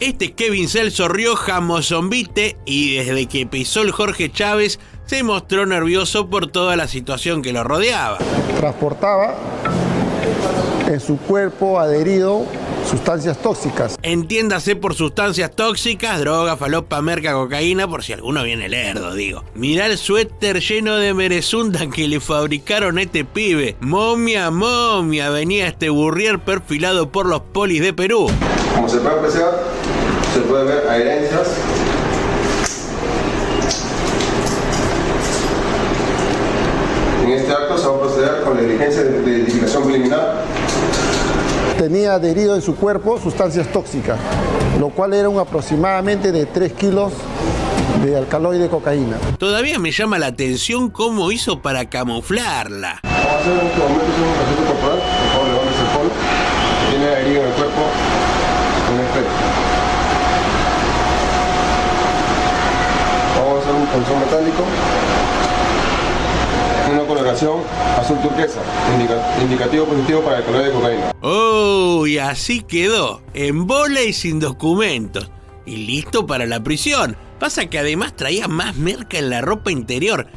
Este Kevin Celso Rioja Mozombite, y desde que pisó el Jorge Chávez se mostró nervioso por toda la situación que lo rodeaba. Transportaba en su cuerpo adherido sustancias tóxicas. Entiéndase por sustancias tóxicas, droga, falopa, merca, cocaína, por si alguno viene lerdo, digo. Mirá el suéter lleno de merezunda que le fabricaron a este pibe. Momia, momia, venía este burrier perfilado por los polis de Perú. Como se puede apreciar, se puede ver adherencias. En este acto se va a proceder con la diligencia de identificación preliminar. Tenía adherido en su cuerpo sustancias tóxicas, lo cual era aproximadamente de 3 kilos de alcaloide de cocaína. Todavía me llama la atención cómo hizo para camuflarla. Vamos a hacer en este momento un registro corporal. Por favor, levántese el polo. Tiene adherido en el cuerpo un espejo. Vamos a hacer un punzón metálico. Una coloración azul turquesa, indicativo positivo para el alcaloide de cocaína. ¡Oh! Y así quedó, en bola y sin documentos. Y listo para la prisión. Pasa que además traía más merca en la ropa interior.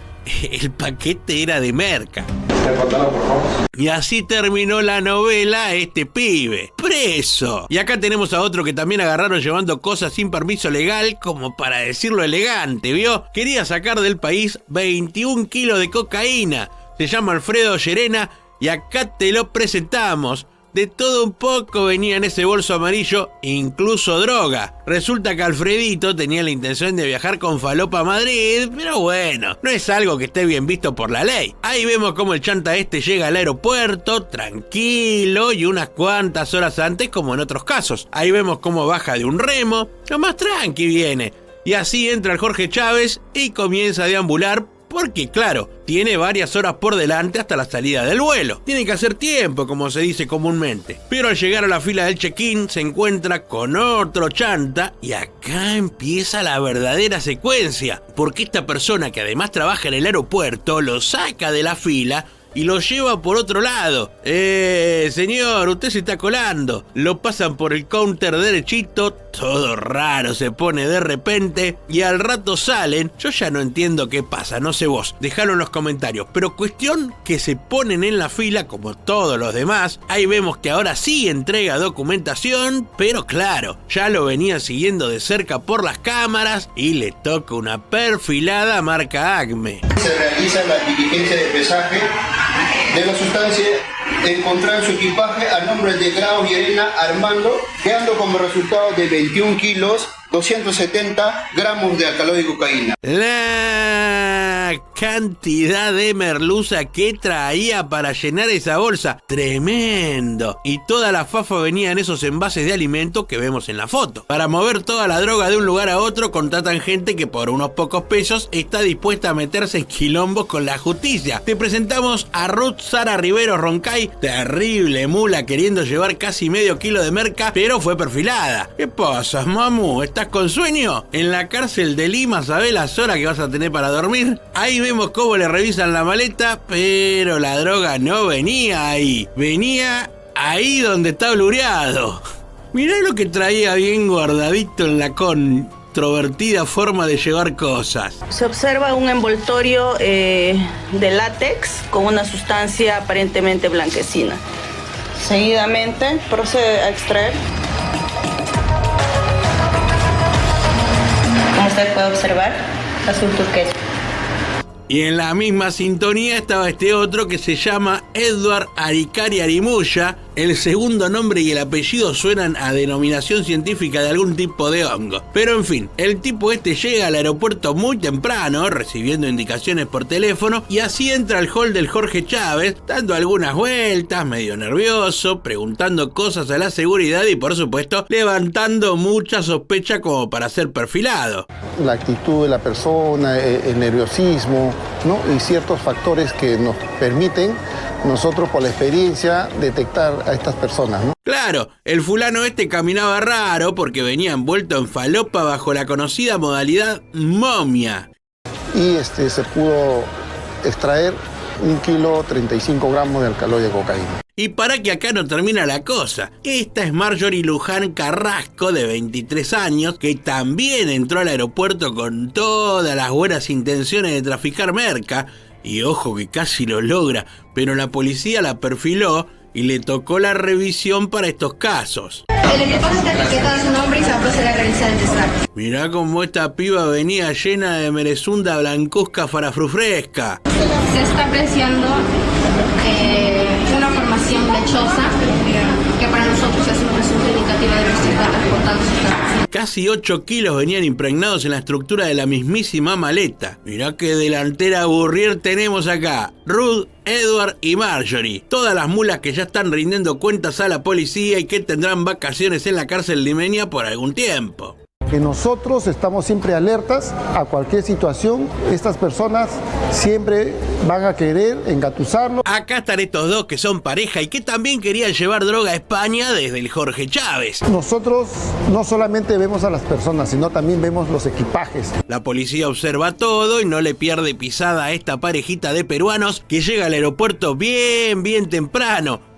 El paquete era de merca. El pantalón, por favor. Y así terminó la novela este pibe, preso. Y acá tenemos a otro que también agarraron llevando cosas sin permiso legal, como para decirlo elegante, ¿vio? Quería sacar del país 21 kilos de cocaína. Se llama Alfredo Llerena y acá te lo presentamos. De todo un poco venía en ese bolso amarillo, incluso droga. Resulta que Alfredito tenía la intención de viajar con falopa a Madrid, pero bueno, no es algo que esté bien visto por la ley. Ahí vemos cómo el chanta este llega al aeropuerto, tranquilo y unas cuantas horas antes como en otros casos. Ahí vemos cómo baja de un remo, lo más tranqui viene. Y así entra el Jorge Chávez y comienza a deambular. Porque, claro, tiene varias horas por delante hasta la salida del vuelo. Tiene que hacer tiempo, como se dice comúnmente. Pero al llegar a la fila del check-in, se encuentra con otro chanta y acá empieza la verdadera secuencia. Porque esta persona, que además trabaja en el aeropuerto, lo saca de la fila y lo lleva por otro lado. Señor, usted se está colando. Lo pasan por el counter derechito, todo raro se pone de repente y al rato salen. Yo ya no entiendo qué pasa, no sé vos, dejalo en los comentarios. Pero cuestión que se ponen en la fila como todos los demás. Ahí vemos que ahora sí entrega documentación, pero claro, ya lo venía siguiendo de cerca por las cámaras y le toca una perfilada marca Acme. Se realiza la diligencia de pesaje de la sustancia encontrada en su equipaje a nombre de Grau Llerena Armando, quedando como resultado de 21 kilos, 270 gramos de alcaloide de cocaína. La cantidad de merluza que traía para llenar esa bolsa, tremendo. Y toda la fafa venía en esos envases de alimento que vemos en la foto. Para mover toda la droga de un lugar a otro contratan gente que por unos pocos pesos está dispuesta a meterse en quilombos con la justicia. Te presentamos a Ruth Sara Rivero Roncay, terrible mula queriendo llevar casi medio kilo de merca, pero fue perfilada. ¿Qué pasa, mamu? ¿Estás con sueño? En la cárcel de Lima, ¿sabés las horas que vas a tener para dormir? Ahí vemos cómo le revisan la maleta, pero la droga no venía ahí. Venía ahí donde está blureado. Mirá lo que traía bien guardadito en la controvertida forma de llevar cosas. Se observa un envoltorio de látex con una sustancia aparentemente blanquecina. Seguidamente procede a extraer. Como usted puede observar, azul turquesa. Y en la misma sintonía estaba este otro que se llama Edward Aricari Arimuya. El segundo nombre y el apellido suenan a denominación científica de algún tipo de hongo. Pero en fin, el tipo este llega al aeropuerto muy temprano, recibiendo indicaciones por teléfono, y así entra al hall del Jorge Chávez, dando algunas vueltas, medio nervioso, preguntando cosas a la seguridad y por supuesto levantando mucha sospecha como para ser perfilado. La actitud de la persona, el nerviosismo, ¿no? Y ciertos factores que nos permiten nosotros por la experiencia detectar a estas personas, ¿no? Claro, el fulano este caminaba raro porque venía envuelto en falopa bajo la conocida modalidad momia. Y se pudo extraer 1 kilo 35 gramos de alcaloide de cocaína. Y para que acá no termina la cosa, esta es Marjorie Luján Carrasco, de 23 años, que también entró al aeropuerto con todas las buenas intenciones de traficar merca, y ojo que casi lo logra, pero la policía la perfiló y le tocó la revisión para estos casos. El equipaje está etiquetado a su nombre y se va a proceder a realizar el descargue. Mirá cómo esta piba venía llena de merezunda blancuzca farafrufresca. Se está apreciando una formación lechosa que para nosotros es un resultado indicativo de los estar transportando sustancias. Casi 8 kilos venían impregnados en la estructura de la mismísima maleta. Mirá qué delantera Burrier tenemos acá. Ruth, Edward y Marjorie. Todas las mulas que ya están rindiendo cuentas a la policía y que tendrán vacaciones en la cárcel limeña por algún tiempo. Que nosotros estamos siempre alertas a cualquier situación. Estas personas siempre van a querer engatusarlo. Acá están estos dos que son pareja y que también querían llevar droga a España desde el Jorge Chávez. Nosotros no solamente vemos a las personas, sino también vemos los equipajes. La policía observa todo y no le pierde pisada a esta parejita de peruanos que llega al aeropuerto bien temprano.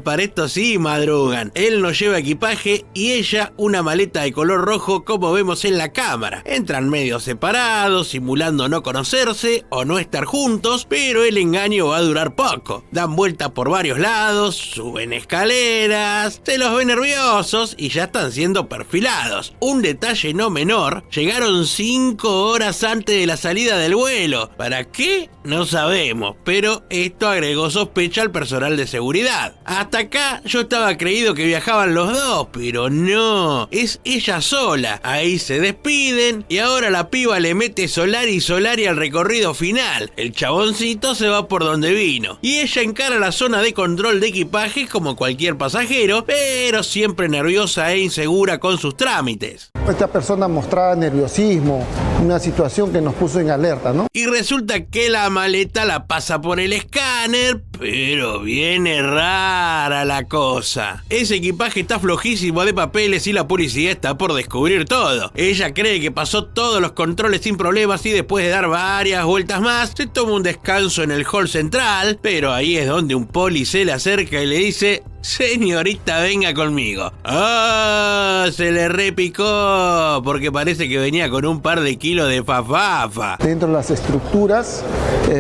Para esto sí madrugan. Él no lleva equipaje y ella una maleta de color rojo como vemos en la cámara. Entran medio separados, simulando no conocerse o no estar juntos, pero el engaño va a durar poco. Dan vueltas por varios lados, suben escaleras, se los ve nerviosos y ya están siendo perfilados. Un detalle no menor, llegaron 5 horas antes de la salida del vuelo. ¿Para qué? No sabemos, pero esto agregó sospecha al personal de seguridad. Hasta acá yo estaba creído que viajaban los dos, pero no, es ella sola. Ahí se despiden y ahora la piba le mete Solari al recorrido final. El chaboncito se va por donde vino y ella encara la zona de control de equipajes como cualquier pasajero, pero siempre nerviosa e insegura con sus trámites. Esta persona mostraba nerviosismo, una situación que nos puso en alerta, ¿no? Y resulta que la maleta la pasa por el escáner, pero viene rara la cosa. Ese equipaje está flojísimo de papeles y la policía está por descubrir todo. Ella cree que pasó todos los controles sin problemas y después de dar varias vueltas más, se toma un descanso en el hall central, pero ahí es donde un poli se le acerca y le dice: señorita, venga conmigo. ¡Ah! Se le repicó porque parece que venía con un par de kilos de fafafa. Dentro de las estructuras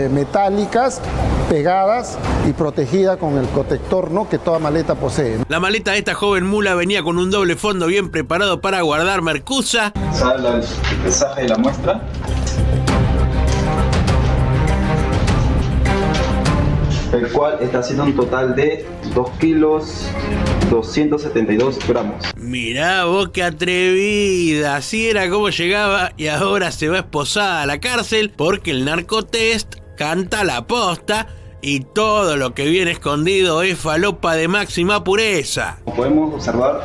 metálicas pegadas y protegida con el protector, ¿no?, que toda maleta posee. La maleta de esta joven mula venía con un doble fondo bien preparado para guardar mercuza. Sale el pesaje de la muestra. El cual está haciendo un total de 2 kilos 272 gramos. Mirá vos qué atrevida, así era como llegaba y ahora se va esposada a la cárcel porque el narcotest canta la posta y todo lo que viene escondido es falopa de máxima pureza. Como podemos observar,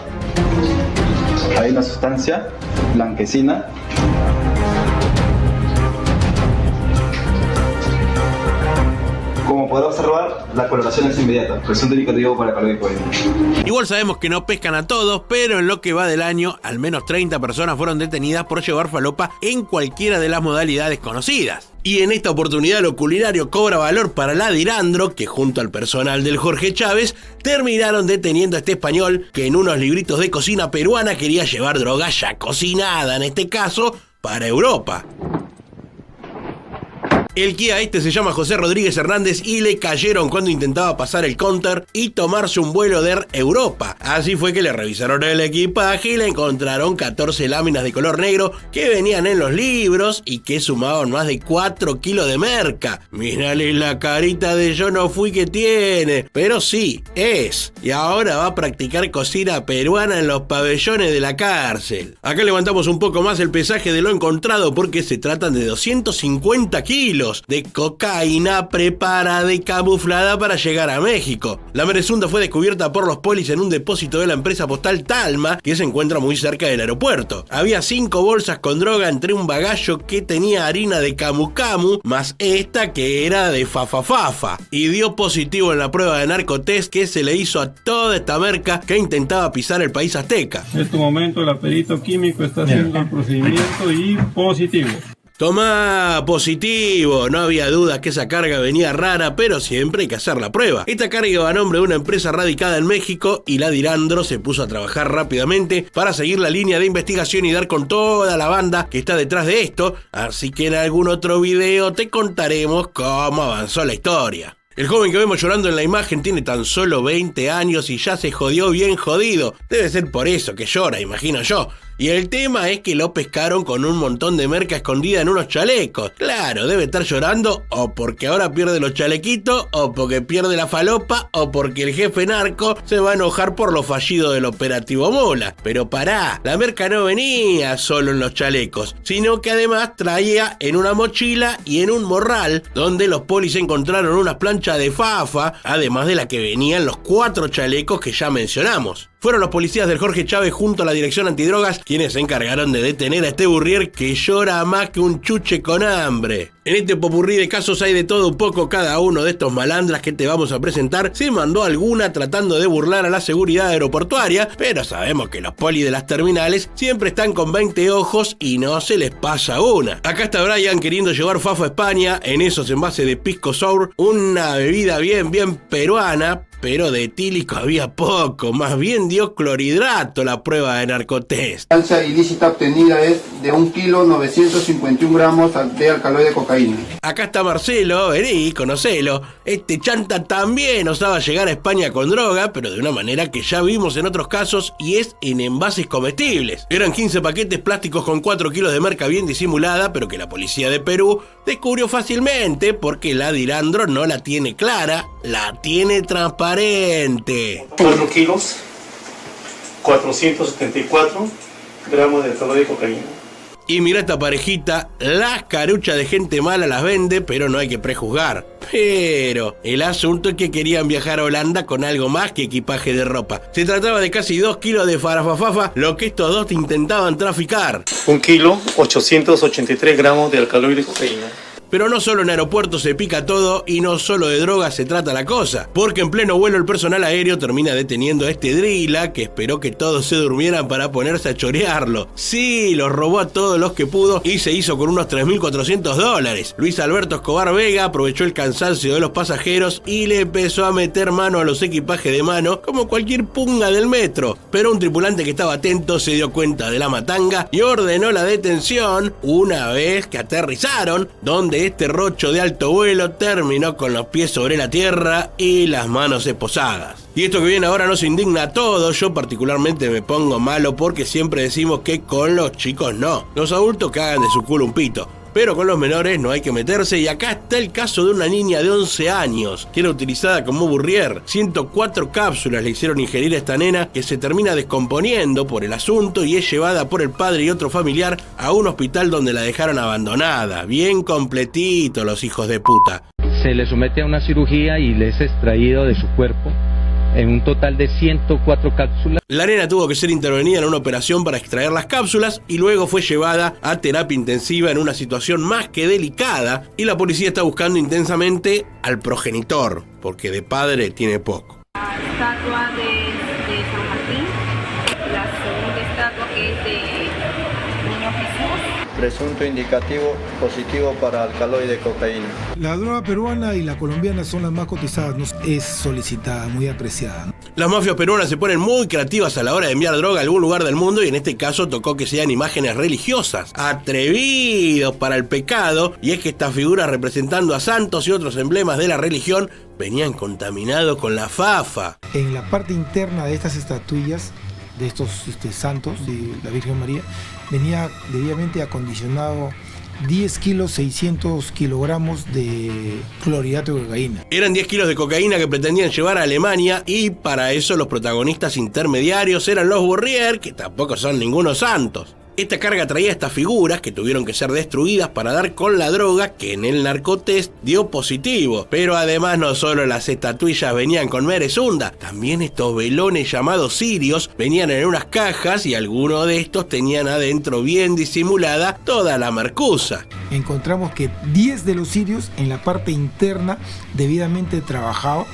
hay una sustancia blanquecina. Como podrá observar, la coloración es inmediata, presunto indicativo para alcaloide de cocaína. Igual sabemos que no pescan a todos, pero en lo que va del año, al menos 30 personas fueron detenidas por llevar falopa en cualquiera de las modalidades conocidas. Y en esta oportunidad lo culinario cobra valor para la Dirandro, que junto al personal del Jorge Chávez terminaron deteniendo a este español que en unos libritos de cocina peruana quería llevar droga ya cocinada, en este caso, para Europa. El guía este se llama José Rodríguez Hernández y le cayeron cuando intentaba pasar el counter y tomarse un vuelo de Air Europa. Así fue que le revisaron el equipaje y le encontraron 14 láminas de color negro que venían en los libros y que sumaban más de 4 kilos de merca. Mírale la carita de yo no fui que tiene, pero sí, es. Y ahora va a practicar cocina peruana en los pabellones de la cárcel. Acá levantamos un poco más el pesaje de lo encontrado porque se tratan de 250 kilos. De cocaína preparada y camuflada para llegar a México. La merezunda fue descubierta por los polis en un depósito de la empresa postal Talma, que se encuentra muy cerca del aeropuerto. Había 5 bolsas con droga entre un bagallo que tenía harina de camu camu, más esta que era de fafafafa. Y dio positivo en la prueba de narcotest que se le hizo a toda esta merca que intentaba pisar el país azteca. En este momento el perito químico está haciendo el procedimiento y positivo. Tomá, positivo. No había dudas que esa carga venía rara, pero siempre hay que hacer la prueba. Esta carga iba a nombre de una empresa radicada en México y la Dirandro se puso a trabajar rápidamente para seguir la línea de investigación y dar con toda la banda que está detrás de esto, así que en algún otro video te contaremos cómo avanzó la historia. El joven que vemos llorando en la imagen tiene tan solo 20 años y ya se jodió bien jodido. Debe ser por eso que llora, imagino yo. Y el tema es que lo pescaron con un montón de merca escondida en unos chalecos. Claro, debe estar llorando o porque ahora pierde los chalequitos, o porque pierde la falopa, o porque el jefe narco se va a enojar por lo fallido del operativo Mola. Pero pará, la merca no venía solo en los chalecos, sino que además traía en una mochila y en un morral, donde los polis encontraron unas planchas de fafa, además de la que venían los 4 chalecos que ya mencionamos. Fueron los policías del Jorge Chávez junto a la Dirección Antidrogas quienes se encargaron de detener a este burrier que llora más que un chuche con hambre. En este popurrí de casos hay de todo un poco. Cada uno de estos malandras que te vamos a presentar se mandó alguna tratando de burlar a la seguridad aeroportuaria, pero sabemos que los polis de las terminales siempre están con 20 ojos y no se les pasa una. Acá está Brian queriendo llevar fafa a España en esos envases de pisco sour, una bebida bien peruana, pero de etílico había poco, más bien dio clorhidrato la prueba de narcotest. La sustancia ilícita obtenida es de 1 kilo 951 gramos de alcaloide de cocaína. Acá está Marcelo, vení, conocelo. Este chanta también osaba llegar a España con droga, pero de una manera que ya vimos en otros casos, y es en envases comestibles. Eran 15 paquetes plásticos con 4 kilos de merca bien disimulada, pero que la policía de Perú descubrió fácilmente porque la Dirandro no la tiene clara, la tiene transparente. 4 kilos, 474 gramos de alcaloide de cocaína. Y mira esta parejita, las caruchas de gente mala las vende, pero no hay que prejuzgar. Pero el asunto es que querían viajar a Holanda con algo más que equipaje de ropa. Se trataba de casi 2 kilos de farafafafa, lo que estos dos intentaban traficar. 1 kilo, 883 gramos de alcaloide de cocaína. Pero no solo en aeropuertos se pica todo y no solo de drogas se trata la cosa, porque en pleno vuelo el personal aéreo termina deteniendo a este drila que esperó que todos se durmieran para ponerse a chorearlo. Sí, los robó a todos los que pudo y se hizo con unos $3.400. Luis Alberto Escobar Vega aprovechó el cansancio de los pasajeros y le empezó a meter mano a los equipajes de mano como cualquier punga del metro. Pero un tripulante que estaba atento se dio cuenta de la matanga y ordenó la detención una vez que aterrizaron, donde este rocho de alto vuelo terminó con los pies sobre la tierra y las manos esposadas. Y esto que viene ahora nos indigna a todos. Yo particularmente me pongo malo porque siempre decimos que con los chicos no. Los adultos que hagan de su culo un pito. Pero con los menores no hay que meterse, y acá está el caso de una niña de 11 años que era utilizada como burrier. 104 cápsulas le hicieron ingerir a esta nena, que se termina descomponiendo por el asunto y es llevada por el padre y otro familiar a un hospital donde la dejaron abandonada. Bien completito los hijos de puta. Se le somete a una cirugía y le es extraído de su cuerpo en un total de 104 cápsulas. La nena tuvo que ser intervenida en una operación para extraer las cápsulas y luego fue llevada a terapia intensiva en una situación más que delicada, y la policía está buscando intensamente al progenitor, porque de padre tiene poco. La estatua de San Martín, la segunda estatua que es de Niño Jesús. Presunto indicativo positivo para alcaloide de cocaína. La droga peruana y la colombiana son las más cotizadas, ¿no? Es solicitada, muy apreciada, ¿no? Las mafias peruanas se ponen muy creativas a la hora de enviar droga a algún lugar del mundo, y en este caso tocó que sean imágenes religiosas. Atrevidos para el pecado, y es que estas figuras representando a santos y otros emblemas de la religión venían contaminados con la fafa. En la parte interna de estas estatuillas, de estos santos, de la Virgen María, venía debidamente acondicionado 10 kilos 600 kilogramos de clorhidrato de cocaína. Eran 10 kilos de cocaína que pretendían llevar a Alemania, y para eso los protagonistas intermediarios eran los burrier, que tampoco son ningunos santos. Esta carga traía estas figuras que tuvieron que ser destruidas para dar con la droga, que en el narcotest dio positivo. Pero además no solo las estatuillas venían con merezunda, también estos velones llamados cirios venían en unas cajas, y algunos de estos tenían adentro bien disimulada toda la mercuza. Encontramos que 10 de los cirios en la parte interna, debidamente trabajado,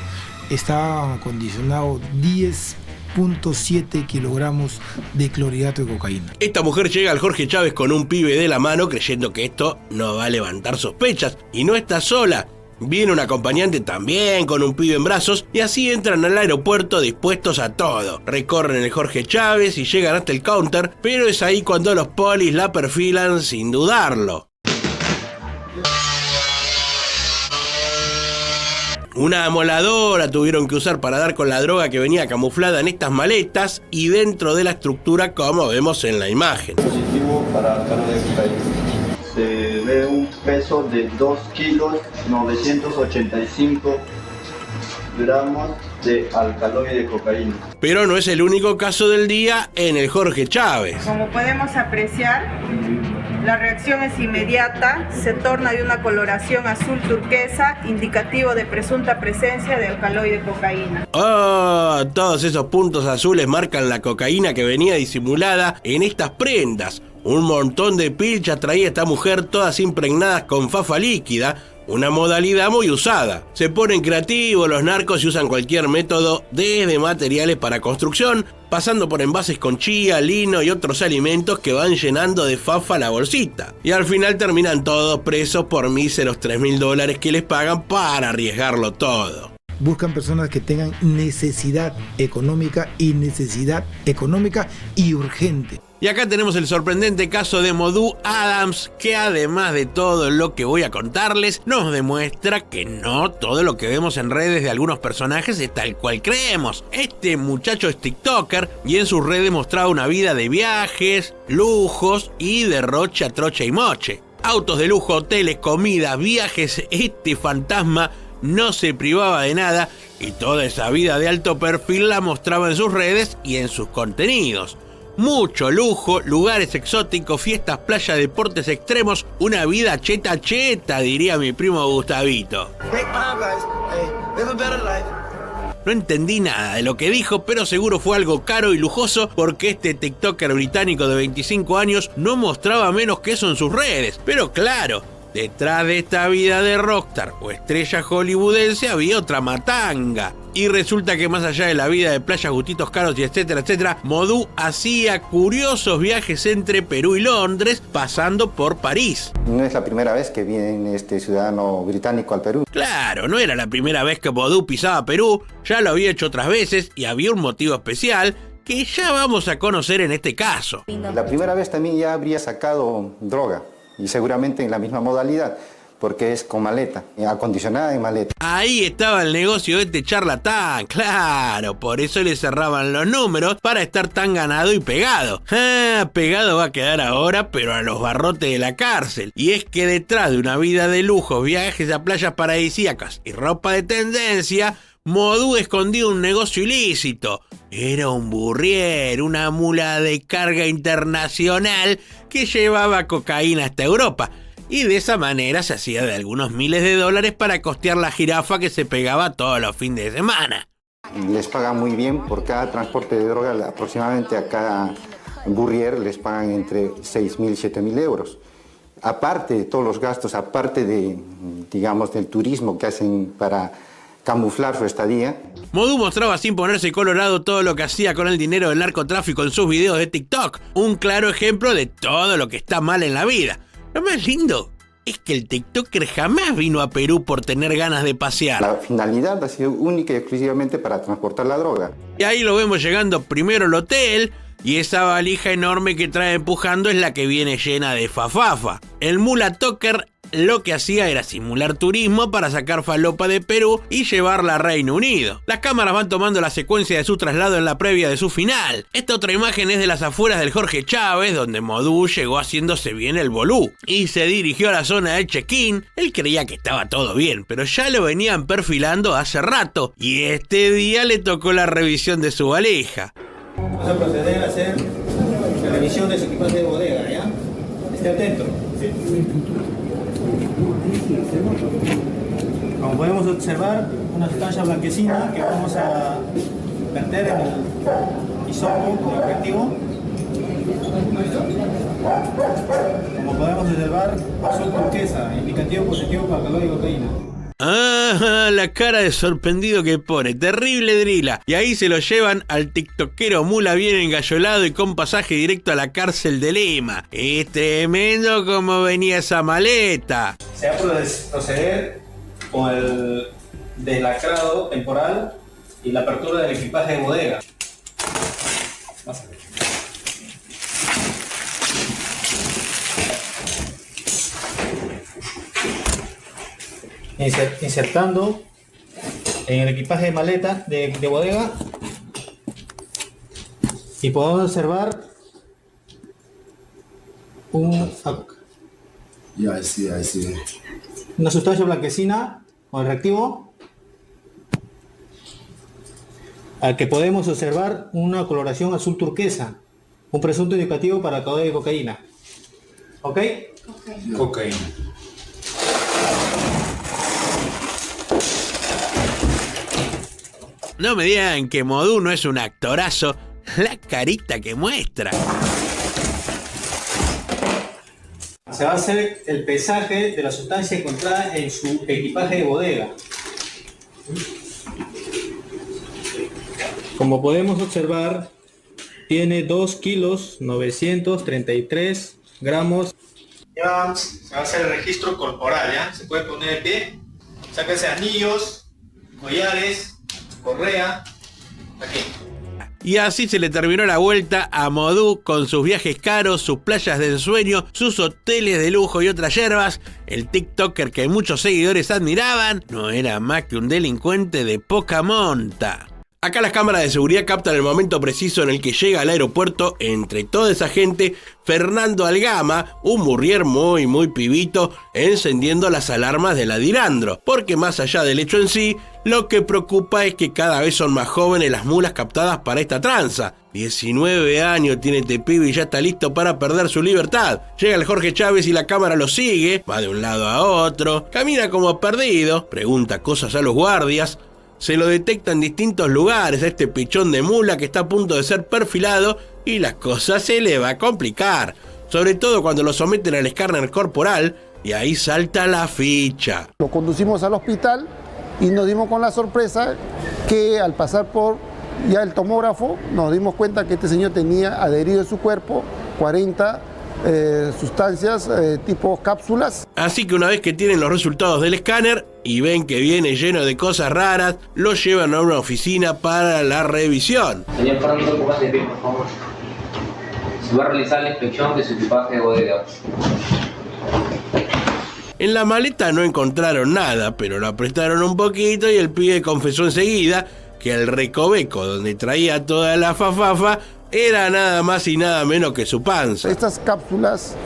estaban acondicionados 10 3.7 kilogramos de clorhidrato de cocaína. Esta mujer llega al Jorge Chávez con un pibe de la mano creyendo que esto no va a levantar sospechas. Y no está sola. Viene un acompañante también con un pibe en brazos y así entran al aeropuerto dispuestos a todo. Recorren el Jorge Chávez y llegan hasta el counter, pero es ahí cuando los polis la perfilan sin dudarlo. Una amoladora tuvieron que usar para dar con la droga que venía camuflada en estas maletas y dentro de la estructura como vemos en la imagen. Positivo para alcaloide de cocaína. Se ve un peso de 2 kilos 985 gramos de alcaloide de cocaína. Pero no es el único caso del día en el Jorge Chávez. Como podemos apreciar, la reacción es inmediata, se torna de una coloración azul turquesa, indicativo de presunta presencia de alcaloide de cocaína. Oh, todos esos puntos azules marcan la cocaína que venía disimulada en estas prendas. Un montón de pilchas traía esta mujer, todas impregnadas con fafa líquida, una modalidad muy usada. Se ponen creativos los narcos y usan cualquier método, desde materiales para construcción, pasando por envases con chía, lino y otros alimentos que van llenando de fafa la bolsita. Y al final terminan todos presos por míseros $3.000 que les pagan para arriesgarlo todo. Buscan personas que tengan necesidad económica y urgente. Y acá tenemos el sorprendente caso de Modú Adams, que además de todo lo que voy a contarles, nos demuestra que no todo lo que vemos en redes de algunos personajes es tal cual creemos. Este muchacho es TikToker y en sus redes mostraba una vida de viajes, lujos y derroche a trocha y moche. Autos de lujo, hoteles, comida, viajes, este fantasma no se privaba de nada y toda esa vida de alto perfil la mostraba en sus redes y en sus contenidos. Mucho lujo, lugares exóticos, fiestas, playas, deportes extremos, una vida cheta, diría mi primo Gustavito. No entendí nada de lo que dijo, pero seguro fue algo caro y lujoso porque este TikToker británico de 25 años no mostraba menos que eso en sus redes. Pero claro, detrás de esta vida de rockstar o estrella hollywoodense había otra matanga. Y resulta que más allá de la vida de playas, gustitos caros y etcétera, Modú hacía curiosos viajes entre Perú y Londres, pasando por París. No es la primera vez que viene este ciudadano británico al Perú. Claro, no era la primera vez que Modú pisaba Perú, ya lo había hecho otras veces y había un motivo especial que ya vamos a conocer en este caso. La primera vez también ya habría sacado droga y seguramente en la misma modalidad, porque es con maleta, acondicionada en maleta. Ahí estaba el negocio de este charlatán, claro, por eso le cerraban los números para estar tan ganado y pegado. Pegado va a quedar ahora, pero a los barrotes de la cárcel. Y es que detrás de una vida de lujo, viajes a playas paradisíacas y ropa de tendencia, Modú escondía un negocio ilícito. Era un burrier, una mula de carga internacional que llevaba cocaína hasta Europa. Y de esa manera se hacía de algunos miles de dólares para costear la jirafa que se pegaba todos los fines de semana. Les pagan muy bien por cada transporte de droga, aproximadamente a cada burrier les pagan entre 6.000 y 7.000 euros. Aparte de todos los gastos, aparte de, digamos, del turismo que hacen para camuflar su estadía. Modú mostraba sin ponerse colorado todo lo que hacía con el dinero del narcotráfico en sus videos de TikTok. Un claro ejemplo de todo lo que está mal en la vida. Lo más lindo es que el TikToker jamás vino a Perú por tener ganas de pasear. La finalidad ha sido única y exclusivamente para transportar la droga. Y ahí lo vemos llegando primero al hotel y esa valija enorme que trae empujando es la que viene llena de fafafa. El mulatoker lo que hacía era simular turismo para sacar falopa de Perú y llevarla a Reino Unido. Las cámaras van tomando la secuencia de su traslado en la previa de su final. Esta otra imagen es de las afueras del Jorge Chávez, donde Modú llegó haciéndose bien el bolú y se dirigió a la zona del check-in. Él creía que estaba todo bien, pero ya lo venían perfilando hace rato y este día le tocó la revisión de su valija. Vamos a proceder a hacer la revisión de su equipaje de bodega, ¿ya? Esté atento. Sí. Como podemos observar, una sustancia blanquecina que vamos a verter en el hisopo del objetivo. Como podemos observar, azul turquesa, indicativo positivo para alcaloide de cocaína. Ah, la cara de sorprendido que pone, terrible drila. Y ahí se lo llevan al tiktokero mula bien engallolado y con pasaje directo a la cárcel de Lima. Es tremendo como venía esa maleta. Se va a proceder con el deslacrado temporal y la apertura del equipaje de bodega. Insertando en el equipaje de maleta de bodega, y podemos observar una sustancia blanquecina con el reactivo, al que podemos observar una coloración azul turquesa, un presunto indicativo para el caudal de cocaína. ¿Ok? Cocaína. No me digan que Modú no es un actorazo, la carita que muestra. Se va a hacer el pesaje de la sustancia encontrada en su equipaje de bodega. Como podemos observar, tiene 2 kilos 933 gramos. Ya se va a hacer el registro corporal, ¿ya? Se puede poner de pie, sáquense anillos, collares, correa, aquí. Y así se le terminó la vuelta a Modú con sus viajes caros, sus playas de ensueño, sus hoteles de lujo y otras yerbas. El TikToker que muchos seguidores admiraban no era más que un delincuente de poca monta. Acá las cámaras de seguridad captan el momento preciso en el que llega al aeropuerto, entre toda esa gente, Fernando Algama, un burrier muy pibito, encendiendo las alarmas de la Dirandro. Porque más allá del hecho en sí, lo que preocupa es que cada vez son más jóvenes las mulas captadas para esta tranza. 19 años tiene este pibe y ya está listo para perder su libertad. Llega el Jorge Chávez y la cámara lo sigue, va de un lado a otro, camina como perdido, pregunta cosas a los guardias. Se lo detecta en distintos lugares a este pichón de mula que está a punto de ser perfilado y la cosa se le va a complicar. Sobre todo cuando lo someten al escáner corporal y ahí salta la ficha. Lo conducimos al hospital y nos dimos con la sorpresa que al pasar por ya el tomógrafo nos dimos cuenta que este señor tenía adherido en su cuerpo 40 sustancias tipo cápsulas. Así que una vez que tienen los resultados del escáner y ven que viene lleno de cosas raras, lo llevan a una oficina para la revisión. Señor Fernando, póngase de pie, por favor. Se va a realizar la inspección de su equipaje de bodega. En la maleta no encontraron nada, pero lo apretaron un poquito y el pibe confesó enseguida que el recoveco donde traía toda la fafafa era nada más y nada menos que su panza. Estas cápsulas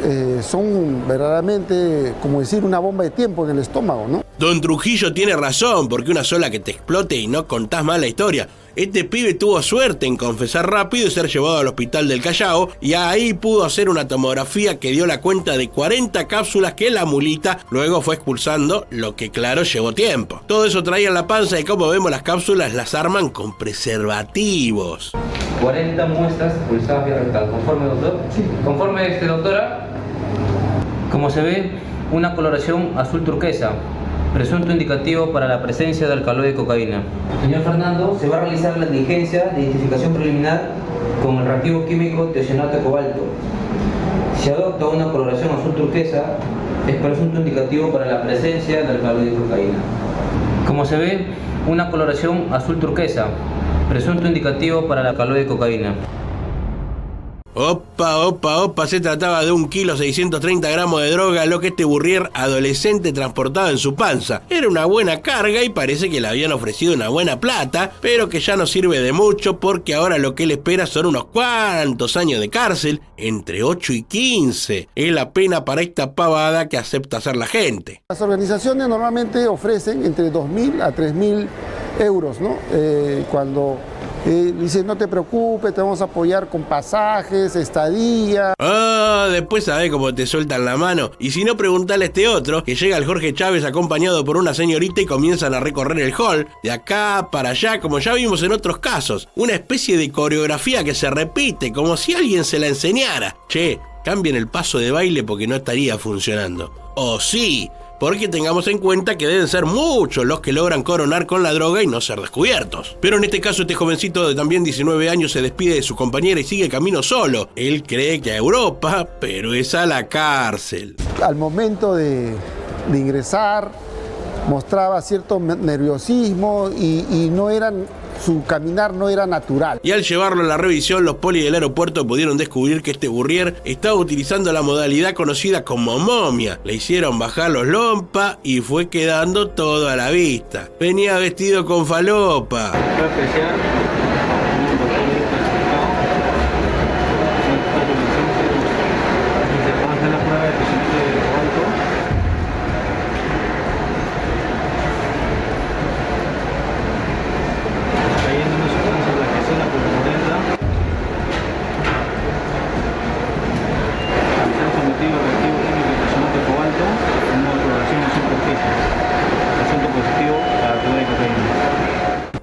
son verdaderamente, como decir, una bomba de tiempo en el estómago, ¿no? Don Trujillo tiene razón, porque una sola que te explote y no contás más la historia. Este pibe tuvo suerte en confesar rápido y ser llevado al hospital del Callao, y ahí pudo hacer una tomografía que dio la cuenta de 40 cápsulas que la mulita luego fue expulsando, lo que claro llevó tiempo. Todo eso traía en la panza y como vemos las cápsulas las arman con preservativos. 40 muestras expulsadas vía rectal. ¿Conforme, doctor? Sí. Conforme, doctora, como se ve, una coloración azul turquesa, presunto indicativo para la presencia de alcaloide de cocaína. Señor Fernando, se va a realizar la diligencia de identificación preliminar con el reactivo químico tiocenato de cobalto. Si adopta una coloración azul turquesa, es presunto indicativo para la presencia de alcaloide de cocaína. Como se ve, una coloración azul turquesa, presunto indicativo para la alcaloide de cocaína. Opa, se trataba de 1 kilo 630 gramos de droga, lo que este burrier adolescente transportaba en su panza. Era una buena carga y parece que le habían ofrecido una buena plata, pero que ya no sirve de mucho porque ahora lo que le espera son unos cuantos años de cárcel, entre 8 y 15. Es la pena para esta pavada que acepta hacer la gente. Las organizaciones normalmente ofrecen entre 2.000 a 3.000 euros, ¿no? Cuando dicen no te preocupes, te vamos a apoyar con pasajes, estadía. Después sabés cómo te sueltan la mano. Y si no, preguntale a este otro, que llega el Jorge Chávez acompañado por una señorita y comienzan a recorrer el hall, de acá para allá, como ya vimos en otros casos. Una especie de coreografía que se repite, como si alguien se la enseñara. Che, cambien el paso de baile porque no estaría funcionando. O sí, porque tengamos en cuenta que deben ser muchos los que logran coronar con la droga y no ser descubiertos. Pero en este caso este jovencito de también 19 años se despide de su compañera y sigue camino solo. Él cree que a Europa, pero es a la cárcel. Al momento de ingresar mostraba cierto nerviosismo y su caminar no era natural. Y al llevarlo a la revisión, los polis del aeropuerto pudieron descubrir que este Burrier estaba utilizando la modalidad conocida como momia. Le hicieron bajar los lompa y fue quedando todo a la vista. Venía vestido con falopa.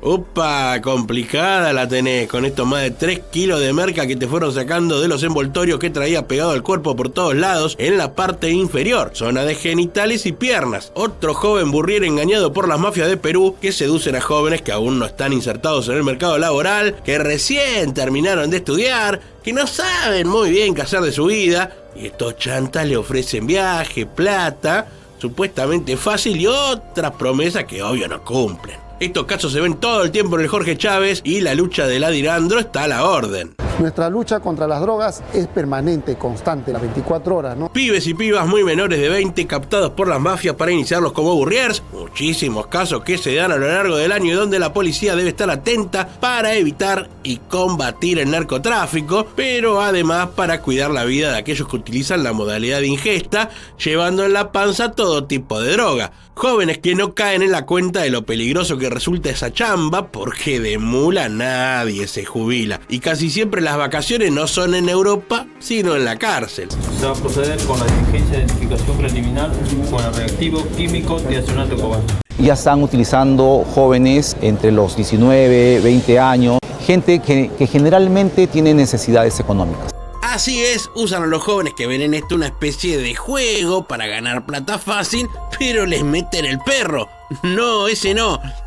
Opa, complicada la tenés con estos más de 3 kilos de merca que te fueron sacando de los envoltorios que traía pegado al cuerpo por todos lados en la parte inferior, zona de genitales y piernas. Otro joven Burrier engañado por las mafias de Perú que seducen a jóvenes que aún no están insertados en el mercado laboral, que recién terminaron de estudiar, que no saben muy bien qué hacer de su vida, y estos chantas le ofrecen viaje, plata, supuestamente fácil y otras promesas que obvio no cumplen. Estos casos se ven todo el tiempo en el Jorge Chávez y la lucha del Adirandro está a la orden. Nuestra lucha contra las drogas es permanente, constante, las 24 horas, ¿no? Pibes y pibas muy menores de 20 captados por las mafias para iniciarlos como Burriers. Muchísimos casos que se dan a lo largo del año y donde la policía debe estar atenta para evitar y combatir el narcotráfico, pero además para cuidar la vida de aquellos que utilizan la modalidad de ingesta, llevando en la panza todo tipo de droga. Jóvenes que no caen en la cuenta de lo peligroso que resulta esa chamba, porque de mula nadie se jubila. Y casi siempre las vacaciones no son en Europa, sino en la cárcel. Se va a proceder con la diligencia de identificación preliminar con el reactivo químico diazonato cobalto. Ya están utilizando jóvenes entre los 19, 20 años, gente que generalmente tiene necesidades económicas. Así es, usan a los jóvenes que ven en esto una especie de juego para ganar plata fácil, pero les meten el perro. No, ese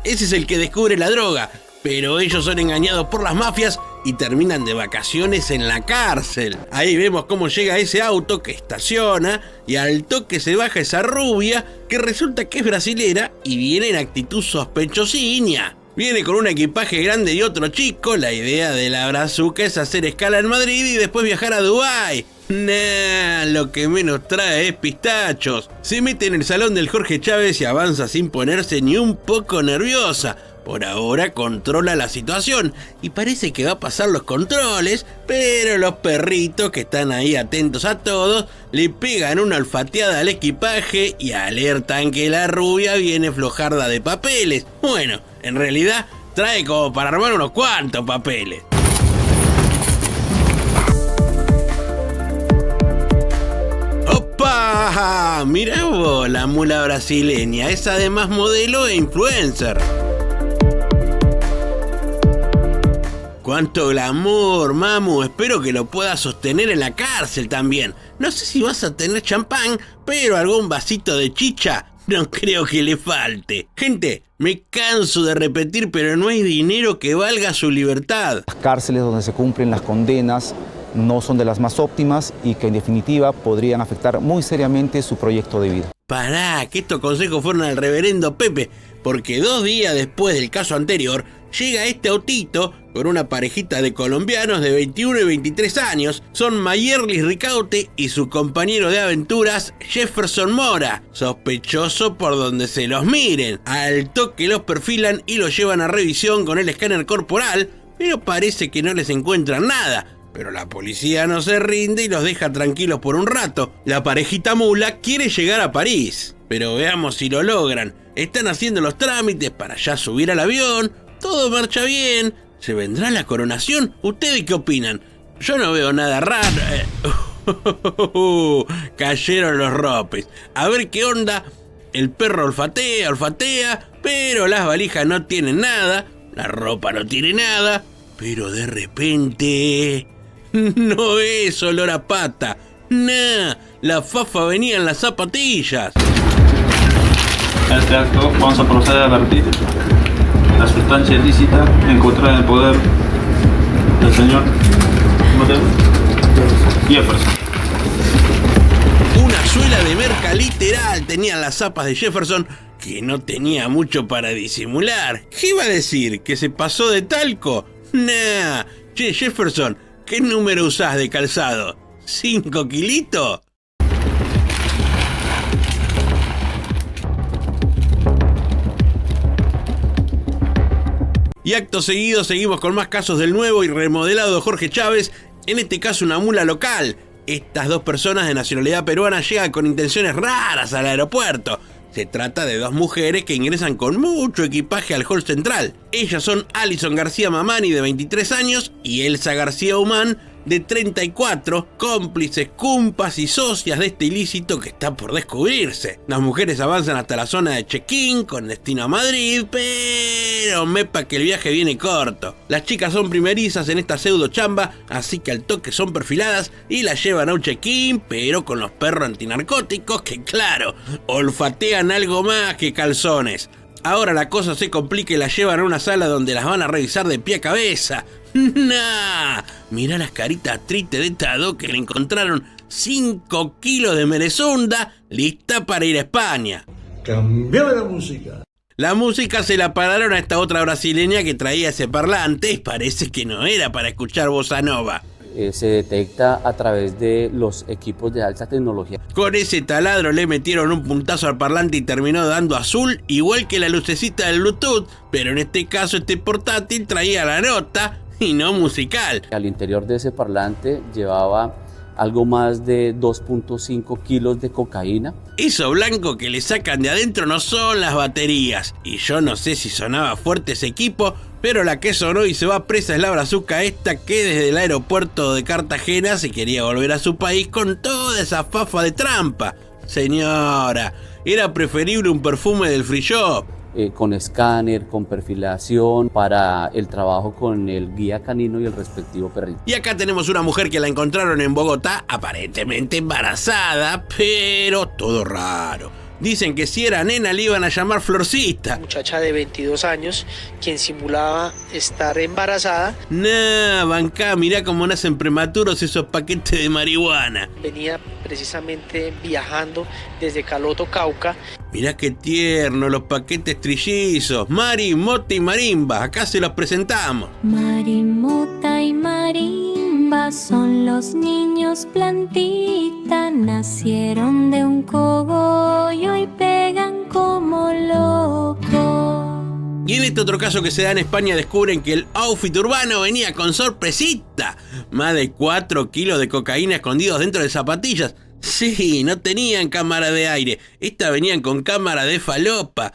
es el que descubre la droga, pero ellos son engañados por las mafias y terminan de vacaciones en la cárcel. Ahí vemos cómo llega ese auto que estaciona y al toque se baja esa rubia que resulta que es brasilera y viene en actitud sospechosíña. Viene con un equipaje grande y otro chico. La idea de la brazuca es hacer escala en Madrid y después viajar a Dubái. Nah, lo que menos trae es pistachos. Se mete en el salón del Jorge Chávez y avanza sin ponerse ni un poco nerviosa. Por ahora controla la situación y parece que va a pasar los controles, pero los perritos que están ahí atentos a todos le pegan una olfateada al equipaje y alertan que la rubia viene flojarda de papeles. Bueno, en realidad trae como para armar unos cuantos papeles. ¡Opa! Mirá vos, la mula brasileña, es además modelo e influencer. ¡Cuánto glamour, mamu! Espero que lo puedas sostener en la cárcel también. No sé si vas a tener champán, pero algún vasito de chicha no creo que le falte. Gente, me canso de repetir, pero no hay dinero que valga su libertad. Las cárceles donde se cumplen las condenas no son de las más óptimas y que en definitiva podrían afectar muy seriamente su proyecto de vida. Pará, que estos consejos fueron al reverendo Pepe, porque 2 días después del caso anterior, llega este autito con una parejita de colombianos de 21 y 23 años. Son Mayerlis Ricaute y su compañero de aventuras Jefferson Mora, sospechoso por donde se los miren. Al toque los perfilan y los llevan a revisión con el escáner corporal, pero parece que no les encuentran nada. Pero la policía no se rinde y los deja tranquilos por un rato. La parejita mula quiere llegar a París, pero veamos si lo logran. Están haciendo los trámites para ya subir al avión. Todo marcha bien. ¿Se vendrá la coronación? ¿Ustedes qué opinan? Yo no veo nada raro. Cayeron los ropes. A ver qué onda. El perro olfatea, pero las valijas no tienen nada. La ropa no tiene nada. Pero de repente... no es olor a pata. Nah, la fafa venía en las zapatillas. En este acto vamos a proceder a vertir la sustancia ilícita encontrada en el poder del señor Jefferson. Una suela de merca literal tenían las zapas de Jefferson, que no tenía mucho para disimular. ¿Qué iba a decir? ¿Que se pasó de talco? Nah. Che, Jefferson, ¿qué número usás de calzado? ¿5 kilitos? Y acto seguido seguimos con más casos del nuevo y remodelado Jorge Chávez, en este caso una mula local. Estas dos personas de nacionalidad peruana llegan con intenciones raras al aeropuerto. Se trata de dos mujeres que ingresan con mucho equipaje al hall central. Ellas son Alison García Mamani, de 23 años, y Elsa García Humán, de 34, cómplices, cumpas y socias de este ilícito que está por descubrirse. Las mujeres avanzan hasta la zona de check-in con destino a Madrid, pero mepa que el viaje viene corto. Las chicas son primerizas en esta pseudo chamba, así que al toque son perfiladas y las llevan a un check-in, pero con los perros antinarcóticos que, claro, olfatean algo más que calzones. Ahora la cosa se complica y las llevan a una sala donde las van a revisar de pie a cabeza. ¡Nah! Mirá las caritas tristes de estas dos que le encontraron 5 kilos de merezunda lista para ir a España. Cambiame la música. La música se la pararon a esta otra brasileña que traía ese parlante y parece que no era para escuchar bossa nova. Se detecta a través de los equipos de alta tecnología. Con ese taladro le metieron un puntazo al parlante y terminó dando azul, igual que la lucecita del Bluetooth, pero en este caso este portátil traía la nota y no musical. Al interior de ese parlante llevaba algo más de 2.5 kilos de cocaína. Eso blanco que le sacan de adentro no son las baterías, y yo no sé si sonaba fuerte ese equipo, pero la que sonó y se va presa es la brazuca esta que desde el aeropuerto de Cartagena se quería volver a su país con toda esa fafa de trampa. Señora, era preferible un perfume del free shop. Con escáner, con perfilación, para el trabajo con el guía canino y el respectivo perrito. Y acá tenemos una mujer que la encontraron en Bogotá, aparentemente embarazada, pero todo raro. Dicen que si era nena le iban a llamar Florcita. Muchacha de 22 años, quien simulaba estar embarazada. Nah, bancá, mirá cómo nacen prematuros esos paquetes de marihuana. Venía precisamente viajando desde Caloto, Cauca. Mirá qué tierno, los paquetes trillizos. Mari, Mota y Marimba, acá se los presentamos. Mari, Mota y Marimba son los niños plantita. Nacieron de un cogollo y pegan como locos. Y en este otro caso que se da en España descubren que el outfit urbano venía con sorpresita. Más de 4 kilos de cocaína escondidos dentro de zapatillas. Sí, no tenían cámara de aire. Estas venían con cámara de falopa.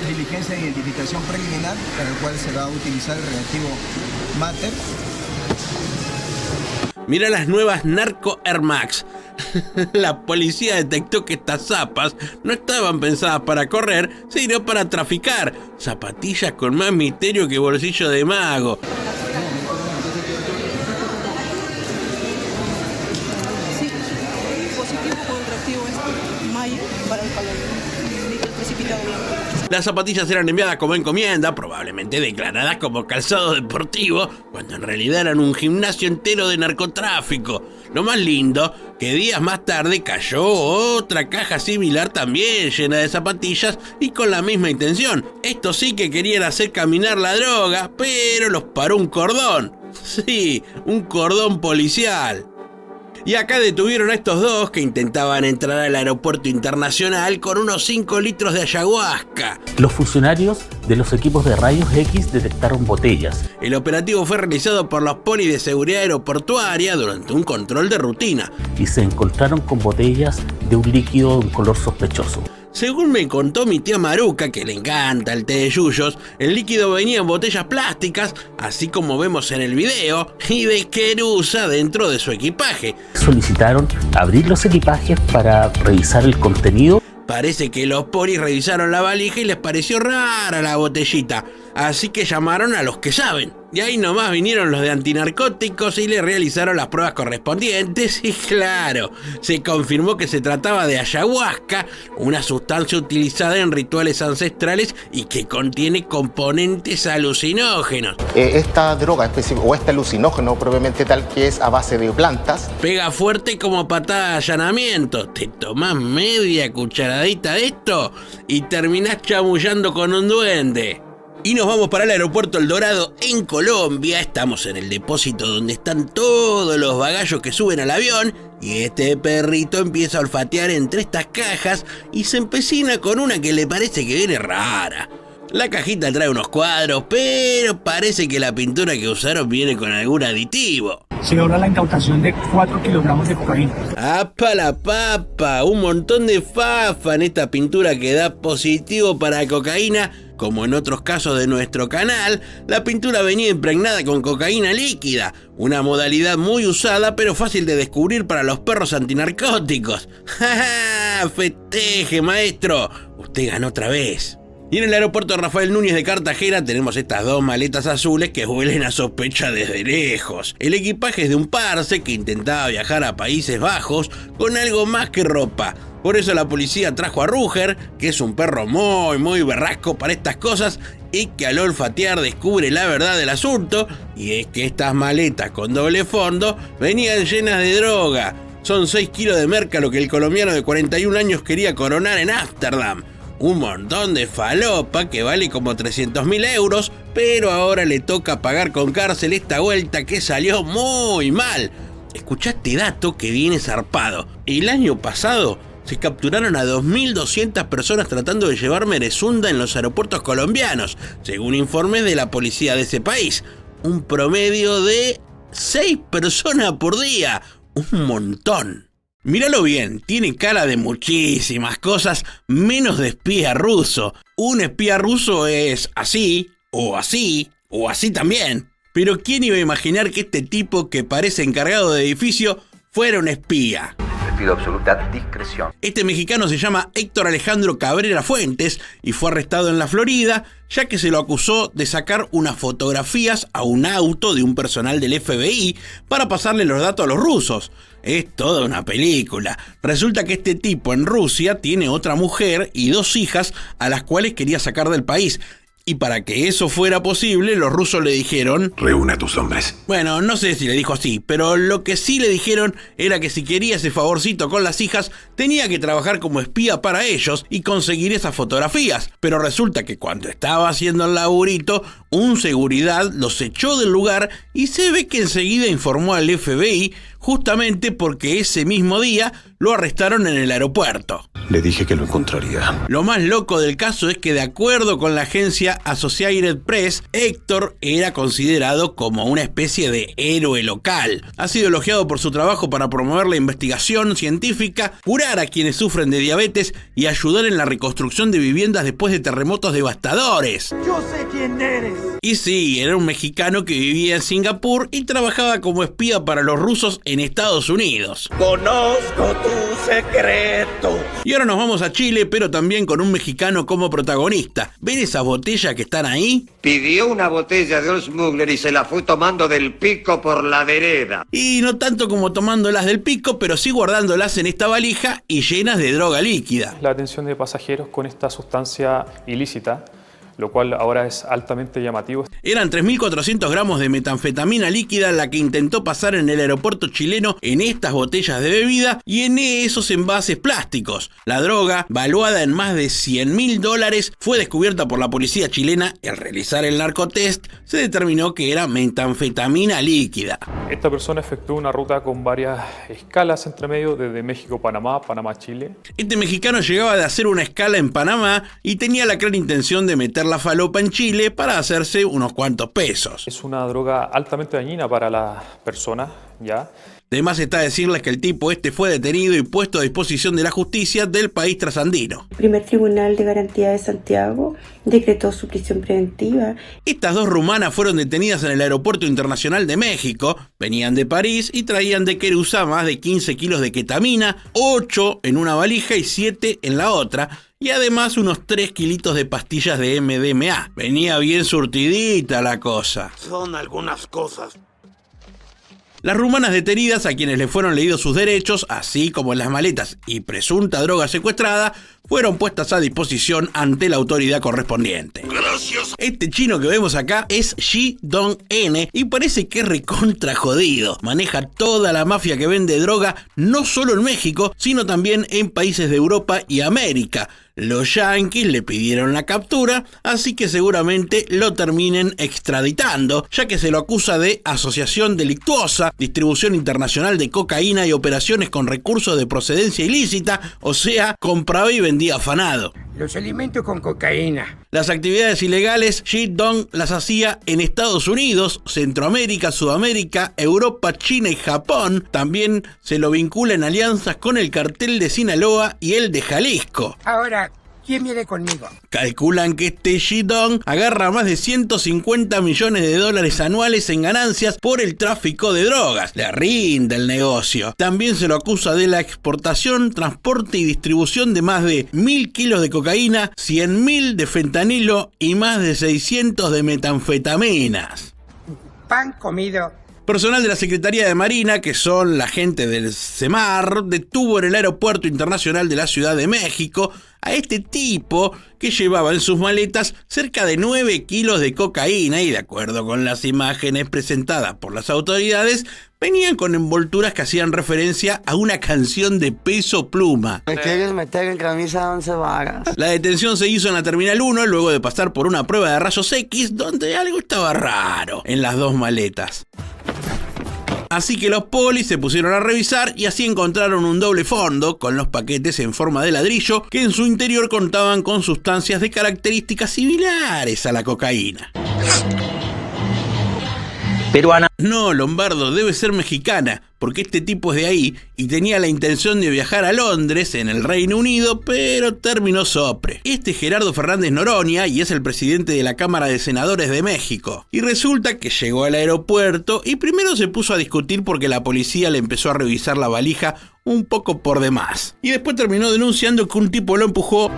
Diligencia de identificación preliminar, para el cual se va a utilizar el reactivo Mater. Mira las nuevas Narco Air Max. La policía detectó que estas zapas no estaban pensadas para correr, sino para traficar. Zapatillas con más misterio que bolsillo de mago. Sí, positivo con reactivo Mayer para el calor. Precipitado bien. Las zapatillas eran enviadas como encomienda, probablemente declaradas como calzado deportivo, cuando en realidad eran un gimnasio entero de narcotráfico. Lo más lindo, que días más tarde cayó otra caja similar también llena de zapatillas y con la misma intención. Estos sí que querían hacer caminar la droga, pero los paró un cordón. Sí, un cordón policial. Y acá detuvieron a estos dos que intentaban entrar al aeropuerto internacional con unos 5 litros de ayahuasca. Los funcionarios de los equipos de rayos X detectaron botellas. El operativo fue realizado por los polis de seguridad aeroportuaria durante un control de rutina. Y se encontraron con botellas de un líquido de un color sospechoso. Según me contó mi tía Maruca, que le encanta el té de yuyos, el líquido venía en botellas plásticas, así como vemos en el video, y de querusa dentro de su equipaje. Solicitaron abrir los equipajes para revisar el contenido. Parece que los polis revisaron la valija y les pareció rara la botellita, así que llamaron a los que saben. Y ahí nomás vinieron los de antinarcóticos y le realizaron las pruebas correspondientes y claro, se confirmó que se trataba de ayahuasca, una sustancia utilizada en rituales ancestrales y que contiene componentes alucinógenos. Esta droga específica, o este alucinógeno propiamente tal, que es a base de plantas. Pega fuerte como patada de allanamiento. Te tomás media cucharadita de esto y terminás chamullando con un duende. Y nos vamos para el aeropuerto El Dorado en Colombia. Estamos en el depósito donde están todos los bagallos que suben al avión. Y este perrito empieza a olfatear entre estas cajas y se empecina con una que le parece que viene rara. La cajita trae unos cuadros, pero parece que la pintura que usaron viene con algún aditivo. Se logra la incautación de 4 kilogramos de cocaína. ¡Apa la papa! Un montón de fafa en esta pintura que da positivo para cocaína. Como en otros casos de nuestro canal, la pintura venía impregnada con cocaína líquida, una modalidad muy usada pero fácil de descubrir para los perros antinarcóticos. ¡Ja, ja! ¡Festeje, maestro! Usted ganó otra vez. Y en el aeropuerto Rafael Núñez de Cartagena tenemos estas dos maletas azules que huelen a sospecha desde lejos. El equipaje es de un parce que intentaba viajar a Países Bajos con algo más que ropa. Por eso la policía trajo a Ruger, que es un perro muy berrasco para estas cosas y que al olfatear descubre la verdad del asunto, y es que estas maletas con doble fondo venían llenas de droga. Son 6 kilos de merca lo que el colombiano de 41 años quería coronar en Ámsterdam. Un montón de falopa que vale como 300.000 euros, pero ahora le toca pagar con cárcel esta vuelta que salió muy mal. Escuchá este dato que viene zarpado. El año pasado se capturaron a 2.200 personas tratando de llevar merezunda en los aeropuertos colombianos, según informes de la policía de ese país. Un promedio de 6 personas por día. Un montón. Míralo bien, tiene cara de muchísimas cosas, menos de espía ruso. Un espía ruso es así, o así, o así también. Pero ¿quién iba a imaginar que este tipo que parece encargado de edificio fuera un espía? Les pido absoluta discreción. Este mexicano se llama Héctor Alejandro Cabrera Fuentes y fue arrestado en la Florida, ya que se lo acusó de sacar unas fotografías a un auto de un personal del FBI para pasarle los datos a los rusos. Es toda una película. Resulta que este tipo en Rusia tiene otra mujer y 2 hijas a las cuales quería sacar del país. Y para que eso fuera posible, los rusos le dijeron: reúne a tus hombres. Bueno, no sé si le dijo así, pero lo que sí le dijeron era que si quería ese favorcito con las hijas, tenía que trabajar como espía para ellos y conseguir esas fotografías. Pero resulta que cuando estaba haciendo el laburito, un seguridad los echó del lugar y se ve que enseguida informó al FBI, justamente porque ese mismo día lo arrestaron en el aeropuerto. Le dije que lo encontraría. Lo más loco del caso es que, de acuerdo con la agencia Associated Press, Héctor era considerado como una especie de héroe local. Ha sido elogiado por su trabajo para promover la investigación científica, curar a quienes sufren de diabetes y ayudar en la reconstrucción de viviendas después de terremotos devastadores. Yo sé quién eres. Y sí, era un mexicano que vivía en Singapur y trabajaba como espía para los rusos en Estados Unidos. Conozco tu secreto. Y ahora nos vamos a Chile, pero también con un mexicano como protagonista. ¿Ven esas botellas que están ahí? Pidió una botella de Old Smuggler y se la fue tomando del pico por la vereda. Y no tanto como tomándolas del pico, pero sí guardándolas en esta valija y llenas de droga líquida. La atención de pasajeros con esta sustancia ilícita, lo cual ahora es altamente llamativo. Eran 3.400 gramos de metanfetamina líquida la que intentó pasar en el aeropuerto chileno en estas botellas de bebida y en esos envases plásticos. La droga, valuada en más de $100.000, fue descubierta por la policía chilena y al realizar el narcotest se determinó que era metanfetamina líquida. Esta persona efectuó una ruta con varias escalas entre medio desde México, Panamá, Chile. Este mexicano llegaba de hacer una escala en Panamá y tenía la clara intención de meter la falopa en Chile para hacerse unos cuantos pesos. Es una droga altamente dañina para la persona, ¿ya? De más está decirles que el tipo fue detenido y puesto a disposición de la justicia del país trasandino. El primer tribunal de garantía de Santiago decretó su prisión preventiva. Estas dos rumanas fueron detenidas en el Aeropuerto Internacional de México, venían de París y traían de Querusá más de 15 kilos de ketamina, 8 en una valija y 7 en la otra, y además unos 3 kilitos de pastillas de MDMA. Venía bien surtidita la cosa. Son algunas cosas. Las rumanas detenidas, a quienes les fueron leídos sus derechos, así como las maletas y presunta droga secuestrada, fueron puestas a disposición ante la autoridad correspondiente. Gracias. Este chino que vemos acá es Xi Dong-N y parece que es recontra jodido. Maneja toda la mafia que vende droga, no solo en México, sino también en países de Europa y América. Los yanquis le pidieron la captura, así que seguramente lo terminen extraditando, ya que se lo acusa de asociación delictuosa, distribución internacional de cocaína y operaciones con recursos de procedencia ilícita, o sea, compraba y vendía afanado. Los alimentos con cocaína. Las actividades ilegales, Xi Dong las hacía en Estados Unidos, Centroamérica, Sudamérica, Europa, China y Japón. También se lo vincula en alianzas con el cartel de Sinaloa y el de Jalisco. Ahora, ¿quién viene conmigo? Calculan que este Xi Dong agarra más de 150 millones de dólares anuales en ganancias por el tráfico de drogas. Le rinde el negocio. También se lo acusa de la exportación, transporte y distribución de más de 1.000 kilos de cocaína, 100.000 de fentanilo y más de 600 de metanfetaminas. Pan comido. Personal de la Secretaría de Marina, que son la gente del CEMAR, detuvo en el Aeropuerto Internacional de la Ciudad de México a este tipo que llevaba en sus maletas cerca de 9 kilos de cocaína y, de acuerdo con las imágenes presentadas por las autoridades, venían con envolturas que hacían referencia a una canción de Peso Pluma. Me quieres meter en camisa de 11 varas. La detención se hizo en la Terminal 1 luego de pasar por una prueba de rayos X donde algo estaba raro en las dos maletas. Así que los polis se pusieron a revisar y así encontraron un doble fondo con los paquetes en forma de ladrillo que en su interior contaban con sustancias de características similares a la cocaína. Peruana. No, Lombardo, debe ser mexicana, porque este tipo es de ahí y tenía la intención de viajar a Londres, en el Reino Unido, pero terminó sopre. Este es Gerardo Fernández Noroña y es el presidente de la Cámara de Senadores de México. Y resulta que llegó al aeropuerto y primero se puso a discutir porque la policía le empezó a revisar la valija un poco por demás. Y después terminó denunciando que un tipo lo empujó.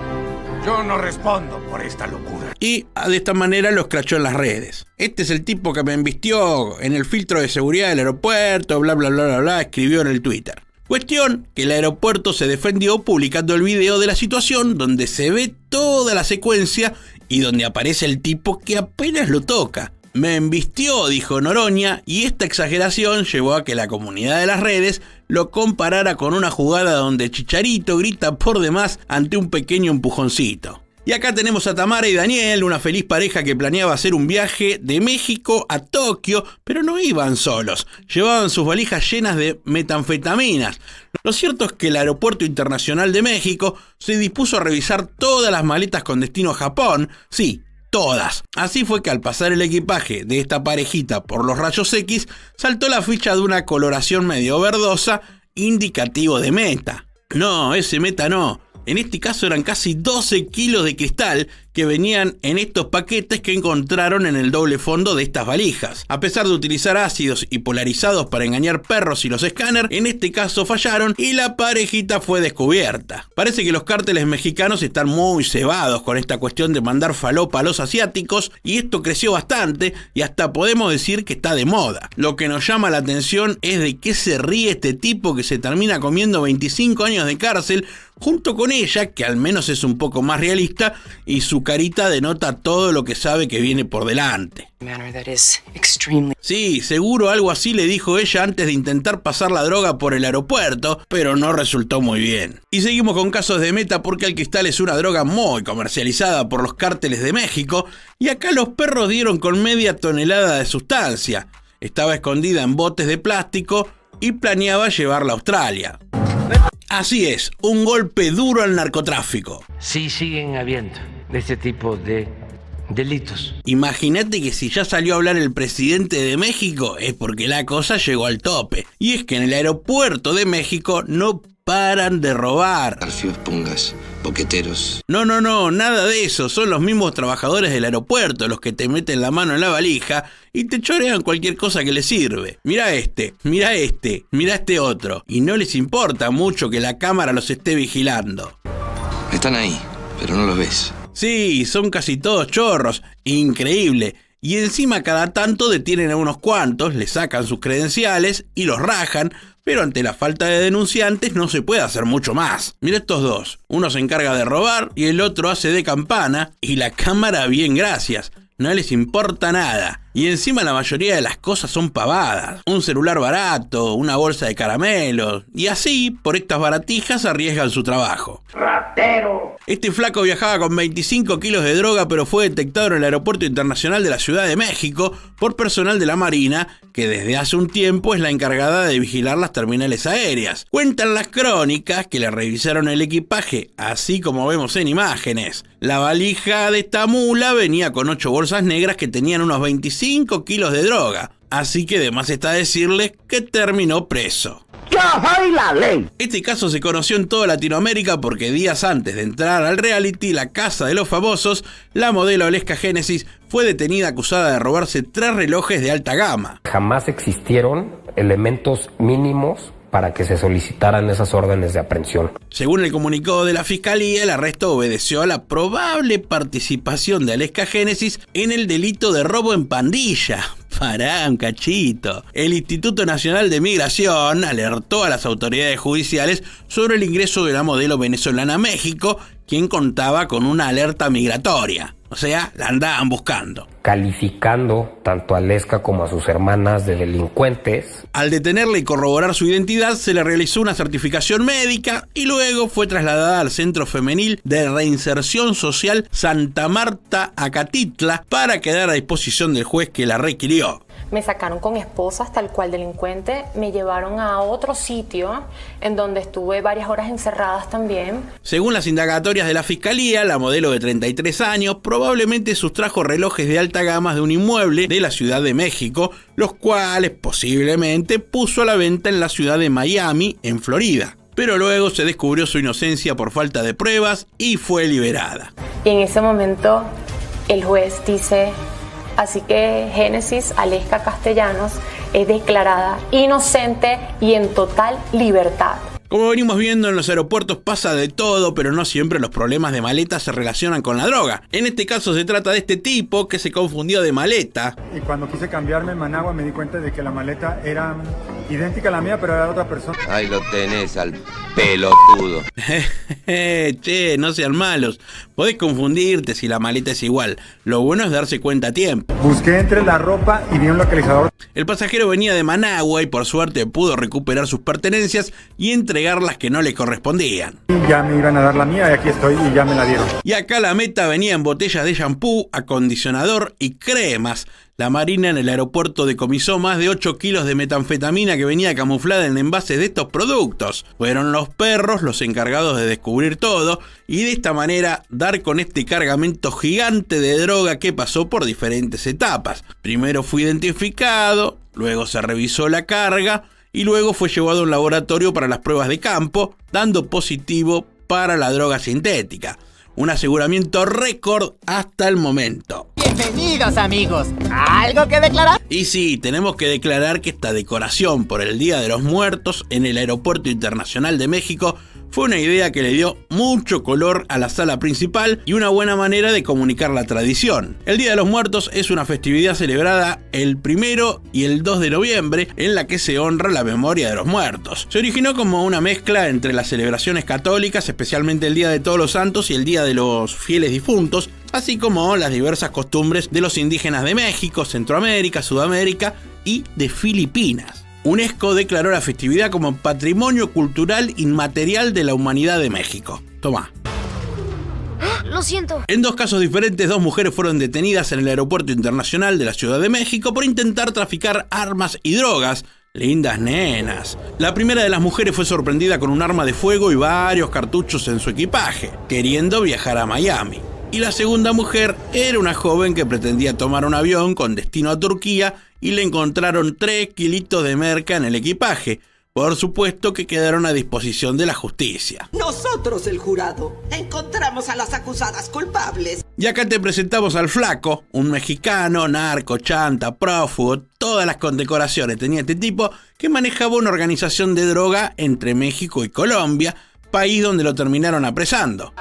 Yo no respondo por esta locura. Y de esta manera lo escrachó en las redes. Este es el tipo que me embistió en el filtro de seguridad del aeropuerto, bla bla bla bla bla, escribió en el Twitter. Cuestión que el aeropuerto se defendió publicando el video de la situación donde se ve toda la secuencia y donde aparece el tipo que apenas lo toca. Me embistió, dijo Noroña, y esta exageración llevó a que la comunidad de las redes lo comparara con una jugada donde Chicharito grita por demás ante un pequeño empujoncito. Y acá tenemos a Tamara y Daniel, una feliz pareja que planeaba hacer un viaje de México a Tokio, pero no iban solos, llevaban sus valijas llenas de metanfetaminas. Lo cierto es que el Aeropuerto Internacional de México se dispuso a revisar todas las maletas con destino a Japón, sí, todas. Así fue que al pasar el equipaje de esta parejita por los rayos X, saltó la ficha de una coloración medio verdosa, indicativo de meta. No, ese meta no. En este caso eran casi 12 kilos de cristal que venían en estos paquetes que encontraron en el doble fondo de estas valijas. A pesar de utilizar ácidos y polarizados para engañar perros y los escáneres, en este caso fallaron y la parejita fue descubierta. Parece que los cárteles mexicanos están muy cebados con esta cuestión de mandar falopa a los asiáticos y esto creció bastante y hasta podemos decir que está de moda. Lo que nos llama la atención es de qué se ríe este tipo que se termina comiendo 25 años de cárcel junto con ella, que al menos es un poco más realista, y su carita denota todo lo que sabe que viene por delante. Sí, seguro algo así le dijo ella antes de intentar pasar la droga por el aeropuerto, pero no resultó muy bien. Y seguimos con casos de meta porque el cristal es una droga muy comercializada por los cárteles de México, y acá los perros dieron con media tonelada de sustancia. Estaba escondida en botes de plástico y planeaba llevarla a Australia. Así es, un golpe duro al narcotráfico. Sí siguen habiendo este tipo de delitos. Imagínate que si ya salió a hablar el presidente de México es porque la cosa llegó al tope. Y es que en el aeropuerto de México no paran de robar. Garfios, pongas, boqueteros. No, nada de eso. Son los mismos trabajadores del aeropuerto los que te meten la mano en la valija y te chorean cualquier cosa que les sirve. Mira este otro. Y no les importa mucho que la cámara los esté vigilando. Están ahí, pero no los ves. Sí, son casi todos chorros. Increíble. Y encima cada tanto detienen a unos cuantos, les sacan sus credenciales y los rajan, pero ante la falta de denunciantes no se puede hacer mucho más. Mira estos dos, uno se encarga de robar y el otro hace de campana y la cámara bien gracias. No les importa nada. Y encima la mayoría de las cosas son pavadas. Un celular barato, una bolsa de caramelos. Y así, por estas baratijas, arriesgan su trabajo. ¡Ratero! Este flaco viajaba con 25 kilos de droga, pero fue detectado en el Aeropuerto Internacional de la Ciudad de México por personal de la Marina, que desde hace un tiempo es la encargada de vigilar las terminales aéreas. Cuentan las crónicas que le revisaron el equipaje, así como vemos en imágenes. La valija de esta mula venía con 8 bolsas negras que tenían unos 25 kilos de droga. Así que de más está decirles que terminó preso. ¡Yo soy la ley! Este caso se conoció en toda Latinoamérica porque días antes de entrar al reality La Casa de los Famosos, la modelo Aleska Génesis fue detenida acusada de robarse 3 relojes de alta gama. Jamás existieron elementos mínimos para que se solicitaran esas órdenes de aprehensión. Según el comunicado de la Fiscalía, el arresto obedeció a la probable participación de Aleska Génesis en el delito de robo en pandilla. Pará un cachito. El Instituto Nacional de Migración alertó a las autoridades judiciales sobre el ingreso de la modelo venezolana a México, quien contaba con una alerta migratoria. O sea, la andaban buscando. Calificando tanto a Aleska como a sus hermanas de delincuentes. Al detenerla y corroborar su identidad, se le realizó una certificación médica y luego fue trasladada al Centro Femenil de Reinserción Social Santa Marta Acatitla para quedar a disposición del juez que la requirió. Me sacaron con esposas tal cual delincuente, me llevaron a otro sitio en donde estuve varias horas encerradas también. Según las indagatorias de la Fiscalía, la modelo de 33 años probablemente sustrajo relojes de alta gama de un inmueble de la Ciudad de México, los cuales posiblemente puso a la venta en la ciudad de Miami, en Florida. Pero luego se descubrió su inocencia por falta de pruebas y fue liberada. Y en ese momento el juez dice: así que Génesis Aleska Castellanos es declarada inocente y en total libertad. Como venimos viendo, en los aeropuertos pasa de todo, pero no siempre los problemas de maleta se relacionan con la droga. En este caso se trata de este tipo que se confundió de maleta. Y cuando quise cambiarme en Managua me di cuenta de que la maleta era idéntica a la mía, pero era de otra persona. Ahí lo tenés al pelotudo. Che, no sean malos. Podés confundirte si la maleta es igual. Lo bueno es darse cuenta a tiempo. Busqué entre la ropa y vi un localizador. El pasajero venía de Managua y por suerte pudo recuperar sus pertenencias y entregar las que no le correspondían. Y ya me iban a dar la mía y aquí estoy y ya me la dieron. Y acá la meta venía en botellas de shampoo, acondicionador y cremas. La Marina en el aeropuerto decomisó más de 8 kilos de metanfetamina que venía camuflada en envases de estos productos. Fueron los perros los encargados de descubrir todo y de esta manera dar con este cargamento gigante de droga que pasó por diferentes etapas. Primero fue identificado, luego se revisó la carga y luego fue llevado a un laboratorio para las pruebas de campo, dando positivo para la droga sintética. Un aseguramiento récord hasta el momento. Bienvenidos, amigos. ¿Algo que declarar? Y sí, tenemos que declarar que esta decoración por el Día de los Muertos en el Aeropuerto Internacional de México fue una idea que le dio mucho color a la sala principal y una buena manera de comunicar la tradición. El Día de los Muertos es una festividad celebrada el 1 y el 2 de noviembre en la que se honra la memoria de los muertos. Se originó como una mezcla entre las celebraciones católicas, especialmente el Día de Todos los Santos y el Día de los Fieles Difuntos, así como las diversas costumbres de los indígenas de México, Centroamérica, Sudamérica y de Filipinas. UNESCO declaró la festividad como Patrimonio Cultural Inmaterial de la Humanidad de México. Tomá. Lo siento. En 2 casos diferentes, 2 mujeres fueron detenidas en el Aeropuerto Internacional de la Ciudad de México por intentar traficar armas y drogas. Lindas nenas. La primera de las mujeres fue sorprendida con un arma de fuego y varios cartuchos en su equipaje, queriendo viajar a Miami. Y la segunda mujer era una joven que pretendía tomar un avión con destino a Turquía y le encontraron 3 kilitos de merca en el equipaje. Por supuesto que quedaron a disposición de la justicia. Nosotros, el jurado, encontramos a las acusadas culpables. Y acá te presentamos al Flaco, un mexicano, narco, chanta, prófugo, todas las condecoraciones tenía este tipo, que manejaba una organización de droga entre México y Colombia, país donde lo terminaron apresando.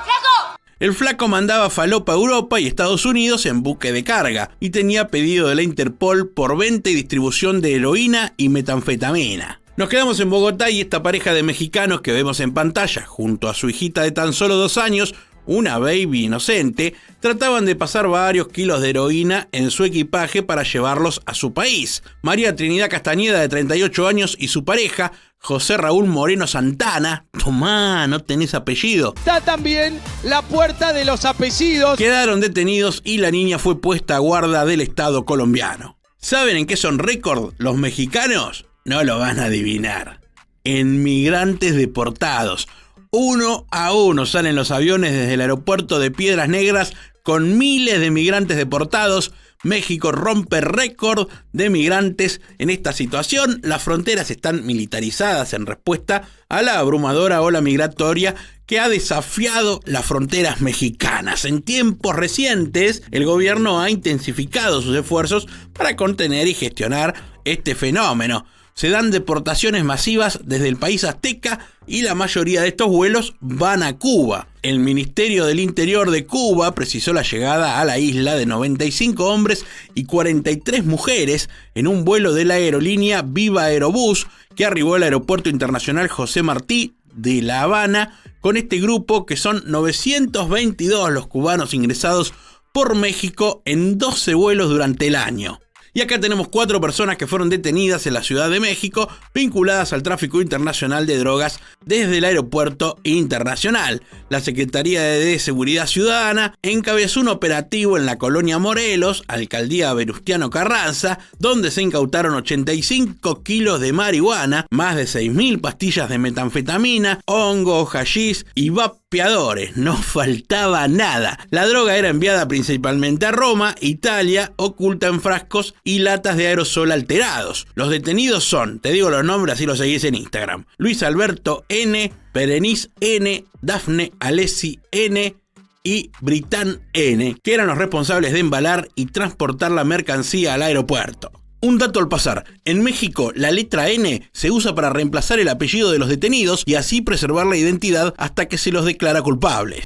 El Flaco mandaba falopa a Europa y Estados Unidos en buque de carga y tenía pedido de la Interpol por venta y distribución de heroína y metanfetamina. Nos quedamos en Bogotá y esta pareja de mexicanos que vemos en pantalla, junto a su hijita de tan solo 2 años, una baby inocente, trataban de pasar varios kilos de heroína en su equipaje para llevarlos a su país. María Trinidad Castañeda, de 38 años, y su pareja, José Raúl Moreno Santana, tomá, no tenés apellido. Está también la puerta de los apellidos. Quedaron detenidos y la niña fue puesta a guarda del Estado colombiano. ¿Saben en qué son récord los mexicanos? No lo van a adivinar. En migrantes deportados. 1 a 1 salen los aviones desde el aeropuerto de Piedras Negras con miles de migrantes deportados. México rompe récord de migrantes en esta situación. Las fronteras están militarizadas en respuesta a la abrumadora ola migratoria que ha desafiado las fronteras mexicanas. En tiempos recientes, el gobierno ha intensificado sus esfuerzos para contener y gestionar este fenómeno. Se dan deportaciones masivas desde el país azteca y la mayoría de estos vuelos van a Cuba. El Ministerio del Interior de Cuba precisó la llegada a la isla de 95 hombres y 43 mujeres en un vuelo de la aerolínea Viva Aerobús que arribó al Aeropuerto Internacional José Martí de La Habana, con este grupo que son 922 los cubanos ingresados por México en 12 vuelos durante el año. Y acá tenemos 4 personas que fueron detenidas en la Ciudad de México vinculadas al tráfico internacional de drogas desde el aeropuerto internacional. La Secretaría de Seguridad Ciudadana encabezó un operativo en la colonia Morelos, alcaldía Venustiano Carranza, donde se incautaron 85 kilos de marihuana, más de 6.000 pastillas de metanfetamina, hongo, hachís y vapeadores. No faltaba nada. La droga era enviada principalmente a Roma, Italia, oculta en frascos y latas de aerosol alterados. Los detenidos son, te digo los nombres así los seguís en Instagram: Luis Alberto N, Berenice N, Dafne Alessi N y Britán N, que eran los responsables de embalar y transportar la mercancía al aeropuerto. Un dato al pasar: en México la letra N se usa para reemplazar el apellido de los detenidos y así preservar la identidad hasta que se los declara culpables.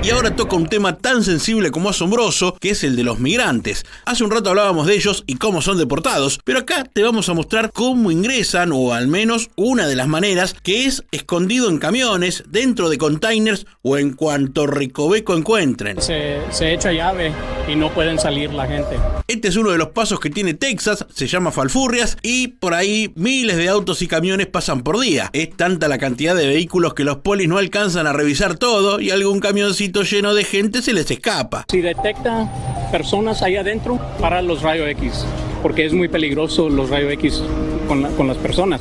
Y ahora toca un tema tan sensible como asombroso, que es el de los migrantes. Hace un rato hablábamos de ellos y cómo son deportados, pero acá te vamos a mostrar cómo ingresan, o al menos una de las maneras, que es escondido en camiones, dentro de containers o en cuanto recoveco encuentren. Se echa llave y no pueden salir la gente. Este es uno de los pasos que tiene Texas, se llama Falfurrias, y por ahí miles de autos y camiones pasan por día. Es tanta la cantidad de vehículos que los polis no alcanzan a revisar todo y algún camioncito lleno de gente se les escapa. Si detecta personas ahí adentro, para los rayos X, porque es muy peligroso los rayos X con las personas.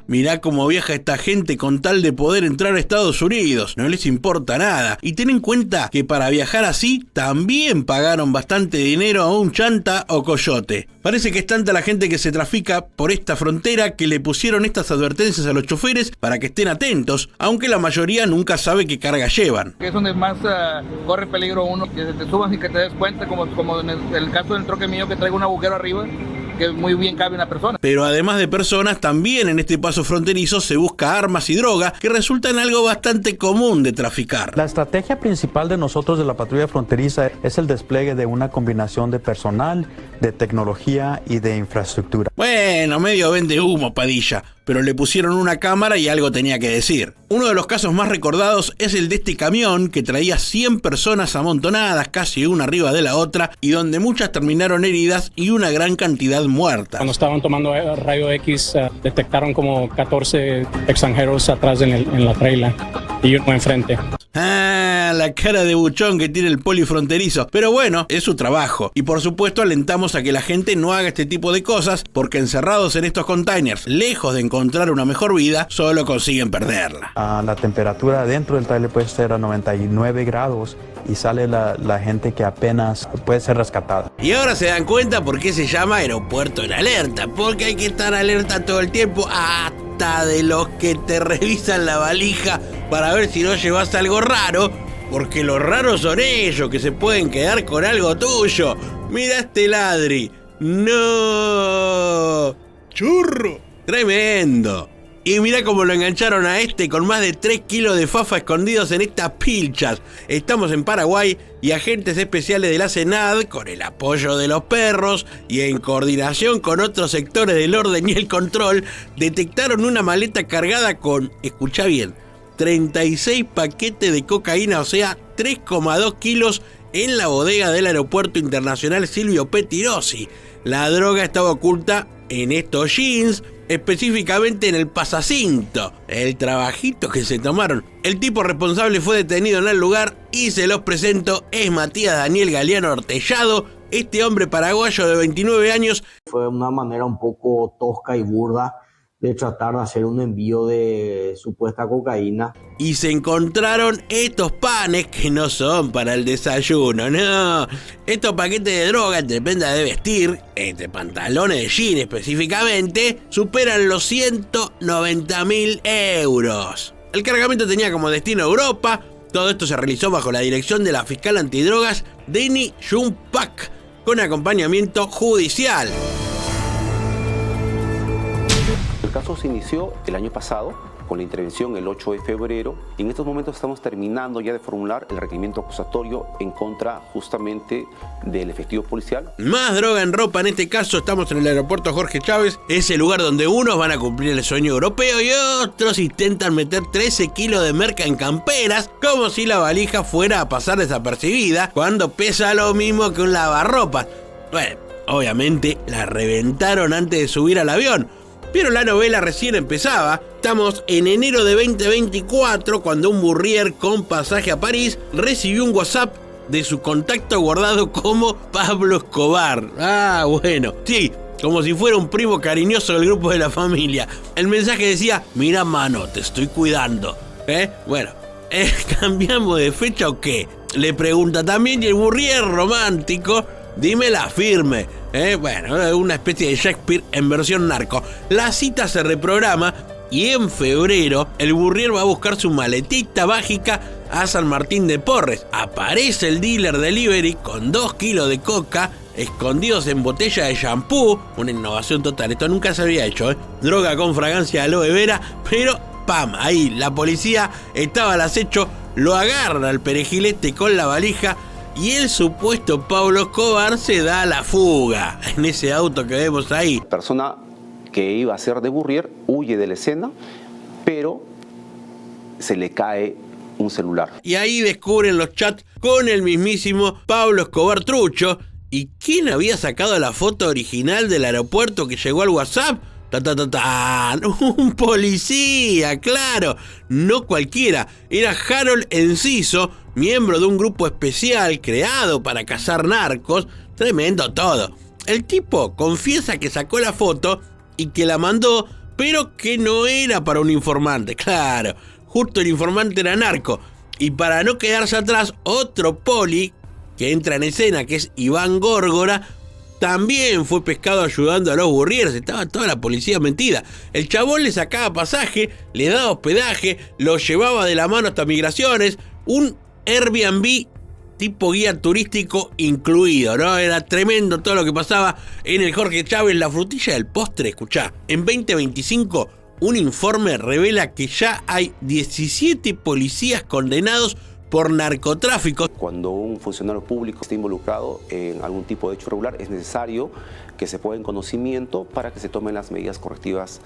Mirá cómo viaja esta gente con tal de poder entrar a Estados Unidos. No les importa nada. Y ten en cuenta que para viajar así también pagaron bastante dinero a un chanta o coyote. Parece que es tanta la gente que se trafica por esta frontera que le pusieron estas advertencias a los choferes para que estén atentos, aunque la mayoría nunca sabe qué carga llevan. Es donde más corre peligro uno, que te subas y que te des cuenta, como en el caso del troque mío, que traigo un agujero arriba, que muy bien cabe una persona. Pero además de personas, también en este paso fronterizo se busca armas y droga, que resultan algo bastante común de traficar. La estrategia principal de nosotros de la patrulla fronteriza es el despliegue de una combinación de personal, de tecnología y de infraestructura. Bueno, medio vende humo, Padilla, pero le pusieron una cámara y algo tenía que decir. Uno de los casos más recordados es el de este camión que traía 100 personas amontonadas, casi una arriba de la otra, y donde muchas terminaron heridas y una gran cantidad muerta. Cuando estaban tomando rayo X, detectaron como 14 extranjeros atrás en la traila y uno enfrente. La la cara de buchón que tiene el polifronterizo. Pero bueno, es su trabajo. Y por supuesto alentamos a que la gente no haga este tipo de cosas, porque encerrados en estos containers, lejos de encontrar una mejor vida, solo consiguen perderla. La temperatura dentro del trailer puede ser a 99 grados y sale la gente que apenas puede ser rescatada. Y ahora se dan cuenta por qué se llama aeropuerto en alerta, porque hay que estar alerta todo el tiempo, hasta de los que te revisan la valija para ver si no llevas algo raro, porque los raros son ellos, que se pueden quedar con algo tuyo. Mira este ladri. ¡No! ¡Churro! ¡Tremendo! Y mira cómo lo engancharon a este con más de 3 kilos de fafa escondidos en estas pilchas. Estamos en Paraguay y agentes especiales de la Senad, con el apoyo de los perros y en coordinación con otros sectores del orden y el control, detectaron una maleta cargada con, escuchá bien, 36 paquetes de cocaína, o sea, 3,2 kilos en la bodega del Aeropuerto Internacional Silvio Pettirossi. La droga estaba oculta en estos jeans, específicamente en el pasacinto. El trabajito que se tomaron. El tipo responsable fue detenido en el lugar y se los presento. Es Matías Daniel Galeano Ortellado, este hombre paraguayo de 29 años. Fue una manera un poco tosca y burda de tratar de hacer un envío de supuesta cocaína. Y se encontraron estos panes que no son para el desayuno, no. Estos paquetes de droga entre prendas de vestir, entre pantalones de jean específicamente, superan los 190.000 euros. El cargamento tenía como destino Europa. Todo esto se realizó bajo la dirección de la fiscal antidrogas Deni Junpak, con acompañamiento judicial. El caso se inició el año pasado con la intervención el 8 de febrero y en estos momentos estamos terminando ya de formular el requerimiento acusatorio en contra justamente del efectivo policial. Más droga en ropa, en este caso estamos en el aeropuerto Jorge Chávez, es el lugar donde unos van a cumplir el sueño europeo y otros intentan meter 13 kilos de merca en camperas, como si la valija fuera a pasar desapercibida cuando pesa lo mismo que un lavarropas. Bueno, obviamente la reventaron antes de subir al avión. Pero la novela recién empezaba. Estamos en enero de 2024 cuando un Bourrier con pasaje a París recibió un WhatsApp de su contacto guardado como Pablo Escobar. Ah, bueno, sí, como si fuera un primo cariñoso del grupo de la familia. El mensaje decía: mira mano, te estoy cuidando. Bueno, ¿cambiamos de fecha o qué? Le pregunta también y el Bourrier romántico: dímela firme. Bueno, una especie de Shakespeare en versión narco. La cita se reprograma y en febrero el Bourrier va a buscar su maletita mágica a San Martín de Porres. Aparece el dealer delivery con 2 kilos de coca escondidos en botella de shampoo. Una innovación total, esto nunca se había hecho. Droga con fragancia de aloe vera, pero ¡pam! Ahí la policía estaba al acecho, lo agarran al perejilete con la valija. Y el supuesto Pablo Escobar se da a la fuga en ese auto que vemos ahí. La persona que iba a ser de Bourrier huye de la escena, pero se le cae un celular. Y ahí descubren los chats con el mismísimo Pablo Escobar trucho. ¿Y quién había sacado la foto original del aeropuerto que llegó al WhatsApp? Un policía, claro, no cualquiera, era Harold Enciso, miembro de un grupo especial creado para cazar narcos. Tremendo todo. El tipo confiesa que sacó la foto y que la mandó, pero que no era para un informante, claro, justo el informante era narco. Y para no quedarse atrás, otro poli que entra en escena, que es Iván Górgora, también fue pescado ayudando a los Bourriers. Estaba toda la policía mentida. El chabón le sacaba pasaje, le daba hospedaje, lo llevaba de la mano hasta migraciones, un Airbnb tipo guía turístico incluido, ¿no? Era tremendo todo lo que pasaba en el Jorge Chávez. La frutilla del postre, escuchá, en 2025 un informe revela que ya hay 17 policías condenados por narcotráfico. Cuando un funcionario público está involucrado en algún tipo de hecho irregular, es necesario que se ponga en conocimiento para que se tomen las medidas correctivas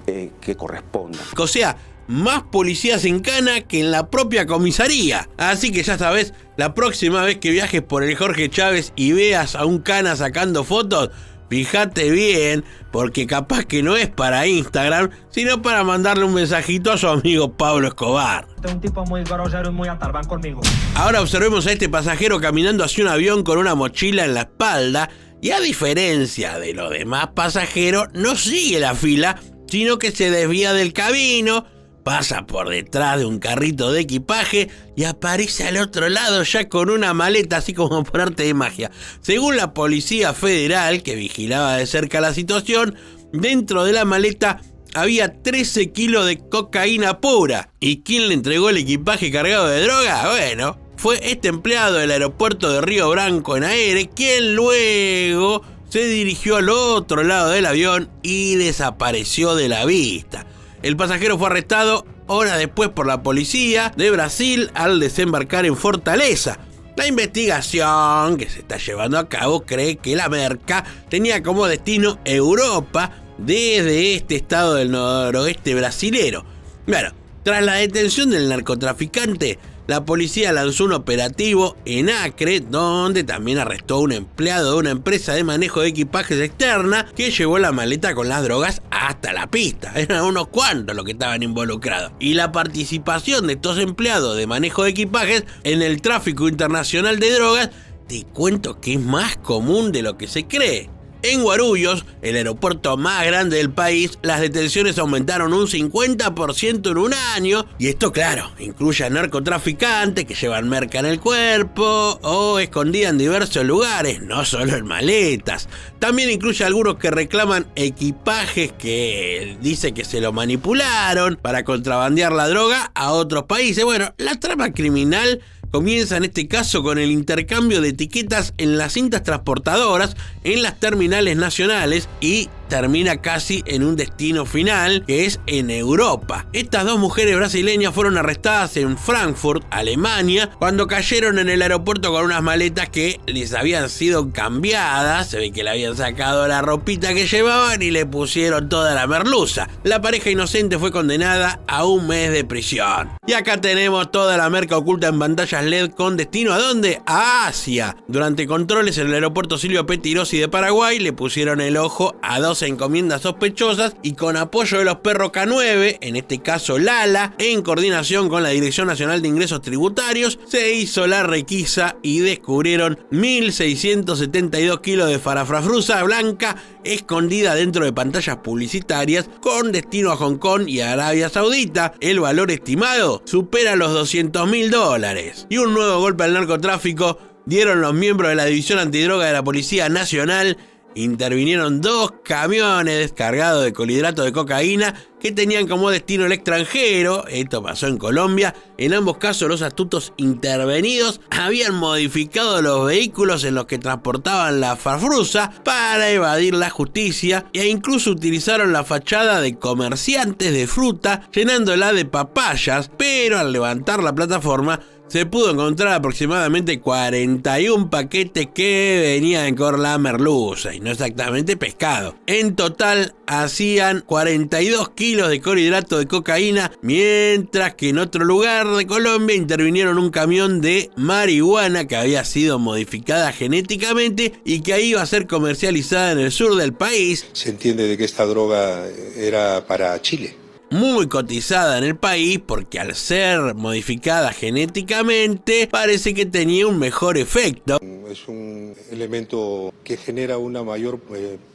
que correspondan. O sea, más policías en cana que en la propia comisaría. Así que ya sabes, la próxima vez que viajes por el Jorge Chávez y veas a un cana sacando fotos, Fíjate bien, porque capaz que no es para Instagram, sino para mandarle un mensajito a su amigo Pablo Escobar. Un tipo muy grosero y muy atarban conmigo. Ahora observemos a este pasajero caminando hacia un avión con una mochila en la espalda y, a diferencia de los demás pasajeros, no sigue la fila, sino que se desvía del camino, pasa por detrás de un carrito de equipaje y aparece al otro lado ya con una maleta, así como por arte de magia. Según la Policía Federal, que vigilaba de cerca la situación, dentro de la maleta había 13 kilos de cocaína pura. ¿Y quién le entregó el equipaje cargado de droga? Bueno, fue este empleado del aeropuerto de Río Branco en Aire, quien luego se dirigió al otro lado del avión y desapareció de la vista. El pasajero fue arrestado horas después por la policía de Brasil al desembarcar en Fortaleza. La investigación que se está llevando a cabo cree que la merca tenía como destino Europa desde este estado del noroeste brasilero. Bueno, tras la detención del narcotraficante, la policía lanzó un operativo en Acre, donde también arrestó a un empleado de una empresa de manejo de equipajes externa que llevó la maleta con las drogas hasta la pista. Eran unos cuantos los que estaban involucrados. Y la participación de estos empleados de manejo de equipajes en el tráfico internacional de drogas, te cuento que es más común de lo que se cree. En Guarulhos, el aeropuerto más grande del país, las detenciones aumentaron un 50% en un año. Y esto, claro, incluye a narcotraficantes que llevan merca en el cuerpo o escondida en diversos lugares, no solo en maletas. También incluye a algunos que reclaman equipajes que dice que se lo manipularon para contrabandear la droga a otros países. Bueno, la trama criminal comienza en este caso con el intercambio de etiquetas en las cintas transportadoras en las terminales nacionales y termina casi en un destino final, que es en Europa. Estas dos mujeres brasileñas fueron arrestadas en Frankfurt, Alemania, cuando cayeron en el aeropuerto con unas maletas que les habían sido cambiadas. Se ve que le habían sacado la ropita que llevaban y le pusieron toda la merluza. La pareja inocente fue condenada a 1 mes de prisión. Y acá tenemos toda la merca oculta en pantallas LED con destino ¿a dónde? A Asia. Durante controles en el aeropuerto Silvio Pettirossi de Paraguay le pusieron el ojo a 2 encomiendas sospechosas y, con apoyo de los perros K9, en este caso Lala, en coordinación con la Dirección Nacional de Ingresos Tributarios, se hizo la requisa y descubrieron 1.672 kilos de farafrafruza blanca escondida dentro de pantallas publicitarias con destino a Hong Kong y Arabia Saudita. El valor estimado supera los $200.000. Y un nuevo golpe al narcotráfico dieron los miembros de la División Antidroga de la Policía Nacional. Intervinieron 2 camiones cargados de clorhidrato de cocaína que tenían como destino el extranjero. Esto pasó en Colombia. En ambos casos, los astutos intervenidos habían modificado los vehículos en los que transportaban la farfruza para evadir la justicia e incluso utilizaron la fachada de comerciantes de fruta llenándola de papayas, pero al levantar la plataforma se pudo encontrar aproximadamente 41 paquetes que venían con la merluza y no exactamente pescado. En total hacían 42 kilos de clorhidrato de cocaína, mientras que en otro lugar de Colombia intervinieron un camión de marihuana que había sido modificada genéticamente y que iba a ser comercializada en el sur del país. Se entiende de que esta droga era para Chile. Muy cotizada en el país porque, al ser modificada genéticamente, parece que tenía un mejor efecto. Es un elemento que genera una mayor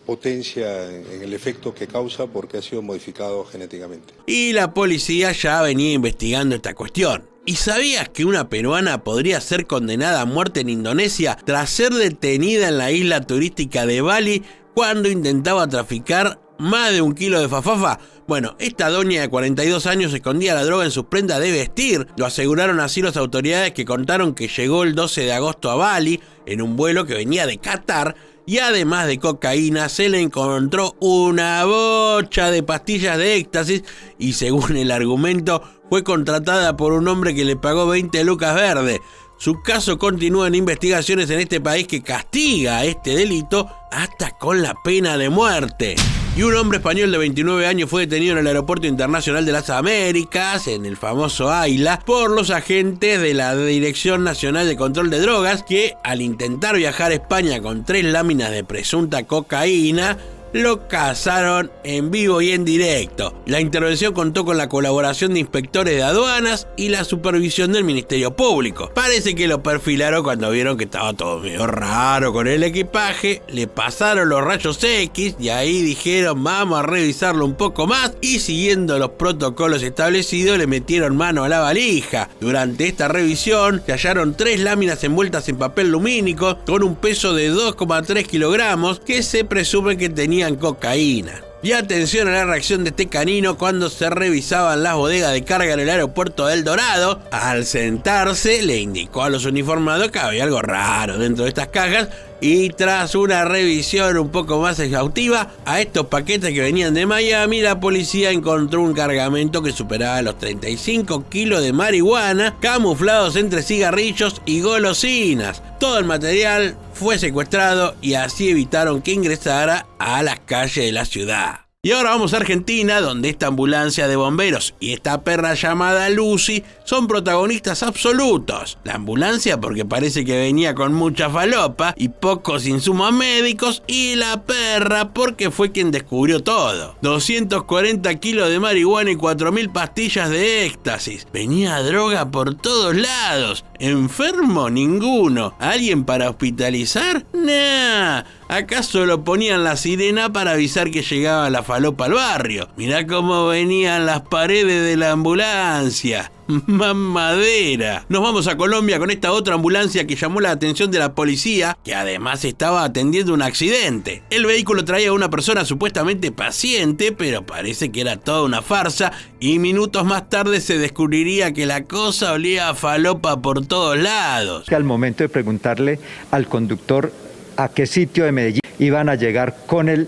potencia en el efecto que causa porque ha sido modificado genéticamente. Y la policía ya venía investigando esta cuestión. ¿Y sabías que una peruana podría ser condenada a muerte en Indonesia tras ser detenida en la isla turística de Bali cuando intentaba traficar más de 1 kilo de fafafa? Bueno, esta doña de 42 años escondía la droga en sus prendas de vestir. Lo aseguraron así las autoridades, que contaron que llegó el 12 de agosto a Bali en un vuelo que venía de Qatar. Y además de cocaína, se le encontró una bocha de pastillas de éxtasis y, según el argumento, fue contratada por un hombre que le pagó 20 lucas verdes. Su caso continúa en investigaciones en este país que castiga este delito hasta con la pena de muerte. Y un hombre español de 29 años fue detenido en el Aeropuerto Internacional de las Américas, en el famoso AILA, por los agentes de la Dirección Nacional de Control de Drogas, que al intentar viajar a España con 3 láminas de presunta cocaína, lo cazaron en vivo y en directo. La intervención contó con la colaboración de inspectores de aduanas y la supervisión del Ministerio Público. Parece que lo perfilaron cuando vieron que estaba todo medio raro con el equipaje, le pasaron los rayos X y ahí dijeron vamos a revisarlo un poco más, y siguiendo los protocolos establecidos le metieron mano a la valija. Durante esta revisión se hallaron 3 láminas envueltas en papel lumínico con un peso de 2,3 kilogramos que se presume que tenían cocaína. Y atención a la reacción de este canino cuando se revisaban las bodegas de carga en el aeropuerto de El Dorado. Al sentarse le indicó a los uniformados que había algo raro dentro de estas cajas, y tras una revisión un poco más exhaustiva a estos paquetes que venían de Miami, la policía encontró un cargamento que superaba los 35 kilos de marihuana camuflados entre cigarrillos y golosinas. Todo el material fue secuestrado y así evitaron que ingresara a las calles de la ciudad. Y ahora vamos a Argentina, donde esta ambulancia de bomberos y esta perra llamada Lucy son protagonistas absolutos. La ambulancia porque parece que venía con mucha falopa y pocos insumos médicos, y la perra porque fue quien descubrió todo. 240 kilos de marihuana y 4.000 pastillas de éxtasis. Venía droga por todos lados. ¿Enfermo? Ninguno. ¿Alguien para hospitalizar? Nah. ¿Acaso lo ponían la sirena para avisar que llegaba la falopa al barrio? Mirá cómo venían las paredes de la ambulancia. Mamadera. Nos vamos a Colombia con esta otra ambulancia que llamó la atención de la policía, que además estaba atendiendo un accidente. El vehículo traía a una persona supuestamente paciente, pero parece que era toda una farsa, y minutos más tarde se descubriría que la cosa olía a falopa por todos lados. Al momento de preguntarle al conductor a qué sitio de Medellín iban a llegar con el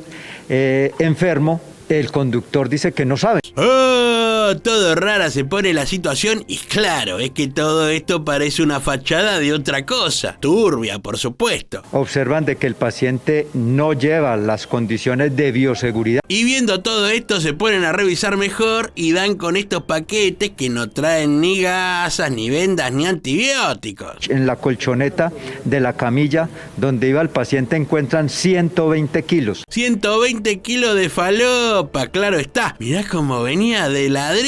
enfermo, el conductor dice que no sabe. ¡Oh! Todo rara se pone la situación, y claro, es que todo esto parece una fachada de otra cosa, turbia por supuesto. Observan de que el paciente no lleva las condiciones de bioseguridad. Y viendo todo esto se ponen a revisar mejor y dan con estos paquetes que no traen ni gasas, ni vendas, ni antibióticos. En la colchoneta de la camilla donde iba el paciente encuentran 120 kilos. 120 kilos de falopa, claro está. Mirá cómo venía de ladrillos.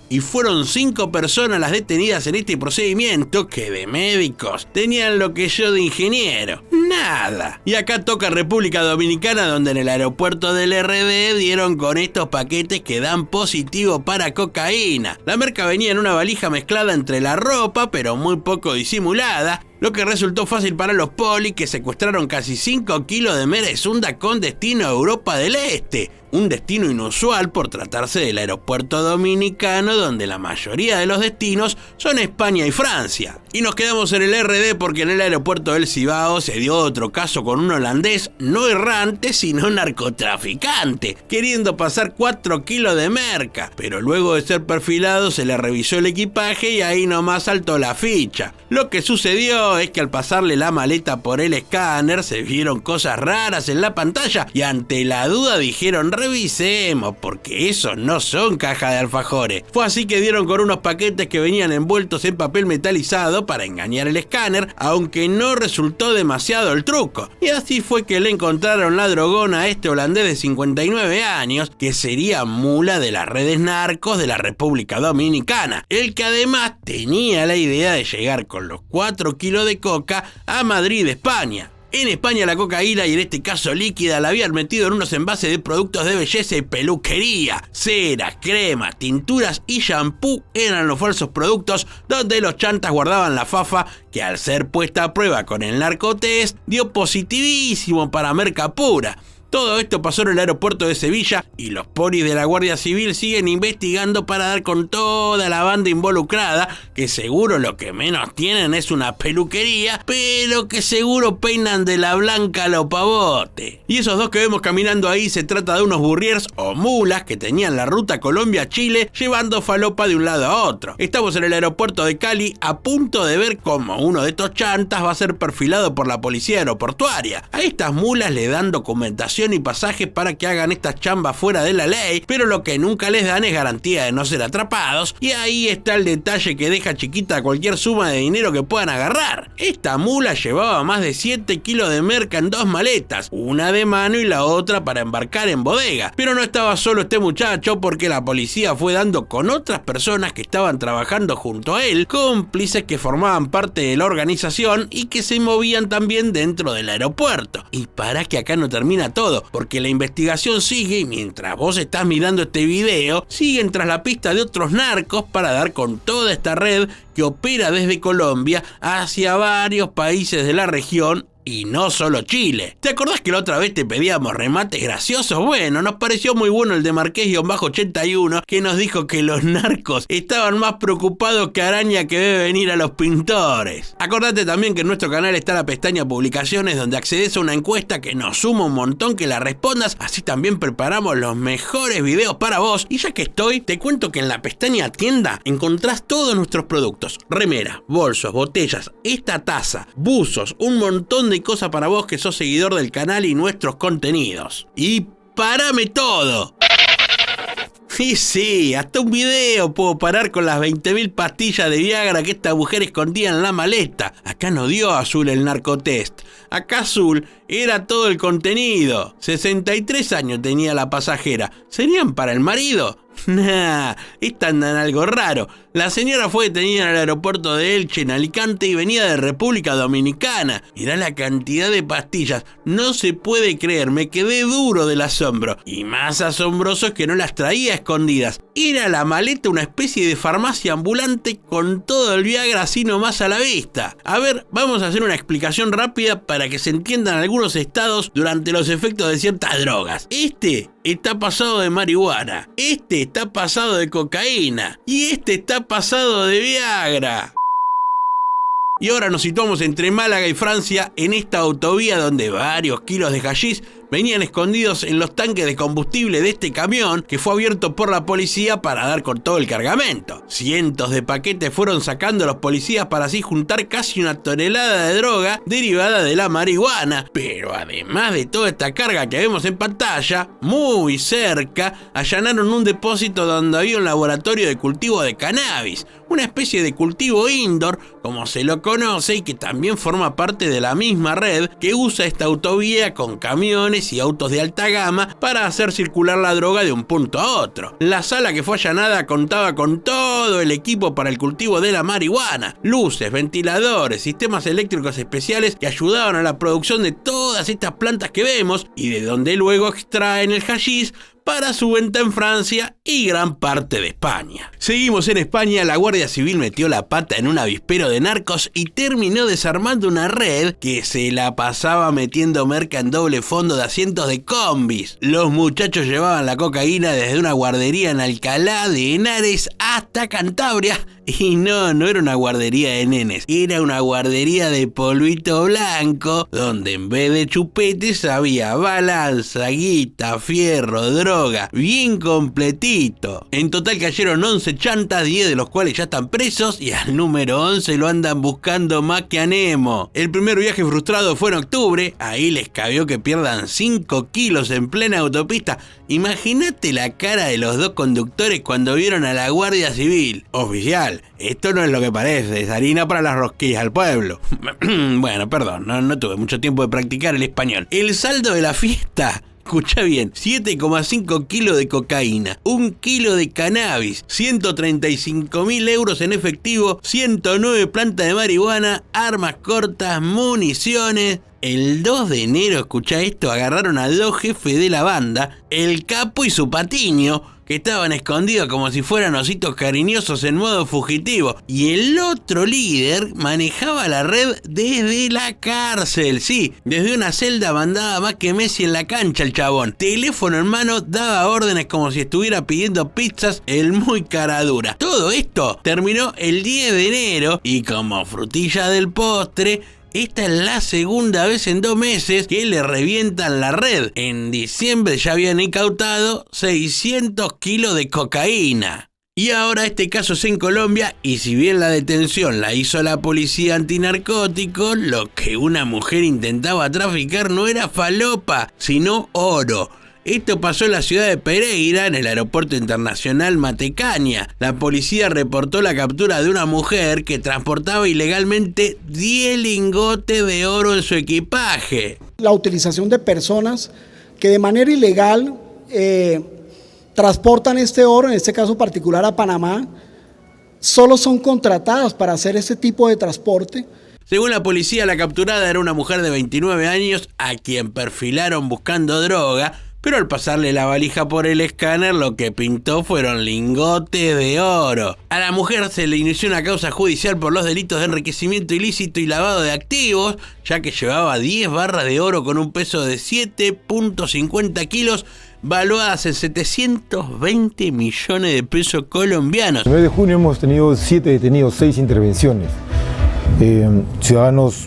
Y fueron 5 personas las detenidas en este procedimiento que de médicos tenían lo que yo de ingeniero. Nada. Y acá toca República Dominicana, donde en el aeropuerto del RD dieron con estos paquetes que dan positivo para cocaína. La merca venía en una valija mezclada entre la ropa, pero muy poco disimulada, lo que resultó fácil para los polis, que secuestraron casi 5 kilos de merezunda con destino a Europa del Este. Un destino inusual por tratarse del aeropuerto dominicano, donde la mayoría de los destinos son España y Francia. Y nos quedamos en el RD porque en el aeropuerto del Cibao se dio otro caso con un holandés no errante, sino narcotraficante, queriendo pasar 4 kilos de merca. Pero luego de ser perfilado se le revisó el equipaje y ahí nomás saltó la ficha. Lo que sucedió es que al pasarle la maleta por el escáner se vieron cosas raras en la pantalla y ante la duda dijeron revisemos porque esos no son cajas de alfajores. Fue así que dieron con unos paquetes que venían envueltos en papel metalizado para engañar el escáner, aunque no resultó demasiado el truco. Y así fue que le encontraron la drogona a este holandés de 59 años, que sería mula de las redes narcos de la República Dominicana, el que además tenía la idea de llegar con los 4 kilos de coca a Madrid, España. En España la cocaína, y en este caso líquida, la habían metido en unos envases de productos de belleza y peluquería. Ceras, cremas, tinturas y shampoo eran los falsos productos donde los chantas guardaban la fafa, que al ser puesta a prueba con el narcotest dio positivísimo para merca pura. Todo esto pasó en el aeropuerto de Sevilla y los polis de la Guardia Civil siguen investigando para dar con toda la banda involucrada, que seguro lo que menos tienen es una peluquería, pero que seguro peinan de la blanca a lo pavote. Y esos dos que vemos caminando ahí se trata de unos burriers o mulas que tenían la ruta Colombia-Chile llevando falopa de un lado a otro. Estamos en el aeropuerto de Cali a punto de ver cómo uno de estos chantas va a ser perfilado por la policía aeroportuaria. A estas mulas le dan documentación alimentación y pasajes para que hagan estas chambas fuera de la ley, pero lo que nunca les dan es garantía de no ser atrapados, y ahí está el detalle que deja chiquita cualquier suma de dinero que puedan agarrar. Esta mula llevaba más de 7 kilos de merca en 2 maletas, una de mano y la otra para embarcar en bodega. Pero no estaba solo este muchacho, porque la policía fue dando con otras personas que estaban trabajando junto a él, cómplices que formaban parte de la organización y que se movían también dentro del aeropuerto. Y para que acá no termina todo, porque la investigación sigue y mientras vos estás mirando este video, siguen tras la pista de otros narcos para dar con toda esta red que opera desde Colombia hacia varios países de la región. Y no solo Chile. ¿Te acordás que la otra vez te pedíamos remates graciosos? Bueno, nos pareció muy bueno el de Marqués-81, que nos dijo que los narcos estaban más preocupados que araña que ve venir a los pintores. Acordate también que en nuestro canal está la pestaña publicaciones, donde accedes a una encuesta que nos suma un montón que la respondas. Así también preparamos los mejores videos para vos. Y ya que estoy, te cuento que en la pestaña tienda encontrás todos nuestros productos: remeras, bolsos, botellas, esta taza, buzos, un montón de cosas para vos que sos seguidor del canal y nuestros contenidos. Y parame todo. Y sí, hasta un video puedo parar con las 20.000 pastillas de Viagra que esta mujer escondía en la maleta. Acá no dio Azul el narcotest. Acá Azul era todo el contenido. 63 años tenía la pasajera. ¿Serían para el marido? Nah, esta anda en algo raro. La señora fue detenida en el aeropuerto de Elche, en Alicante, y venía de República Dominicana. Mirá la cantidad de pastillas. No se puede creer, me quedé duro del asombro. Y más asombroso es que no las traía escondidas. Era la maleta una especie de farmacia ambulante con todo el Viagra así nomás a la vista. A ver, vamos a hacer una explicación rápida para que se entiendan algunos estados durante los efectos de ciertas drogas. Este está pasado de marihuana, este está pasado de cocaína y este está pasado de Viagra. Y ahora nos situamos entre Málaga y Francia, en esta autovía donde varios kilos de hachís venían escondidos en los tanques de combustible de este camión que fue abierto por la policía para dar con todo el cargamento. Cientos de paquetes fueron sacando los policías para así juntar casi 1 tonelada de droga derivada de la marihuana. Pero además de toda esta carga que vemos en pantalla, muy cerca allanaron un depósito donde había un laboratorio de cultivo de cannabis, una especie de cultivo indoor, como se lo conoce, y que también forma parte de la misma red que usa esta autovía con camiones y autos de alta gama para hacer circular la droga de un punto a otro. La sala que fue allanada contaba con todo el equipo para el cultivo de la marihuana: luces, ventiladores, sistemas eléctricos especiales que ayudaban a la producción de todas estas plantas que vemos y de donde luego extraen el hachís para su venta en Francia y gran parte de España. Seguimos en España. La Guardia Civil metió la pata en un avispero de narcos y terminó desarmando una red que se la pasaba metiendo merca en doble fondo de asientos de combis. Los muchachos llevaban la cocaína desde una guardería en Alcalá de Henares hasta Cantabria. Y no era una guardería de nenes, era una guardería de polvito blanco, donde en vez de chupetes había balanza, guita, fierro, droga, bien completito. En total cayeron 11 chantas, 10 de los cuales ya están presos, y al número 11 lo andan buscando más que a Nemo. El primer viaje frustrado fue en octubre, ahí les cabió que pierdan 5 kilos en plena autopista. Imagínate la cara de los dos conductores cuando vieron a la Guardia Civil. Oficial, esto no es lo que parece, es harina para las rosquillas al pueblo. Bueno, perdón, no tuve mucho tiempo de practicar el español. El saldo de la fiesta: escucha bien, 7,5 kilos de cocaína, 1 kilo de cannabis, 135.000 euros en efectivo, 109 plantas de marihuana, armas cortas, municiones. El 2 de enero, escucha esto, agarraron a 2 jefes de la banda, el Capo y su patiño, que estaban escondidos como si fueran ositos cariñosos en modo fugitivo. Y el otro líder manejaba la red desde la cárcel, sí, desde una celda mandaba más que Messi en la cancha el chabón. Teléfono en mano, daba órdenes como si estuviera pidiendo pizzas, el muy cara dura. Todo esto terminó el 10 de enero y como frutilla del postre, esta es la segunda vez en 2 meses que le revientan la red. En diciembre ya habían incautado 600 kilos de cocaína. Y ahora este caso es en Colombia y si bien la detención la hizo la policía antinarcóticos, lo que una mujer intentaba traficar no era falopa, sino oro. Esto pasó en la ciudad de Pereira, en el aeropuerto internacional Matecaña. La policía reportó la captura de una mujer que transportaba ilegalmente 10 lingotes de oro en su equipaje. La utilización de personas que de manera ilegal transportan este oro, en este caso particular a Panamá, solo son contratadas para hacer ese tipo de transporte. Según la policía, la capturada era una mujer de 29 años a quien perfilaron buscando droga, pero al pasarle la valija por el escáner lo que pintó fueron lingotes de oro. A la mujer se le inició una causa judicial por los delitos de enriquecimiento ilícito y lavado de activos, ya que llevaba 10 barras de oro con un peso de 7.50 kilos, valuadas en 720 millones de pesos colombianos. El 9 de junio hemos tenido 7 detenidos, 6 intervenciones. Ciudadanos,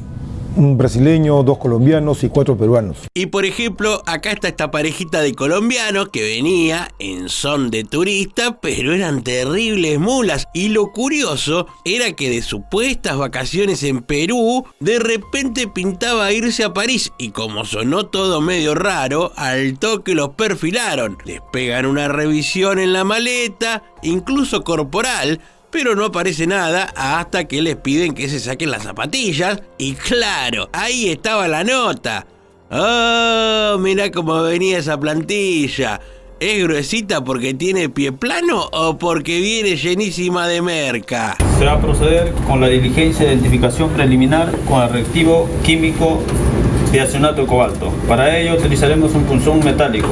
un brasileño, 2 colombianos y 4 peruanos. Y por ejemplo, acá está esta parejita de colombianos que venía en son de turista, pero eran terribles mulas. Y lo curioso era que de supuestas vacaciones en Perú, de repente pintaba irse a París. Y como sonó todo medio raro, al toque los perfilaron. Les pegan una revisión en la maleta, incluso corporal, pero no aparece nada hasta que les piden que se saquen las zapatillas. Y claro, ahí estaba la nota. ¡Oh! Mirá cómo venía esa plantilla. ¿Es gruesita porque tiene pie plano o porque viene llenísima de merca? Se va a proceder con la diligencia de identificación preliminar con el reactivo químico diazonato de cobalto. Para ello utilizaremos un punzón metálico.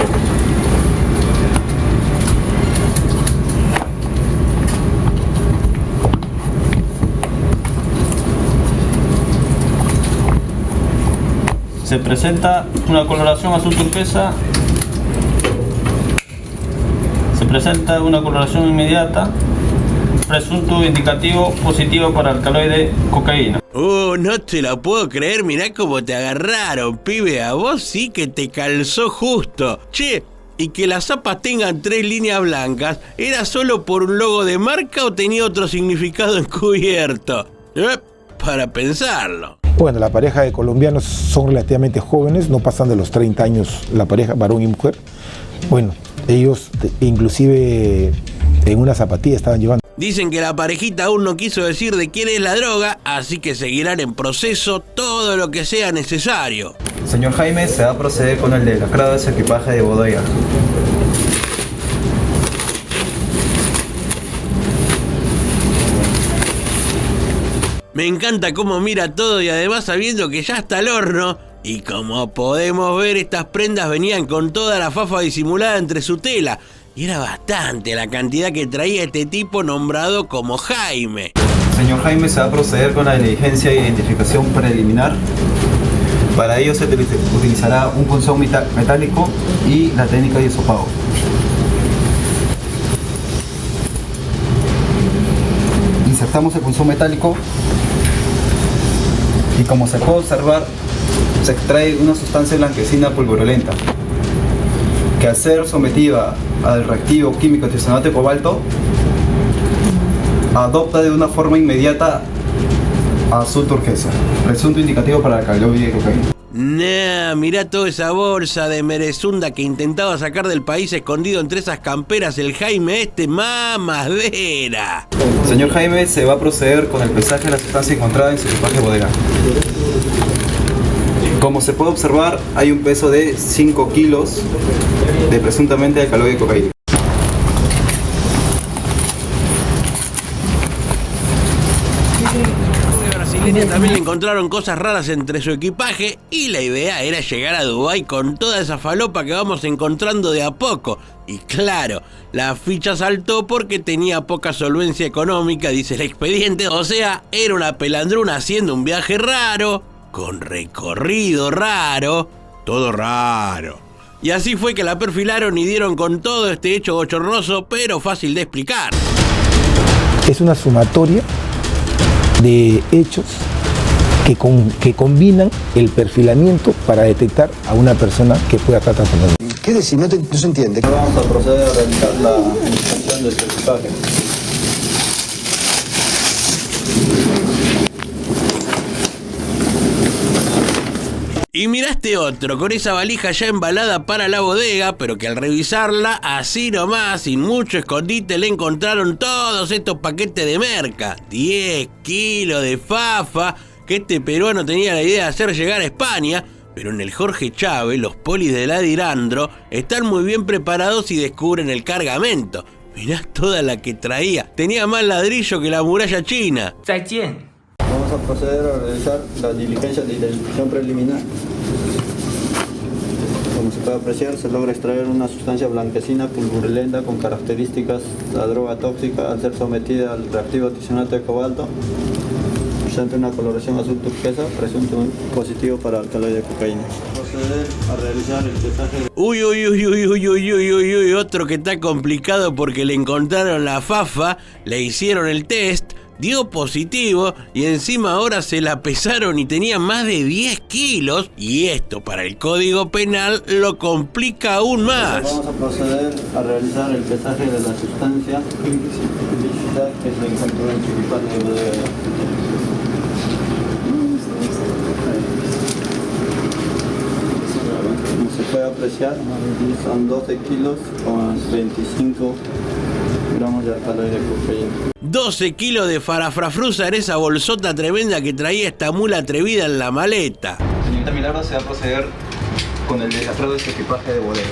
Se presenta una coloración azul turquesa. Se presenta una coloración inmediata. Presunto indicativo positivo para alcaloide cocaína. No te la puedo creer, mirá cómo te agarraron, pibe. A vos sí que te calzó justo. Che, y que las zapas tengan 3 líneas blancas, ¿era solo por un logo de marca o tenía otro significado encubierto? Para pensarlo. Bueno, la pareja de colombianos son relativamente jóvenes, no pasan de los 30 años, la pareja varón y mujer. Bueno, ellos inclusive en una zapatilla estaban llevando. Dicen que la parejita aún no quiso decir de quién es la droga, así que seguirán en proceso todo lo que sea necesario. Señor Jaime, se va a proceder con el delacrado de su equipaje de bodega. Me encanta cómo mira todo y además sabiendo que ya está el horno. Y como podemos ver, estas prendas venían con toda la fafa disimulada entre su tela. Y era bastante la cantidad que traía este tipo nombrado como Jaime. Señor Jaime, se va a proceder con la diligencia de identificación preliminar. Para ello se utilizará un punzón metálico y la técnica de hisopado. Insertamos el punzón metálico y como se puede observar, se extrae una sustancia blanquecina pulverulenta que al ser sometida al reactivo químico diazonato de cobalto adopta de una forma inmediata azul turquesa, presunto indicativo para alcaloide de cocaína. Nah, mirá toda esa bolsa de merezunda que intentaba sacar del país escondido entre esas camperas el Jaime mamadera. Señor Jaime, se va a proceder con el pesaje de la sustancia encontrada en su equipaje de bodega. Como se puede observar, hay un peso de 5 kilos de presuntamente alcaloide de cocaína. También le encontraron cosas raras entre su equipaje y la idea era llegar a Dubái con toda esa falopa que vamos encontrando de a poco. Y claro, la ficha saltó porque tenía poca solvencia económica, dice el expediente. O sea, era una pelandruna haciendo un viaje raro, con recorrido raro, todo raro. Y así fue que la perfilaron y dieron con todo este hecho bochornoso, pero fácil de explicar. Es una sumatoria de hechos que combinan el perfilamiento para detectar a una persona que pueda estar transformada. ¿Qué decir? No se entiende. Vamos a proceder a realizar la inspección de su equipaje. Y mirá este otro, con esa valija ya embalada para la bodega, pero que al revisarla, así nomás, sin mucho escondite, le encontraron todos estos paquetes de merca. 10 kilos de fafa, que este peruano tenía la idea de hacer llegar a España, pero en el Jorge Chávez, los polis de la Dirandro están muy bien preparados y descubren el cargamento. Mirá toda la que traía, tenía más ladrillo que la muralla china. Vamos a proceder a realizar la diligencia de identificación preliminar. Como se puede apreciar, se logra extraer una sustancia blanquecina pulverulenta con características de droga tóxica al ser sometida al reactivo tisionato de cobalto, presenta una coloración azul turquesa, presunto positivo para alcaloide de cocaína. Proceder a realizar el pesaje. Uy, otro que está complicado porque le encontraron la fafa, le hicieron el test, dio positivo y encima ahora se la pesaron y tenía más de 10 kilos y esto para el Código Penal lo complica aún más. Vamos a proceder a realizar el pesaje de la sustancia ilícita que se encontró en su equipaje de bodega. Como se puede apreciar, son 12 kilos con 25 gramos de alcaloide de cocaína. 12 kilos de farafrafruza en esa bolsota tremenda que traía esta mula atrevida en la maleta. Señorita Milagro, se va a proceder con el desafío de su equipaje de bodega.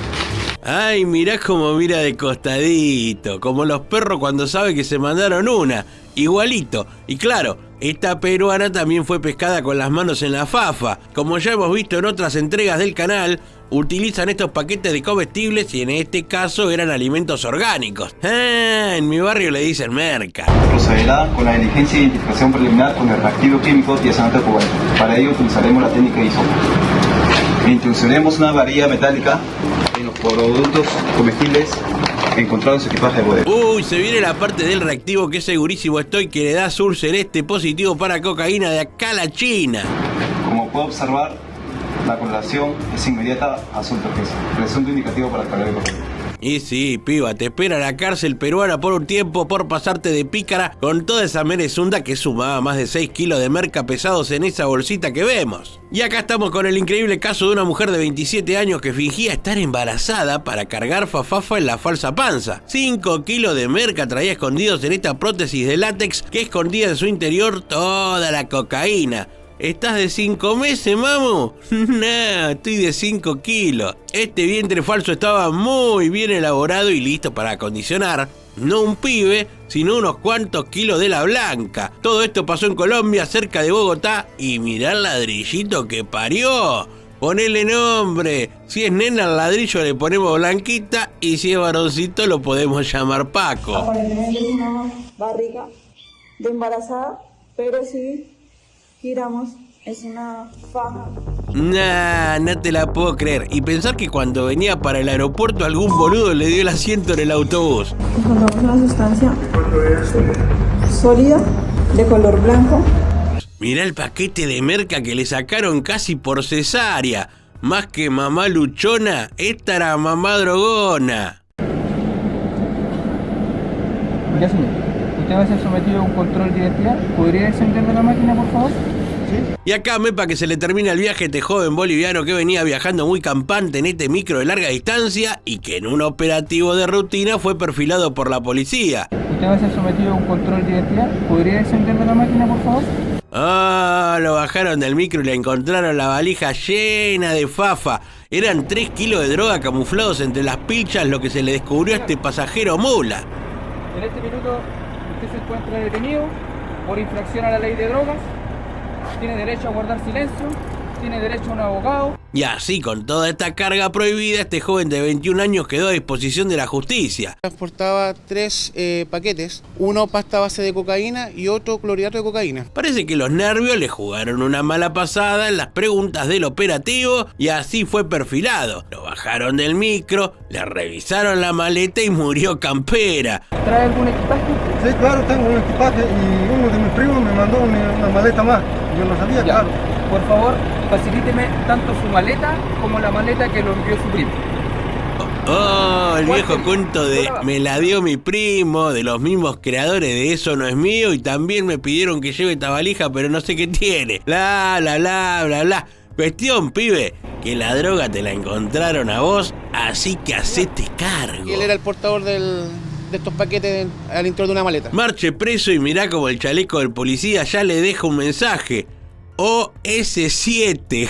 Ay, mirá cómo mira de costadito, como los perros cuando saben que se mandaron una, igualito. Y claro, esta peruana también fue pescada con las manos en la fafa. Como ya hemos visto en otras entregas del canal, utilizan estos paquetes de comestibles y en este caso eran alimentos orgánicos. En mi barrio le dicen merca. Procederá con la diligencia de identificación preliminar con el reactivo químico tiesanato de cobalto. Para ello utilizaremos la técnica de hisopo. Introduciremos una varilla metálica en los productos comestibles encontrados en su equipaje de bodega. Uy, se viene la parte del reactivo que segurísimo estoy que le da azul celeste positivo para cocaína de acá a la China. Como puede observar, la coloración es inmediata azul turquesa, presunto indicativo para el calor de cocaína. Y sí, piba, te espera la cárcel peruana por un tiempo por pasarte de pícara con toda esa merezunda que sumaba más de 6 kilos de merca pesados en esa bolsita que vemos. Y acá estamos con el increíble caso de una mujer de 27 años que fingía estar embarazada para cargar fafafa en la falsa panza. 5 kilos de merca traía escondidos en esta prótesis de látex que escondía en su interior toda la cocaína. ¿Estás de 5 meses, mamu? No, estoy de 5 kilos. Este vientre falso estaba muy bien elaborado y listo para acondicionar. No un pibe, sino unos cuantos kilos de la blanca. Todo esto pasó en Colombia, cerca de Bogotá. Y mirá el ladrillito que parió. Ponele nombre. Si es nena al ladrillo le ponemos Blanquita. Y si es varoncito lo podemos llamar Paco. Aparentemente es una barriga de embarazada, pero sí giramos, es una faja. Nah, no te la puedo creer. Y pensar que cuando venía para el aeropuerto algún boludo le dio el asiento en el autobús. Encontramos una sustancia sólida, de color blanco. Mirá el paquete de merca que le sacaron casi por cesárea. Más que mamá luchona, esta era mamá drogona. Ya señor, usted va a ser sometido a un control de identidad. ¿Podría encenderme la máquina, por favor? Y acá, mepa, que se le termina el viaje a este joven boliviano que venía viajando muy campante en este micro de larga distancia y que en un operativo de rutina fue perfilado por la policía. Usted va a ser sometido a un control de identidad. ¿Podría encenderme la máquina, por favor? Ah, lo bajaron del micro y le encontraron la valija llena de fafa. Eran 3 kilos de droga camuflados entre las pilchas, lo que se le descubrió a este pasajero mula. En este minuto, usted se encuentra detenido por infracción a la ley de drogas. Tiene derecho a guardar silencio, tiene derecho a un abogado. Y así, con toda esta carga prohibida, este joven de 21 años quedó a disposición de la justicia. Transportaba 3 paquetes, uno pasta base de cocaína y otro clorhidrato de cocaína. Parece que los nervios le jugaron una mala pasada en las preguntas del operativo y así fue perfilado. Lo bajaron del micro, le revisaron la maleta y murió campera. ¿Trae algún equipaje? Sí, claro, tengo un equipaje y uno de mis primos me mandó una maleta más. Yo no sabía, ya. Claro. Por favor, facilíteme tanto su maleta como la maleta que lo envió su primo. Oh, el viejo cuento de me la dio mi primo, de los mismos creadores de Eso No Es Mío, y también me pidieron que lleve esta valija, pero no sé qué tiene. Bla, bla, bla, bla, bla. Cuestión, pibe, que la droga te la encontraron a vos, así que hacete cargo. Y él era el portador de estos paquetes al interior de una maleta. Marche preso y mirá como el chaleco del policía ya le deja un mensaje. OS7.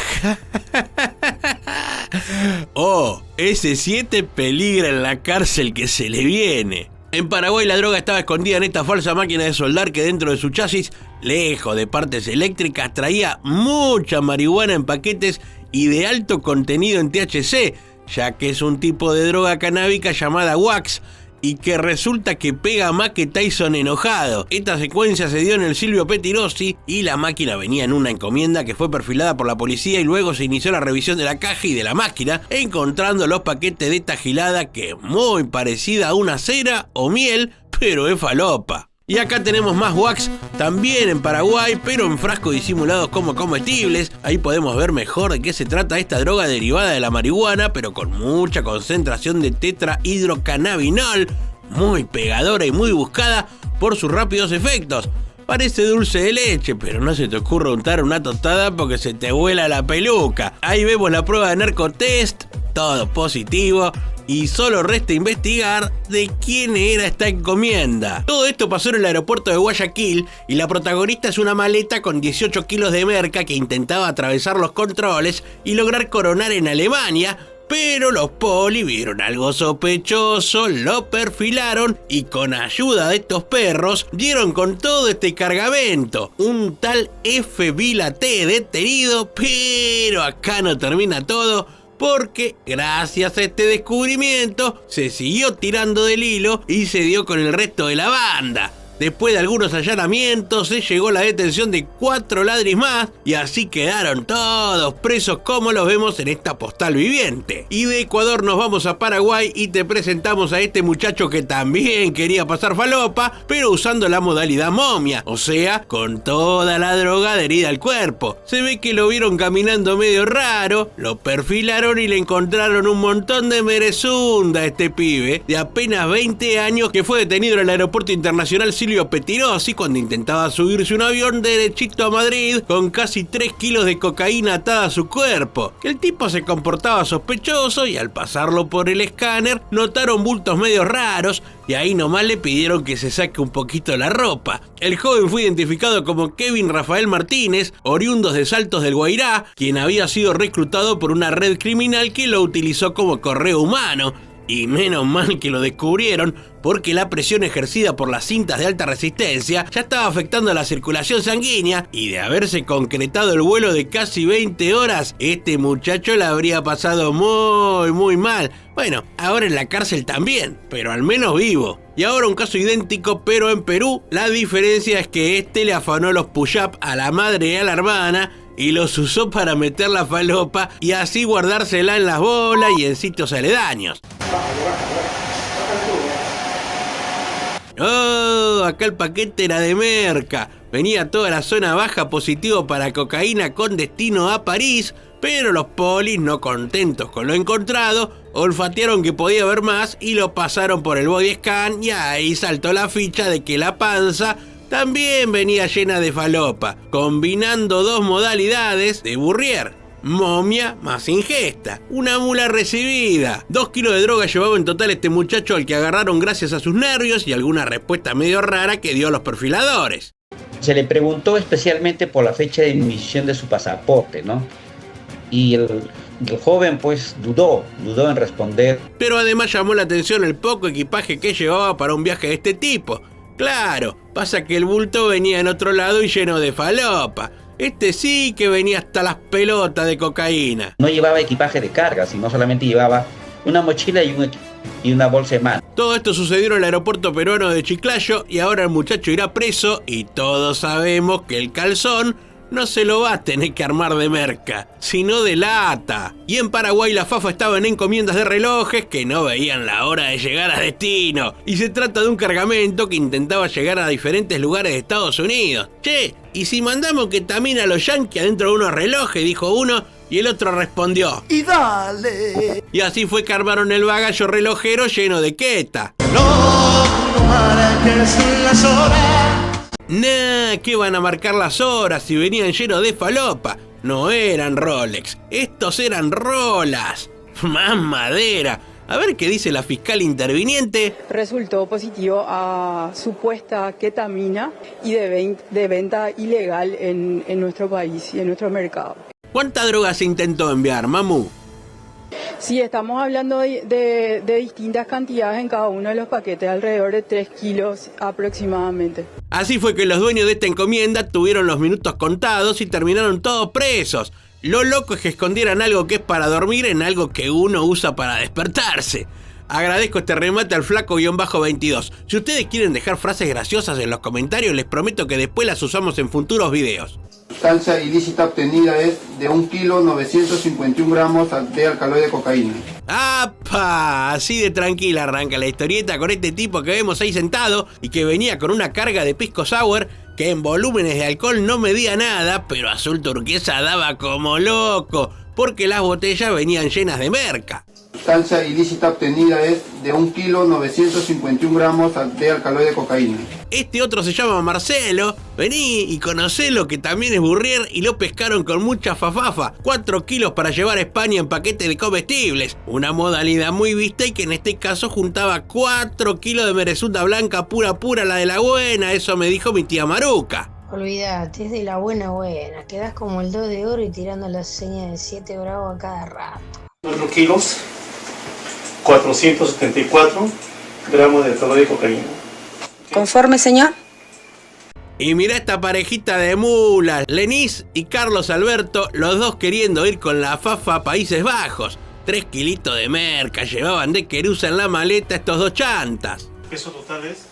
OS7 peligra en la cárcel que se le viene. En Paraguay la droga estaba escondida en esta falsa máquina de soldar que dentro de su chasis, lejos de partes eléctricas, traía mucha marihuana en paquetes y de alto contenido en THC, ya que es un tipo de droga canábica llamada wax y que resulta que pega más que Tyson enojado. Esta secuencia se dio en el Silvio Pettirossi y la máquina venía en una encomienda que fue perfilada por la policía y luego se inició la revisión de la caja y de la máquina, encontrando los paquetes de esta gilada que es muy parecida a una cera o miel, pero es falopa. Y acá tenemos más wax, también en Paraguay, pero en frascos disimulados como comestibles. Ahí podemos ver mejor de qué se trata esta droga derivada de la marihuana, pero con mucha concentración de tetrahidrocannabinol, muy pegadora y muy buscada por sus rápidos efectos. Parece dulce de leche, pero no se te ocurra untar una tostada porque se te vuela la peluca. Ahí vemos la prueba de narcotest, todo positivo. Y solo resta investigar de quién era esta encomienda. Todo esto pasó en el aeropuerto de Guayaquil y la protagonista es una maleta con 18 kilos de merca que intentaba atravesar los controles y lograr coronar en Alemania, pero los poli vieron algo sospechoso, lo perfilaron y con ayuda de estos perros dieron con todo este cargamento. Un tal F. Vila T detenido, pero acá no termina todo, porque gracias a este descubrimiento se siguió tirando del hilo y se dio con el resto de la banda. Después de algunos allanamientos se llegó a la detención de 4 ladris más y así quedaron todos presos como los vemos en esta postal viviente. Y de Ecuador nos vamos a Paraguay y te presentamos a este muchacho que también quería pasar falopa, pero usando la modalidad momia, o sea, con toda la droga adherida al cuerpo. Se ve que lo vieron caminando medio raro, lo perfilaron y le encontraron un montón de merezunda a este pibe de apenas 20 años que fue detenido en el aeropuerto internacional Silvio Pettirossi cuando intentaba subirse un avión derechito a Madrid con casi 3 kilos de cocaína atada a su cuerpo. El tipo se comportaba sospechoso y al pasarlo por el escáner notaron bultos medio raros y ahí nomás le pidieron que se saque un poquito la ropa. El joven fue identificado como Kevin Rafael Martínez, oriundos de Saltos del Guairá, quien había sido reclutado por una red criminal que lo utilizó como correo humano. Y menos mal que lo descubrieron, porque la presión ejercida por las cintas de alta resistencia ya estaba afectando la circulación sanguínea y de haberse concretado el vuelo de casi 20 horas, este muchacho la habría pasado muy mal. Bueno, ahora en la cárcel también, pero al menos vivo. Y ahora un caso idéntico, pero en Perú. La diferencia es que este le afanó los push-up a la madre y a la hermana y los usó para meter la falopa y así guardársela en las bolas y en sitios aledaños. Oh, acá el paquete era de merca. Venía toda la zona baja positivo para cocaína con destino a París, pero los polis, no contentos con lo encontrado, olfatearon que podía haber más y lo pasaron por el body scan y ahí saltó la ficha de que la panza también venía llena de falopa, combinando dos modalidades de Burrier: momia más ingesta. Una mula recibida. 2 kilos de droga llevaba en total este muchacho al que agarraron gracias a sus nervios y alguna respuesta medio rara que dio a los perfiladores. Se le preguntó especialmente por la fecha de emisión de su pasaporte, ¿no? Y el joven pues dudó en responder. Pero además llamó la atención el poco equipaje que llevaba para un viaje de este tipo. Claro, pasa que el bulto venía en otro lado y lleno de falopa. Este sí que venía hasta las pelotas de cocaína. No llevaba equipaje de carga, sino solamente llevaba una mochila y una bolsa de mano. Todo esto sucedió en el aeropuerto peruano de Chiclayo y ahora el muchacho irá preso y todos sabemos que el calzón no se lo va a tener que armar de merca, sino de lata. Y en Paraguay la fafa estaba en encomiendas de relojes que no veían la hora de llegar a destino. Y se trata de un cargamento que intentaba llegar a diferentes lugares de Estados Unidos. Che, ¿y si mandamos que también a los yanquis adentro de unos relojes?, dijo uno, y el otro respondió: ¡y dale! Y así fue que armaron el bagallo relojero lleno de queta. No marques las horas. Nah, ¿qué van a marcar las horas si venían llenos de falopa? No eran Rolex, estos eran rolas. Más madera. A ver qué dice la fiscal interviniente. Resultó positivo a supuesta ketamina y de venta ilegal en nuestro país y en nuestro mercado. ¿Cuánta droga se intentó enviar, Mamu? Sí, estamos hablando de distintas cantidades en cada uno de los paquetes, alrededor de 3 kilos aproximadamente. Así fue que los dueños de esta encomienda tuvieron los minutos contados y terminaron todos presos. Lo loco es que escondieran algo que es para dormir en algo que uno usa para despertarse. Agradezco este remate al flaco-22. Si ustedes quieren dejar frases graciosas en los comentarios, les prometo que después las usamos en futuros videos. Sustancia ilícita obtenida es de 1 kilo 951 gramos de alcaloide de cocaína. ¡Apa! Así de tranquila arranca la historieta con este tipo que vemos ahí sentado y que venía con una carga de pisco sour que en volúmenes de alcohol no medía nada, pero azul turquesa daba como loco, porque las botellas venían llenas de merca. Sustancia ilícita obtenida es de 1 kilo 951 gramos de alcaloide de cocaína. Este otro se llama Marcelo, vení y conocelo que también es burrier y lo pescaron con mucha fafafa. 4 kilos para llevar a España en paquete de comestibles, una modalidad muy vista y que en este caso juntaba 4 kilos de merezunda blanca pura, la de la buena, eso me dijo mi tía Maruca. Olvídate, es de la buena, quedás como el 2 de oro y tirando la seña de 7 bravos a cada rato. 4 kilos, 474 gramos de alcaloide de cocaína. ¿Conforme, señor? Y mirá esta parejita de mulas, Lenis y Carlos Alberto, los dos queriendo ir con la fafa a Países Bajos. 3 kilitos de merca llevaban de querusa en la maleta estos dos chantas. ¿Peso total es?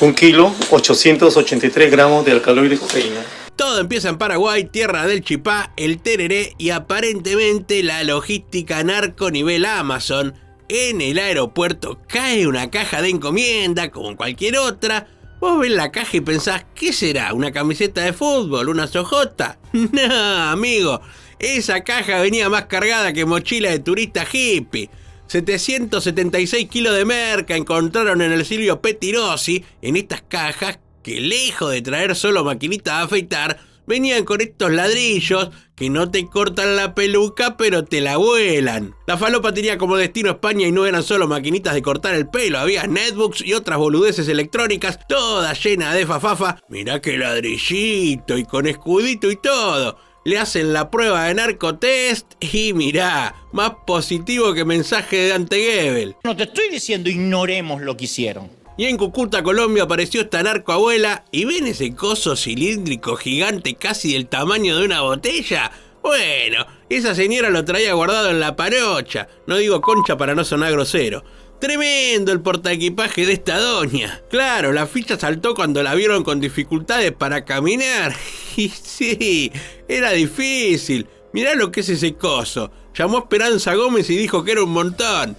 1 kilo, 883 gramos de alcaloide de cocaína. Todo empieza en Paraguay, tierra del chipá, el tereré y aparentemente la logística narco nivel Amazon. En el aeropuerto cae una caja de encomienda como en cualquier otra. Vos ves la caja y pensás, ¿qué será? ¿Una camiseta de fútbol? ¿Una sojota? No, amigo, esa caja venía más cargada que mochila de turista hippie. 776 kilos de merca encontraron en el Silvio Pettirossi en estas cajas que, lejos de traer solo maquinitas de afeitar, venían con estos ladrillos que no te cortan la peluca pero te la vuelan. La falopa tenía como destino España y no eran solo maquinitas de cortar el pelo, había netbooks y otras boludeces electrónicas, todas llenas de fafafa. Mirá qué ladrillito y con escudito y todo. Le hacen la prueba de narcotest y mirá, más positivo que mensaje de Dante Gebel. No te estoy diciendo ignoremos lo que hicieron. Y en Cúcuta, Colombia, apareció esta narcoabuela y ven ese coso cilíndrico gigante casi del tamaño de una botella. Bueno, esa señora lo traía guardado en la parocha, no digo concha para no sonar grosero. Tremendo el portaequipaje de esta doña. Claro, la ficha saltó cuando la vieron con dificultades para caminar. Y sí, era difícil. Mirá lo que es ese coso. Llamó a Esperanza Gómez y dijo que era un montón.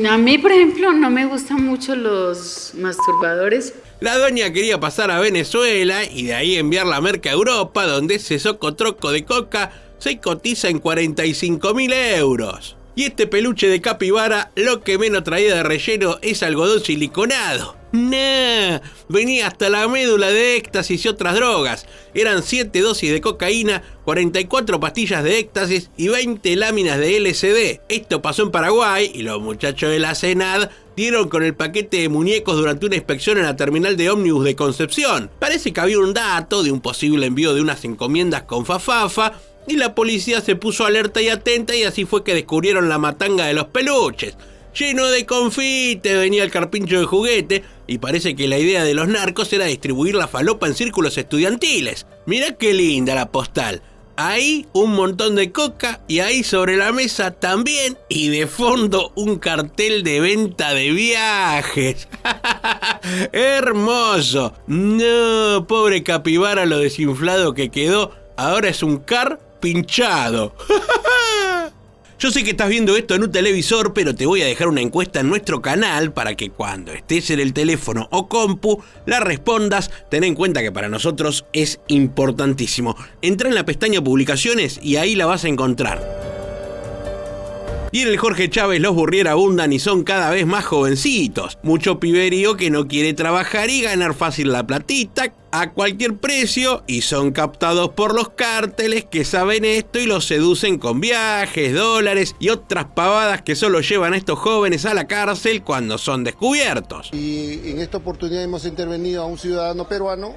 A mí, por ejemplo, no me gustan mucho los masturbadores. La doña quería pasar a Venezuela y de ahí enviar la merca a Europa, donde ese socotroco de coca se cotiza en 45.000 euros. Y este peluche de capibara lo que menos traía de relleno es algodón siliconado. No, venía hasta la médula de éxtasis y otras drogas. Eran 7 dosis de cocaína, 44 pastillas de éxtasis y 20 láminas de LSD. Esto pasó en Paraguay y los muchachos de la Senad dieron con el paquete de muñecos durante una inspección en la terminal de ómnibus de Concepción. Parece que había un dato de un posible envío de unas encomiendas con fafafa y la policía se puso alerta y atenta y así fue que descubrieron la matanga de los peluches. Lleno de confite venía el carpincho de juguete y parece que la idea de los narcos era distribuir la falopa en círculos estudiantiles. Mirá qué linda la postal. Ahí un montón de coca y ahí sobre la mesa también y de fondo un cartel de venta de viajes. ¡Hermoso! No, pobre capibara lo desinflado que quedó. Ahora es un car pinchado. Yo sé que estás viendo esto en un televisor, pero te voy a dejar una encuesta en nuestro canal para que cuando estés en el teléfono o compu la respondas. Ten en cuenta que para nosotros es importantísimo. Entra en la pestaña publicaciones y ahí la vas a encontrar. Y en el Jorge Chávez los Burrier abundan y son cada vez más jovencitos. Mucho piberío que no quiere trabajar y ganar fácil la platita a cualquier precio y son captados por los cárteles que saben esto y los seducen con viajes, dólares y otras pavadas que solo llevan a estos jóvenes a la cárcel cuando son descubiertos. Y en esta oportunidad hemos intervenido a un ciudadano peruano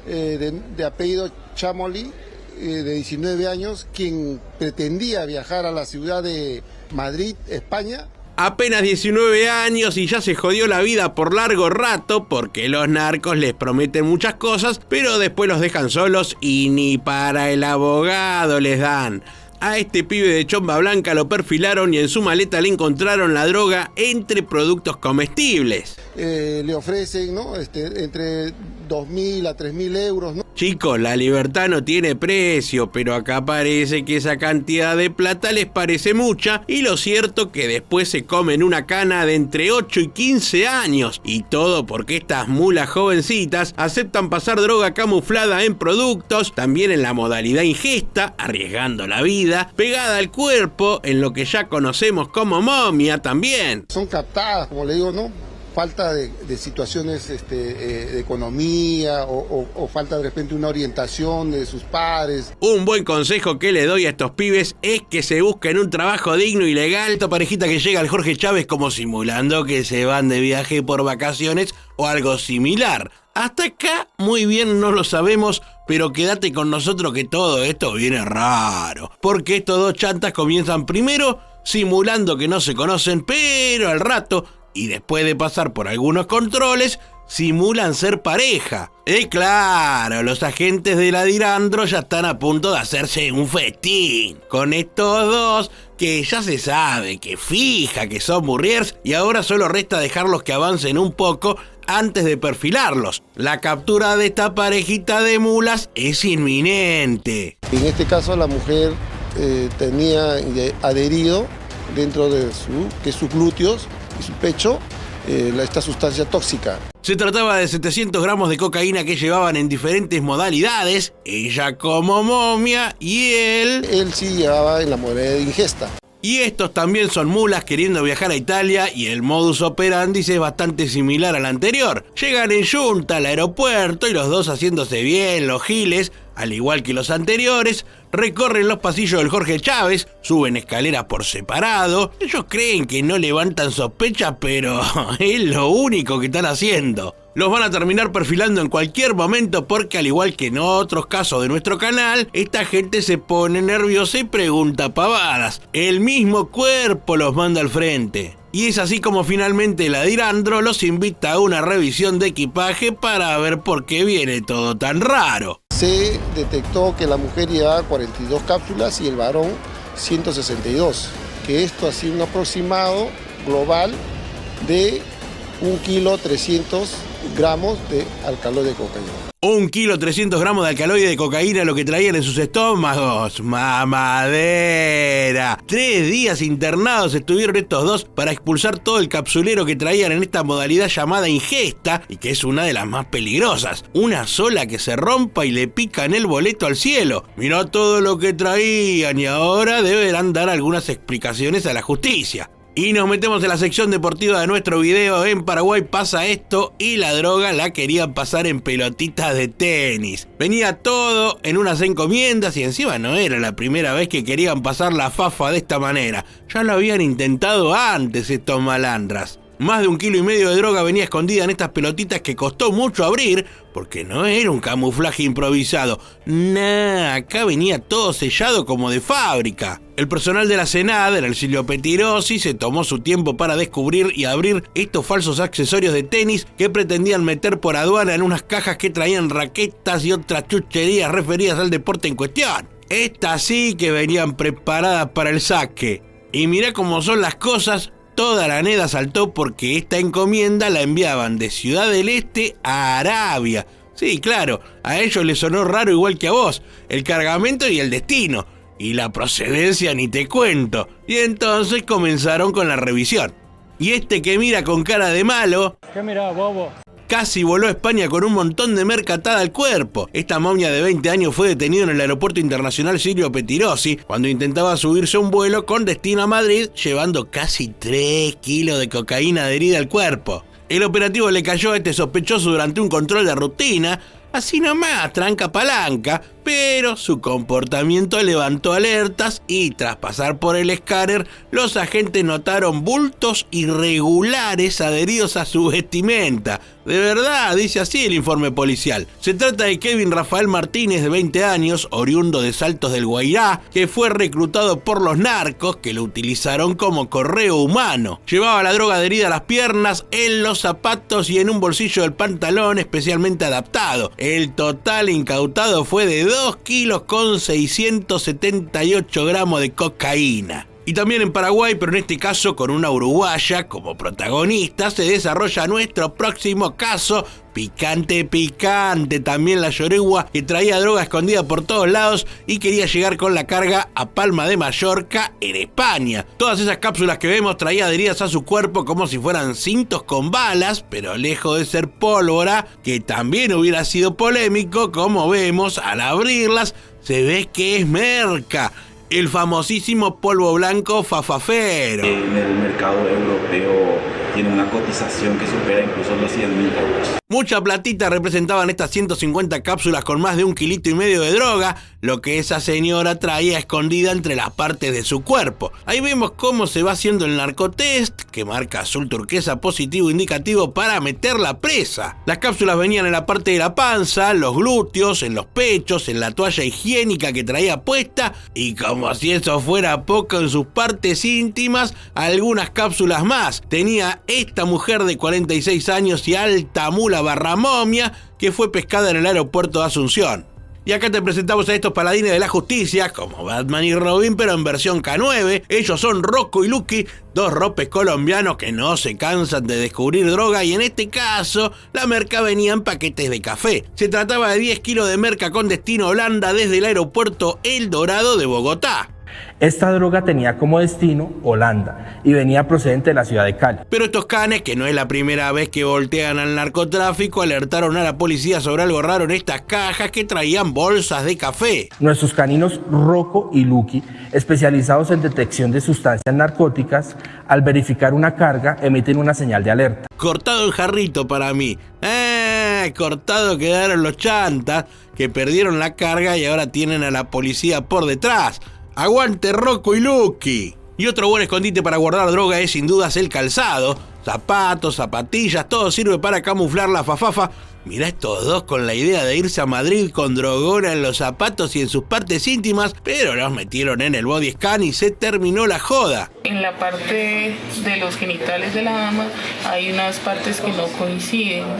de apellido Chamoli, de 19 años, quien pretendía viajar a la ciudad de Madrid, España. Apenas 19 años y ya se jodió la vida por largo rato porque los narcos les prometen muchas cosas, pero después los dejan solos y ni para el abogado les dan. A este pibe de chomba blanca lo perfilaron y en su maleta le encontraron la droga entre productos comestibles. Le ofrecen, ¿no? Entre 2.000 a 3.000 euros, ¿no? Chicos, la libertad no tiene precio, pero acá parece que esa cantidad de plata les parece mucha y lo cierto que después se comen una cana de entre 8 y 15 años. Y todo porque estas mulas jovencitas aceptan pasar droga camuflada en productos, también en la modalidad ingesta, arriesgando la vida, pegada al cuerpo, en lo que ya conocemos como momia también. Son captadas, como le digo, ¿no? Falta de situaciones de economía o falta de repente una orientación de sus padres. Un buen consejo que le doy a estos pibes es que se busquen un trabajo digno y legal. Esta parejita que llega al Jorge Chávez como simulando que se van de viaje por vacaciones o algo similar. Hasta acá muy bien no lo sabemos, pero quédate con nosotros que todo esto viene raro. Porque estos dos chantas comienzan primero simulando que no se conocen, pero al rato, y después de pasar por algunos controles, simulan ser pareja. Claro, los agentes de la Dirandro ya están a punto de hacerse un festín con estos dos que ya se sabe que fija que son Burriers y ahora solo resta dejarlos que avancen un poco antes de perfilarlos. La captura de esta parejita de mulas es inminente. En este caso la mujer tenía adherido dentro de sus glúteos y su pecho esta sustancia tóxica. Se trataba de 700 gramos de cocaína que llevaban en diferentes modalidades, ella como momia y él sí llevaba en la modalidad de ingesta. Y estos también son mulas queriendo viajar a Italia y el modus operandi es bastante similar al anterior. Llegan en yunta al aeropuerto y los dos haciéndose bien los giles, al igual que los anteriores, recorren los pasillos del Jorge Chávez, suben escaleras por separado. Ellos creen que no levantan sospechas, pero es lo único que están haciendo. Los van a terminar perfilando en cualquier momento porque, al igual que en otros casos de nuestro canal, esta gente se pone nerviosa y pregunta pavadas. El mismo cuerpo los manda al frente. Y es así como finalmente la Dirandro los invita a una revisión de equipaje para ver por qué viene todo tan raro. Se detectó que la mujer llevaba 42 cápsulas y el varón 162, que esto ha sido un aproximado global de 1,300 gramos de alcaloide de cocaína. 1,300 gramos de alcaloide de cocaína lo que traían en sus estómagos. ¡Mamadera! 3 días internados estuvieron estos dos para expulsar todo el capsulero que traían en esta modalidad llamada ingesta y que es una de las más peligrosas. Una sola que se rompa y le pican el boleto al cielo. Mirá todo lo que traían y ahora deberán dar algunas explicaciones a la justicia. Y nos metemos en la sección deportiva de nuestro video. En Paraguay pasa esto y la droga la querían pasar en pelotitas de tenis. Venía todo en unas encomiendas y encima no era la primera vez que querían pasar la fafa de esta manera. Ya lo habían intentado antes estos malandras. Más de 1,5 kilos de droga venía escondida en estas pelotitas que costó mucho abrir porque no era un camuflaje improvisado. Nah, acá venía todo sellado como de fábrica. El personal de la Senad, el Ercilio Petirosi, se tomó su tiempo para descubrir y abrir estos falsos accesorios de tenis que pretendían meter por aduana en unas cajas que traían raquetas y otras chucherías referidas al deporte en cuestión. Estas sí que venían preparadas para el saque. Y mirá cómo son las cosas. Toda la neda saltó porque esta encomienda la enviaban de Ciudad del Este a Arabia. Sí, claro, a ellos les sonó raro igual que a vos, el cargamento y el destino. Y la procedencia ni te cuento. Y entonces comenzaron con la revisión. Y este que mira con cara de malo... ¿Qué mira, bobo? casi voló a España con un montón de merca atada al cuerpo. Esta momia de 20 años fue detenida en el aeropuerto internacional Silvio Pettirossi cuando intentaba subirse a un vuelo con destino a Madrid, llevando casi 3 kilos de cocaína adherida al cuerpo. El operativo le cayó a este sospechoso durante un control de rutina, así nomás, tranca palanca, pero su comportamiento levantó alertas y tras pasar por el escáner, los agentes notaron bultos irregulares adheridos a su vestimenta. De verdad, dice así el informe policial. Se trata de Kevin Rafael Martínez, de 20 años, oriundo de Saltos del Guairá, que fue reclutado por los narcos que lo utilizaron como correo humano. Llevaba la droga adherida a las piernas, en los zapatos y en un bolsillo del pantalón especialmente adaptado. El total incautado fue de 2 kilos con 678 gramos de cocaína. Y también en Paraguay, pero en este caso con una uruguaya como protagonista, se desarrolla nuestro próximo caso. Picante, picante, también la yoregua que traía droga escondida por todos lados y quería llegar con la carga a Palma de Mallorca, en España. Todas esas cápsulas que vemos traía adheridas a su cuerpo como si fueran cintos con balas, pero lejos de ser pólvora, que también hubiera sido polémico, como vemos al abrirlas, se ve que es merca. El famosísimo polvo blanco fafafero. En el mercado europeo tiene una cotización que supera incluso los 100.000 euros. Mucha platita representaban estas 150 cápsulas con más de 1,5 kilos de droga, lo que esa señora traía escondida entre las partes de su cuerpo. Ahí vemos cómo se va haciendo el narcotest, que marca azul turquesa positivo indicativo para meterla presa. Las cápsulas venían en la parte de la panza, los glúteos, en los pechos, en la toalla higiénica que traía puesta y como si eso fuera poco, en sus partes íntimas, algunas cápsulas más. Tenía esta mujer de 46 años y alta mula barra momia que fue pescada en el aeropuerto de Asunción. Y acá te presentamos a estos paladines de la justicia, como Batman y Robin, pero en versión K9. Ellos son Rocco y Lucky, dos ropes colombianos que no se cansan de descubrir droga, y en este caso, la merca venía en paquetes de café. Se trataba de 10 kilos de merca con destino a Holanda desde el aeropuerto El Dorado de Bogotá. Esta droga tenía como destino Holanda y venía procedente de la ciudad de Cali. Pero estos canes, que no es la primera vez que voltean al narcotráfico, alertaron a la policía sobre algo raro en estas cajas que traían bolsas de café. Nuestros caninos Rocco y Lucky, especializados en detección de sustancias narcóticas, al verificar una carga emiten una señal de alerta. Cortado el jarrito para mí. Cortado quedaron los chantas que perdieron la carga y ahora tienen a la policía por detrás. ¡Aguante Rocco y Lucky! Y otro buen escondite para guardar droga es sin dudas el calzado. Zapatos, zapatillas, todo sirve para camuflar la fafafa. Mirá estos dos con la idea de irse a Madrid con drogona en los zapatos y en sus partes íntimas, pero los metieron en el body scan y se terminó la joda. En la parte de los genitales de la dama hay unas partes que no coinciden.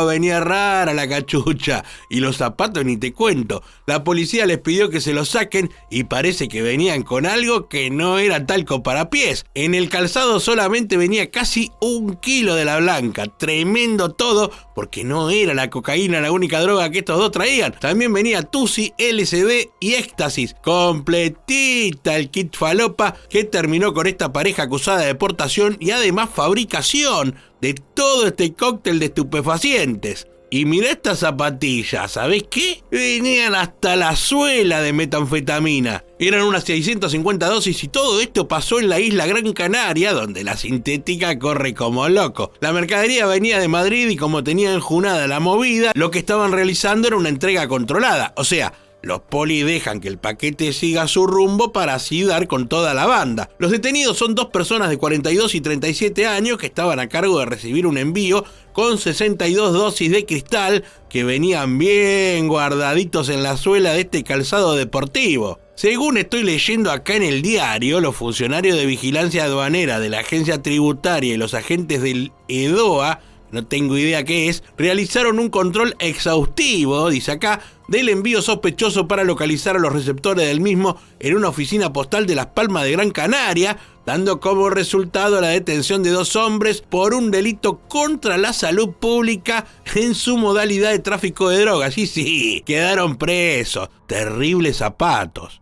Venía rara la cachucha. Y los zapatos ni te cuento. La policía les pidió que se los saquen y parece que venían con algo que no era talco para pies. En el calzado solamente venía casi 1 kilo de la blanca. Tremendo todo, porque no era la cocaína la única droga que estos dos traían. También venía Tusi, LSD y éxtasis. Completita el kit falopa que terminó con esta pareja acusada de deportación y además fabricación de todo este cóctel de estupefacientes. Y mirá estas zapatillas, ¿sabés qué? Venían hasta la suela de metanfetamina. Eran unas 650 dosis y todo esto pasó en la isla Gran Canaria, donde la sintética corre como loco. La mercadería venía de Madrid y como tenía enjunada la movida, lo que estaban realizando era una entrega controlada. O sea, los polis dejan que el paquete siga su rumbo para así dar con toda la banda. Los detenidos son 2 personas de 42 y 37 años que estaban a cargo de recibir un envío con 62 dosis de cristal que venían bien guardaditos en la suela de este calzado deportivo. Según estoy leyendo acá en el diario, los funcionarios de vigilancia aduanera de la agencia tributaria y los agentes del EDOA, no tengo idea qué es, realizaron un control exhaustivo, dice acá, del envío sospechoso para localizar a los receptores del mismo en una oficina postal de Las Palmas de Gran Canaria, dando como resultado la detención de 2 hombres por un delito contra la salud pública en su modalidad de tráfico de drogas. Y sí, quedaron presos. Terribles zapatos.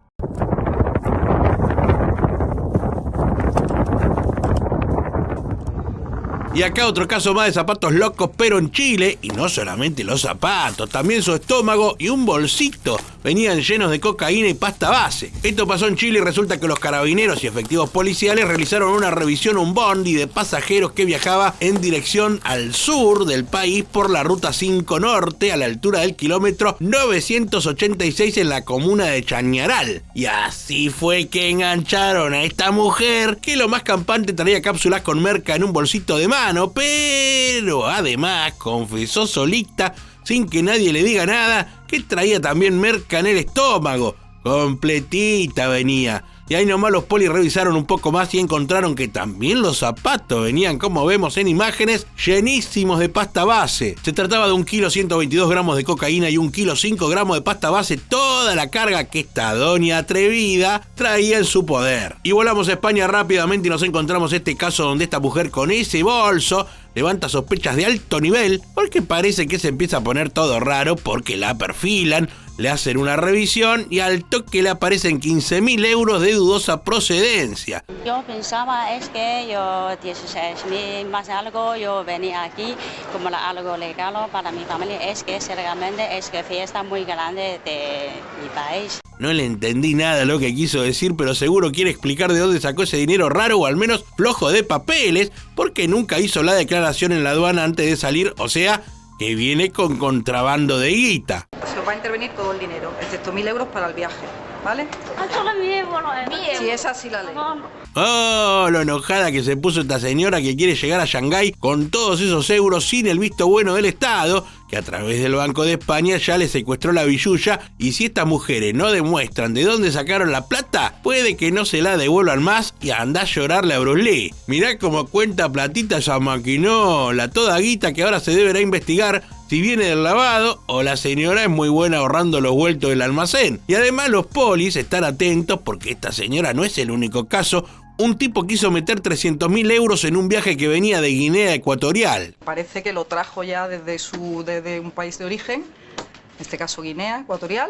Y acá otro caso más de zapatos locos, pero en Chile, y no solamente los zapatos, también su estómago y un bolsito venían llenos de cocaína y pasta base. Esto pasó en Chile y resulta que los carabineros y efectivos policiales realizaron una revisión a un bondi de pasajeros que viajaba en dirección al sur del país por la ruta 5 Norte a la altura del kilómetro 986 en la comuna de Chañaral. Y así fue que engancharon a esta mujer que lo más campante traía cápsulas con merca en un bolsito de mano, pero además confesó solita, sin que nadie le diga nada, que traía también merca en el estómago. Completita venía. Y ahí nomás los polis revisaron un poco más y encontraron que también los zapatos venían, como vemos en imágenes, llenísimos de pasta base. Se trataba de 1 kilo 122 gramos de cocaína y 1 kilo 5 gramos de pasta base, toda la carga que esta doña atrevida traía en su poder. Y volamos a España rápidamente y nos encontramos este caso donde esta mujer con ese bolso levanta sospechas de alto nivel porque parece que se empieza a poner todo raro porque la perfilan, le hacen una revisión y al toque le aparecen 15.000 euros de dudosa procedencia. Yo pensaba es que yo 16.000 más algo, yo venía aquí como algo legal para mi familia, es que realmente es que fiesta muy grande de mi país. No le entendí nada a lo que quiso decir, pero seguro quiere explicar de dónde sacó ese dinero raro o al menos flojo de papeles, porque nunca hizo la declaración en la aduana antes de salir, o sea, que viene con contrabando de guita. Se os va a intervenir todo el dinero, excepto 1.000 euros para el viaje, ¿vale? Si es así la ley. Oh, lo enojada que se puso esta señora que quiere llegar a Shanghái con todos esos euros sin el visto bueno del Estado, que a través del Banco de España ya le secuestró la billulla, y si estas mujeres no demuestran de dónde sacaron la plata, puede que no se la devuelvan más y anda a llorarle a Bruce Lee. Mirá cómo cuenta platita esa maquinola, toda guita que ahora se deberá investigar si viene del lavado o la señora es muy buena ahorrando los vueltos del almacén. Y además los polis están atentos porque esta señora no es el único caso. Un tipo quiso meter 300.000 euros en un viaje que venía de Guinea Ecuatorial. Parece que lo trajo ya desde un país de origen, en este caso Guinea Ecuatorial,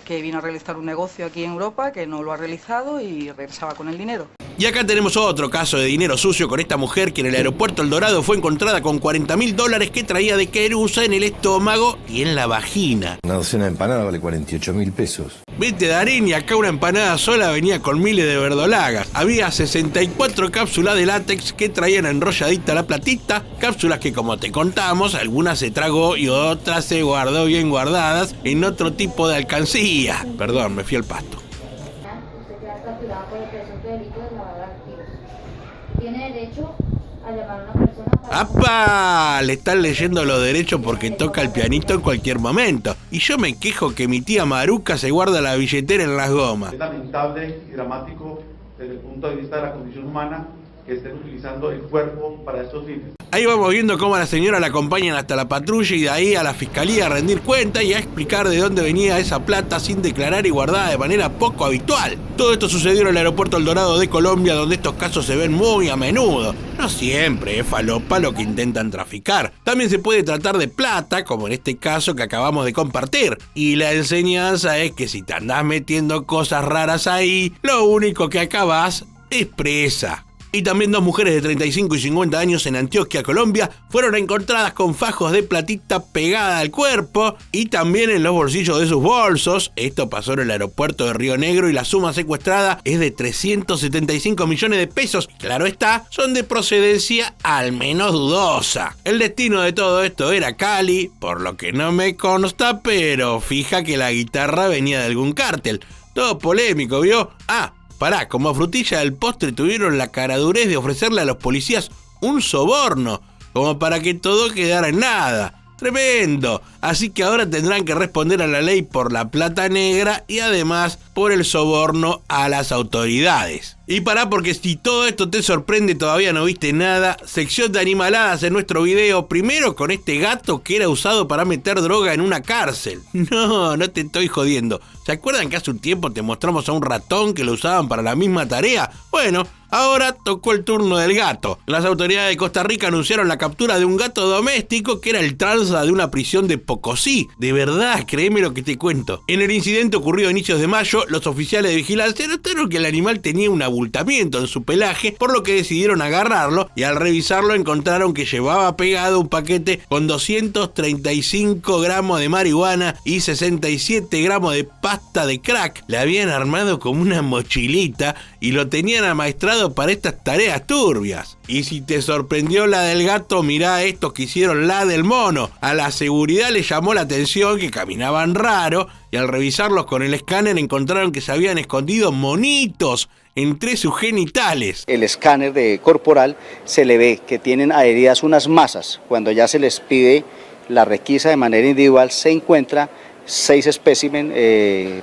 que vino a realizar un negocio aquí en Europa, que no lo ha realizado y regresaba con el dinero. Y acá tenemos otro caso de dinero sucio con esta mujer que en el aeropuerto El Dorado fue encontrada con $40.000 que traía de querusa en el estómago y en la vagina. Una docena de empanadas vale 48.000 pesos. Vete, Darín, y acá una empanada sola venía con miles de verdolagas. Había 64 cápsulas de látex que traían enrolladita la platita, cápsulas que, como te contamos, algunas se tragó y otras se guardó bien guardadas en otro tipo de alcancía. Perdón, me fui al pasto. Tiene derecho a llamar a una persona para... ¡Apa! Le están leyendo los derechos porque toca el pianito en cualquier momento. Y yo me quejo que mi tía Maruca se guarda la billetera en las gomas. Es lamentable y dramático desde el punto de vista de la condición humana que estén utilizando el cuerpo para estos fines. Ahí vamos viendo cómo a la señora la acompañan hasta la patrulla y de ahí a la fiscalía a rendir cuenta y a explicar de dónde venía esa plata sin declarar y guardada de manera poco habitual. Todo esto sucedió en el aeropuerto El Dorado de Colombia, donde estos casos se ven muy a menudo. No siempre es falopa lo que intentan traficar. También se puede tratar de plata, como en este caso que acabamos de compartir. Y la enseñanza es que si te andás metiendo cosas raras ahí, lo único que acabás es presa. Y también 2 mujeres de 35 y 50 años en Antioquia, Colombia, fueron encontradas con fajos de platita pegada al cuerpo y también en los bolsillos de sus bolsos. Esto pasó en el aeropuerto de Río Negro y la suma secuestrada es de 375 millones de pesos. Claro está, son de procedencia al menos dudosa. El destino de todo esto era Cali, por lo que no me consta, pero fija que la guitarra venía de algún cártel. Todo polémico, ¿vio? Pará, como frutilla del postre tuvieron la caradurez de ofrecerle a los policías un soborno, como para que todo quedara en nada. Tremendo. Así que ahora tendrán que responder a la ley por la plata negra y además por el soborno a las autoridades. Y pará, porque si todo esto te sorprende, todavía no viste nada, sección de animaladas en nuestro video, primero con este gato que era usado para meter droga en una cárcel. No te estoy jodiendo. ¿Se acuerdan que hace un tiempo te mostramos a un ratón que lo usaban para la misma tarea? Bueno, ahora tocó el turno del gato. Las autoridades de Costa Rica anunciaron la captura de un gato doméstico que era el tranza de una prisión de Pocosí. De verdad, créeme lo que te cuento. En el incidente ocurrido a inicios de mayo, los oficiales de vigilancia notaron que el animal tenía una abultamiento en su pelaje, por lo que decidieron agarrarlo y al revisarlo encontraron que llevaba pegado un paquete con 235 gramos de marihuana y 67 gramos de pasta de crack. Le habían armado como una mochilita y lo tenían amaestrado para estas tareas turbias. Y si te sorprendió la del gato, mirá estos que hicieron la del mono. A la seguridad le llamó la atención que caminaban raro y al revisarlos con el escáner encontraron que se habían escondido monitos entre sus genitales. El escáner corporal se le ve que tienen adheridas unas masas. Cuando ya se les pide la requisa de manera individual, se encuentra 6 espécimen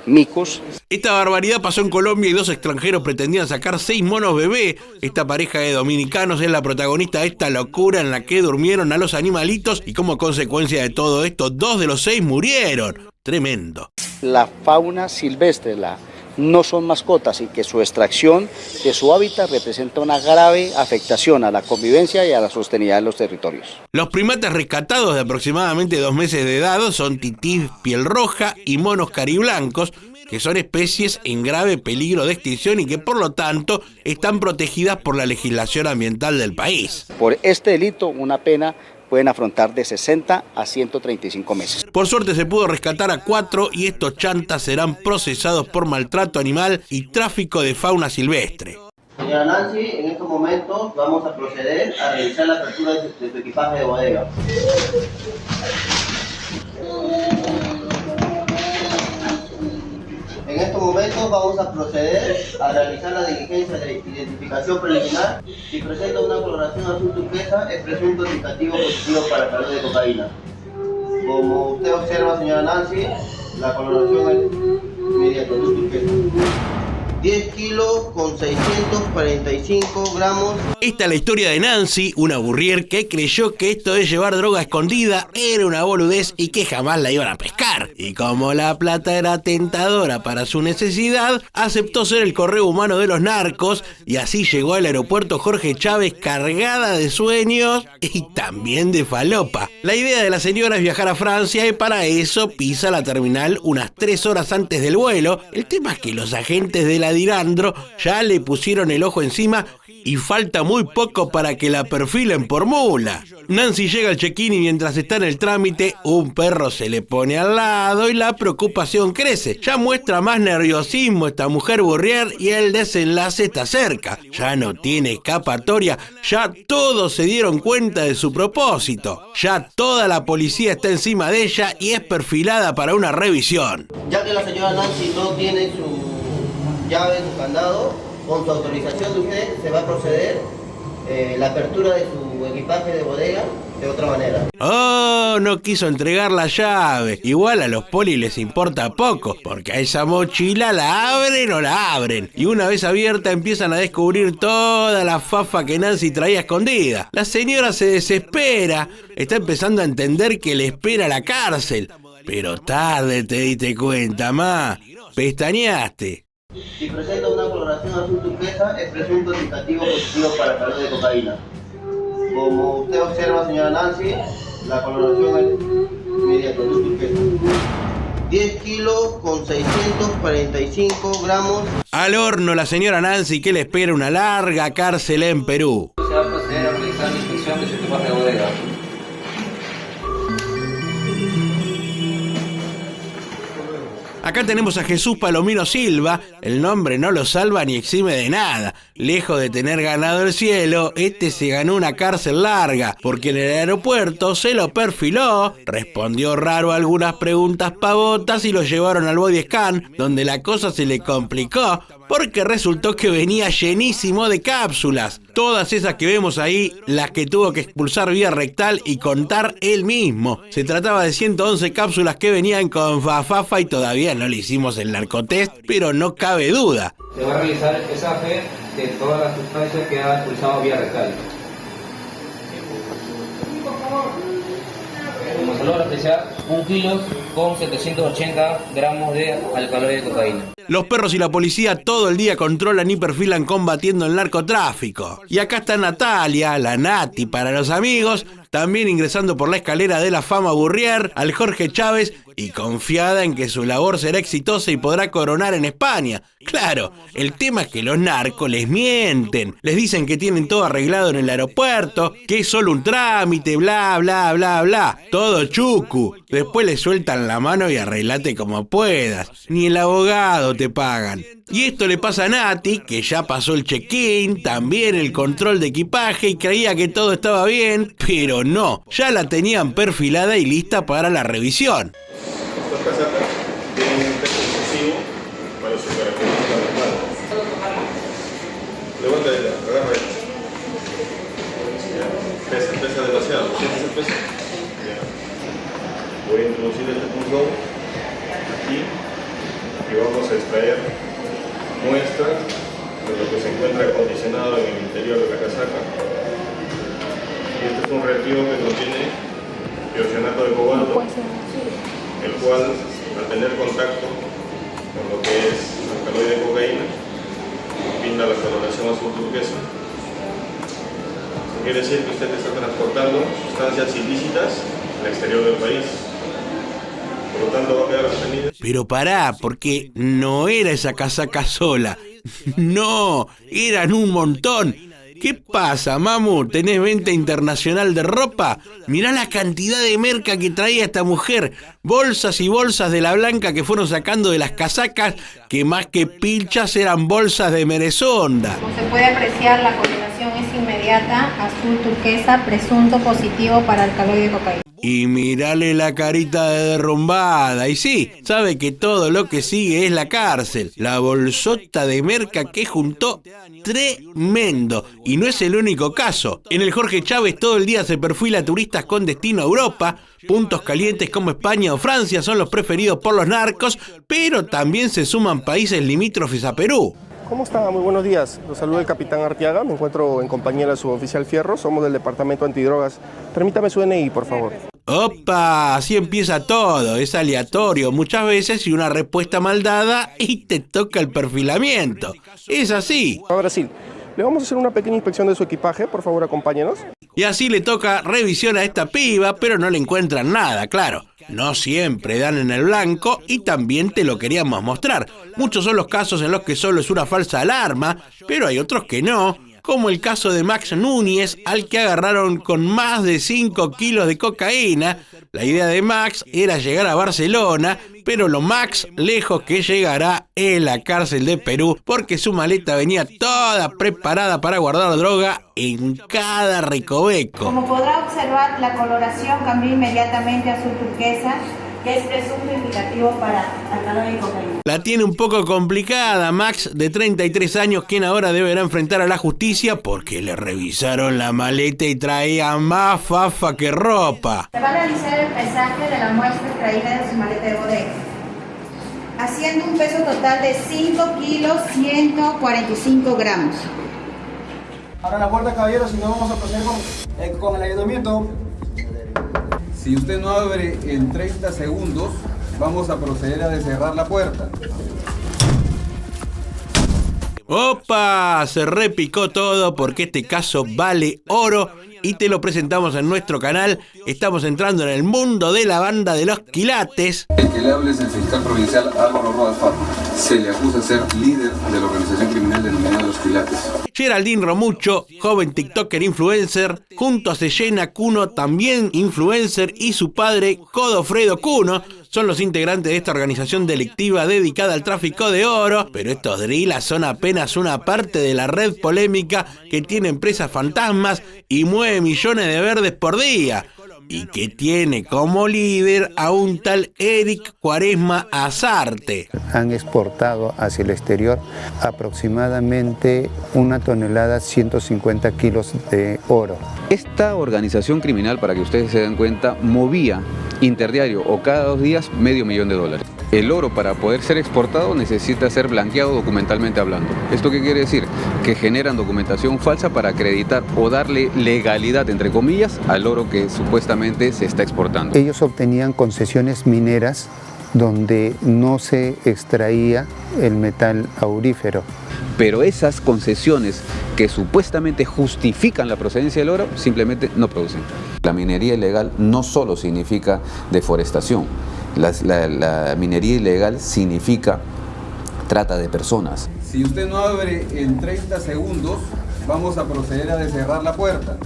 micos. Esta barbaridad pasó en Colombia y 2 extranjeros pretendían sacar 6 monos bebé. Esta pareja de dominicanos es la protagonista de esta locura en la que durmieron a los animalitos y como consecuencia de todo esto, 2 de los 6 murieron. Tremendo. La fauna silvestre, no son mascotas y que su extracción de su hábitat representa una grave afectación a la convivencia y a la sostenibilidad de los territorios. Los primates rescatados de aproximadamente 2 meses de edad son titís piel roja y monos cariblancos, que son especies en grave peligro de extinción y que por lo tanto están protegidas por la legislación ambiental del país. Por este delito, una pena pueden afrontar de 60 a 135 meses. Por suerte se pudo rescatar a 4 y estos chantas serán procesados por maltrato animal y tráfico de fauna silvestre. Señora Nancy, en estos momentos vamos a proceder a realizar la apertura de su equipaje de bodega. En estos momentos vamos a proceder a realizar la diligencia de identificación preliminar. Si presenta una coloración azul turquesa, es presunto indicativo positivo para calor de cocaína. Como usted observa, señora Nancy, la coloración es inmediata, azul turquesa. 10 kilos con 645 gramos. Esta es la historia de Nancy, una burrier que creyó que esto de llevar droga escondida era una boludez y que jamás la iban a pescar. Y como la plata era tentadora para su necesidad, aceptó ser el correo humano de los narcos y así llegó al aeropuerto Jorge Chávez cargada de sueños y también de falopa. La idea de la señora es viajar a Francia y para eso pisa la terminal unas 3 horas antes del vuelo. El tema es que los agentes de la Dirandro ya le pusieron el ojo encima y falta muy poco para que la perfilen por mula. Nancy llega al check-in y mientras está en el trámite, un perro se le pone al lado y la preocupación crece. Ya muestra más nerviosismo esta mujer burrier y el desenlace está cerca. Ya no tiene escapatoria, ya todos se dieron cuenta de su propósito. Ya toda la policía está encima de ella y es perfilada para una revisión. Ya que la señora Nancy no tiene su llave, su candado, con su autorización de usted se va a proceder la apertura de su equipaje de bodega de otra manera. Oh, no quiso entregar la llave. Igual a los polis les importa poco, porque a esa mochila la abren o la abren. Y una vez abierta empiezan a descubrir toda la fafa que Nancy traía escondida. La señora se desespera, está empezando a entender que le espera la cárcel. Pero tarde te diste cuenta, ma. Pestañeaste. Si presenta una coloración azul turquesa, es presunto indicativo positivo para calor de cocaína. Como usted observa, señora Nancy, la coloración es inmediata, azul turquesa. 10 kilos con 645 gramos. Al horno la señora Nancy, que le espera una larga cárcel en Perú. Se va a proceder a realizar la inspección de su equipaje de bodega. Acá tenemos a Jesús Palomino Silva, el nombre no lo salva ni exime de nada. Lejos de tener ganado el cielo, este se ganó una cárcel larga, porque en el aeropuerto se lo perfiló, respondió raro a algunas preguntas pavotas y lo llevaron al body scan, donde la cosa se le complicó, porque resultó que venía llenísimo de cápsulas. Todas esas que vemos ahí, las que tuvo que expulsar vía rectal y contar él mismo. Se trataba de 111 cápsulas que venían con fafafa y todavía no le hicimos el narcotest, pero no cabe duda. Se va a realizar el pesaje de todas las sustancias que ha expulsado vía rectal. Como se logra apreciar, 1 kilo con 780 gramos de alcaloide de cocaína. Los perros y la policía todo el día controlan y perfilan combatiendo el narcotráfico. Y acá está Natalia, la Nati para los amigos, también ingresando por la escalera de la fama burrier al Jorge Chávez y confiada en que su labor será exitosa y podrá coronar en España. Claro, el tema es que los narcos les mienten, les dicen que tienen todo arreglado en el aeropuerto, que es solo un trámite, bla, bla, bla, bla, todo chucu. Después le sueltan la mano y arreglate como puedas, ni el abogado te pagan. Y esto le pasa a Nati, que ya pasó el check-in, también el control de equipaje y creía que todo estaba bien, pero no, ya la tenían perfilada y lista para la revisión. Estas casacas tienen un peso excesivo para su característica normal. Levanta ella, agarra ella. Pesa demasiado, ¿sientes el peso? Voy a introducir este punzón aquí y vamos a extraer muestra de lo que se encuentra acondicionado en el interior de la casaca. Y este es un reactivo que contiene tiocianato de cobalto, el cual, al tener contacto con lo que es alcaloide de cocaína, brinda la coloración azul turquesa. Esto quiere decir que usted está transportando sustancias ilícitas al exterior del país. Por lo tanto, va a quedar retenido. Pero pará, porque no era esa casaca sola. No, eran un montón. ¿Qué pasa, mamu? ¿Tenés venta internacional de ropa? Mirá la cantidad de merca que traía esta mujer. Bolsas y bolsas de la blanca que fueron sacando de las casacas, que más que pilchas eran bolsas de merezonda. Como se puede apreciar, la coloración es inmediata, azul turquesa, presunto positivo para alcaloide de cocaína. Y mirale la carita de derrumbada. Y sí, sabe que todo lo que sigue es la cárcel. La bolsota de merca que juntó, tremendo. Y no es el único caso. En el Jorge Chávez todo el día se perfila turistas con destino a Europa. Puntos calientes como España o Francia son los preferidos por los narcos, pero también se suman países limítrofes a Perú. ¿Cómo está? Muy buenos días. Los saluda el capitán Arteaga. Me encuentro en compañía del suboficial Fierro. Somos del departamento antidrogas. Permítame su DNI, por favor. ¡Opa! Así empieza todo. Es aleatorio muchas veces y una respuesta mal dada y te toca el perfilamiento. Es así. A Brasil. Le vamos a hacer una pequeña inspección de su equipaje. Por favor, acompáñenos. Y así le toca revisión a esta piba, pero no le encuentran nada, claro. No siempre dan en el blanco y también te lo queríamos mostrar. Muchos son los casos en los que solo es una falsa alarma, pero hay otros que no, como el caso de Max Núñez, al que agarraron con más de 5 kilos de cocaína. La idea de Max era llegar a Barcelona, pero lo más lejos que llegará es la cárcel de Perú, porque su maleta venía toda preparada para guardar droga en cada recoveco. Como podrá observar, la coloración cambió inmediatamente a azul turquesa, que es presunto indicativo para alcaloide de cocaína. La tiene un poco complicada Max, de 33 años, quien ahora deberá enfrentar a la justicia porque le revisaron la maleta y traía más fafa que ropa. Se va a realizar el pesaje de la muestra extraída de su maleta de bodega, haciendo un peso total de 5 kilos 145 gramos. Ahora la puerta, caballero, si no vamos a proceder con el allanamiento. Si usted no abre en 30 segundos, vamos a proceder a descerrar la puerta. ¡Opa! Se repicó todo porque este caso vale oro y te lo presentamos en nuestro canal. Estamos entrando en el mundo de la banda de los quilates. El que le hable es el fiscal provincial Álvaro Rodas Farro. Se le acusa de ser líder de la organización criminal denominada Los Quilates. Geraldine Romucho, joven TikToker influencer, junto a Sellena Cuno, también influencer, y su padre, Godofredo Cuno, son los integrantes de esta organización delictiva dedicada al tráfico de oro, pero estos drillas son apenas una parte de la red polémica que tiene empresas fantasmas y mueve millones de verdes por día, y que tiene como líder a un tal Eric Cuaresma Azarte. Han exportado hacia el exterior aproximadamente 1 tonelada 150 kilos de oro. Esta organización criminal, para que ustedes se den cuenta, movía interdiario o cada 2 días $500,000. El oro, para poder ser exportado, necesita ser blanqueado documentalmente hablando. ¿Esto qué quiere decir? Que generan documentación falsa para acreditar o darle legalidad, entre comillas, al oro que supuestamente se está exportando. Ellos obtenían concesiones mineras donde no se extraía el metal aurífero. Pero esas concesiones que supuestamente justifican la procedencia del oro simplemente no producen. La minería ilegal no solo significa deforestación, La minería ilegal significa trata de personas. Si usted no abre en 30 segundos, vamos a proceder a cerrar la puerta.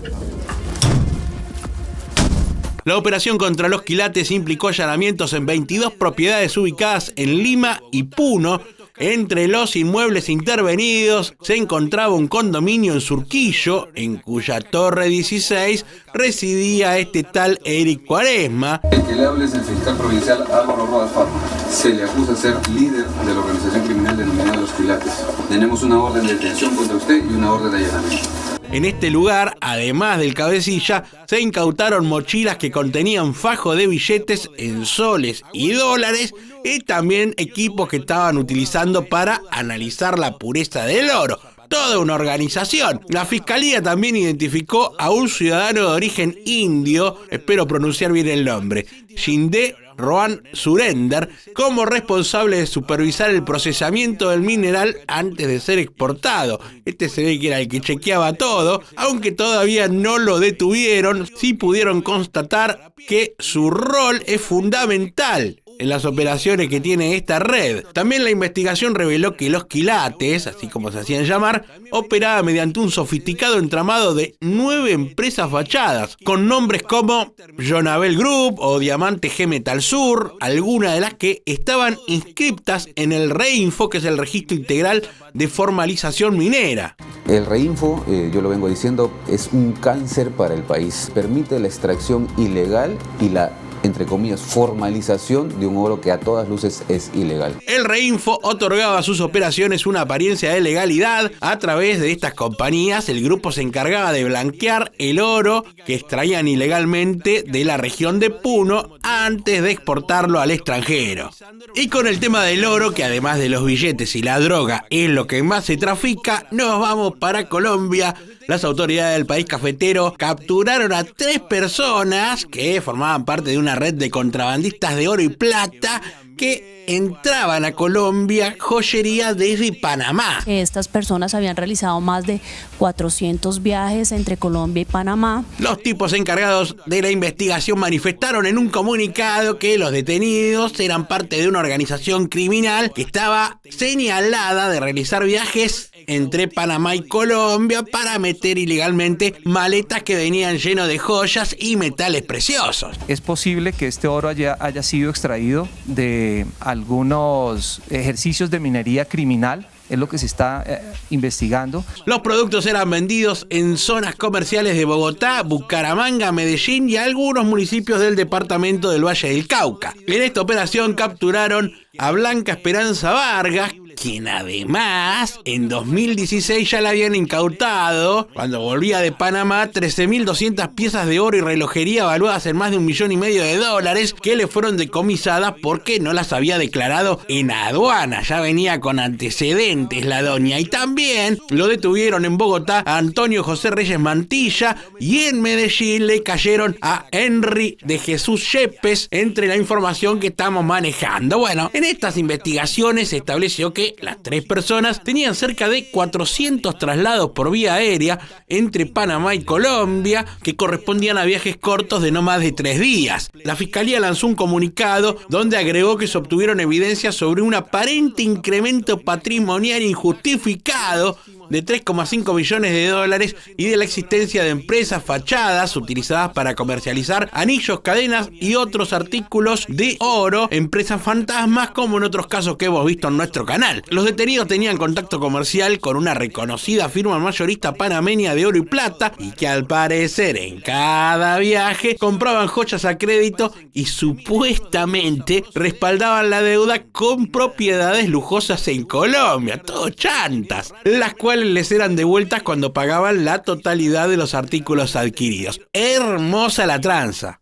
La operación contra los quilates implicó allanamientos en 22 propiedades ubicadas en Lima y Puno. Entre los inmuebles intervenidos se encontraba un condominio en Surquillo, en cuya torre 16 residía este tal Eric Cuaresma. El que le hable es el fiscal provincial Álvaro Rodas Farro. Se le acusa de ser líder de la organización criminal denominada Los Quilates. Tenemos una orden de detención contra usted y una orden de allanamiento. En este lugar, además del cabecilla, se incautaron mochilas que contenían fajo de billetes en soles y dólares y también equipos que estaban utilizando para analizar la pureza del oro. Toda una organización. La fiscalía también identificó a un ciudadano de origen indio, espero pronunciar bien el nombre, Shinde Rohan Surender, como responsable de supervisar el procesamiento del mineral antes de ser exportado. Este se ve que era el que chequeaba todo, aunque todavía no lo detuvieron, sí pudieron constatar que su rol es fundamental en las operaciones que tiene esta red. También la investigación reveló que los quilates, así como se hacían llamar, operaba mediante un sofisticado entramado de 9 empresas fachadas, con nombres como Jonabel Group o Diamante G Metal Sur, algunas de las que estaban inscriptas en el REINFO, que es el Registro Integral de Formalización Minera. El REINFO, yo lo vengo diciendo, es un cáncer para el país. Permite la extracción ilegal y la, entre comillas, formalización de un oro que a todas luces es ilegal. El REINFO otorgaba a sus operaciones una apariencia de legalidad. A través de estas compañías, el grupo se encargaba de blanquear el oro que extraían ilegalmente de la región de Puno antes de exportarlo al extranjero. Y con el tema del oro, que además de los billetes y la droga es lo que más se trafica, nos vamos para Colombia. Las autoridades del país cafetero capturaron a 3 personas que formaban parte de una red de contrabandistas de oro y plata que entraban a Colombia joyería desde Panamá. Estas personas habían realizado más de 400 viajes entre Colombia y Panamá. Los tipos encargados de la investigación manifestaron en un comunicado que los detenidos eran parte de una organización criminal que estaba señalada de realizar viajes entre Panamá y Colombia para meter ilegalmente maletas que venían llenas de joyas y metales preciosos. Es posible que este oro haya sido extraído de algunos ejercicios de minería criminal. Es lo que se está investigando. Los productos eran vendidos en zonas comerciales de Bogotá, Bucaramanga, Medellín y algunos municipios del departamento del Valle del Cauca. En esta operación capturaron a Blanca Esperanza Vargas, quien además en 2016 ya la habían incautado, cuando volvía de Panamá, 13.200 piezas de oro y relojería valuadas en más de $1,5 millones que le fueron decomisadas porque no las había declarado en aduana. Ya venía con antecedentes la doña. Y también lo detuvieron en Bogotá a Antonio José Reyes Mantilla y en Medellín le cayeron a Henry de Jesús Yepes, entre la información que estamos manejando. Bueno, en estas investigaciones se estableció que las 3 personas tenían cerca de 400 traslados por vía aérea entre Panamá y Colombia, que correspondían a viajes cortos de no más de 3 días. La Fiscalía lanzó un comunicado donde agregó que se obtuvieron evidencias sobre un aparente incremento patrimonial injustificado de $3,5 millones y de la existencia de empresas fachadas utilizadas para comercializar anillos, cadenas y otros artículos de oro, empresas fantasmas como en otros casos que hemos visto en nuestro canal. Los detenidos tenían contacto comercial con una reconocida firma mayorista panameña de oro y plata y que al parecer en cada viaje compraban joyas a crédito y supuestamente respaldaban la deuda con propiedades lujosas en Colombia, todo chantas, las cuales les eran devueltas cuando pagaban la totalidad de los artículos adquiridos. Hermosa la tranza.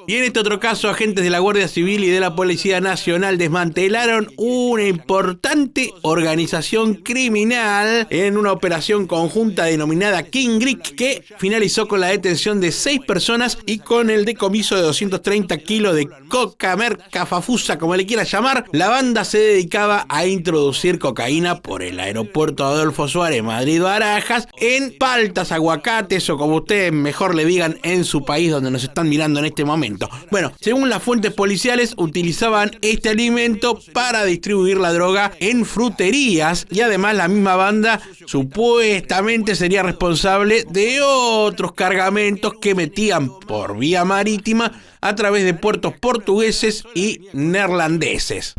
Y en este otro caso, agentes de la Guardia Civil y de la Policía Nacional desmantelaron una importante organización criminal en una operación conjunta denominada King Creek, que finalizó con la detención de 6 personas y con el decomiso de 230 kilos de coca, merca, fafusa, como le quiera llamar. La banda se dedicaba a introducir cocaína por el aeropuerto Adolfo Suárez, Madrid-Barajas, en paltas, aguacates o como ustedes mejor le digan en su país donde nos están mirando en este momento. Bueno, según las fuentes policiales, utilizaban este alimento para distribuir la droga en fruterías y además la misma banda supuestamente sería responsable de otros cargamentos que metían por vía marítima a través de puertos portugueses y neerlandeses.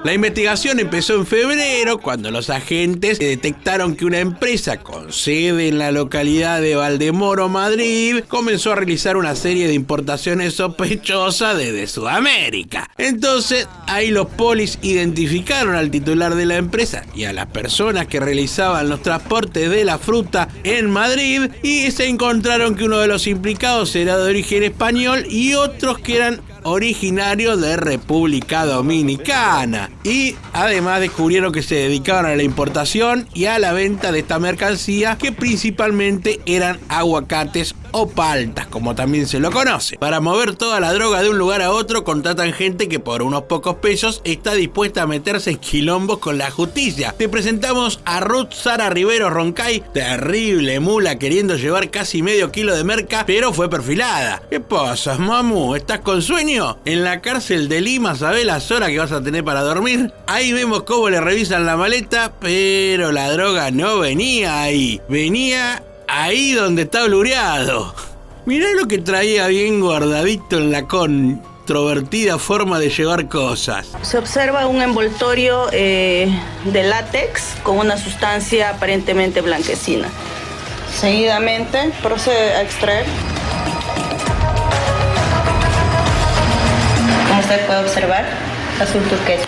La investigación empezó en febrero, cuando los agentes detectaron que una empresa con sede en la localidad de Valdemoro, Madrid, comenzó a realizar una serie de importaciones sospechosas desde Sudamérica. Entonces, ahí los polis identificaron al titular de la empresa y a las personas que realizaban los transportes de la fruta en Madrid, y se encontraron que uno de los implicados era de origen español y otros que eran originarios de República Dominicana. Y además descubrieron que se dedicaban a la importación y a la venta de esta mercancía, que principalmente eran aguacates o paltas, como también se lo conoce. Para mover toda la droga de un lugar a otro, contratan gente que por unos pocos pesos está dispuesta a meterse en quilombos con la justicia. Te presentamos a Ruth Sara Rivero Roncay, terrible mula queriendo llevar casi medio kilo de merca, pero fue perfilada. ¿Qué pasa, mamu? ¿Estás con sueño? En la cárcel de Lima, ¿sabés las horas que vas a tener para dormir? Ahí vemos cómo le revisan la maleta, pero la droga no venía ahí. Venía ahí donde está blureado. Mirá lo que traía bien guardadito en la controvertida forma de llevar cosas. Se observa un envoltorio de látex con una sustancia aparentemente blanquecina. Seguidamente procede a extraer. Como usted puede observar, azul turquesa.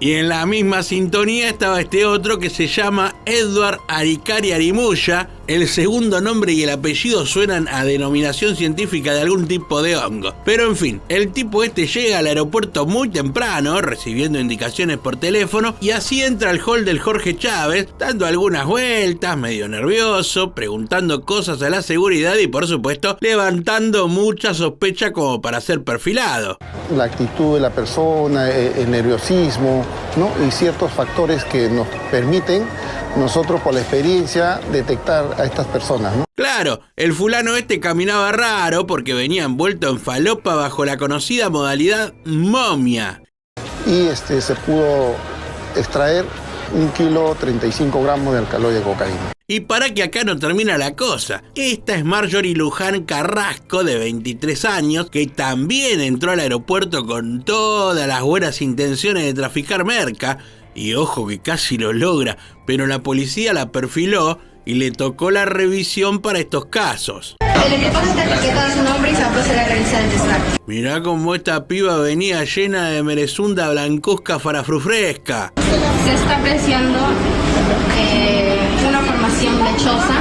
Y en la misma sintonía estaba este otro que se llama Edward Arikari Arimuya. El segundo nombre y el apellido suenan a denominación científica de algún tipo de hongo. Pero en fin, el tipo este llega al aeropuerto muy temprano, recibiendo indicaciones por teléfono, y así entra al hall del Jorge Chávez, dando algunas vueltas, medio nervioso, preguntando cosas a la seguridad y por supuesto levantando mucha sospecha como para ser perfilado. La actitud de la persona, el nerviosismo, ¿no? Y ciertos factores que nos permiten nosotros por la experiencia detectar a estas personas, ¿no? Claro, el fulano este caminaba raro porque venía envuelto en falopa bajo la conocida modalidad momia. Y se pudo extraer 1,35 kg de alcaloide de cocaína. Y para que acá no termina la cosa, esta es Marjorie Luján Carrasco, de 23 años, que también entró al aeropuerto con todas las buenas intenciones de traficar merca, y ojo que casi lo logra, pero la policía la perfiló y le tocó la revisión para estos casos. El equipaje está etiquetado a su nombre y se va a proceder a realizar el descarte. Mirá cómo esta piba venía llena de merezunda blancuzca farafrufresca. Se está apreciando una formación lechosa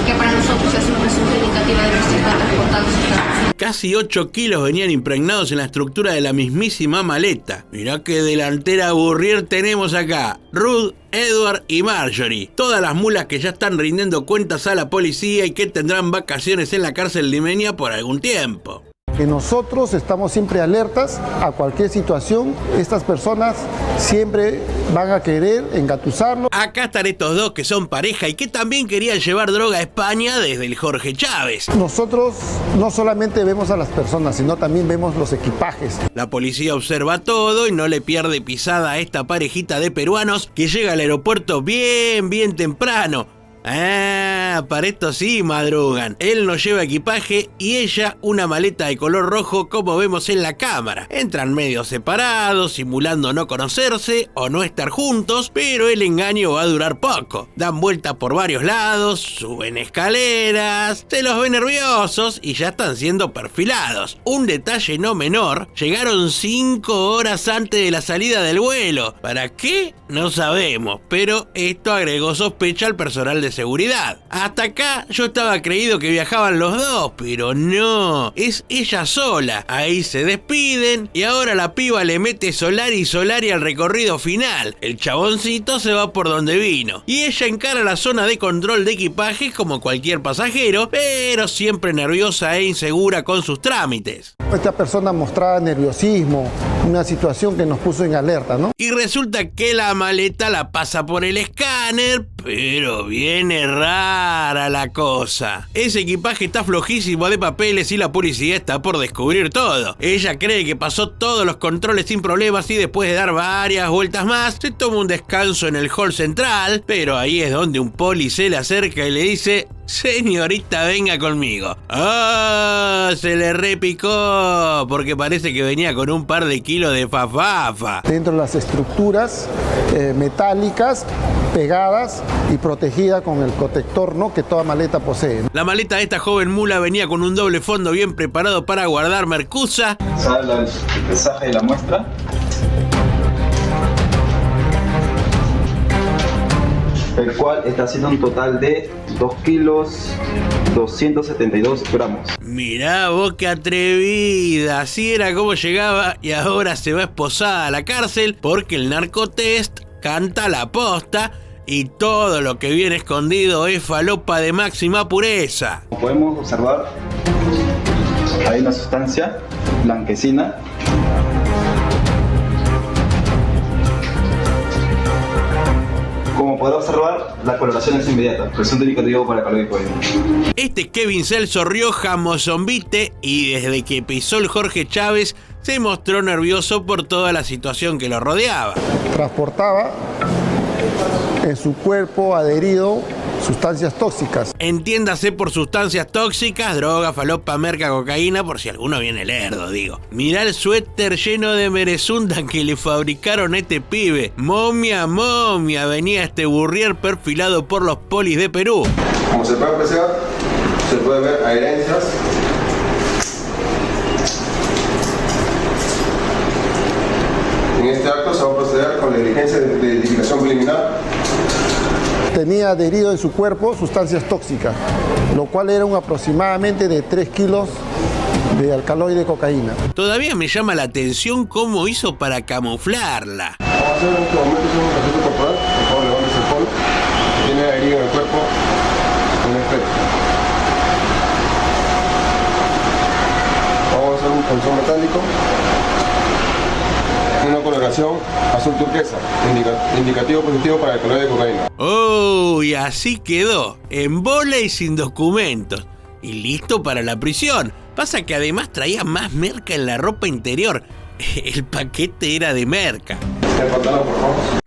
que para nosotros es un resultado indicativo de nuestro está transportando sustancias. Casi 8 kilos venían impregnados en la estructura de la mismísima maleta. Mirá qué delantera burrier tenemos acá. Ruth, Edward y Marjorie. Todas las mulas que ya están rindiendo cuentas a la policía y que tendrán vacaciones en la cárcel limeña por algún tiempo. Que nosotros estamos siempre alertas a cualquier situación. Estas personas siempre van a querer engatusarlo. Acá están estos dos que son pareja y que también querían llevar droga a España desde el Jorge Chávez. Nosotros no solamente vemos a las personas, sino también vemos los equipajes. La policía observa todo y no le pierde pisada a esta parejita de peruanos que llega al aeropuerto bien temprano. Para esto sí madrugan. Él no lleva equipaje y ella una maleta de color rojo, como vemos en la cámara. Entran medio separados, simulando no conocerse o no estar juntos, pero el engaño va a durar poco. Dan vueltas por varios lados, suben escaleras, se los ve nerviosos y ya están siendo perfilados. Un detalle no menor, llegaron 5 horas antes de la salida del vuelo. ¿Para qué? No sabemos, pero esto agregó sospecha al personal de de seguridad. Hasta acá yo estaba creído que viajaban los dos, pero no, es ella sola. Ahí se despiden y ahora la piba le mete Solari al recorrido final. El chaboncito se va por donde vino y ella encara la zona de control de equipajes como cualquier pasajero, pero siempre nerviosa e insegura con sus trámites. Esta persona mostraba nerviosismo, una situación que nos puso en alerta, ¿no? Y resulta que la maleta la pasa por el escáner, pero viene rara la cosa. Ese equipaje está flojísimo de papeles y la policía está por descubrir todo. Ella cree que pasó todos los controles sin problemas y después de dar varias vueltas más, se toma un descanso en el hall central, pero ahí es donde un poli se le acerca y le dice: señorita, venga conmigo. ¡Ah! Se le repicó, porque parece que venía con un par de kilos de fafafa. Dentro de las estructuras metálicas, pegadas y protegida con el protector, ¿no?, que toda maleta posee. La maleta de esta joven mula venía con un doble fondo bien preparado para guardar mercuza. Sale el pesaje de la muestra. El cual está haciendo un total de 2 kilos 272 gramos. Mirá vos qué atrevida, así era como llegaba y ahora se va esposada a la cárcel porque el narcotest canta la posta y todo lo que viene escondido es falopa de máxima pureza. Como podemos observar, hay una sustancia blanquecina. Como podrá observar, la coloración es inmediata, presunto indicativo para calor y cocaína. Este Kevin Celso Rioja Mozombite, y desde que pisó el Jorge Chávez, se mostró nervioso por toda la situación que lo rodeaba. Transportaba en su cuerpo adherido sustancias tóxicas. Entiéndase por sustancias tóxicas, droga, falopa, merca, cocaína, por si alguno viene lerdo, digo. Mirá el suéter lleno de merezunda que le fabricaron a este pibe. Momia, venía este burrier perfilado por los polis de Perú. Como se puede apreciar, se puede ver adherencias. En este acto se va a proceder con la diligencia de identificación preliminar. Tenía adherido en su cuerpo sustancias tóxicas, lo cual eran aproximadamente de 3 kilos de alcaloide de cocaína. Todavía me llama la atención cómo hizo para camuflarla. Vamos a hacer en este momento un ejercicio corporal. Por favor, levántese el polo. Tiene adherido en el cuerpo un espectro. Vamos a hacer un punzón metálico. Una coloración azul turquesa, indicativo positivo para el alcaloide de cocaína. ¡Oh! Y así quedó, en bola y sin documentos. Y listo para la prisión. Pasa que además traía más merca en la ropa interior. El paquete era de merca.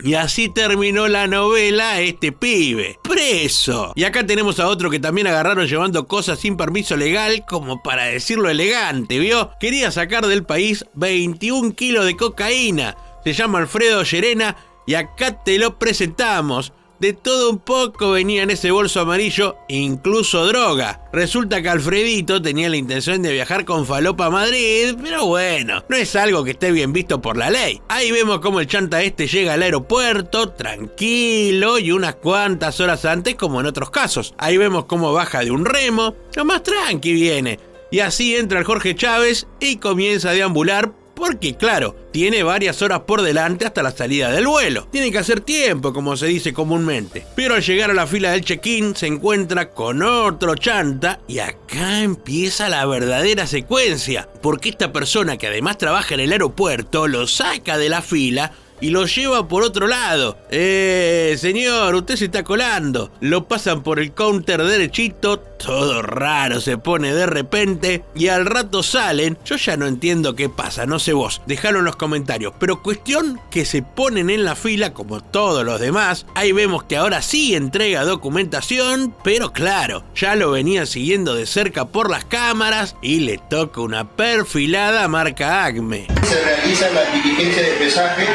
Y así terminó la novela este pibe, preso. Y acá tenemos a otro que también agarraron llevando cosas sin permiso legal, como para decirlo elegante, ¿vio? Quería sacar del país 21 kilos de cocaína. Se llama Alfredo Llerena y acá te lo presentamos. De todo un poco venía en ese bolso amarillo, incluso droga. Resulta que Alfredito tenía la intención de viajar con falopa a Madrid, pero bueno, no es algo que esté bien visto por la ley. Ahí vemos cómo el chanta este llega al aeropuerto, tranquilo, y unas cuantas horas antes como en otros casos. Ahí vemos cómo baja de un remo, lo más tranqui viene. Y así entra el Jorge Chávez y comienza a deambular. Porque claro, tiene varias horas por delante hasta la salida del vuelo. Tiene que hacer tiempo, como se dice comúnmente. Pero al llegar a la fila del check-in se encuentra con otro chanta y acá empieza la verdadera secuencia. Porque esta persona que además trabaja en el aeropuerto lo saca de la fila y lo lleva por otro lado. Señor, usted se está colando. Lo pasan por el counter derechito, todo raro se pone de repente y al rato salen. Yo ya no entiendo qué pasa, no sé vos, dejalo en los comentarios. Pero cuestión que se ponen en la fila como todos los demás. Ahí vemos que ahora sí entrega documentación, pero claro, ya lo venían siguiendo de cerca por las cámaras y le toca una perfilada marca Acme. Se realiza la diligencia de pesaje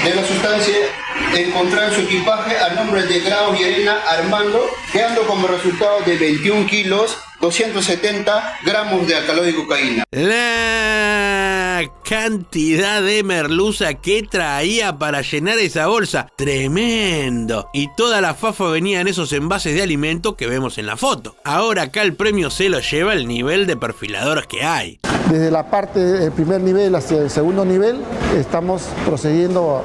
de la sustancia encontrada en su equipaje a nombre de Grau Llerena Armando, quedando como resultado de 21 kilos 270 gramos de alcaloide de cocaína. La cantidad de merluza que traía para llenar esa bolsa, tremendo. Y toda la fafa venía en esos envases de alimento que vemos en la foto. Ahora acá el premio se lo lleva el nivel de perfiladores que hay. Desde la parte del primer nivel hacia el segundo nivel estamos procediendo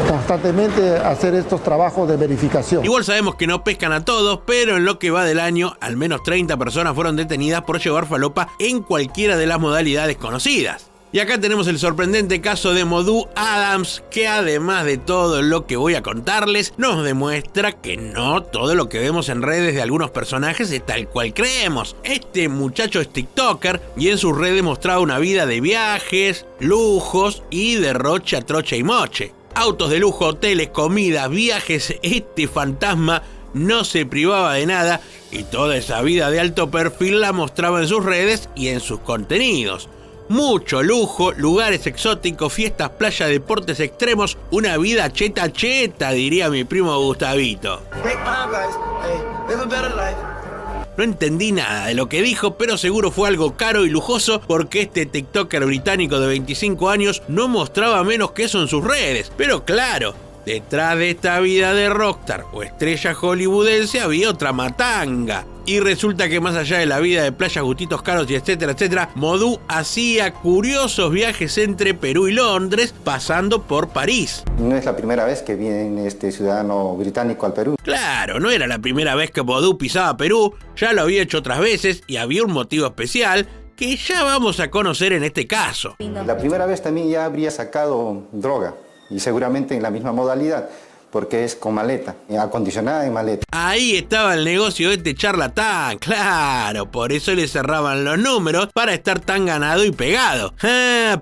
constantemente a hacer estos trabajos de verificación. Igual sabemos que no pescan a todos, pero en lo que va del año, al menos 30 personas fueron detenidas por llevar falopa en cualquiera de las modalidades conocidas. Y acá tenemos el sorprendente caso de Modú Adams, que además de todo lo que voy a contarles, nos demuestra que no todo lo que vemos en redes de algunos personajes es tal cual creemos. Este muchacho es TikToker y en sus redes mostraba una vida de viajes, lujos y derroche a trocha y moche. Autos de lujo, hoteles, comida, viajes, este fantasma no se privaba de nada y toda esa vida de alto perfil la mostraba en sus redes y en sus contenidos. Mucho lujo, lugares exóticos, fiestas, playas, deportes extremos, una vida cheta cheta, diría mi primo Gustavito. No entendí nada de lo que dijo, pero seguro fue algo caro y lujoso porque este TikToker británico de 25 años no mostraba menos que eso en sus redes. Pero claro, detrás de esta vida de rockstar o estrella hollywoodense había otra matanga. Y resulta que más allá de la vida de playas, gustitos caros y etcétera, etcétera, Modú hacía curiosos viajes entre Perú y Londres, pasando por París. No es la primera vez que viene este ciudadano británico al Perú. Claro, no era la primera vez que Modú pisaba Perú, ya lo había hecho otras veces y había un motivo especial que ya vamos a conocer en este caso. La primera vez también ya habría sacado droga y seguramente en la misma modalidad, porque es con maleta, acondicionada en maleta. Ahí estaba el negocio de este charlatán, claro, por eso le cerraban los números para estar tan ganado y pegado.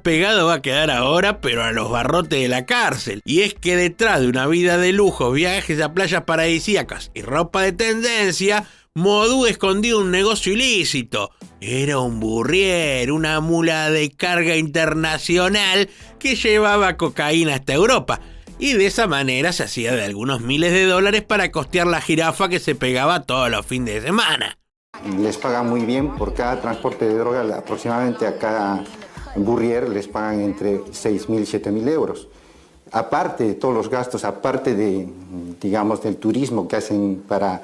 Pegado va a quedar ahora, pero a los barrotes de la cárcel. Y es que detrás de una vida de lujo, viajes a playas paradisíacas y ropa de tendencia, Modú escondía un negocio ilícito. Era un burrier, una mula de carga internacional que llevaba cocaína hasta Europa. Y de esa manera se hacía de algunos miles de dólares para costear la jirafa que se pegaba todos los fines de semana. Les pagan muy bien por cada transporte de droga, aproximadamente a cada burrier les pagan entre 6.000 y 7.000 euros. Aparte de todos los gastos, aparte de, digamos, del turismo que hacen para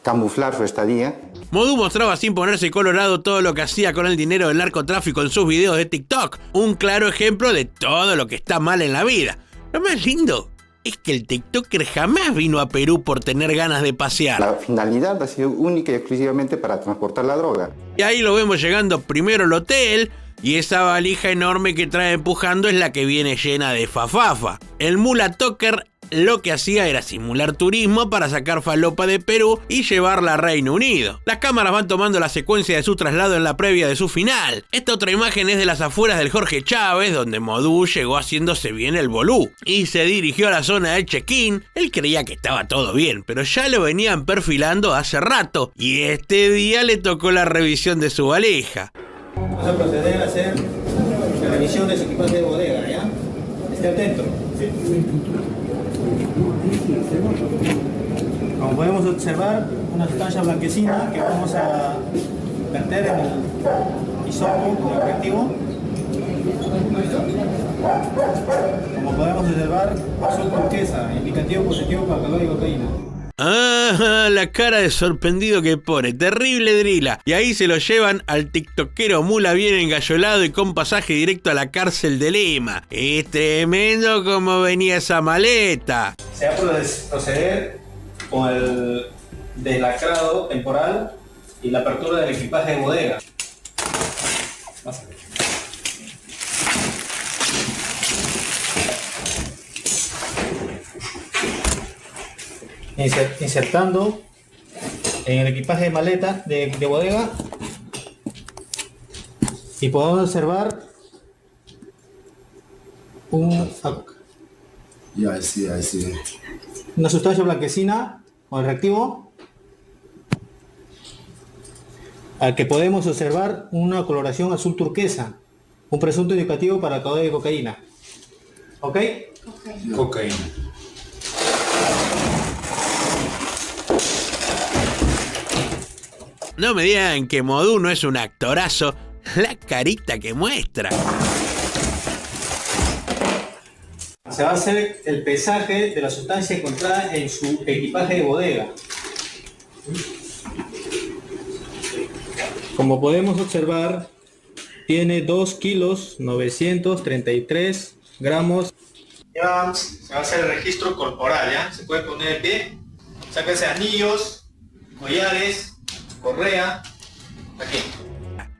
camuflar su estadía. Modú mostraba sin ponerse colorado todo lo que hacía con el dinero del narcotráfico en sus videos de TikTok. Un claro ejemplo de todo lo que está mal en la vida. Lo más lindo es que el TikToker jamás vino a Perú por tener ganas de pasear. La finalidad ha sido única y exclusivamente para transportar la droga. Y ahí lo vemos llegando primero al hotel y esa valija enorme que trae empujando es la que viene llena de fafafa. El mulatoker lo que hacía era simular turismo para sacar falopa de Perú y llevarla a Reino Unido. Las cámaras van tomando la secuencia de su traslado en la previa de su final. Esta otra imagen es de las afueras del Jorge Chávez, donde Modú llegó haciéndose bien el bolú y se dirigió a la zona del check-in. Él creía que estaba todo bien, pero ya lo venían perfilando hace rato y este día le tocó la revisión de su valija. Vamos a proceder a hacer la revisión de su equipaje de bodega, ¿ya? Esté atento. Sí. Como podemos observar, una sustancia blanquecina que vamos a verter en el hisopo, en el reactivo. Como podemos observar, azul turquesa, indicativo positivo para alcaloide de cocaína. Ah, la cara de sorprendido que pone, terrible drila. Y ahí se lo llevan al tiktokero mula bien engallolado y con pasaje directo a la cárcel de Lima. Es tremendo como venía esa maleta. Se va a proceder con el deslacrado temporal y la apertura del equipaje de bodega. Insertando en el equipaje de maleta de bodega y podemos observar una sustancia blanquecina con el reactivo al que podemos observar una coloración azul turquesa, un presunto indicativo para alcaloide de cocaína. ¿Ok? Cocaína. No me digan que Modú no es un actorazo, la carita que muestra. Se va a hacer el pesaje de la sustancia encontrada en su equipaje de bodega. Como podemos observar, tiene 2 kilos 933 gramos. Ya se va a hacer el registro corporal, ¿ya? Se puede poner de pie, sáquense anillos, collares, correa, aquí.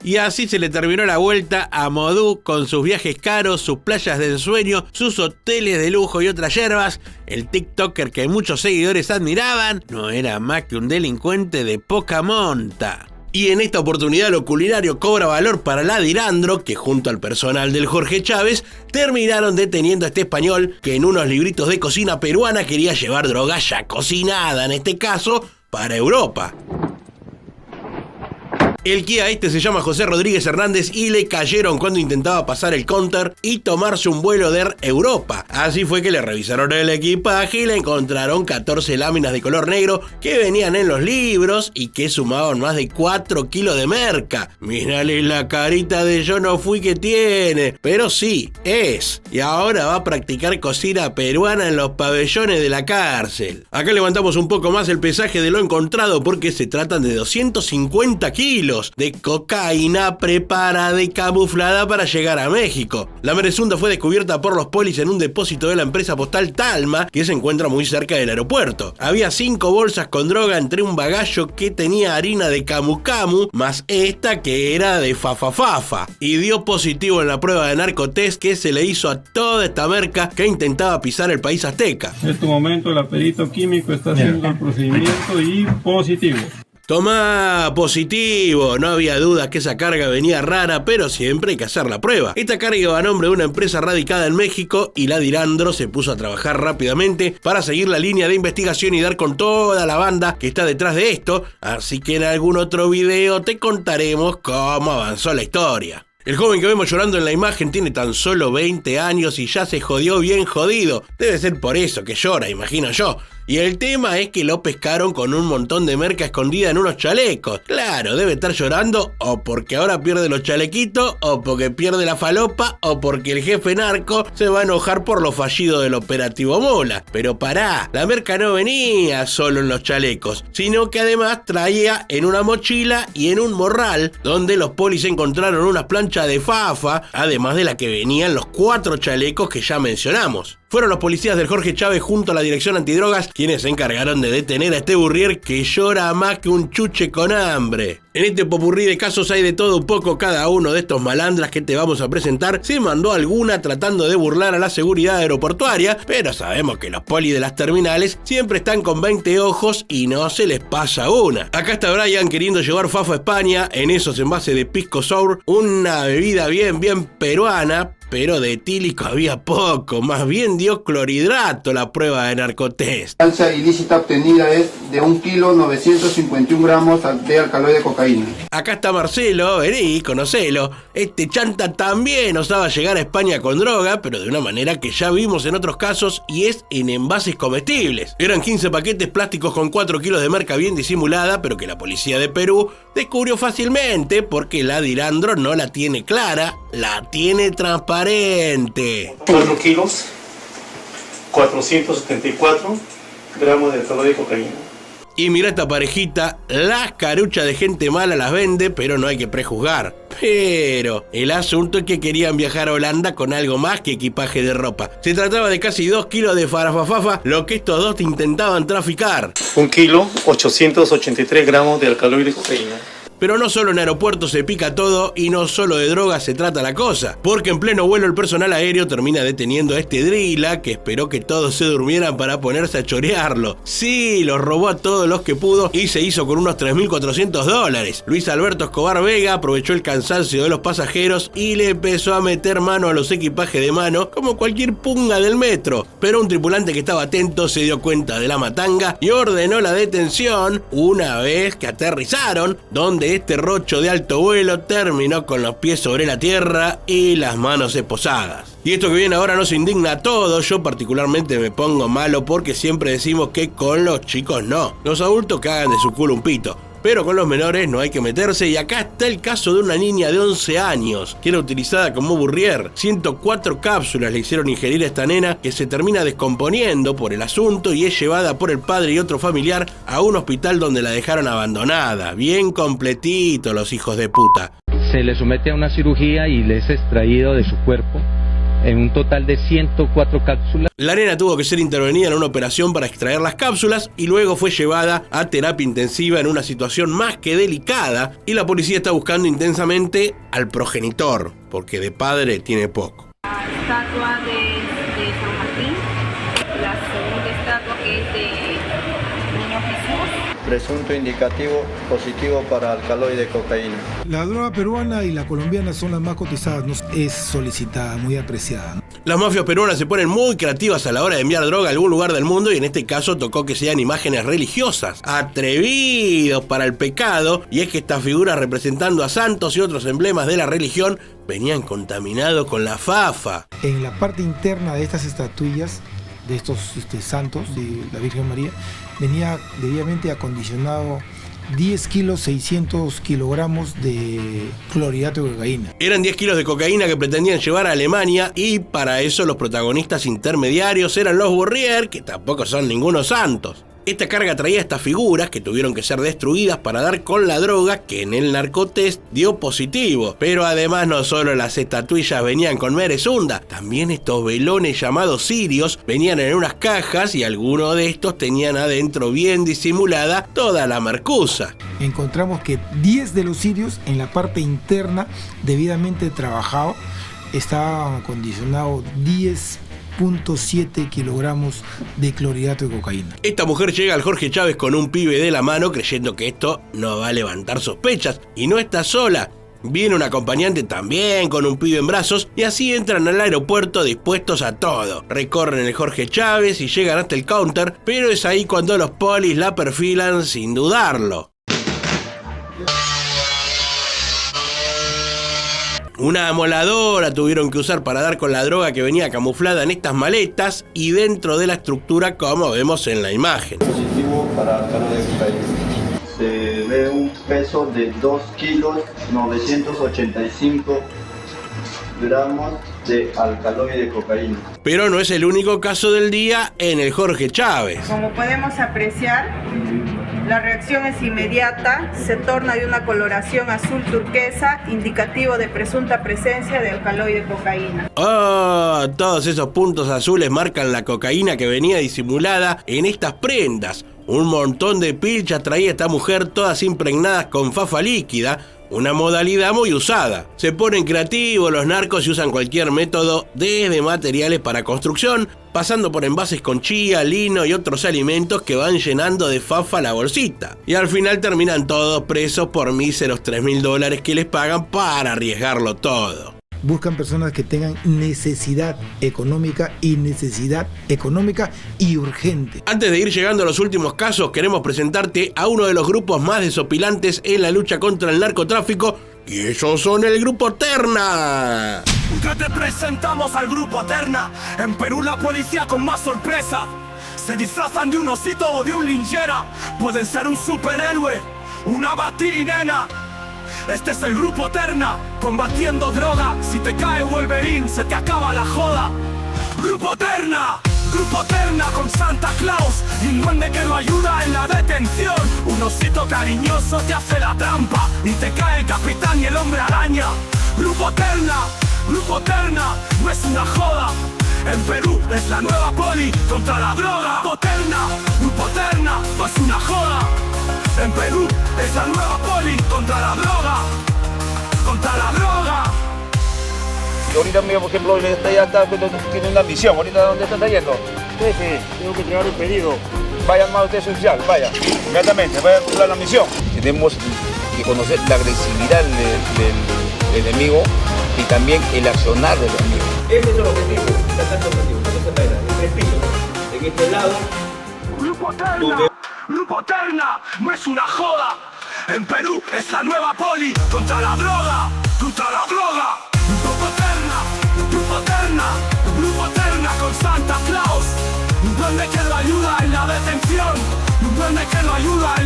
Y así se le terminó la vuelta a Modú con sus viajes caros, sus playas de ensueño, sus hoteles de lujo y otras yerbas. El TikToker que muchos seguidores admiraban no era más que un delincuente de poca monta. Y en esta oportunidad lo culinario cobra valor para la Dirandro, que junto al personal del Jorge Chávez terminaron deteniendo a este español que en unos libritos de cocina peruana quería llevar droga ya cocinada, en este caso, para Europa. El Kia se llama José Rodríguez Hernández y le cayeron cuando intentaba pasar el counter y tomarse un vuelo de Air Europa. Así fue que le revisaron el equipaje y le encontraron 14 láminas de color negro que venían en los libros y que sumaban más de 4 kilos de merca. Mírale la carita de yo no fui que tiene, pero sí, es. Y ahora va a practicar cocina peruana en los pabellones de la cárcel. Acá levantamos un poco más el pesaje de lo encontrado porque se tratan de 250 kilos. De cocaína preparada y camuflada para llegar a México. La merezunda fue descubierta por los polis en un depósito de la empresa postal Talma, que se encuentra muy cerca del aeropuerto. Había 5 bolsas con droga entre un bagallo que tenía harina de camu camu, más esta que era de fafa. Y dio positivo en la prueba de narcotest que se le hizo a toda esta merca que intentaba pisar el país azteca. En este momento el perito químico está haciendo el procedimiento y positivo. Tomá, positivo. No había dudas que esa carga venía rara, pero siempre hay que hacer la prueba. Esta carga iba a nombre de una empresa radicada en México y la Dirandro se puso a trabajar rápidamente para seguir la línea de investigación y dar con toda la banda que está detrás de esto, así que en algún otro video te contaremos cómo avanzó la historia. El joven que vemos llorando en la imagen tiene tan solo 20 años y ya se jodió bien jodido. Debe ser por eso que llora, imagino yo. Y el tema es que lo pescaron con un montón de merca escondida en unos chalecos. Claro, debe estar llorando o porque ahora pierde los chalequitos, o porque pierde la falopa, o porque el jefe narco se va a enojar por lo fallido del operativo Mola. Pero pará, la merca no venía solo en los chalecos, sino que además traía en una mochila y en un morral, donde los polis encontraron unas planchas de fafa, además de la que venían los 4 chalecos que ya mencionamos. Fueron los policías del Jorge Chávez junto a la Dirección Antidrogas quienes se encargaron de detener a este burrier que llora más que un chuche con hambre. En este popurrí de casos hay de todo un poco. Cada uno de estos malandras que te vamos a presentar se mandó alguna tratando de burlar a la seguridad aeroportuaria, pero sabemos que los polis de las terminales siempre están con 20 ojos y no se les pasa una. Acá está Brian queriendo llevar fafa a España en esos envases de pisco sour, una bebida bien peruana, pero de etílico había poco, más bien dio clorhidrato la prueba de narcotest. La sustancia ilícita obtenida es de 1 kilo 951 gramos de alcaloide de cocaína. Acá está Marcelo, vení, conocelo. Este chanta también osaba llegar a España con droga, pero de una manera que ya vimos en otros casos, y es en envases comestibles. Eran 15 paquetes plásticos con 4 kilos de merca bien disimulada, pero que la policía de Perú descubrió fácilmente porque la Dirandro no la tiene clara, la tiene transparente. 4 kilos, 474 gramos de alcaloide de cocaína. Y mira esta parejita, las caruchas de gente mala las vende, pero no hay que prejuzgar. Pero el asunto es que querían viajar a Holanda con algo más que equipaje de ropa. Se trataba de casi 2 kilos de farafafafa, lo que estos dos intentaban traficar. 1 kilo, 883 gramos de alcaloide de cocaína. Pero no solo en aeropuertos se pica todo y no solo de drogas se trata la cosa, porque en pleno vuelo el personal aéreo termina deteniendo a este drila que esperó que todos se durmieran para ponerse a chorearlo. Sí, los robó a todos los que pudo y se hizo con unos $3.400. Luis Alberto Escobar Vega aprovechó el cansancio de los pasajeros y le empezó a meter mano a los equipajes de mano como cualquier punga del metro. Pero un tripulante que estaba atento se dio cuenta de la matanga y ordenó la detención una vez que aterrizaron, donde este rocho de alto vuelo terminó con los pies sobre la tierra y las manos esposadas. Y esto que viene ahora nos indigna a todos. Yo particularmente me pongo malo porque siempre decimos que con los chicos no. Los adultos que hagan de su culo un pito. Pero con los menores no hay que meterse y acá está el caso de una niña de 11 años que era utilizada como Burrier. 104 cápsulas le hicieron ingerir a esta nena que se termina descomponiendo por el asunto y es llevada por el padre y otro familiar a un hospital donde la dejaron abandonada. Bien completito los hijos de puta. Se le somete a una cirugía y le es extraído de su cuerpo en un total de 104 cápsulas. La nena tuvo que ser intervenida en una operación para extraer las cápsulas y luego fue llevada a terapia intensiva en una situación más que delicada y la policía está buscando intensamente al progenitor, porque de padre tiene poco. La estatua de San Martín, la segunda estatua que es de Niño Jesús. Presunto indicativo positivo para alcaloide de cocaína. La droga peruana y la colombiana son las más cotizadas, ¿no? Es solicitada, muy apreciada, ¿no? Las mafias peruanas se ponen muy creativas a la hora de enviar droga a algún lugar del mundo y en este caso tocó que sean imágenes religiosas. Atrevidos para el pecado, y es que estas figuras representando a santos y otros emblemas de la religión venían contaminados con la fafa. En la parte interna de estas estatuillas, de estos santos de la Virgen María, venía debidamente acondicionado 10 kilos 600 kilogramos de clorhidrato de cocaína. Eran 10 kilos de cocaína que pretendían llevar a Alemania y para eso los protagonistas intermediarios eran los Burrier, que tampoco son ningunos santos. Esta carga traía estas figuras que tuvieron que ser destruidas para dar con la droga que en el narcotest dio positivo. Pero además no solo las estatuillas venían con merezunda, también estos velones llamados cirios venían en unas cajas y algunos de estos tenían adentro bien disimulada toda la mercuza. Encontramos que 10 de los cirios en la parte interna debidamente trabajado estaban acondicionados 10.7 kilogramos de clorhidrato de cocaína. Esta mujer llega al Jorge Chávez con un pibe de la mano creyendo que esto no va a levantar sospechas y no está sola. Viene un acompañante también con un pibe en brazos y así entran al aeropuerto dispuestos a todo. Recorren el Jorge Chávez y llegan hasta el counter, pero es ahí cuando los polis la perfilan sin dudarlo. Una amoladora tuvieron que usar para dar con la droga que venía camuflada en estas maletas y dentro de la estructura como vemos en la imagen. Positivo para alcaloide de cocaína. Se ve un peso de 2 kilos 985 gramos de alcaloide de cocaína. Pero no es el único caso del día en el Jorge Chávez. Como podemos apreciar, la reacción es inmediata, se torna de una coloración azul turquesa, indicativo de presunta presencia de alcaloide de cocaína. Oh, todos esos puntos azules marcan la cocaína que venía disimulada en estas prendas. Un montón de pilchas traía esta mujer, todas impregnadas con fafa líquida, una modalidad muy usada. Se ponen creativos los narcos y usan cualquier método, desde materiales para construcción, pasando por envases con chía, lino y otros alimentos que van llenando de fafa la bolsita. Y al final terminan todos presos por míseros $3.000 que les pagan para arriesgarlo todo. Buscan personas que tengan necesidad económica y urgente. Antes de ir llegando a los últimos casos, queremos presentarte a uno de los grupos más desopilantes en la lucha contra el narcotráfico, y ellos son el Grupo Terna. Que te presentamos al Grupo Terna. En Perú la policía con más sorpresa se disfrazan de un osito o de un linchera. Pueden ser un superhéroe, una batinena. Este es el Grupo Terna, combatiendo droga. Si te cae Wolverine, se te acaba la joda. Grupo Terna con Santa Claus y un duende que lo ayuda en la detención. Un osito cariñoso te hace la trampa y te cae el capitán y el hombre araña. Grupo Terna, no es una joda. En Perú es la nueva poli contra la droga. Grupo Terna, no es una joda. En Perú es la nueva poli contra la droga. Y ahorita mismo, por ejemplo, tiene una misión. ¿Ahorita dónde está yendo? Jefe, tengo que entregar un pedido. Vayan más ustedes oficial, vaya. Inmediatamente, vaya a cumplir la misión. Tenemos que conocer la agresividad del enemigo y también el accionar del enemigo. Ese es el objetivo, en este lado. Grupo Terna, no es una joda. En Perú es la nueva poli contra la droga. Grupo Terna con Santa Claus. Un duende que lo ayuda en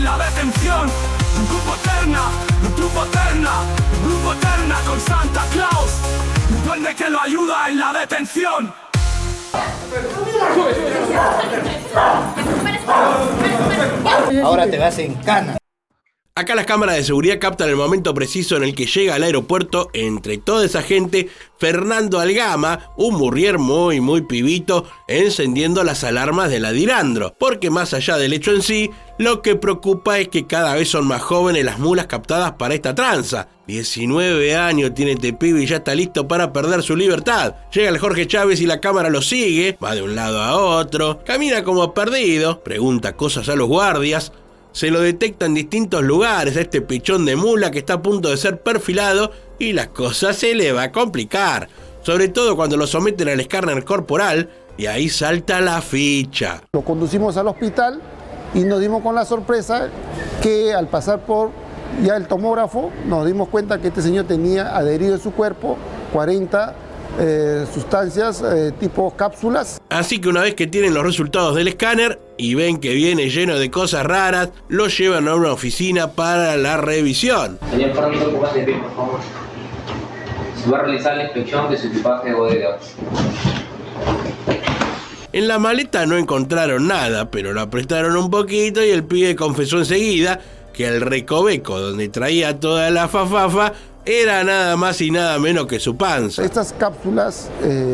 la detención. Grupo Terna con Santa Claus, un duende que lo ayuda en la detención. Ahora te vas en cana. Acá las cámaras de seguridad captan el momento preciso en el que llega al aeropuerto, entre toda esa gente, Fernando Algama, un burrier muy pibito, encendiendo las alarmas de la Dirandro. Porque más allá del hecho en sí, lo que preocupa es que cada vez son más jóvenes las mulas captadas para esta tranza. 19 años tiene este pibe y ya está listo para perder su libertad. Llega el Jorge Chávez y la cámara lo sigue, va de un lado a otro, camina como perdido, pregunta cosas a los guardias. Se lo detecta en distintos lugares a este pichón de mula que está a punto de ser perfilado y la cosa se le va a complicar. Sobre todo cuando lo someten al escáner corporal y ahí salta la ficha. Lo conducimos al hospital y nos dimos con la sorpresa que al pasar por ya el tomógrafo nos dimos cuenta que este señor tenía adherido en su cuerpo 40 sustancias tipo cápsulas. Así que una vez que tienen los resultados del escáner y ven que viene lleno de cosas raras, lo llevan a una oficina para la revisión. Señor Fernando, póngase de pie, por favor. Se va a realizar la inspección de su equipaje de bodega. En la maleta no encontraron nada, pero lo apretaron un poquito y el pibe confesó enseguida que el recoveco donde traía toda la fafafa era nada más y nada menos que su panza. Estas cápsulas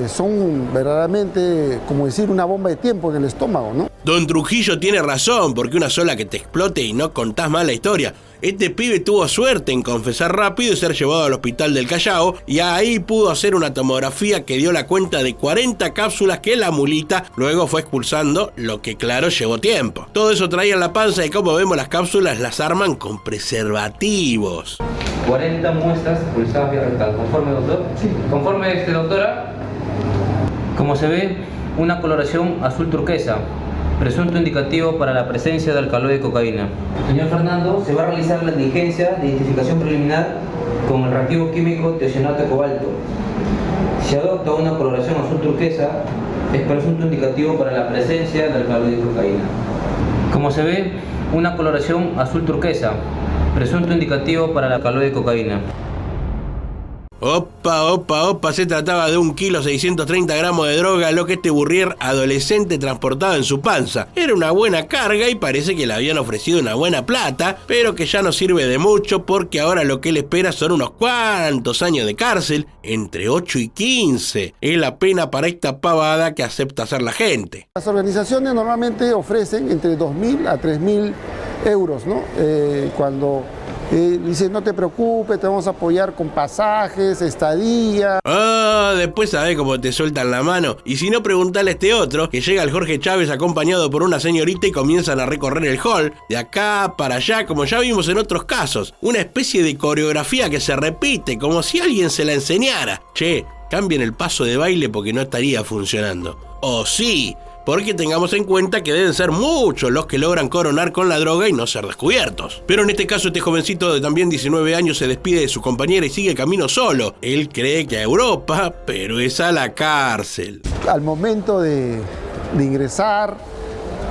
son verdaderamente, como decir, una bomba de tiempo en el estómago, ¿no? Don Trujillo tiene razón, porque una sola que te explote y no contás más la historia. Este pibe tuvo suerte en confesar rápido y ser llevado al hospital del Callao, y ahí pudo hacer una tomografía que dio la cuenta de 40 cápsulas que la mulita luego fue expulsando, lo que claro llevó tiempo. Todo eso traía en la panza y como vemos las cápsulas las arman con preservativos. 40 muestras expulsadas vía rectal. ¿Conforme, doctor? Sí. Conforme, doctora, como se ve, una coloración azul turquesa, presunto indicativo para la presencia de alcaloide de cocaína. Señor Fernando, se va a realizar la diligencia de identificación preliminar con el reactivo químico tiocianato de cobalto. Si adopta una coloración azul turquesa, es presunto indicativo para la presencia de alcaloide de cocaína. Como se ve, una coloración azul turquesa, presunto indicativo para la alcaloide de cocaína. Opa, se trataba de 1,630 kg de droga, lo que este burrier adolescente transportaba en su panza. Era una buena carga y parece que le habían ofrecido una buena plata, pero que ya no sirve de mucho porque ahora lo que le espera son unos cuantos años de cárcel, entre 8 y 15. Es la pena para esta pavada que acepta hacer la gente. Las organizaciones normalmente ofrecen entre 2.000 a 3.000 euros, ¿no? Cuando dicen no te preocupes, te vamos a apoyar con pasajes, estadía. Después sabés cómo te sueltan la mano. Y si no, preguntale a este otro, que llega el Jorge Chávez acompañado por una señorita y comienzan a recorrer el hall, de acá para allá, como ya vimos en otros casos. Una especie de coreografía que se repite, como si alguien se la enseñara. Che, cambien el paso de baile porque no estaría funcionando. ¡Oh sí! Porque tengamos en cuenta que deben ser muchos los que logran coronar con la droga y no ser descubiertos. Pero en este caso este jovencito de también 19 años se despide de su compañera y sigue camino solo. Él cree que a Europa, pero es a la cárcel. Al momento de ingresar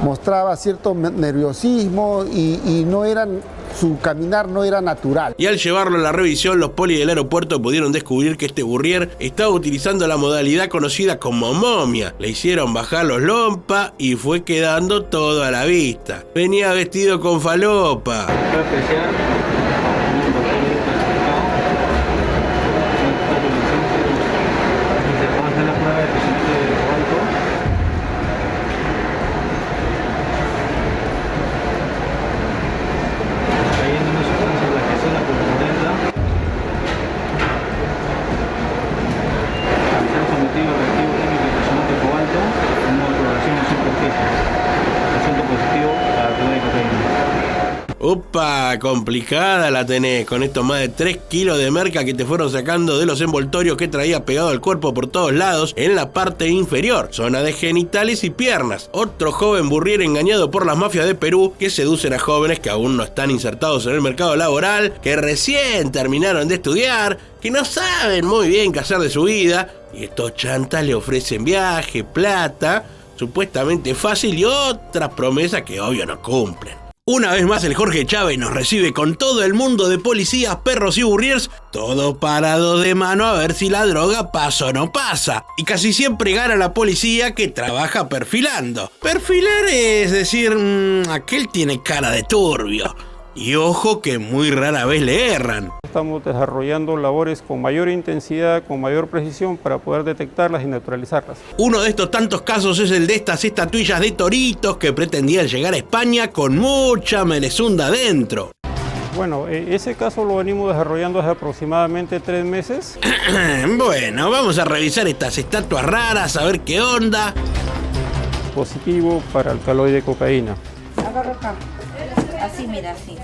mostraba cierto nerviosismo y no eran... su caminar no era natural. Y al llevarlo a la revisión, los polis del aeropuerto pudieron descubrir que este burrier estaba utilizando la modalidad conocida como momia. Le hicieron bajar los lompa y fue quedando todo a la vista. Venía vestido con falopa. Opa, complicada la tenés, con estos más de 3 kilos de merca que te fueron sacando de los envoltorios que traía pegado al cuerpo por todos lados en la parte inferior, zona de genitales y piernas. Otro joven burrier engañado por las mafias de Perú que seducen a jóvenes que aún no están insertados en el mercado laboral, que recién terminaron de estudiar, que no saben muy bien qué hacer de su vida, y estos chantas le ofrecen viaje, plata, supuestamente fácil y otras promesas que obvio no cumplen. Una vez más el Jorge Chávez nos recibe con todo el mundo de policías, perros y burriers, todo parado de mano a ver si la droga pasa o no pasa. Y casi siempre gana la policía que trabaja perfilando. Perfilar es decir, aquel tiene cara de turbio. Y ojo que muy rara vez le erran. Estamos desarrollando labores con mayor intensidad, con mayor precisión para poder detectarlas y neutralizarlas. Uno de estos tantos casos es el de estas estatuillas de toritos que pretendían llegar a España con mucha merezunda adentro. Bueno, ese caso lo venimos desarrollando hace aproximadamente 3 meses. Bueno, vamos a revisar estas estatuas raras, a ver qué onda. Positivo para alcaloide de cocaína. Agarra acá. Así, mira, así.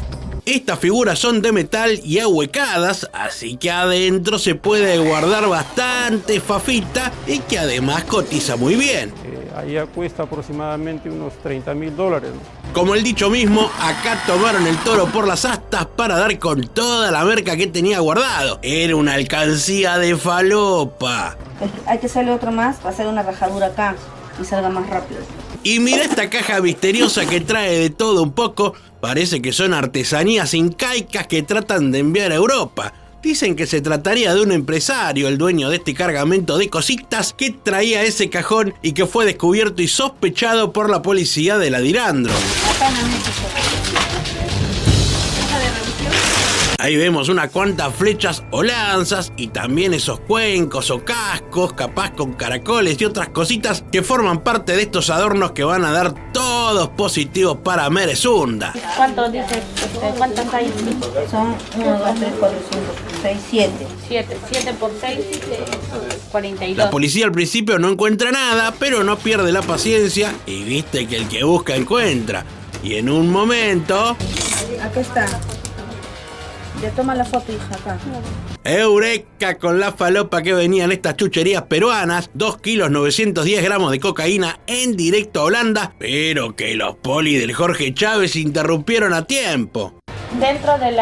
Estas figuras son de metal y ahuecadas, así que adentro se puede guardar bastante fafita y que además cotiza muy bien. Ahí cuesta aproximadamente unos $30.000, ¿no? Como el dicho mismo, acá tomaron el toro por las astas para dar con toda la merca que tenía guardado. Era una alcancía de falopa. Hay que hacerle otro más para hacer una rajadura acá y salga más rápido. Y mira esta caja misteriosa que trae de todo un poco. Parece que son artesanías incaicas que tratan de enviar a Europa. Dicen que se trataría de un empresario, el dueño de este cargamento de cositas, que traía ese cajón y que fue descubierto y sospechado por la policía de la Dirandro. Ahí vemos unas cuantas flechas o lanzas y también esos cuencos o cascos, capaz con caracoles y otras cositas que forman parte de estos adornos que van a dar todos positivos para Merezunda. ¿Cuántos dice? ¿Cuántas hay? Son 1, 2, 3, 4, 5, 6, 7. 7 por 6, 42. La policía al principio no encuentra nada, pero no pierde la paciencia y viste que el que busca encuentra. Y en un momento... Acá está. Ya toma la foto, hija, acá. ¡Eureka! Con la falopa que venían estas chucherías peruanas, 2 kilos 910 gramos de cocaína en directo a Holanda, pero que los polis del Jorge Chávez interrumpieron a tiempo. Dentro de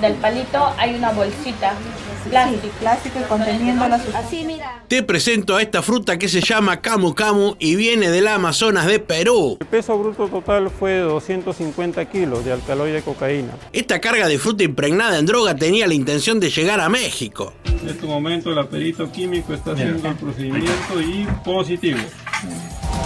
del palito hay una bolsita. Plástico conteniendo la sustancia. Así, mira. Te presento a esta fruta que se llama camu camu y viene del Amazonas de Perú. El peso bruto total fue de 250 kilos de alcaloide de cocaína. Esta carga de fruta impregnada en droga tenía la intención de llegar a México. En este momento el perito químico está haciendo el procedimiento y positivo.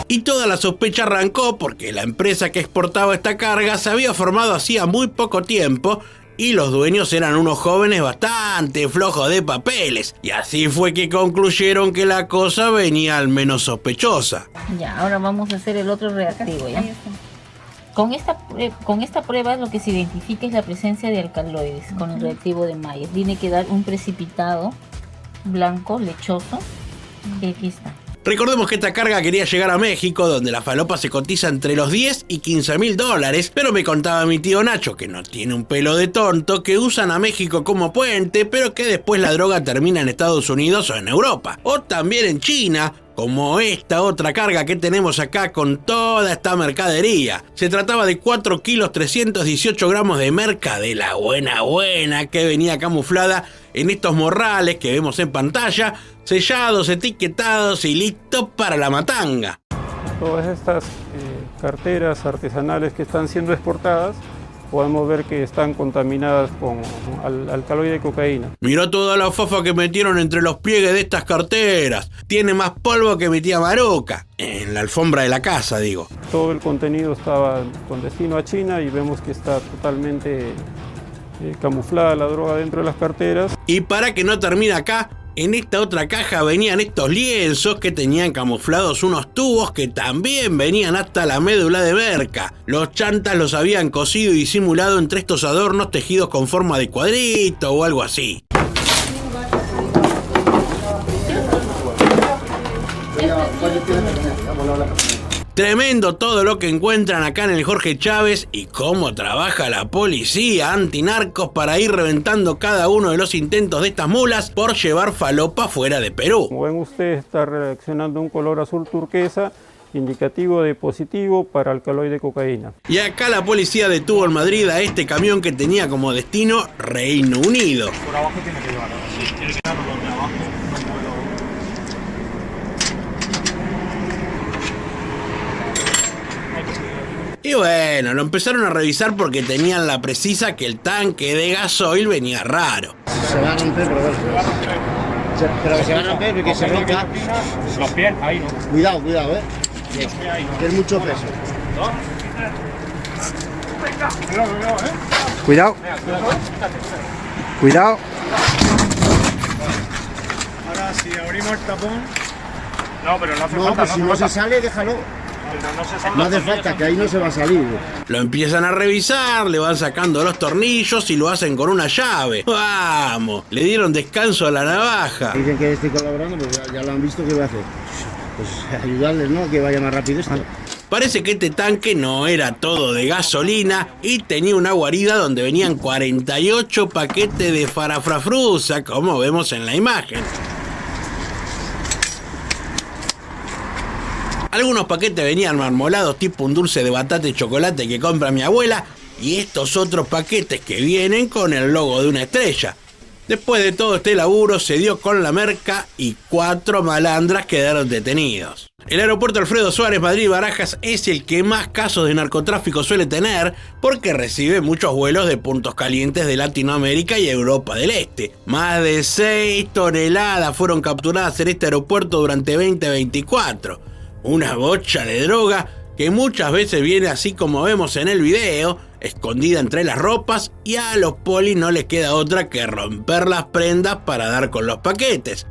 Y toda la sospecha arrancó porque la empresa que exportaba esta carga se había formado hacía muy poco tiempo y los dueños eran unos jóvenes bastante flojos de papeles. Y así fue que concluyeron que la cosa venía al menos sospechosa. Ya, ahora vamos a hacer el otro reactivo, ¿ya? Con esta prueba lo que se identifica es la presencia de alcaloides con el reactivo de Mayer. Tiene que dar un precipitado blanco, lechoso, y aquí está. Recordemos que esta carga quería llegar a México, donde la falopa se cotiza entre los 10 y 15 mil dólares, pero me contaba mi tío Nacho, que no tiene un pelo de tonto, que usan a México como puente, pero que después la droga termina en Estados Unidos o en Europa, o también en China, como esta otra carga que tenemos acá con toda esta mercadería. Se trataba de 4 kilos 318 gramos de merca de la buena que venía camuflada en estos morrales que vemos en pantalla, sellados, etiquetados y listos para la matanga. Todas estas carteras artesanales que están siendo exportadas, podemos ver que están contaminadas con alcaloide de cocaína. Miró toda la fafa que metieron entre los pliegues de estas carteras. Tiene más polvo que mi tía Maruca. En la alfombra de la casa, digo. Todo el contenido estaba con destino a China y vemos que está totalmente camuflada la droga dentro de las carteras. Y para que no termine acá, en esta otra caja venían estos lienzos que tenían camuflados unos tubos que también venían hasta la médula de merca. Los chantas los habían cosido y simulado entre estos adornos tejidos con forma de cuadrito o algo así. Tremendo todo lo que encuentran acá en el Jorge Chávez y cómo trabaja la policía antinarcos para ir reventando cada uno de los intentos de estas mulas por llevar falopa fuera de Perú. Como ven ustedes, está reaccionando un color azul turquesa, indicativo de positivo para alcaloide de cocaína. Y acá la policía detuvo en Madrid a este camión que tenía como destino Reino Unido. Por abajo tiene que llevarlo, sí, tiene que llevarlo de abajo. Y bueno, lo empezaron a revisar porque tenían la precisa que el tanque de gasoil venía raro. Se va a romper, pero bueno. Pero que se va a romper porque se rompa. Los pies, ahí no. Cuidado, Bien. Que es mucho peso. Cuidado. Cuidado. Ahora si abrimos el tapón. No, pero no hace No, falta. pues si no se sale, déjalo. No hace falta, que ahí no se va a salir. Lo empiezan a revisar, le van sacando los tornillos y lo hacen con una llave. ¡Vamos! Le dieron descanso a la navaja. Dicen que estoy colaborando, pues ya lo han visto, ¿qué voy a hacer? Pues ayudarles, ¿no? Que vaya más rápido esto. Parece que este tanque no era todo de gasolina y tenía una guarida donde venían 48 paquetes de farafrafrusa, como vemos en la imagen. Algunos paquetes venían marmolados tipo un dulce de batata y chocolate que compra mi abuela, y estos otros paquetes que vienen con el logo de una estrella. Después de todo este laburo se dio con la merca y 4 malandras quedaron detenidos. El aeropuerto Alfredo Suárez Madrid-Barajas es el que más casos de narcotráfico suele tener porque recibe muchos vuelos de puntos calientes de Latinoamérica y Europa del Este. Más de 6 toneladas fueron capturadas en este aeropuerto durante 2024. Una bocha de droga que muchas veces viene así como vemos en el video, escondida entre las ropas, y a los polis no les queda otra que romper las prendas para dar con los paquetes.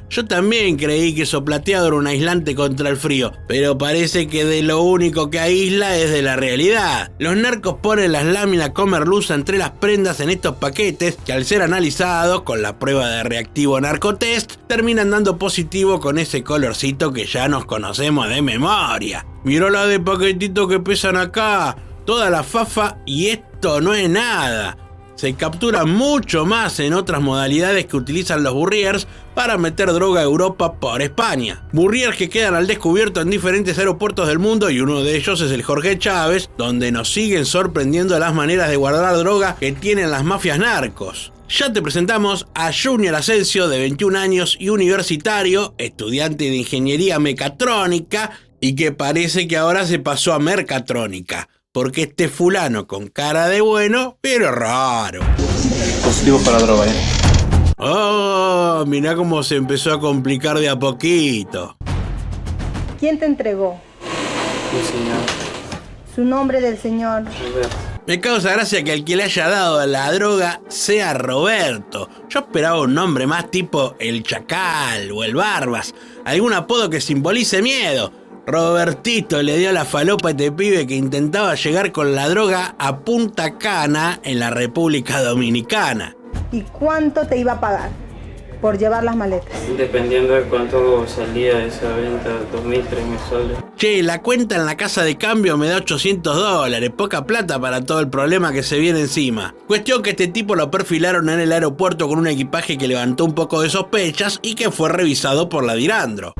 Yo también creí que eso plateado era un aislante contra el frío, pero parece que de lo único que aísla es de la realidad. Los narcos ponen las láminas con merluza entre las prendas en estos paquetes que al ser analizados con la prueba de reactivo narcotest terminan dando positivo con ese colorcito que ya nos conocemos de memoria. Mirá la de paquetitos que pesan acá. Toda la fafa y esto no es nada. Se captura mucho más en otras modalidades que utilizan los Burriers para meter droga a Europa por España. Burriers que quedan al descubierto en diferentes aeropuertos del mundo, y uno de ellos es el Jorge Chávez, donde nos siguen sorprendiendo las maneras de guardar droga que tienen las mafias narcos. Ya te presentamos a Junior Asensio, de 21 años y universitario, estudiante de ingeniería mecatrónica, y que parece que ahora se pasó a mercatrónica. Porque este fulano con cara de bueno, pero raro. Positivo para droga, Oh, mirá cómo se empezó a complicar de a poquito. ¿Quién te entregó? El señor. Su nombre del señor. Me causa gracia que el que le haya dado la droga sea Roberto. Yo esperaba un nombre más tipo el Chacal o el Barbas, algún apodo que simbolice miedo. Robertito le dio la falopa a este pibe que intentaba llegar con la droga a Punta Cana en la República Dominicana. ¿Y cuánto te iba a pagar por llevar las maletas? Dependiendo de cuánto salía esa venta, 2.000, 3.000 soles. Che, la cuenta en la casa de cambio me da $800, poca plata para todo el problema que se viene encima. Cuestión que este tipo lo perfilaron en el aeropuerto con un equipaje que levantó un poco de sospechas y que fue revisado por la Dirandro.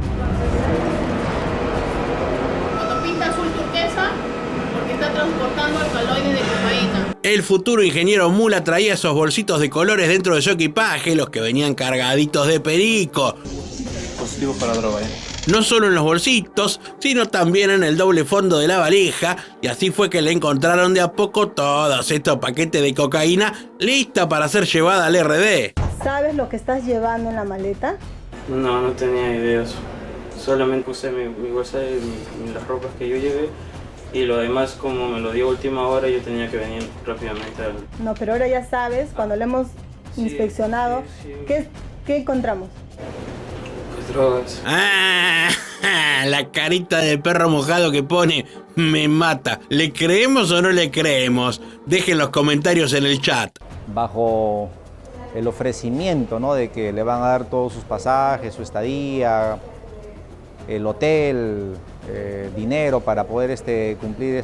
Transportando alcaloides de cocaína. El futuro ingeniero Mula traía esos bolsitos de colores dentro de su equipaje, los que venían cargaditos de perico. Positivo para droga, No solo en los bolsitos, sino también en el doble fondo de la valija, y así fue que le encontraron de a poco todos estos paquetes de cocaína lista para ser llevada al RD. ¿Sabes lo que estás llevando en la maleta? No tenía ideas. Solamente puse mi bolsa y las ropas que yo llevé. Y lo demás, como me lo dio a última hora, yo tenía que venir rápidamente al... No, pero ahora ya sabes, cuando lo hemos inspeccionado, ¿qué encontramos? Pues drogas. La carita de perro mojado que pone me mata. ¿Le creemos o no le creemos? Dejen los comentarios en el chat. Bajo el ofrecimiento, ¿no?, de que le van a dar todos sus pasajes, su estadía, el hotel, dinero para poder cumplir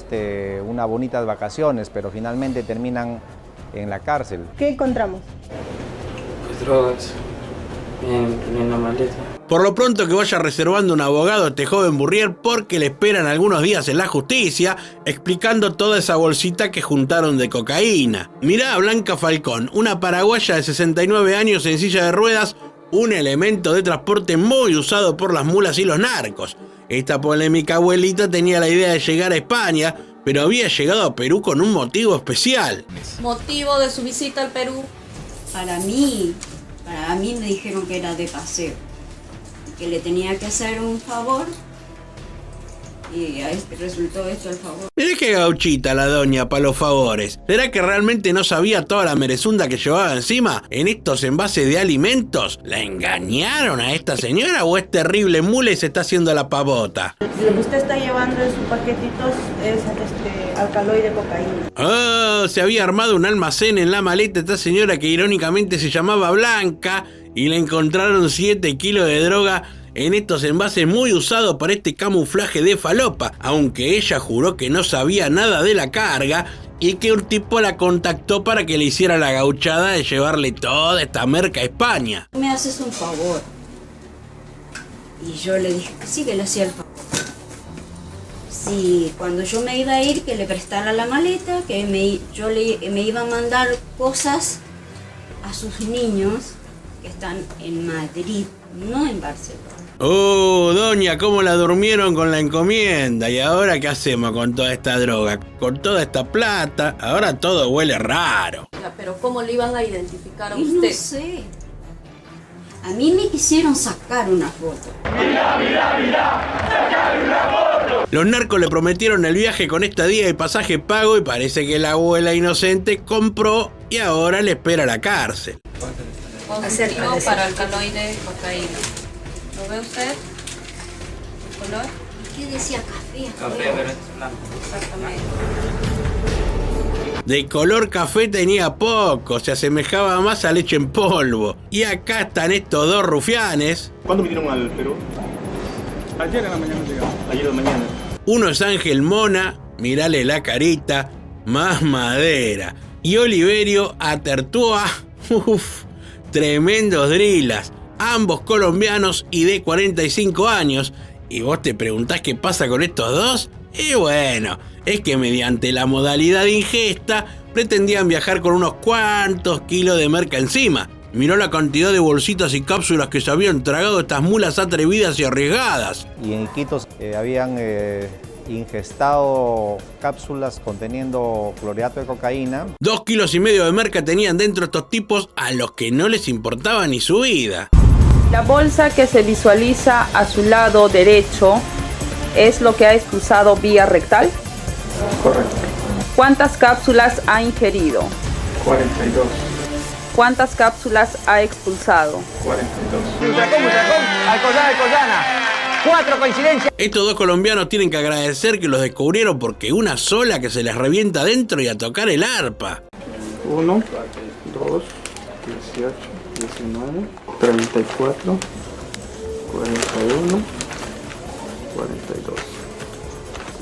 unas bonitas vacaciones, pero finalmente terminan en la cárcel. ¿Qué encontramos? Pues drogas en la maleta. Por lo pronto que vaya reservando un abogado a este joven Burrier porque le esperan algunos días en la justicia explicando toda esa bolsita que juntaron de cocaína. Mirá a Blanca Falcón, una paraguaya de 69 años en silla de ruedas, un elemento de transporte muy usado por las mulas y los narcos. Esta polémica abuelita tenía la idea de llegar a España, pero había llegado a Perú con un motivo especial. ¿Motivo de su visita al Perú? Para mí me dijeron que era de paseo, que le tenía que hacer un favor y resultó hecho el favor. Mirá qué gauchita la doña para los favores. ¿Será que realmente no sabía toda la merezunda que llevaba encima en estos envases de alimentos? ¿La engañaron a esta señora o es terrible mule y se está haciendo la pavota? Lo que usted está llevando en sus paquetitos es alcaloide de cocaína. Oh, se había armado un almacén en la maleta esta señora que irónicamente se llamaba Blanca y le encontraron 7 kilos de droga en estos envases muy usados para este camuflaje de falopa, aunque ella juró que no sabía nada de la carga y que un tipo la contactó para que le hiciera la gauchada de llevarle toda esta merca a España. ¿Me haces un favor? Y yo le dije que sí, que le hacía el favor. Sí, cuando yo me iba a ir, que le prestara la maleta, que me iba a mandar cosas a sus niños que están en Madrid, no en Barcelona. Oh, doña, cómo la durmieron con la encomienda. ¿Y ahora qué hacemos con toda esta droga? Con toda esta plata, ahora todo huele raro. Pero ¿cómo le iban a identificar a usted? No sé. A mí me quisieron sacar una foto. Mira, sacar una foto. Los narcos le prometieron el viaje con estadía y pasaje pago y parece que la abuela inocente compró y ahora le espera la cárcel. Positivo para alcaloide de cocaína. ¿Lo ve usted? ¿El color? ¿Qué decía café? Café, pero es blanco. Exactamente. De color café tenía poco, se asemejaba más a leche en polvo. Y acá están estos dos rufianes. ¿Cuándo vinieron al Perú? Ayer en la mañana llegamos. Ayer de mañana. Uno es Ángel Mona, mirale la carita, más madera. Y Oliverio Atertúa, tremendos drilas. Ambos colombianos y de 45 años. ¿Y vos te preguntás qué pasa con estos dos? Y bueno, es que mediante la modalidad de ingesta pretendían viajar con unos cuantos kilos de merca encima. Miró la cantidad de bolsitas y cápsulas que se habían tragado estas mulas atrevidas y arriesgadas. Y en Iquitos habían ingestado cápsulas conteniendo clorhidrato de cocaína. 2,5 kilos de merca tenían dentro estos tipos a los que no les importaba ni su vida. La bolsa que se visualiza a su lado derecho es lo que ha expulsado vía rectal. Correcto. ¿Cuántas cápsulas ha ingerido? 42. ¿Cuántas cápsulas ha expulsado? 42. Alcoyana. 4 coincidencias. Estos dos colombianos tienen que agradecer que los descubrieron porque una sola que se les revienta adentro y a tocar el arpa. 1, 2, 18, 19, 34, 41, 42.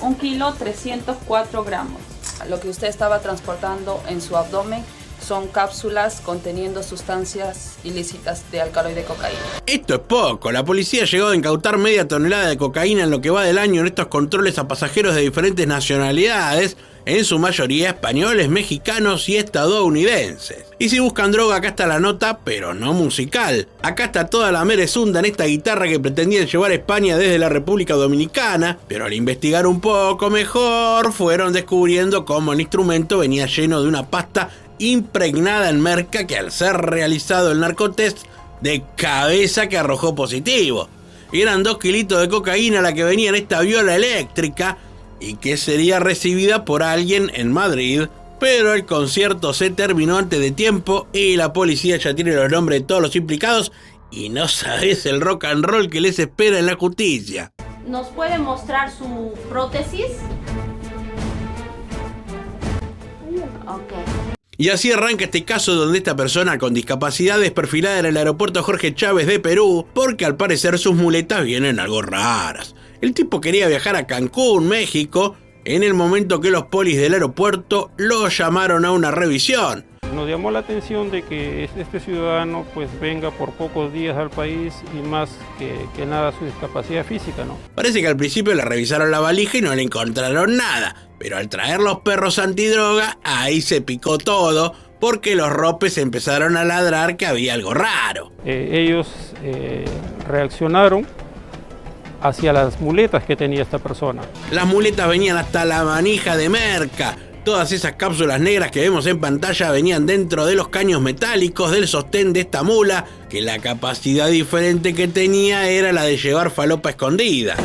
1 kilo 304 gramos. Lo que usted estaba transportando en su abdomen son cápsulas conteniendo sustancias ilícitas de alcaloide de cocaína. Esto es poco. La policía ha llegado a incautar media tonelada de cocaína en lo que va del año en estos controles a pasajeros de diferentes nacionalidades, en su mayoría españoles, mexicanos y estadounidenses. Y si buscan droga, acá está la nota, pero no musical. Acá está toda la merezunda en esta guitarra que pretendían llevar a España desde la República Dominicana, pero al investigar un poco mejor, fueron descubriendo cómo el instrumento venía lleno de una pasta impregnada en merca que al ser realizado el narcotest de cabeza que arrojó positivo. Eran 2 kilitos de cocaína la que venía en esta viola eléctrica y que sería recibida por alguien en Madrid, pero el concierto se terminó antes de tiempo y la policía ya tiene los nombres de todos los implicados y no sabes el rock and roll que les espera en la justicia. ¿Nos puede mostrar su prótesis? Ok. Y así arranca este caso donde esta persona con discapacidad es perfilada en el aeropuerto Jorge Chávez de Perú porque al parecer sus muletas vienen algo raras. El tipo quería viajar a Cancún, México, en el momento que los polis del aeropuerto lo llamaron a una revisión. Nos llamó la atención de que este ciudadano pues venga por pocos días al país y más que nada su discapacidad física, ¿no? Parece que al principio le revisaron la valija y no le encontraron nada, pero al traer los perros antidroga, ahí se picó todo, porque los ropes empezaron a ladrar que había algo raro. Ellos reaccionaron hacia las muletas que tenía esta persona. Las muletas venían hasta la manija de merca. Todas esas cápsulas negras que vemos en pantalla venían dentro de los caños metálicos del sostén de esta mula, que la capacidad diferente que tenía era la de llevar falopa escondida.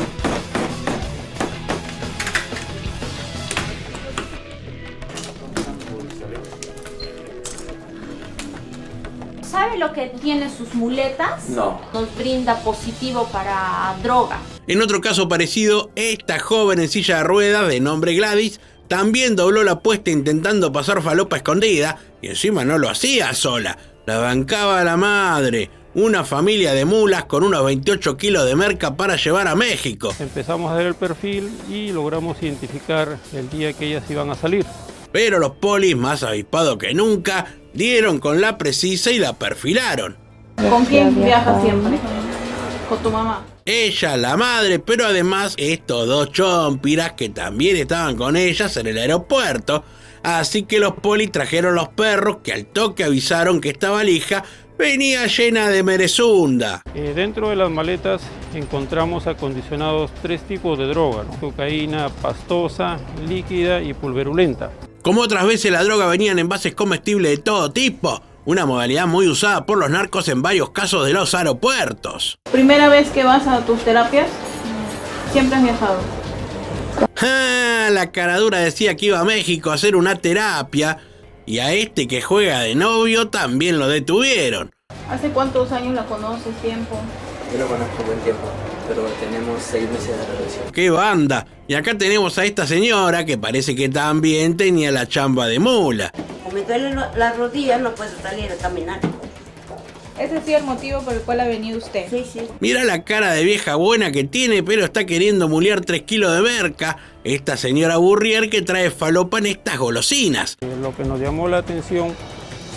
¿Sabe lo que tiene sus muletas? No. Nos brinda positivo para droga. En otro caso parecido, esta joven en silla de ruedas, de nombre Gladys, también dobló la apuesta intentando pasar falopa escondida, y encima no lo hacía sola, la bancaba la madre, una familia de mulas con unos 28 kilos de merca para llevar a México. Empezamos a ver el perfil y logramos identificar el día que ellas iban a salir. Pero los polis, más avispados que nunca, dieron con la precisa y la perfilaron. ¿Con quién viajas siempre? ¿Con tu mamá? Ella, la madre, pero además estos dos chompiras que también estaban con ellas en el aeropuerto. Así que los polis trajeron los perros que al toque avisaron que esta valija venía llena de merezunda. Dentro de las maletas encontramos acondicionados 3 tipos de droga, ¿no? Cocaína pastosa, líquida y pulverulenta. Como otras veces la droga venía en envases comestibles de todo tipo, una modalidad muy usada por los narcos en varios casos de los aeropuertos. ¿Primera vez que vas a tus terapias? ¿Siempre has viajado? La caradura decía que iba a México a hacer una terapia, y a este que juega de novio también lo detuvieron. ¿Hace cuántos años la conoces? ¿Tiempo? Yo lo conozco buen tiempo, pero tenemos 6 meses de relación. ¡Qué banda! Y acá tenemos a esta señora que parece que también tenía la chamba de mula. Como me duele la rodilla, no puedo salir a caminar. ¿Ese ha sido el motivo por el cual ha venido usted? Sí, sí. Mira la cara de vieja buena que tiene, pero está queriendo mulear 3 kilos de merca. Esta señora Burrier que trae falopa en estas golosinas. Lo que nos llamó la atención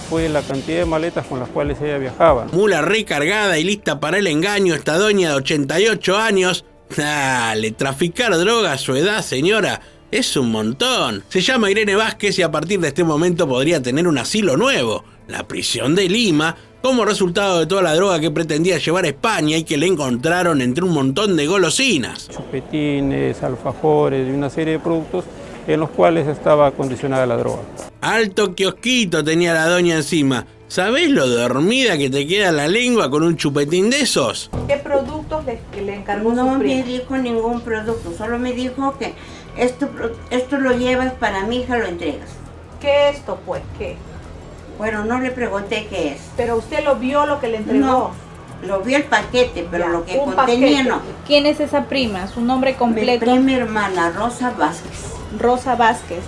fue la cantidad de maletas con las cuales ella viajaba. Mula recargada y lista para el engaño, esta doña de 88 años. Dale, traficar droga a su edad, señora, es un montón. Se llama Irene Vázquez y a partir de este momento podría tener un asilo nuevo, la prisión de Lima, como resultado de toda la droga que pretendía llevar a España y que le encontraron entre un montón de golosinas. Chupetines, alfajores y una serie de productos en los cuales estaba acondicionada la droga. Alto kiosquito tenía la doña encima. ¿Sabés lo dormida que te queda la lengua con un chupetín de esos? ¿Qué productos le encargó? No me dijo ningún producto, solo me dijo que esto lo llevas para mi hija, lo entregas. ¿Qué es esto, pues? ¿Qué? Bueno, no le pregunté qué es. ¿Pero usted lo vio lo que le entregó? No, lo vio el paquete, pero ya, lo que contenía no. ¿Quién es esa prima? ¿Su nombre completo? Mi prima hermana, Rosa Vázquez. Rosa Vázquez.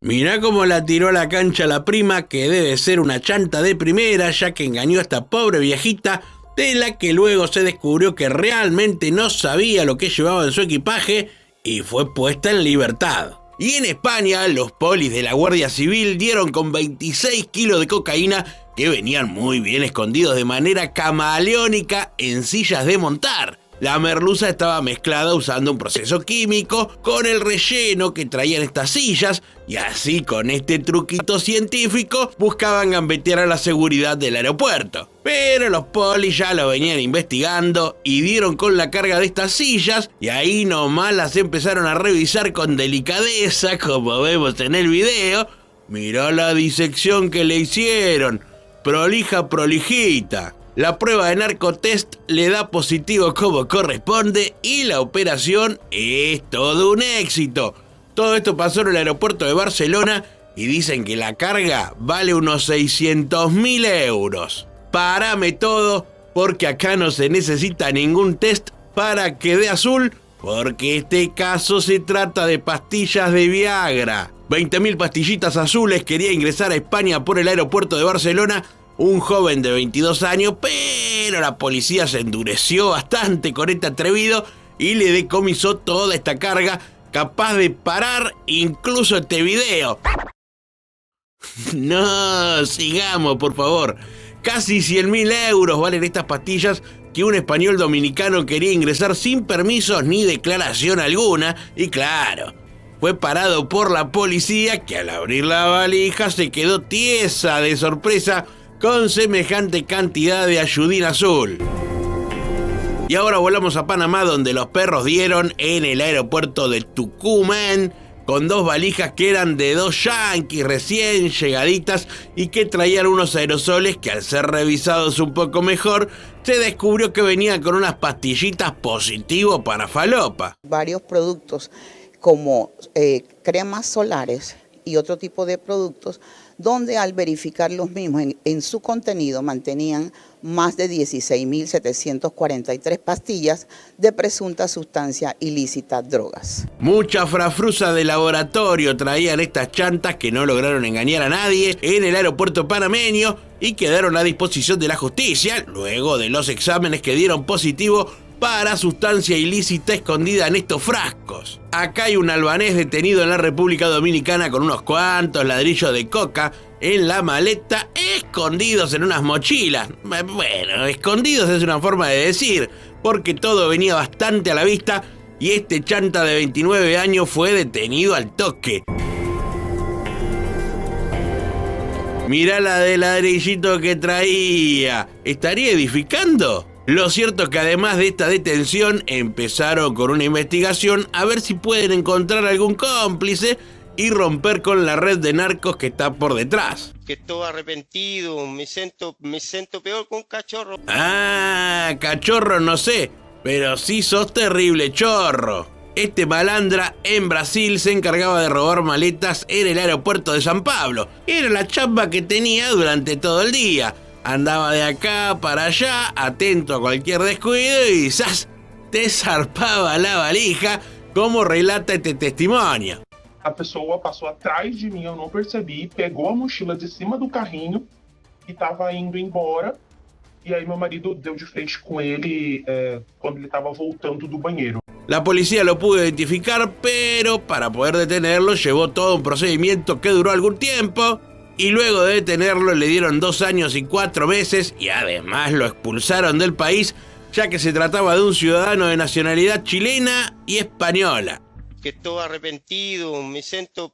Mirá cómo la tiró a la cancha la prima, que debe ser una chanta de primera, ya que engañó a esta pobre viejita, de la que luego se descubrió que realmente no sabía lo que llevaba en su equipaje y fue puesta en libertad. Y en España, los polis de la Guardia Civil dieron con 26 kilos de cocaína que venían muy bien escondidos de manera camaleónica en sillas de montar. La merluza estaba mezclada usando un proceso químico con el relleno que traían estas sillas y así con este truquito científico buscaban gambetear a la seguridad del aeropuerto. Pero los polis ya lo venían investigando y dieron con la carga de estas sillas y ahí nomás las empezaron a revisar con delicadeza, como vemos en el video. Mirá la disección que le hicieron, prolija, prolijita. La prueba de narcotest le da positivo como corresponde y la operación es todo un éxito. Todo esto pasó en el aeropuerto de Barcelona y dicen que la carga vale unos 600.000 euros. Párame todo, porque acá no se necesita ningún test para que dé azul, porque este caso se trata de pastillas de Viagra. 20.000 pastillitas azules quería ingresar a España por el aeropuerto de Barcelona un joven de 22 años, pero la policía se endureció bastante con este atrevido y le decomisó toda esta carga, capaz de parar incluso este video. No, sigamos, por favor. Casi 100.000 euros valen estas pastillas que un español dominicano quería ingresar sin permisos ni declaración alguna, y claro, fue parado por la policía que al abrir la valija se quedó tiesa de sorpresa con semejante cantidad de ayudín azul. Y ahora volamos a Panamá, donde los perros dieron en el aeropuerto de Tucumán con 2 valijas que eran de 2 yanquis recién llegaditas y que traían unos aerosoles que, al ser revisados un poco mejor, se descubrió que venían con unas pastillitas positivo para falopa. Varios productos como cremas solares y otro tipo de productos, donde al verificar los mismos en su contenido mantenían más de 16.743 pastillas de presunta sustancia ilícita, drogas. Mucha frafrusa de laboratorio traían estas chantas que no lograron engañar a nadie en el aeropuerto panameño y quedaron a disposición de la justicia luego de los exámenes que dieron positivo para sustancia ilícita escondida en estos frascos. Acá hay un albanés detenido en la República Dominicana con unos cuantos ladrillos de coca en la maleta, escondidos en unas mochilas. Bueno, escondidos es una forma de decir, porque todo venía bastante a la vista y este chanta de 29 años fue detenido al toque. Mirá la de ladrillito que traía. ¿Estaría edificando? Lo cierto es que además de esta detención empezaron con una investigación a ver si pueden encontrar algún cómplice y romper con la red de narcos que está por detrás. Que estoy arrepentido, me siento peor que un cachorro. Ah, cachorro no sé, pero sí sos terrible chorro. Este malandra en Brasil se encargaba de robar maletas en el aeropuerto de San Pablo. Era la chamba que tenía durante todo el día. Andaba de acá para allá, atento a cualquier descuido y ¡zas! Te zarpaba la valija, como relata este testimonio. A pessoa passou atrás de mim, eu não percebi, pegou a mochila de cima do carrinho e estava indo embora. E aí meu marido deu de frente com ele quando ele estava voltando do banheiro. La policía lo pudo identificar, pero para poder detenerlo llevó todo un procedimiento que duró algún tiempo. Y luego de detenerlo le dieron 2 años y 4 meses y además lo expulsaron del país, ya que se trataba de un ciudadano de nacionalidad chilena y española. Que estoy arrepentido, me siento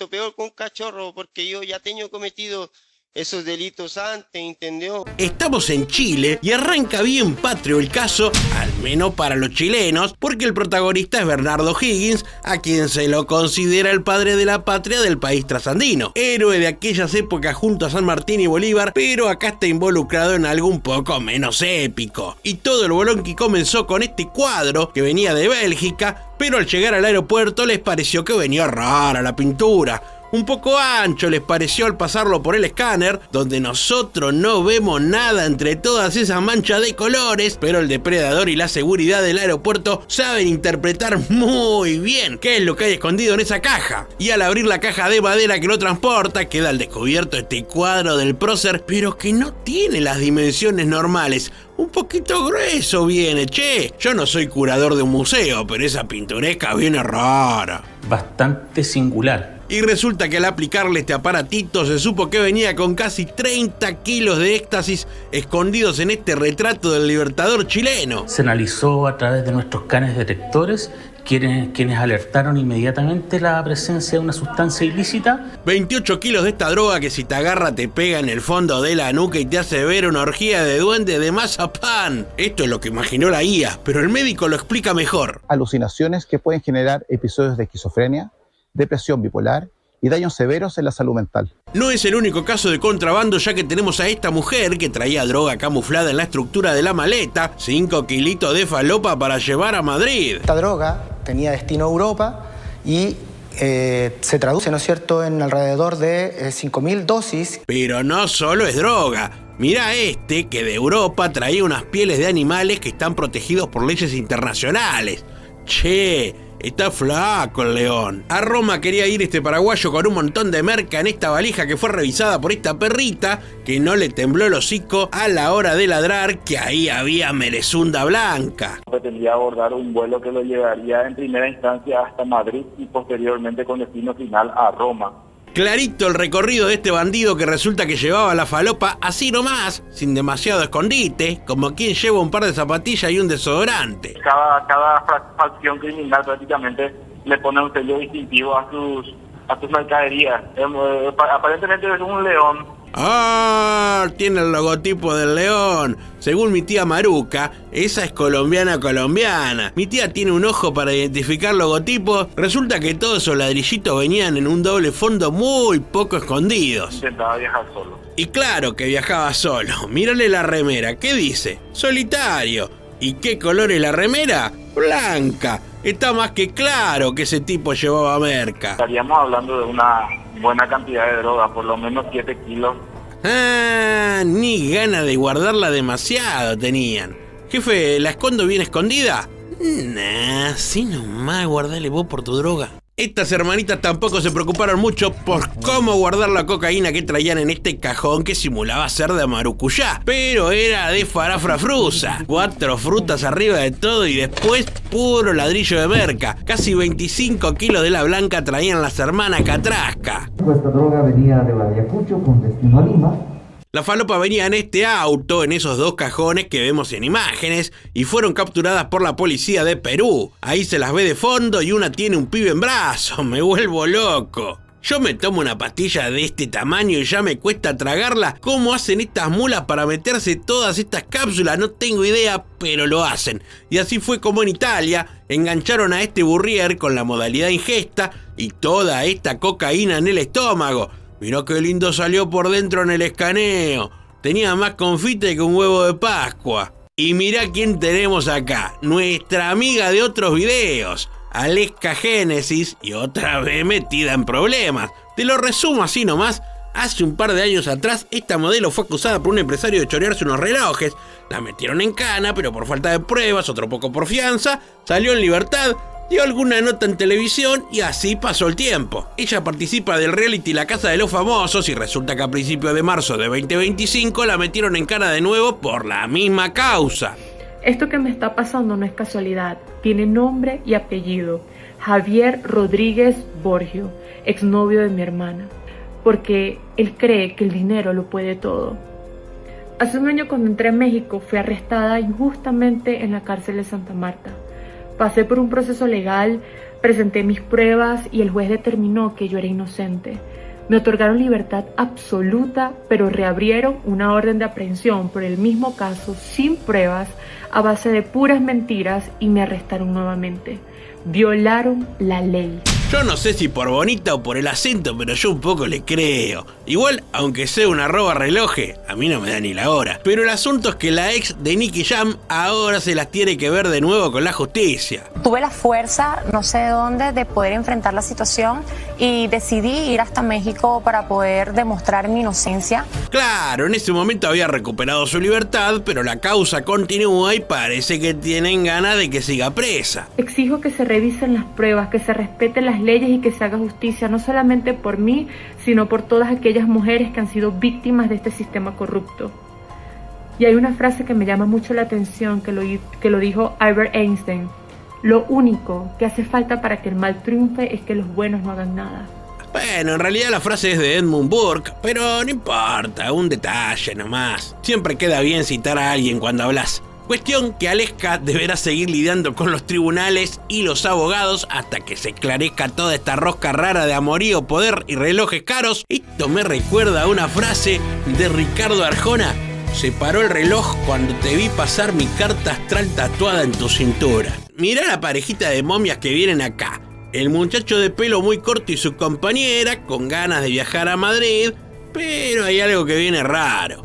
peor que un cachorro porque yo ya tengo cometido esos delitos antes, ¿entendió? Estamos en Chile y arranca bien patrio el caso, al menos para los chilenos, porque el protagonista es Bernardo Higgins, a quien se lo considera el padre de la patria del país trasandino. Héroe de aquellas épocas junto a San Martín y Bolívar, pero acá está involucrado en algo un poco menos épico. Y todo el bolonqui comenzó con este cuadro que venía de Bélgica, pero al llegar al aeropuerto les pareció que venía rara la pintura. Un poco ancho les pareció al pasarlo por el escáner, donde nosotros no vemos nada entre todas esas manchas de colores, pero el depredador y la seguridad del aeropuerto saben interpretar muy bien qué es lo que hay escondido en esa caja. Y al abrir la caja de madera que lo transporta, queda al descubierto este cuadro del prócer, pero que no tiene las dimensiones normales. Un poquito grueso viene, che. Yo no soy curador de un museo, pero esa pintoresca viene rara. Bastante singular. Y resulta que al aplicarle este aparatito se supo que venía con casi 30 kilos de éxtasis escondidos en este retrato del libertador chileno. Se analizó a través de nuestros canes detectores, quienes alertaron inmediatamente la presencia de una sustancia ilícita. 28 kilos de esta droga que si te agarra te pega en el fondo de la nuca y te hace ver una orgía de duende de mazapán. Esto es lo que imaginó la IA, pero el médico lo explica mejor. Alucinaciones que pueden generar episodios de esquizofrenia, depresión bipolar y daños severos en la salud mental. No es el único caso de contrabando, ya que tenemos a esta mujer que traía droga camuflada en la estructura de la maleta, 5 kilitos de falopa para llevar a Madrid. Esta droga tenía destino a Europa y se traduce, ¿no es cierto?, en alrededor de 5.000 dosis. Pero no solo es droga. Mirá este que de Europa traía unas pieles de animales que están protegidos por leyes internacionales. Che, está flaco el león. A Roma quería ir este paraguayo con un montón de merca en esta valija que fue revisada por esta perrita que no le tembló el hocico a la hora de ladrar que ahí había merezunda blanca. Pretendía abordar un vuelo que lo llevaría en primera instancia hasta Madrid y posteriormente con destino final a Roma. Clarito el recorrido de este bandido que resulta que llevaba la falopa así nomás, sin demasiado escondite, como quien lleva un par de zapatillas y un desodorante. Cada facción criminal prácticamente le pone un sello distintivo a sus mercaderías. Aparentemente es un león ¡Ah! Tiene el logotipo del león. Según mi tía Maruca, esa es colombiana. Mi tía tiene un ojo para identificar logotipos. Resulta que todos esos ladrillitos venían en un doble fondo muy poco escondidos. Intentaba viajar solo. Y claro que viajaba solo. Mírale la remera, ¿qué dice? Solitario. ¿Y qué color es la remera? Blanca. Está más que claro que ese tipo llevaba merca. Estaríamos hablando de una buena cantidad de droga, por lo menos 7 kilos. Ah, ni ganas de guardarla demasiado tenían. Jefe, ¿la escondo bien escondida? Nah, sí nomás, guardale vos por tu droga. Estas hermanitas tampoco se preocuparon mucho por cómo guardar la cocaína que traían en este cajón que simulaba ser de marucuyá, pero era de farafrafrusa. 4 frutas arriba de todo y después puro ladrillo de merca. Casi 25 kilos de la blanca traían las hermanas Catrasca. Esta droga venía de Ayacucho con destino a Lima. La falopa venía en este auto, en esos 2 cajones que vemos en imágenes, y fueron capturadas por la policía de Perú. Ahí se las ve de fondo y una tiene un pibe en brazo. Me vuelvo loco. Yo me tomo una pastilla de este tamaño y ya me cuesta tragarla. ¿Cómo hacen estas mulas para meterse todas estas cápsulas? No tengo idea, pero lo hacen. Y así fue como en Italia engancharon a este burrier con la modalidad ingesta y toda esta cocaína en el estómago. Mirá qué lindo salió por dentro en el escaneo. Tenía más confite que un huevo de Pascua. Y mirá quién tenemos acá. Nuestra amiga de otros videos, Aleska Génesis, y otra vez metida en problemas. Te lo resumo así nomás. Hace un par de años atrás, esta modelo fue acusada por un empresario de chorearse unos relojes. La metieron en cana, pero por falta de pruebas, otro poco por fianza. Salió en libertad. Dio alguna nota en televisión y así pasó el tiempo. Ella participa del reality La Casa de los Famosos y resulta que a principios de marzo de 2025 la metieron en cana de nuevo por la misma causa. Esto que me está pasando no es casualidad, tiene nombre y apellido. Javier Rodríguez Borgio, exnovio de mi hermana, porque él cree que el dinero lo puede todo. Hace un año cuando entré a México fui arrestada injustamente en la cárcel de Santa Marta. Pasé por un proceso legal, presenté mis pruebas y el juez determinó que yo era inocente. Me otorgaron libertad absoluta, pero reabrieron una orden de aprehensión por el mismo caso sin pruebas, a base de puras mentiras y me arrestaron nuevamente. Violaron la ley. Yo no sé si por bonita o por el acento, pero yo un poco le creo. Igual, aunque sea una roba reloje, a mí no me da ni la hora. Pero el asunto es que la ex de Nicky Jam ahora se las tiene que ver de nuevo con la justicia. Tuve la fuerza, no sé de dónde, de poder enfrentar la situación y decidí ir hasta México para poder demostrar mi inocencia. Claro, en ese momento había recuperado su libertad, pero la causa continúa y parece que tienen ganas de que siga presa. Exijo que se revisen las pruebas, que se respeten las leyes y que se haga justicia, no solamente por mí, sino por todas aquellas mujeres que han sido víctimas de este sistema corrupto. Y hay una frase que me llama mucho la atención, que lo dijo Albert Einstein. Lo único que hace falta para que el mal triunfe es que los buenos no hagan nada. Bueno, en realidad la frase es de Edmund Burke, pero no importa, un detalle nomás. Siempre queda bien citar a alguien cuando hablas. Cuestión que Aleska deberá seguir lidiando con los tribunales y los abogados hasta que se esclarezca toda esta rosca rara de amorío, poder y relojes caros. Esto me recuerda a una frase de Ricardo Arjona. Se paró el reloj cuando te vi pasar mi carta astral tatuada en tu cintura. Mirá la parejita de momias que vienen acá. El muchacho de pelo muy corto y su compañera con ganas de viajar a Madrid, pero hay algo que viene raro.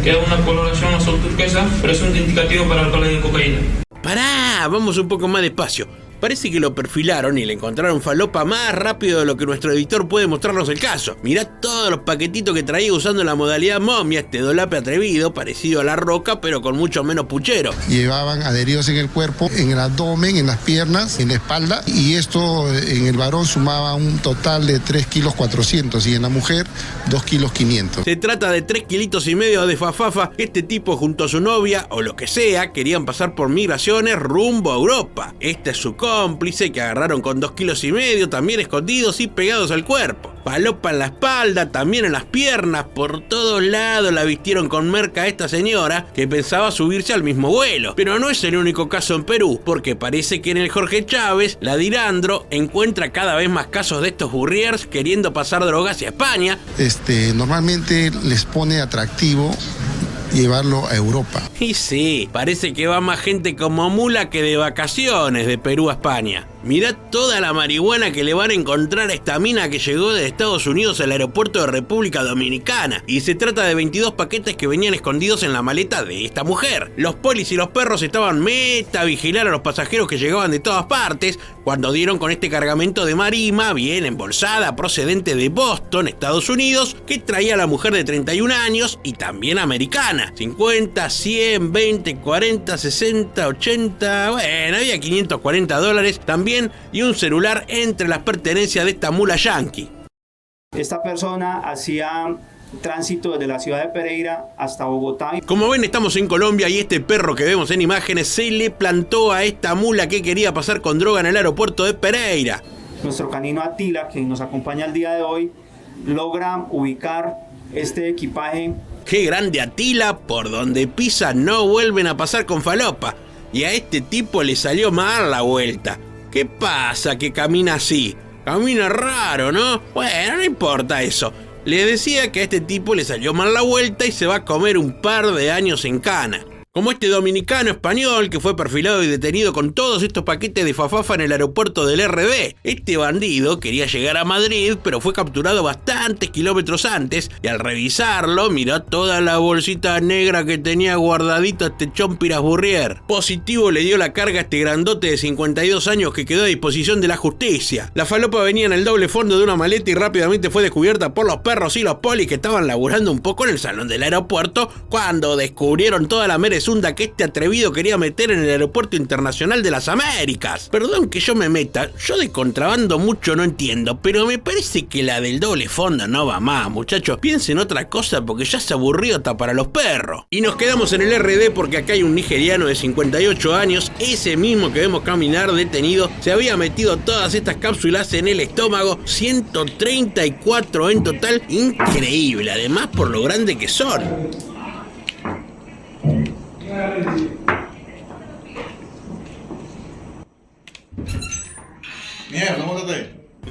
Queda una coloración azul turquesa, presunto indicativo para alcoholes de cocaína. Pará, vamos un poco más despacio. Parece que lo perfilaron y le encontraron falopa más rápido de lo que nuestro editor puede mostrarnos el caso. Mirá todos los paquetitos que traía usando la modalidad momia, este dolape atrevido, parecido a la roca, pero con mucho menos puchero. Llevaban adheridos en el cuerpo, en el abdomen, en las piernas, en la espalda, y esto en el varón sumaba un total de 3,4 kilos y en la mujer 2,5 kilos. Se trata de 3,5 kilos de fafafa. Este tipo junto a su novia, o lo que sea, querían pasar por migraciones rumbo a Europa. Esta es su cosa. cómplice que agarraron con 2,5 kilos, también escondidos y pegados al cuerpo. Falopa en la espalda, también en las piernas, por todos lados la vistieron con merca a esta señora que pensaba subirse al mismo vuelo. Pero no es el único caso en Perú, porque parece que en el Jorge Chávez, la Dirandro encuentra cada vez más casos de estos burriers queriendo pasar drogas hacia España. Normalmente les pone atractivo llevarlo a Europa. Y sí, parece que va más gente como mula que de vacaciones de Perú a España. Mirá toda la marihuana que le van a encontrar a esta mina que llegó de Estados Unidos al aeropuerto de República Dominicana. Y se trata de 22 paquetes que venían escondidos en la maleta de esta mujer. Los polis y los perros estaban meta a vigilar a los pasajeros que llegaban de todas partes cuando dieron con este cargamento de marima bien embolsada procedente de Boston, Estados Unidos, que traía a la mujer de 31 años y también americana. 50, 100, 20, 40, 60, 80... Bueno, había $540 también y un celular entre las pertenencias de esta mula yankee. Esta persona hacía tránsito desde la ciudad de Pereira hasta Bogotá. Como ven, estamos en Colombia y este perro que vemos en imágenes se le plantó a esta mula que quería pasar con droga en el aeropuerto de Pereira. Nuestro canino Atila, que nos acompaña el día de hoy, logra ubicar este equipaje. ¡Qué grande Atila! Por donde pisa no vuelven a pasar con falopa. Y a este tipo le salió mal la vuelta. ¿Qué pasa que camina así? Camina raro, ¿no? Bueno, no importa eso. Le decía que a este tipo le salió mal la vuelta y se va a comer un par de años en cana. Como este dominicano español que fue perfilado y detenido con todos estos paquetes de fafafa en el aeropuerto del RD. Este bandido quería llegar a Madrid, pero fue capturado bastantes kilómetros antes y al revisarlo miró toda la bolsita negra que tenía guardadito este Chompiras Burrier. Positivo le dio la carga a este grandote de 52 años que quedó a disposición de la justicia. La falopa venía en el doble fondo de una maleta y rápidamente fue descubierta por los perros y los polis que estaban laburando un poco en el salón del aeropuerto cuando descubrieron toda la merezunda que este atrevido quería meter en el aeropuerto internacional de las Américas. Perdón que yo me meta, yo de contrabando mucho no entiendo, pero me parece que la del doble fondo no va más, muchachos. Piensen otra cosa porque ya se aburrió hasta para los perros. Y nos quedamos en el RD porque acá hay un nigeriano de 58 años, ese mismo que vemos caminar detenido, se había metido todas estas cápsulas en el estómago, 134 en total, increíble, además por lo grande que son.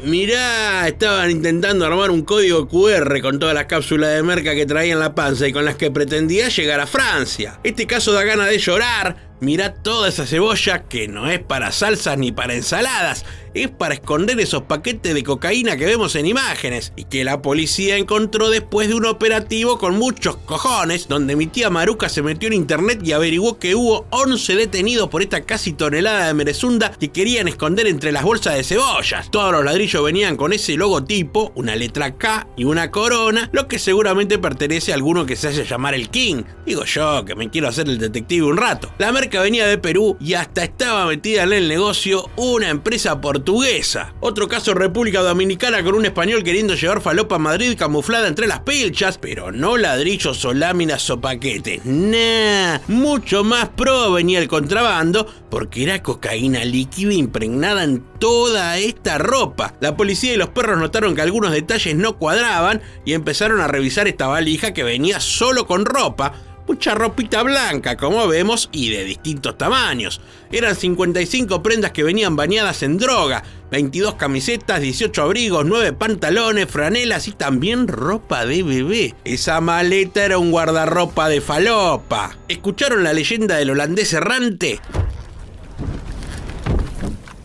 Mirá, estaban intentando armar un código QR con todas las cápsulas de merca que traía en la panza y con las que pretendía llegar a Francia. Este caso da ganas de llorar. Mirá toda esa cebolla que no es para salsas ni para ensaladas, es para esconder esos paquetes de cocaína que vemos en imágenes y que la policía encontró después de un operativo con muchos cojones, donde mi tía Maruca se metió en internet y averiguó que hubo 11 detenidos por esta casi tonelada de merezunda que querían esconder entre las bolsas de cebollas. Todos los ladrillos venían con ese logotipo, una letra K y una corona, lo que seguramente pertenece a alguno que se hace llamar el King. Digo yo, que me quiero hacer el detective un rato. La merca venía de Perú y hasta estaba metida en el negocio una empresa portuguesa. Otro caso, República Dominicana, con un español queriendo llevar falopa a Madrid camuflada entre las pilchas, pero no ladrillos o láminas o paquetes. Nah, mucho más pro venía el contrabando porque era cocaína líquida impregnada en toda esta ropa. La policía y los perros notaron que algunos detalles no cuadraban y empezaron a revisar esta valija que venía solo con ropa. Mucha ropita blanca, como vemos, y de distintos tamaños. Eran 55 prendas que venían bañadas en droga, 22 camisetas, 18 abrigos, 9 pantalones, franelas y también ropa de bebé. Esa maleta era un guardarropa de falopa. ¿Escucharon la leyenda del holandés errante?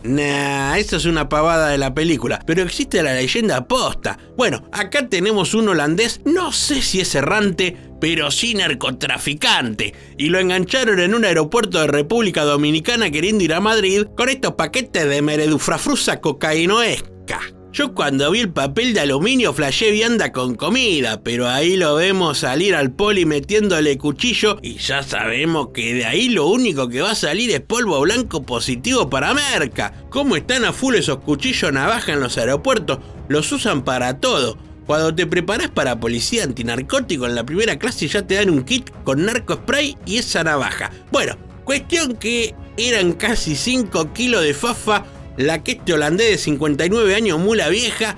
Nah, eso es una pavada de la película, pero existe la leyenda posta. Bueno, acá tenemos un holandés, no sé si es errante, pero sí narcotraficante, y lo engancharon en un aeropuerto de República Dominicana queriendo ir a Madrid con estos paquetes de meredufrafrusa cocainoesca. Yo cuando vi el papel de aluminio flashé vianda con comida, pero ahí lo vemos salir al poli metiéndole cuchillo y ya sabemos que de ahí lo único que va a salir es polvo blanco positivo para merca. ¿Cómo están a full esos cuchillos navaja en los aeropuertos? Los usan para todo. Cuando te preparás para policía antinarcótico en la primera clase ya te dan un kit con narco spray y esa navaja. Bueno, Cuestión que eran casi 5 kilos de fafa la que este holandés de 59 años, mula vieja,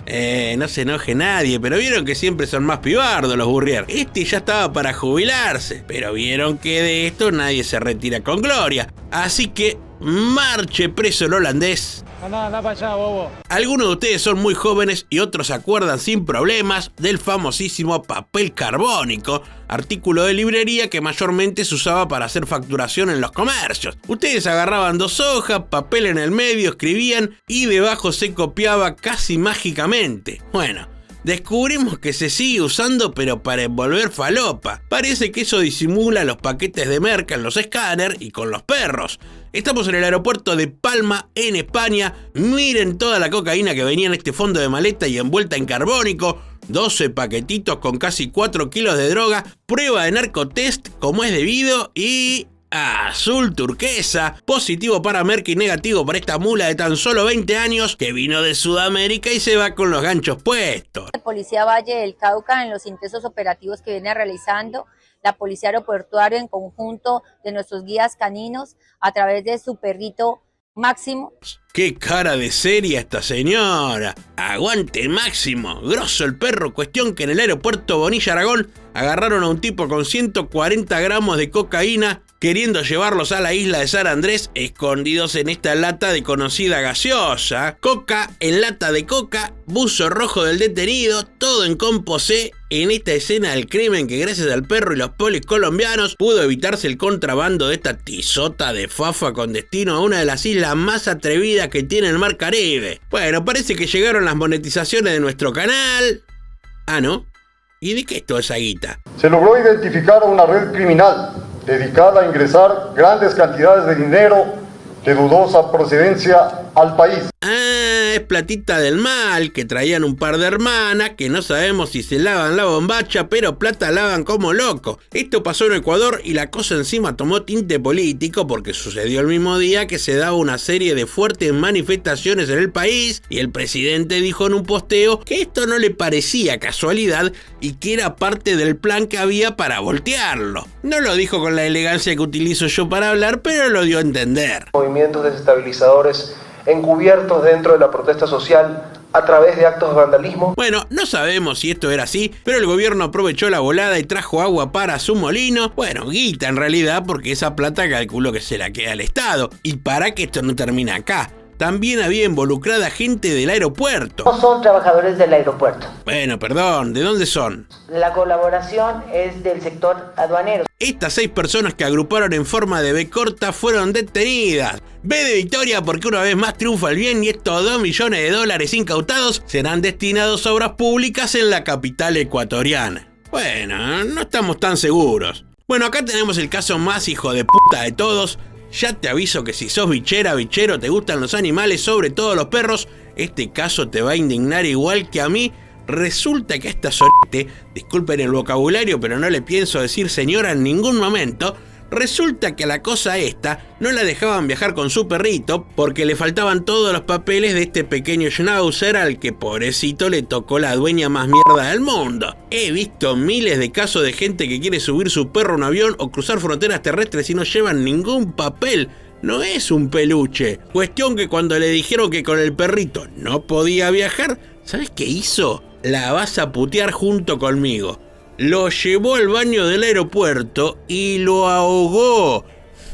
no se enoje nadie, pero vieron que siempre son más pibardos los Burrier. Este ya estaba para jubilarse, pero vieron que de esto nadie se retira con gloria. Así que marche preso el holandés. Anda para allá, bobo. Algunos de ustedes son muy jóvenes y otros se acuerdan sin problemas del famosísimo papel carbónico, artículo de librería que mayormente se usaba para hacer facturación en los comercios. Ustedes agarraban 2 hojas, papel en el medio, escribían y debajo se copiaba casi mágicamente. Bueno, descubrimos que se sigue usando pero para envolver falopa. Parece que eso disimula los paquetes de merca en los escáneres y con los perros. Estamos en el aeropuerto de Palma, en España. Miren toda la cocaína que venía en este fondo de maleta y envuelta en carbónico. 12 paquetitos con casi 4 kilos de droga. Prueba de narcotest como es debido y... azul turquesa, positivo para merca y negativo para esta mula de tan solo 20 años que vino de Sudamérica y se va con los ganchos puestos. La Policía Valle del Cauca en los intensos operativos que viene realizando, la Policía Aeroportuaria en conjunto de nuestros guías caninos a través de su perrito Máximo. ¡Qué cara de seria esta señora! ¡Aguante Máximo! Grosso el perro, cuestión que en el aeropuerto Bonilla Aragón agarraron a un tipo con 140 gramos de cocaína queriendo llevarlos a la isla de San Andrés escondidos en esta lata de conocida gaseosa. Coca en lata de coca, buzo rojo del detenido, todo en composé en esta escena del crimen que gracias al perro y los polis colombianos pudo evitarse el contrabando de esta tisota de fafa con destino a una de las islas más atrevidas que tiene el mar Caribe. Bueno, parece que llegaron las monetizaciones de nuestro canal. Ah, ¿no? ¿Y de qué es toda esa guita? Se logró identificar a una red criminal dedicada a ingresar grandes cantidades de dinero de dudosa procedencia al país. Ah, es platita del mal, que traían un par de hermanas, que no sabemos si se lavan la bombacha, pero plata lavan como loco. Esto pasó en Ecuador y la cosa encima tomó tinte político porque sucedió el mismo día que se daba una serie de fuertes manifestaciones en el país y el presidente dijo en un posteo que esto no le parecía casualidad y que era parte del plan que había para voltearlo. No lo dijo con la elegancia que utilizo yo para hablar, pero lo dio a entender. Movimientos desestabilizadores encubiertos dentro de la protesta social a través de actos de vandalismo. Bueno, no sabemos si esto era así, pero el gobierno aprovechó la volada y trajo agua para su molino. Bueno, guita en realidad, porque esa plata calculo que se la queda al Estado. Y para que esto no termine acá, también había involucrada gente del aeropuerto. No son trabajadores del aeropuerto. Bueno, perdón, ¿de dónde son? La colaboración es del sector aduanero. Estas 6 personas que agruparon en forma de B corta fueron detenidas. B de victoria porque una vez más triunfa el bien y estos $2 millones incautados serán destinados a obras públicas en la capital ecuatoriana. Bueno, no estamos tan seguros. Bueno, acá tenemos el caso más hijo de puta de todos. Ya te aviso que si sos bichera, bichero, te gustan los animales, sobre todo los perros, este caso te va a indignar igual que a mí. Resulta que a esta sorete, disculpen el vocabulario, pero no le pienso decir señora en ningún momento, resulta que a la cosa esta no la dejaban viajar con su perrito porque le faltaban todos los papeles de este pequeño schnauzer al que pobrecito le tocó la dueña más mierda del mundo. He visto miles de casos de gente que quiere subir su perro a un avión o cruzar fronteras terrestres y no llevan ningún papel. No es un peluche. Cuestión que cuando le dijeron que con el perrito no podía viajar, ¿sabes qué hizo? La vas a putear junto conmigo. Lo llevó al baño del aeropuerto y lo ahogó.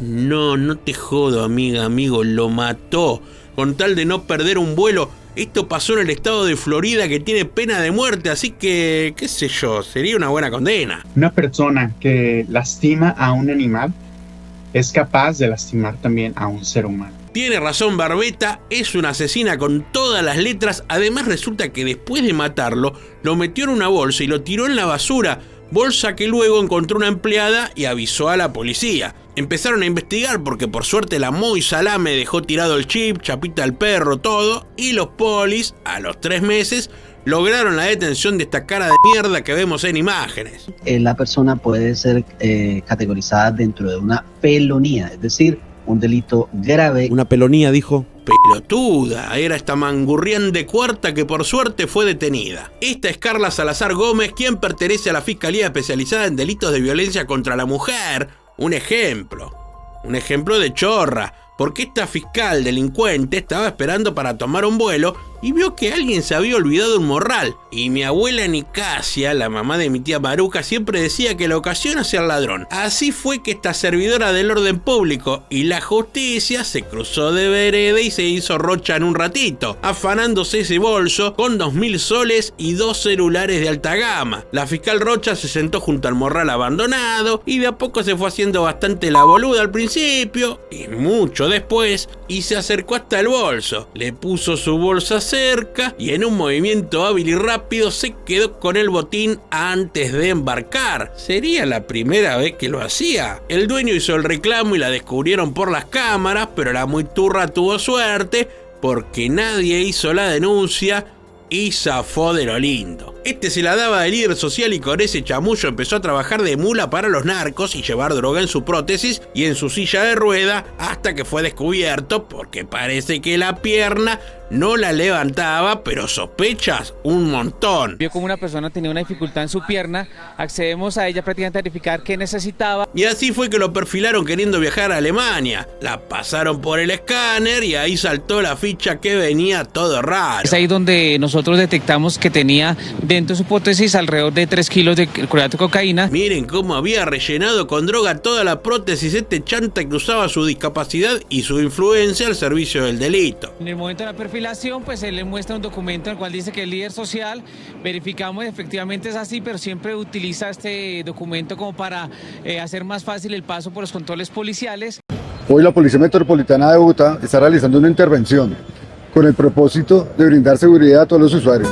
No te jodo, amiga, amigo, lo mató. Con tal de no perder un vuelo. Esto pasó en el estado de Florida que tiene pena de muerte, así que, qué sé yo, sería una buena condena. Una persona que lastima a un animal es capaz de lastimar también a un ser humano. Tiene razón Barbeta, es una asesina con todas las letras. Además resulta que después de matarlo, lo metió en una bolsa y lo tiró en la basura. Bolsa que luego encontró una empleada y avisó a la policía. Empezaron a investigar porque por suerte la muy salame dejó tirado el chip, chapita al perro, todo. Y los polis, a los 3 meses, lograron la detención de esta cara de mierda que vemos en imágenes. La persona puede ser categorizada dentro de una felonía, es decir, un delito grave. Una pelonía, dijo. Pelotuda, era esta mangurrián de cuarta que por suerte fue detenida. Esta es Carla Salazar Gómez, quien pertenece a la Fiscalía Especializada en Delitos de Violencia contra la Mujer. Un ejemplo. un ejemplo de chorra, porque esta fiscal delincuente estaba esperando para tomar un vuelo y vio que alguien se había olvidado un morral. Y mi abuela Nicasia, la mamá de mi tía Maruca, siempre decía que la ocasión hacía al ladrón. Así fue que esta servidora del orden público y la justicia se cruzó de vereda y se hizo rocha en un ratito, afanándose ese bolso con 2.000 soles y 2 celulares de alta gama. La fiscal Rocha se sentó junto al morral abandonado y de a poco se fue haciendo bastante la boluda al principio y mucho después, y se acercó hasta el bolso, le puso su bolsa cerca y en un movimiento hábil y rápido se quedó con el botín antes de embarcar. Sería la primera vez que lo hacía. El dueño hizo el reclamo y la descubrieron por las cámaras, pero la muy turra tuvo suerte porque nadie hizo la denuncia y zafó de lo lindo. Este se la daba de líder social y con ese chamullo empezó a trabajar de mula para los narcos y llevar droga en su prótesis y en su silla de rueda hasta que fue descubierto porque parece que la pierna no la levantaba, pero sospechas un montón. Vio como una persona tenía una dificultad en su pierna, accedemos a ella prácticamente a verificar qué necesitaba. Y así fue que lo perfilaron queriendo viajar a Alemania. La pasaron por el escáner y ahí saltó la ficha que venía todo raro. Es ahí donde nosotros detectamos que tenía dentro de su prótesis alrededor de 3 kilos de clorhidrato de cocaína. Miren cómo había rellenado con droga toda la prótesis este chanta que usaba su discapacidad y su influencia al servicio del delito. En el momento de la perfilación, pues él le muestra un documento en el cual dice que es líder social. Verificamos, efectivamente es así, pero siempre utiliza este documento como para hacer más fácil el paso por los controles policiales. Hoy la Policía Metropolitana de Bogotá está realizando una intervención con el propósito de brindar seguridad a todos los usuarios.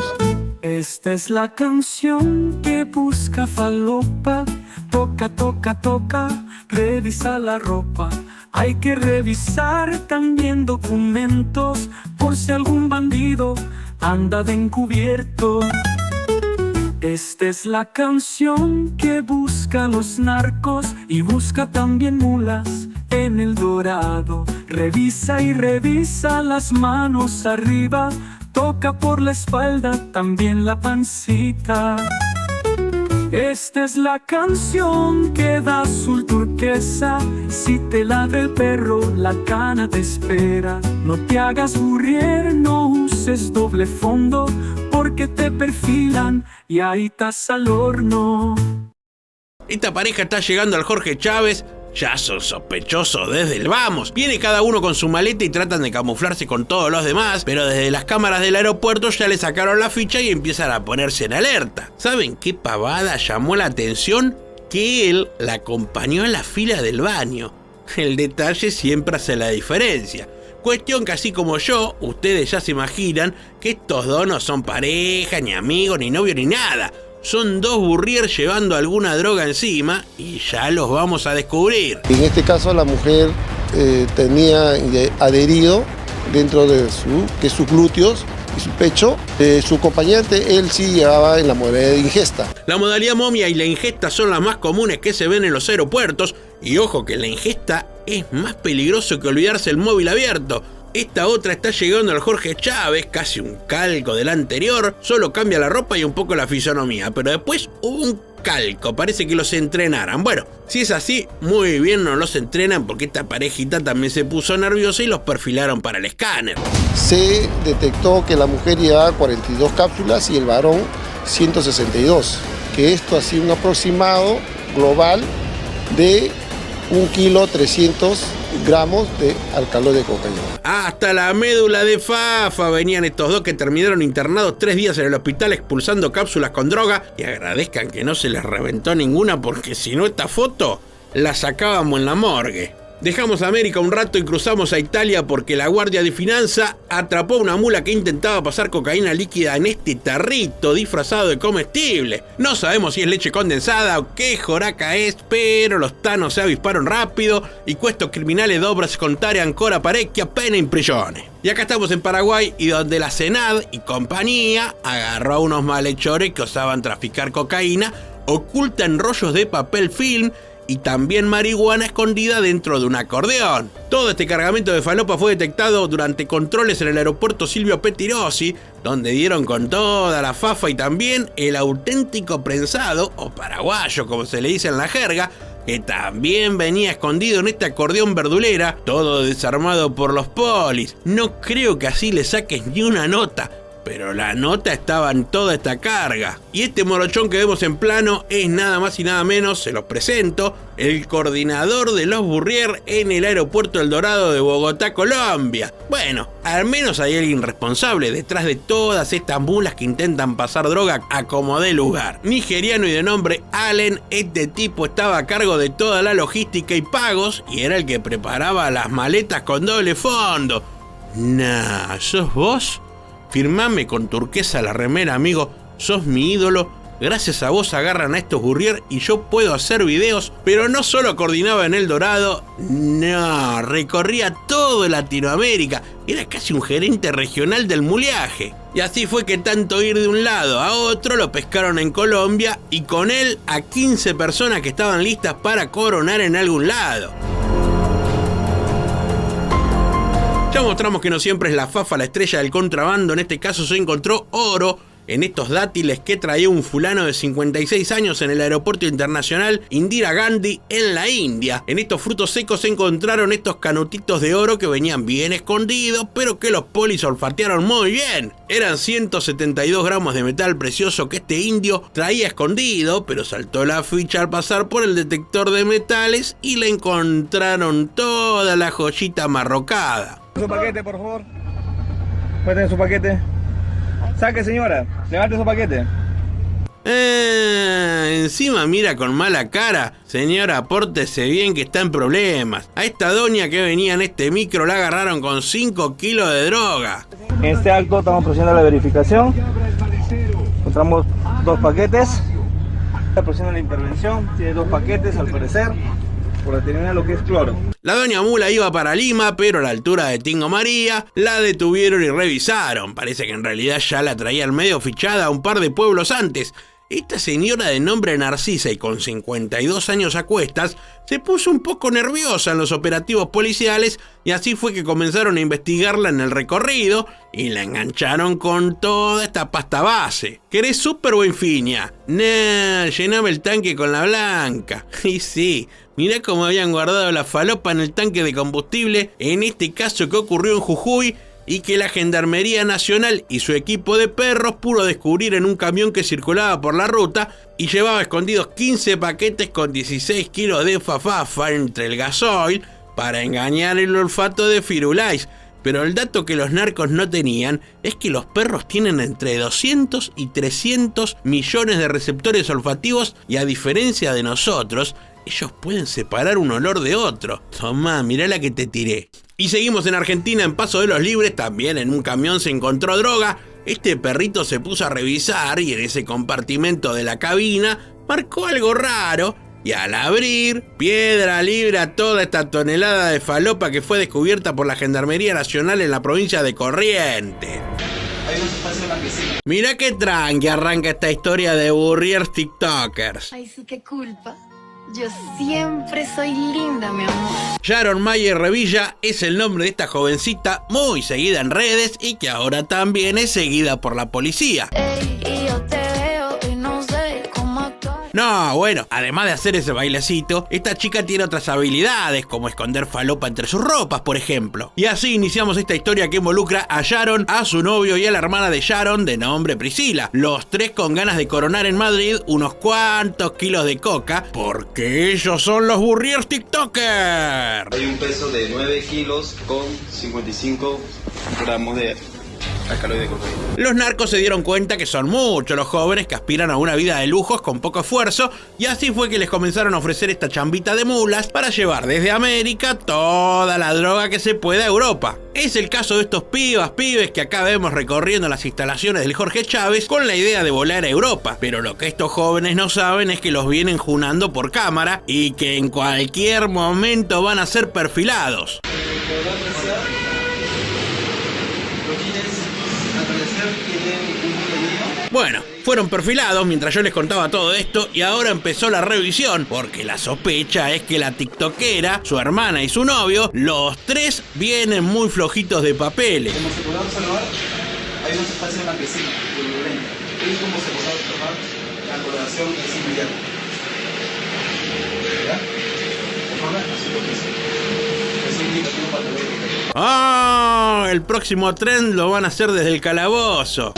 Esta es la canción que busca falopa. Toca, toca, toca, revisa la ropa. Hay que revisar también documentos por si algún bandido anda de encubierto. Esta es la canción que busca a los narcos y busca también mulas en El Dorado. Revisa y revisa las manos arriba. Toca por la espalda, también la pancita. Esta es la canción que da azul turquesa. Si te ladra el perro, la cana te espera. No te hagas burrier, no uses doble fondo, porque te perfilan y ahí estás al horno. Esta pareja está llegando al Jorge Chávez. Ya son sospechosos desde el vamos. Viene cada uno con su maleta y tratan de camuflarse con todos los demás, pero desde las cámaras del aeropuerto ya le sacaron la ficha y empiezan a ponerse en alerta. ¿Saben qué pavada llamó la atención? Que él la acompañó a la fila del baño. El detalle siempre hace la diferencia. Cuestión que así como yo, ustedes ya se imaginan que estos dos no son pareja, ni amigos, ni novio, ni nada. Son dos burriers llevando alguna droga encima y ya los vamos a descubrir. En este caso la mujer tenía adherido dentro de sus glúteos y su pecho. Su acompañante, él sí llevaba en la modalidad de ingesta. La modalidad momia y la ingesta son las más comunes que se ven en los aeropuertos. Y ojo que la ingesta es más peligroso que olvidarse el móvil abierto. Esta otra está llegando al Jorge Chávez, casi un calco del anterior, solo cambia la ropa y un poco la fisonomía, pero después hubo un calco, parece que los entrenaran. Bueno, si es así, muy bien no los entrenan porque esta parejita también se puso nerviosa y los perfilaron para el escáner. Se detectó que la mujer llevaba 42 cápsulas y el varón 162, que esto ha sido un aproximado global de 1,3 gramos de alcaloide de cocaína. Hasta la médula de Fafa venían estos dos que terminaron internados 3 días en el hospital expulsando cápsulas con droga. Y agradezcan que no se les reventó ninguna porque si no esta foto la sacábamos en la morgue. Dejamos América un rato y cruzamos a Italia porque la Guardia de Finanza atrapó una mula que intentaba pasar cocaína líquida en este tarrito disfrazado de comestible. No sabemos si es leche condensada o qué joraca es, pero los tanos se avisparon rápido y estos criminales dovrà scontare ancora parecchia pena in prigione. Y acá estamos en Paraguay y donde la Senad y compañía agarró a unos malhechores que osaban traficar cocaína oculta en rollos de papel film y también marihuana escondida dentro de un acordeón. Todo este cargamento de falopa fue detectado durante controles en el aeropuerto Silvio Pettirossi, donde dieron con toda la fafa y también el auténtico prensado, o paraguayo como se le dice en la jerga, que también venía escondido en este acordeón verdulera, todo desarmado por los polis. No creo que así le saques ni una nota, pero la nota estaba en toda esta carga. Y este morochón que vemos en plano es nada más y nada menos, se los presento, el coordinador de los Burrier en el aeropuerto El Dorado de Bogotá, Colombia. Bueno, al menos hay alguien responsable detrás de todas estas mulas que intentan pasar droga a como dé lugar. Nigeriano y de nombre Allen, este tipo estaba a cargo de toda la logística y pagos y era el que preparaba las maletas con doble fondo. Nah, ¿sos vos? Firmame con turquesa la remera, amigo, sos mi ídolo. Gracias a vos agarran a estos Burrier y yo puedo hacer videos. Pero no solo coordinaba en El Dorado, no, recorría todo Latinoamérica. Era casi un gerente regional del muleaje. Y así fue que tanto ir de un lado a otro lo pescaron en Colombia y con él a 15 personas que estaban listas para coronar en algún lado. Ya mostramos que no siempre es la fafa la estrella del contrabando, en este caso se encontró oro en estos dátiles que traía un fulano de 56 años en el aeropuerto internacional Indira Gandhi en la India. En estos frutos secos se encontraron estos canutitos de oro que venían bien escondidos, pero que los polis olfatearon muy bien. Eran 172 gramos de metal precioso que este indio traía escondido, pero saltó la ficha al pasar por el detector de metales y le encontraron toda la joyita marrocada. Su paquete, por favor. Cuéntenme su paquete. Saque, señora. Levante su paquete. Encima mira con mala cara. Señora, pórtese bien que está en problemas. A esta doña que venía en este micro la agarraron con 5 kilos de droga. En este acto estamos procediendo a la verificación. Encontramos 2 paquetes. Está procediendo a la intervención. Tiene 2 paquetes al parecer, por determinar lo que es cloro. La doña Mula iba para Lima, pero a la altura de Tingo María la detuvieron y revisaron. Parece que en realidad ya la traían medio fichada a un par de pueblos antes. Esta señora de nombre Narcisa y con 52 años a cuestas se puso un poco nerviosa en los operativos policiales y así fue que comenzaron a investigarla en el recorrido y la engancharon con toda esta pasta base. ¿Querés súper buen fiña? Nah, llename el tanque con la blanca. Y sí, mirá cómo habían guardado la falopa en el tanque de combustible, en este caso que ocurrió en Jujuy, y que la Gendarmería Nacional y su equipo de perros pudo descubrir en un camión que circulaba por la ruta y llevaba escondidos 15 paquetes con 16 kilos de fafafa entre el gasoil para engañar el olfato de Firulais. Pero el dato que los narcos no tenían es que los perros tienen entre 200 y 300 millones de receptores olfativos y a diferencia de nosotros, ellos pueden separar un olor de otro. Tomá, mirá la que te tiré. Y seguimos en Argentina, en Paso de los Libres, también en un camión se encontró droga. Este perrito se puso a revisar y en ese compartimento de la cabina marcó algo raro. Y al abrir, piedra libre a toda esta tonelada de falopa que fue descubierta por la Gendarmería Nacional en la provincia de Corrientes. Mirá qué tranqui arranca esta historia de Burrier TikTokers. Ay, sí, qué culpa. Yo siempre soy linda, mi amor. Sharon Mayer Revilla es el nombre de esta jovencita muy seguida en redes y que ahora también es seguida por la policía. Ey, y yo te veo y no sé cómo actuar. No, bueno, además de hacer ese bailecito, esta chica tiene otras habilidades, como esconder falopa entre sus ropas, por ejemplo. Y así iniciamos esta historia que involucra a Sharon, a su novio y a la hermana de Sharon, de nombre Priscila. Los tres con ganas de coronar en Madrid unos cuantos kilos de coca, porque ellos son los Burrier TikTokers. Hay un peso de 9 kilos con 55 gramos de alcaloide de cocaína. Los narcos se dieron cuenta que son muchos los jóvenes que aspiran a una vida de lujos con poco esfuerzo y así fue que les comenzaron a ofrecer esta chambita de mulas para llevar desde América toda la droga que se pueda a Europa. Es el caso de estos pibes que acá vemos recorriendo las instalaciones del Jorge Chávez con la idea de volar a Europa. Pero lo que estos jóvenes no saben es que los vienen junando por cámara y que en cualquier momento van a ser perfilados. Bueno, fueron perfilados mientras yo les contaba todo esto y ahora empezó la revisión porque la sospecha es que la tiktokera, su hermana y su novio, los tres vienen muy flojitos de papeles. Como se podrá observar, hay una sustancia blanquecina, turbulenta. Y como se podrá observar, la coloración es inmediata. ¿Ya? ¡Oh! El próximo trend lo van a hacer desde el calabozo.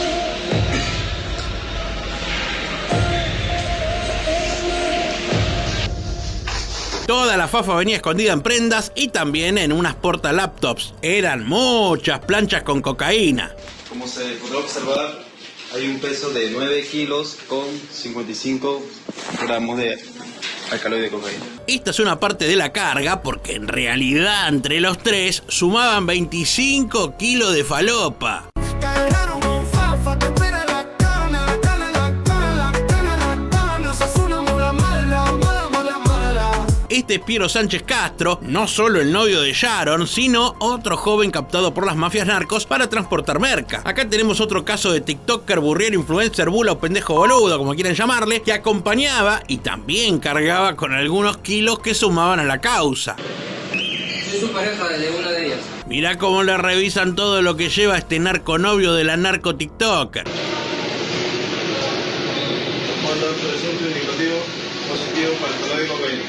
Toda la fafa venía escondida en prendas y también en unas portalaptops. Eran muchas planchas con cocaína. Como se podrá observar, hay un peso de 9 kilos con 55 gramos de alcaloide de cocaína. Esta es una parte de la carga porque en realidad entre los tres sumaban 25 kilos de falopa. Este es Piero Sánchez Castro, no solo el novio de Sharon, sino otro joven captado por las mafias narcos para transportar merca. Acá tenemos otro caso de tiktoker, burriero, influencer, bula o pendejo boludo, como quieran llamarle, que acompañaba y también cargaba con algunos kilos que sumaban a la causa. Soy su pareja de una de ellas. Mirá cómo le revisan todo lo que lleva este narconovio de la narco tiktoker.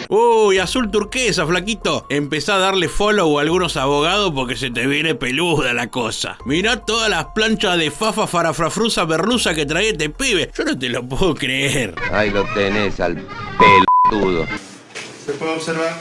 Uy, azul turquesa, flaquito. Empezá a darle follow a algunos abogados porque se te viene peluda la cosa. Mirá todas las planchas de fafa, farafrafrusa, berlusa que trae este pibe. Yo no te lo puedo creer. Ahí lo tenés al peludo. Se puede observar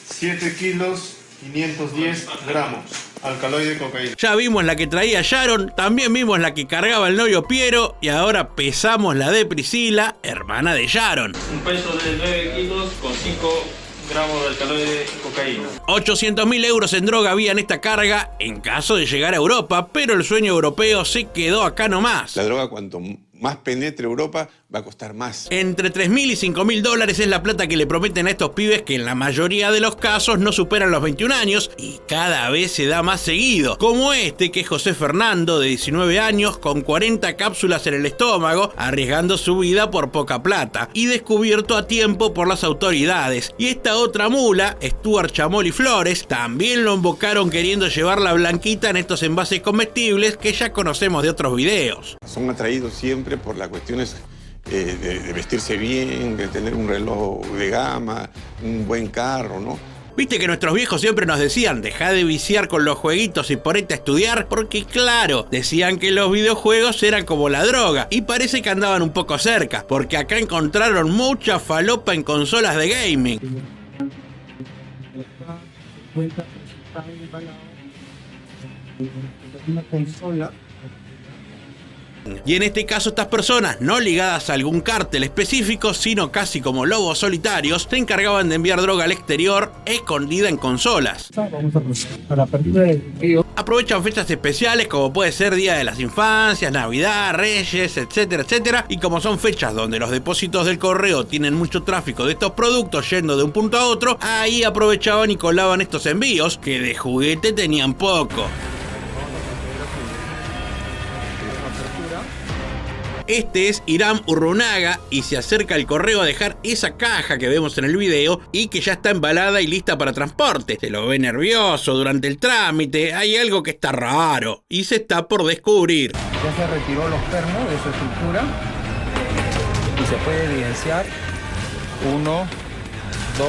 7 kilos 510 gramos. Alcaloide de cocaína. Ya vimos la que traía Sharon, también vimos la que cargaba el novio Piero y ahora pesamos la de Priscila, hermana de Sharon. Un peso de 9 kilos con 5 gramos de alcaloide de cocaína. 800.000 euros en droga había en esta carga en caso de llegar a Europa, pero el sueño europeo se quedó acá nomás. La droga, cuanto más penetre Europa, va a costar más. Entre 3.000 y 5.000 dólares es la plata que le prometen a estos pibes que en la mayoría de los casos no superan los 21 años y cada vez se da más seguido. Como este que es José Fernando, de 19 años, con 40 cápsulas en el estómago, arriesgando su vida por poca plata y descubierto a tiempo por las autoridades. Y esta otra mula, Stuart Chamoli Flores, también lo invocaron queriendo llevar la blanquita en estos envases comestibles que ya conocemos de otros videos. Son atraídos siempre por las cuestiones de vestirse bien, de tener un reloj de gama, un buen carro, ¿no? Viste que nuestros viejos siempre nos decían, dejá de viciar con los jueguitos y ponete a estudiar, porque claro, decían que los videojuegos eran como la droga, y parece que andaban un poco cerca, porque acá encontraron mucha falopa en consolas de gaming. Una consola. Y en este caso estas personas, no ligadas a algún cártel específico, sino casi como lobos solitarios, se encargaban de enviar droga al exterior escondida en consolas. Aprovechan fechas especiales como puede ser Día de las Infancias, Navidad, Reyes, etcétera, etcétera. Y como son fechas donde los depósitos del correo tienen mucho tráfico de estos productos yendo de un punto a otro, ahí aprovechaban y colaban estos envíos, que de juguete tenían poco. Este es Hiram Urrunaga y se acerca al correo a dejar esa caja que vemos en el video y que ya está embalada y lista para transporte. Se lo ve nervioso durante el trámite, hay algo que está raro y se está por descubrir. Ya se retiró los pernos de su estructura y se puede evidenciar 1, 2,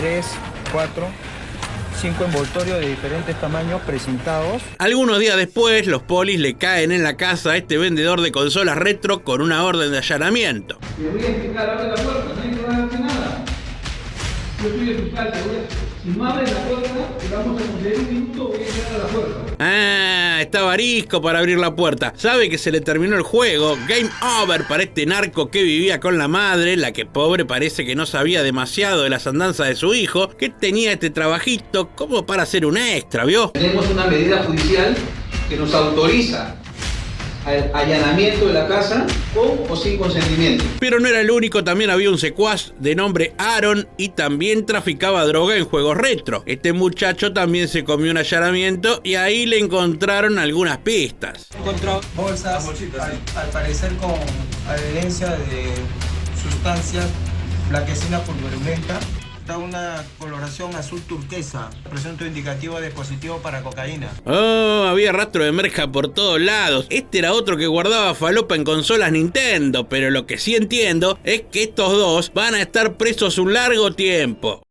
3, 4, 5 envoltorios de diferentes tamaños precintados. Algunos días después, los polis le caen en la casa a este vendedor de consolas retro con una orden de allanamiento. Te voy a explicar, abre la puerta, no hay que darte nada. Yo soy el fiscal, si no abres la puerta, te vamos a conceder un minuto, voy a entrar a la puerta. Ah, estaba arisco para abrir la puerta. Sabe que se le terminó el juego. Game over para este narco que vivía con la madre, la que pobre parece que no sabía demasiado de las andanzas de su hijo, que tenía este trabajito como para hacer un extra, ¿vio? Tenemos una medida judicial que nos autoriza al allanamiento de la casa con o sin consentimiento. Pero no era el único, también había un secuaz de nombre Aaron y también traficaba droga en juegos retro. Este muchacho también se comió un allanamiento y ahí le encontraron algunas pistas. Encontró bolsas, al parecer con adherencia de sustancias blanquecina purpurenta. Una coloración azul turquesa, presunto indicativo de positivo para cocaína. Oh, había rastro de merca por todos lados. Este era otro que guardaba falopa en consolas Nintendo, pero lo que sí entiendo es que estos dos van a estar presos un largo tiempo.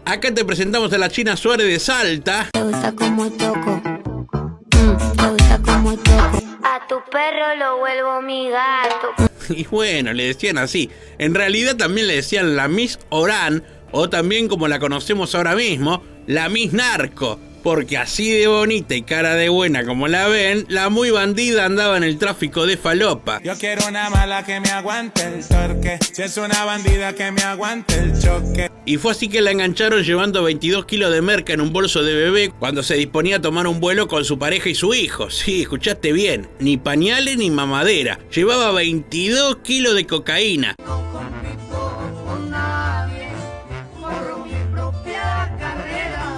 Acá te presentamos a la China Suárez de Salta. Me gusta como toco. Me gusta como toco. A tu perro lo vuelvo mi gato. Y bueno, le decían así. En realidad también le decían la Miss Orán, o también como la conocemos ahora mismo, la Miss Narco. Porque así de bonita y cara de buena como la ven, la muy bandida andaba en el tráfico de falopa. Yo quiero una mala que me aguante el torque. Si es una bandida que me aguante el choque. Y fue así que la engancharon llevando 22 kilos de merca en un bolso de bebé cuando se disponía a tomar un vuelo con su pareja y su hijo. Sí, escuchaste bien, ni pañales ni mamadera. Llevaba 22 kilos de cocaína.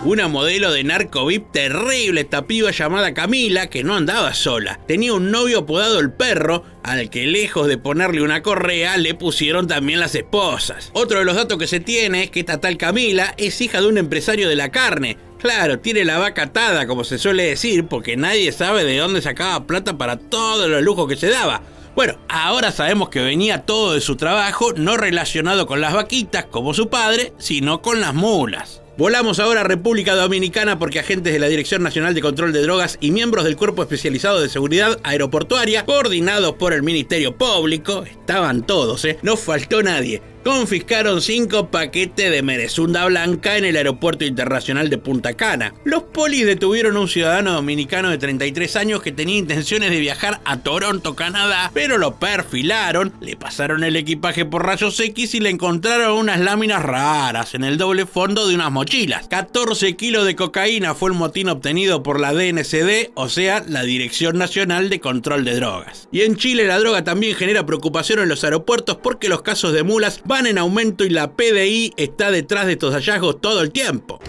Una modelo de narco VIP terrible, esta piba llamada Camila, que no andaba sola. Tenía un novio apodado El Perro, al que lejos de ponerle una correa, le pusieron también las esposas. Otro de los datos que se tiene es que esta tal Camila es hija de un empresario de la carne. Claro, tiene la vaca atada, como se suele decir, porque nadie sabe de dónde sacaba plata para todos los lujos que se daba. Bueno, ahora sabemos que venía todo de su trabajo, no relacionado con las vaquitas, como su padre, sino con las mulas. Volamos ahora a República Dominicana porque agentes de la Dirección Nacional de Control de Drogas y miembros del Cuerpo Especializado de Seguridad Aeroportuaria, coordinados por el Ministerio Público, estaban todos, no faltó nadie, confiscaron 5 paquetes de merezunda blanca en el Aeropuerto Internacional de Punta Cana. Los polis detuvieron a un ciudadano dominicano de 33 años que tenía intenciones de viajar a Toronto, Canadá, pero lo perfilaron, le pasaron el equipaje por rayos X y le encontraron unas láminas raras en el doble fondo de unas mochilas. 14 kilos de cocaína fue el motín obtenido por la DNCD, o sea, la Dirección Nacional de Control de Drogas. Y en Chile la droga también genera preocupación en los aeropuertos porque los casos de mulas van en aumento y la PDI está detrás de estos hallazgos todo el tiempo.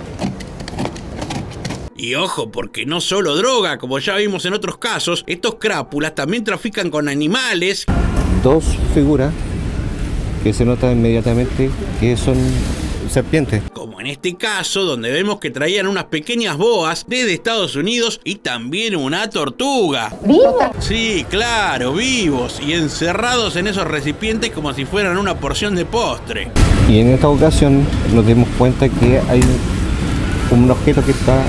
Y ojo, porque no solo droga, como ya vimos en otros casos, estos crápulas también trafican con animales. 2 figuras que se nota inmediatamente que son serpientes. Como en este caso, donde vemos que traían unas pequeñas boas desde Estados Unidos y también una tortuga. ¿Vivos? Sí, claro, vivos y encerrados en esos recipientes como si fueran una porción de postre. Y en esta ocasión nos dimos cuenta que hay un objeto que está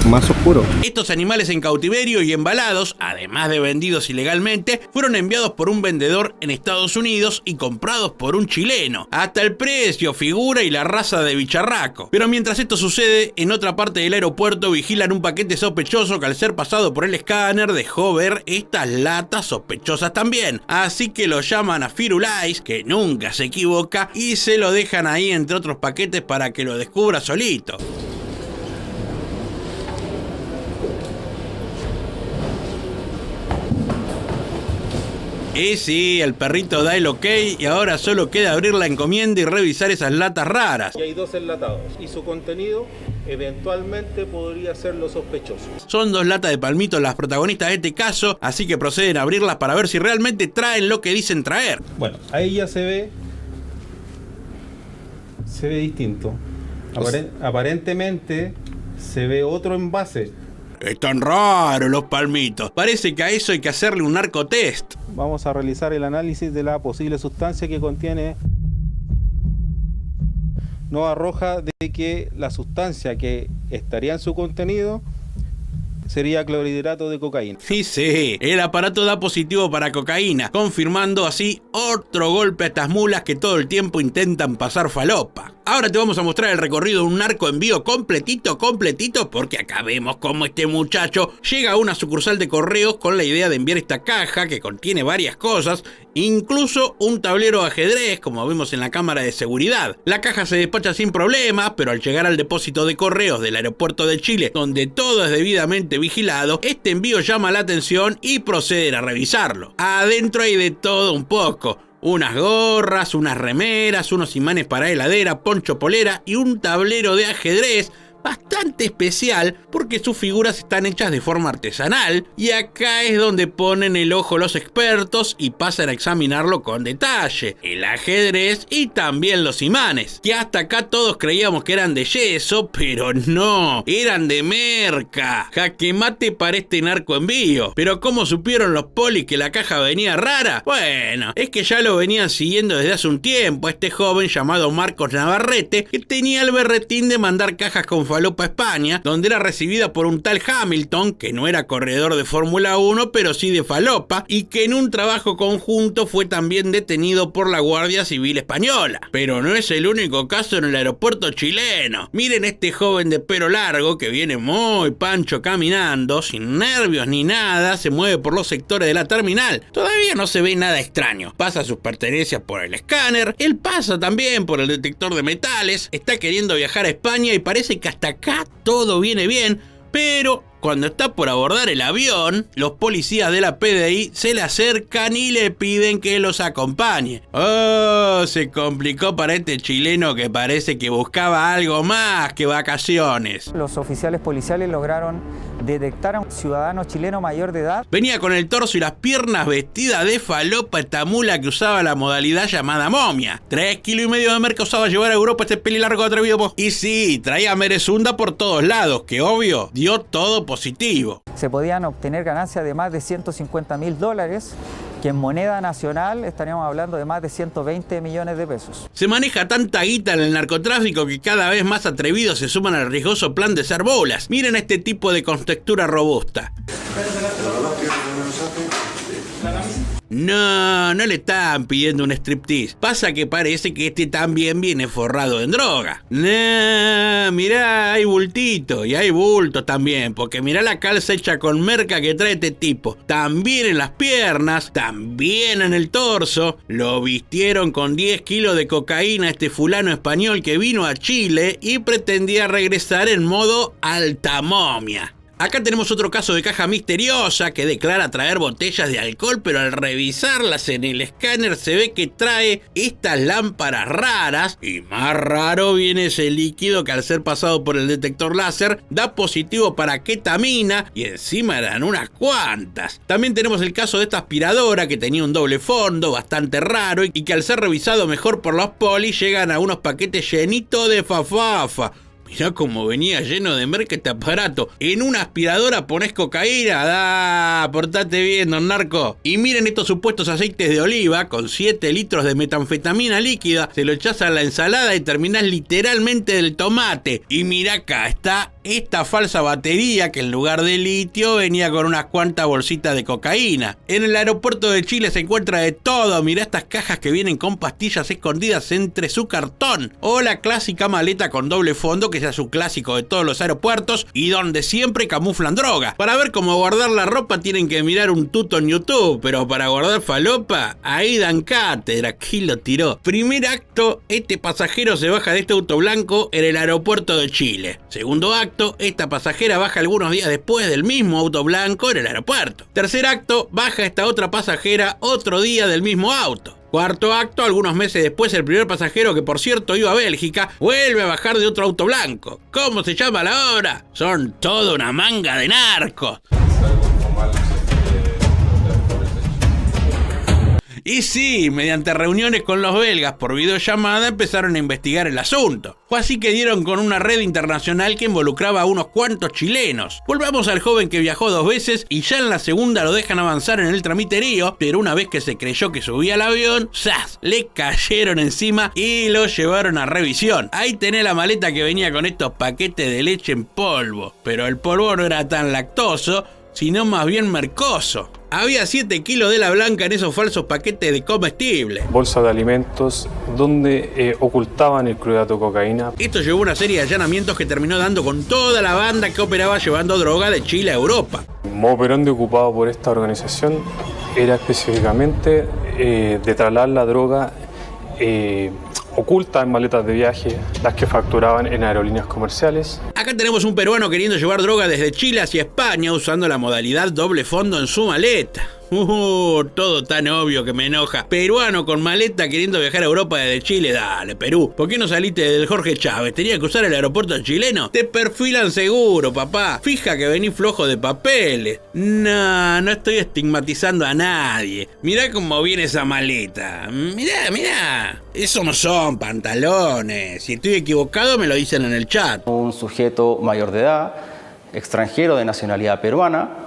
más oscuro. Estos animales en cautiverio y embalados, además de vendidos ilegalmente, fueron enviados por un vendedor en Estados Unidos y comprados por un chileno. Hasta el precio, figura y la raza de bicharraco. Pero mientras esto sucede, en otra parte del aeropuerto vigilan un paquete sospechoso que al ser pasado por el escáner dejó ver estas latas sospechosas también. Así que lo llaman a Firulais, que nunca se equivoca, y se lo dejan ahí entre otros paquetes para que lo descubra solito. Y sí, el perrito da el ok y ahora solo queda abrir la encomienda y revisar esas latas raras. Y hay 2 enlatados y su contenido eventualmente podría ser lo sospechoso. Son 2 latas de palmitos las protagonistas de este caso, así que proceden a abrirlas para ver si realmente traen lo que dicen traer. Bueno, ahí ya se ve distinto. Aparentemente se ve otro envase. Están raros los palmitos. Parece que a eso hay que hacerle un narcotest. Vamos a realizar el análisis de la posible sustancia que contiene. Nos arroja de que la sustancia que estaría en su contenido sería clorhidrato de cocaína. Sí, el aparato da positivo para cocaína, confirmando así otro golpe a estas mulas que todo el tiempo intentan pasar falopa. Ahora te vamos a mostrar el recorrido de un narco envío completito, porque acá vemos cómo este muchacho llega a una sucursal de correos con la idea de enviar esta caja que contiene varias cosas, incluso un tablero de ajedrez, como vemos en la cámara de seguridad. La caja se despacha sin problemas, pero al llegar al depósito de correos del aeropuerto de Chile, donde todo es debidamente vigilado, este envío llama la atención y proceden a revisarlo. Adentro hay de todo un poco. Unas gorras, unas remeras, unos imanes para heladera, poncho polera y un tablero de ajedrez, bastante especial porque sus figuras están hechas de forma artesanal y acá es donde ponen el ojo los expertos y pasan a examinarlo con detalle, el ajedrez y también los imanes, que hasta acá todos creíamos que eran de yeso, pero no, eran de merca. Jaque mate para este narcoenvío. Pero ¿cómo supieron los polis que la caja venía rara? Bueno, es que ya lo venían siguiendo desde hace un tiempo a este joven llamado Marcos Navarrete, que tenía el berretín de mandar cajas con falopa a España, donde era recibida por un tal Hamilton, que no era corredor de Fórmula 1, pero sí de falopa, y que en un trabajo conjunto fue también detenido por la Guardia Civil Española. Pero no es el único caso en el aeropuerto chileno. Miren este joven de pelo largo que viene muy pancho caminando, sin nervios ni nada, se mueve por los sectores de la terminal. Todavía no se ve nada extraño. Pasa sus pertenencias por el escáner, él pasa también por el detector de metales, está queriendo viajar a España y parece que hasta acá todo viene bien, pero cuando está por abordar el avión, los policías de la PDI se le acercan y le piden que los acompañe. ¡Oh! Se complicó para este chileno que parece que buscaba algo más que vacaciones. Los oficiales policiales lograron detectar a un ciudadano chileno mayor de edad. Venía con el torso y las piernas vestidas de falopa esta mula que usaba la modalidad llamada momia. 3,5 kilos de merca usaba llevar a Europa este pelilargo atrevido. Y sí, traía merezunda por todos lados, que obvio, dio todo positivo. Se podían obtener ganancias de más de $150.000, que en moneda nacional estaríamos hablando de más de 120 millones de pesos. Se maneja tanta guita en el narcotráfico que cada vez más atrevidos se suman al riesgoso plan de ser bolas. Miren este tipo de contextura robusta. No le estaban pidiendo un striptease. Pasa que parece que este también viene forrado en droga. No, mirá, hay bultito y hay bulto también, porque mirá la calza hecha con merca que trae este tipo. También en las piernas, también en el torso. Lo vistieron con 10 kilos de cocaína este fulano español que vino a Chile y pretendía regresar en modo alta momia. Acá tenemos otro caso de caja misteriosa que declara traer botellas de alcohol, pero al revisarlas en el escáner se ve que trae estas lámparas raras, y más raro viene ese líquido que al ser pasado por el detector láser da positivo para ketamina, y encima eran unas cuantas. También tenemos el caso de esta aspiradora que tenía un doble fondo bastante raro y que al ser revisado mejor por los polis llegan a unos paquetes llenitos de fafafa. Mirá cómo venía lleno de merca este aparato. En una aspiradora ponés cocaína. Portate bien, don narco. Y miren estos supuestos aceites de oliva con 7 litros de metanfetamina líquida. Se lo echás a la ensalada y terminás literalmente del tomate. Y mirá acá, está esta falsa batería que en lugar de litio venía con unas cuantas bolsitas de cocaína. En el aeropuerto de Chile se encuentra de todo. Mirá estas cajas que vienen con pastillas escondidas entre su cartón. O la clásica maleta con doble fondo que sea su clásico de todos los aeropuertos y donde siempre camuflan droga. Para ver cómo guardar la ropa tienen que mirar un tuto en YouTube, pero para guardar falopa, ahí dan cátedra. Aquí lo tiró. Primer acto, este pasajero se baja de este auto blanco en el aeropuerto de Chile. Segundo acto, esta pasajera baja algunos días después del mismo auto blanco en el aeropuerto. Tercer acto, baja esta otra pasajera otro día del mismo auto. Cuarto acto, algunos meses después, el primer pasajero, que por cierto iba a Bélgica, vuelve a bajar de otro auto blanco. ¿Cómo se llama la obra? Son toda una manga de narcos. Y sí, mediante reuniones con los belgas por videollamada empezaron a investigar el asunto. Fue así que dieron con una red internacional que involucraba a unos cuantos chilenos. Volvamos al joven que viajó 2 veces y ya en la segunda lo dejan avanzar en el tramiterío, pero una vez que se creyó que subía al avión, ¡zas!, le cayeron encima y lo llevaron a revisión. Ahí tenés la maleta que venía con estos paquetes de leche en polvo, pero el polvo no era tan lactoso, sino más bien mercoso. Había 7 kilos de la blanca en esos falsos paquetes de comestible. Bolsas de alimentos donde ocultaban el crudato de cocaína. Esto llevó una serie de allanamientos que terminó dando con toda la banda que operaba llevando droga de Chile a Europa. El modo operandi ocupado por esta organización era específicamente de trasladar la droga oculta en maletas de viaje, las que facturaban en aerolíneas comerciales. Acá tenemos un peruano queriendo llevar droga desde Chile hacia España usando la modalidad doble fondo en su maleta. Todo tan obvio que me enoja. Peruano con maleta queriendo viajar a Europa desde Chile. Dale, Perú. ¿Por qué no saliste del Jorge Chávez? ¿Tenía que usar el aeropuerto chileno? Te perfilan seguro, papá. Fija que venís flojo de papeles. No estoy estigmatizando a nadie. Mirá cómo viene esa maleta. Mirá. Eso no son pantalones. Si estoy equivocado me lo dicen en el chat. Un sujeto mayor de edad, extranjero de nacionalidad peruana,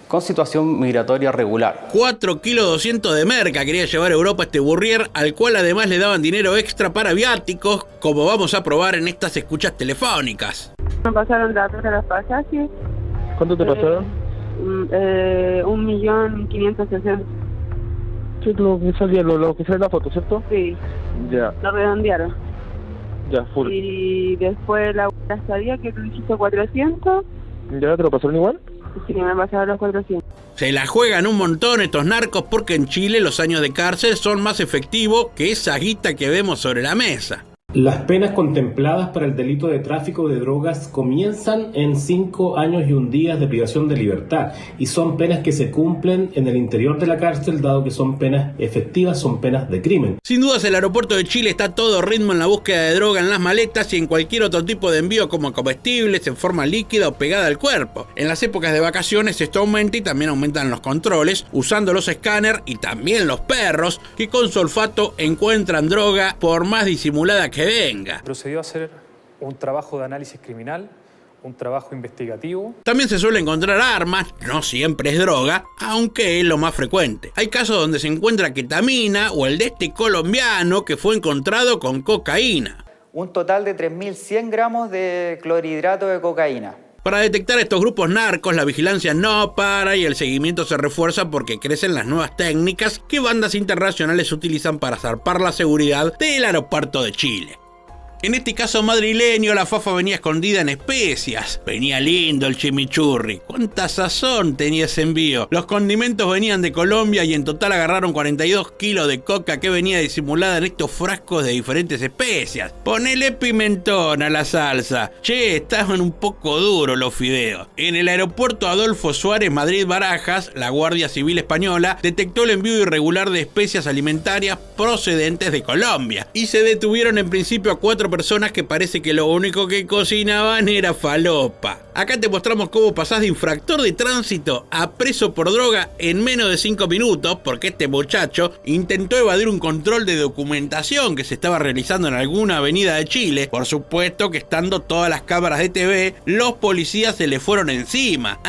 con situación migratoria regular. 4 kilos 200 de merca quería llevar a Europa este burrier, al cual además le daban dinero extra para viáticos, como vamos a probar en estas escuchas telefónicas. Me pasaron datos de los pasajes. ¿Cuánto te pasaron? 1.560.000. Sí, lo que salía, lo que sale en la foto, ¿cierto? Sí. Ya. Lo redondearon. Ya, full. Y después la estadía que tú dijiste 400. ¿Ya te lo pasaron igual? Sí, me pasaron los 400. Se la juegan un montón estos narcos porque en Chile los años de cárcel son más efectivos que esa guita que vemos sobre la mesa. Las penas contempladas para el delito de tráfico de drogas comienzan en 5 años y 1 día de privación de libertad y son penas que se cumplen en el interior de la cárcel, dado que son penas efectivas, son penas de crimen. Sin dudas el aeropuerto de Chile está a todo ritmo en la búsqueda de droga en las maletas y en cualquier otro tipo de envío como comestibles en forma líquida o pegada al cuerpo. En las épocas de vacaciones esto aumenta y también aumentan los controles usando los escáneres y también los perros que con su olfato encuentran droga por más disimulada que venga. Procedió a hacer un trabajo de análisis criminal, un trabajo investigativo. También se suele encontrar armas, no siempre es droga, aunque es lo más frecuente. Hay casos donde se encuentra ketamina o el de este colombiano que fue encontrado con cocaína. Un total de 3.100 gramos de clorhidrato de cocaína. Para detectar estos grupos narcos, la vigilancia no para y el seguimiento se refuerza porque crecen las nuevas técnicas que bandas internacionales utilizan para zarpar la seguridad del aeropuerto de Chile. En este caso madrileño, la fafa venía escondida en especias. Venía lindo el chimichurri. ¡Cuánta sazón tenía ese envío! Los condimentos venían de Colombia y en total agarraron 42 kilos de coca que venía disimulada en estos frascos de diferentes especias. Ponele pimentón a la salsa. Che, estaban un poco duros los fideos. En el aeropuerto Adolfo Suárez, Madrid-Barajas, la Guardia Civil Española detectó el envío irregular de especias alimentarias procedentes de Colombia. Y se detuvieron en principio a 4 personas que parece que lo único que cocinaban era falopa. Acá te mostramos cómo pasás de infractor de tránsito a preso por droga en menos de 5 minutos, porque este muchacho intentó evadir un control de documentación que se estaba realizando en alguna avenida de Chile. Por supuesto que estando todas las cámaras de TV, los policías se le fueron encima.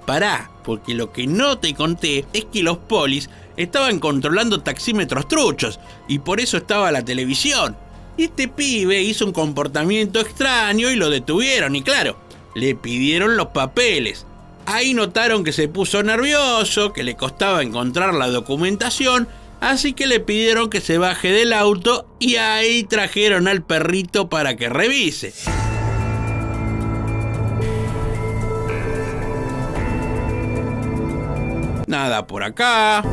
Pará, porque lo que no te conté es que los polis estaban controlando taxímetros truchos y por eso estaba la televisión. Este pibe hizo un comportamiento extraño y lo detuvieron y claro, le pidieron los papeles. Ahí notaron que se puso nervioso, que le costaba encontrar la documentación, así que le pidieron que se baje del auto y ahí trajeron al perrito para que revise. Nada por acá.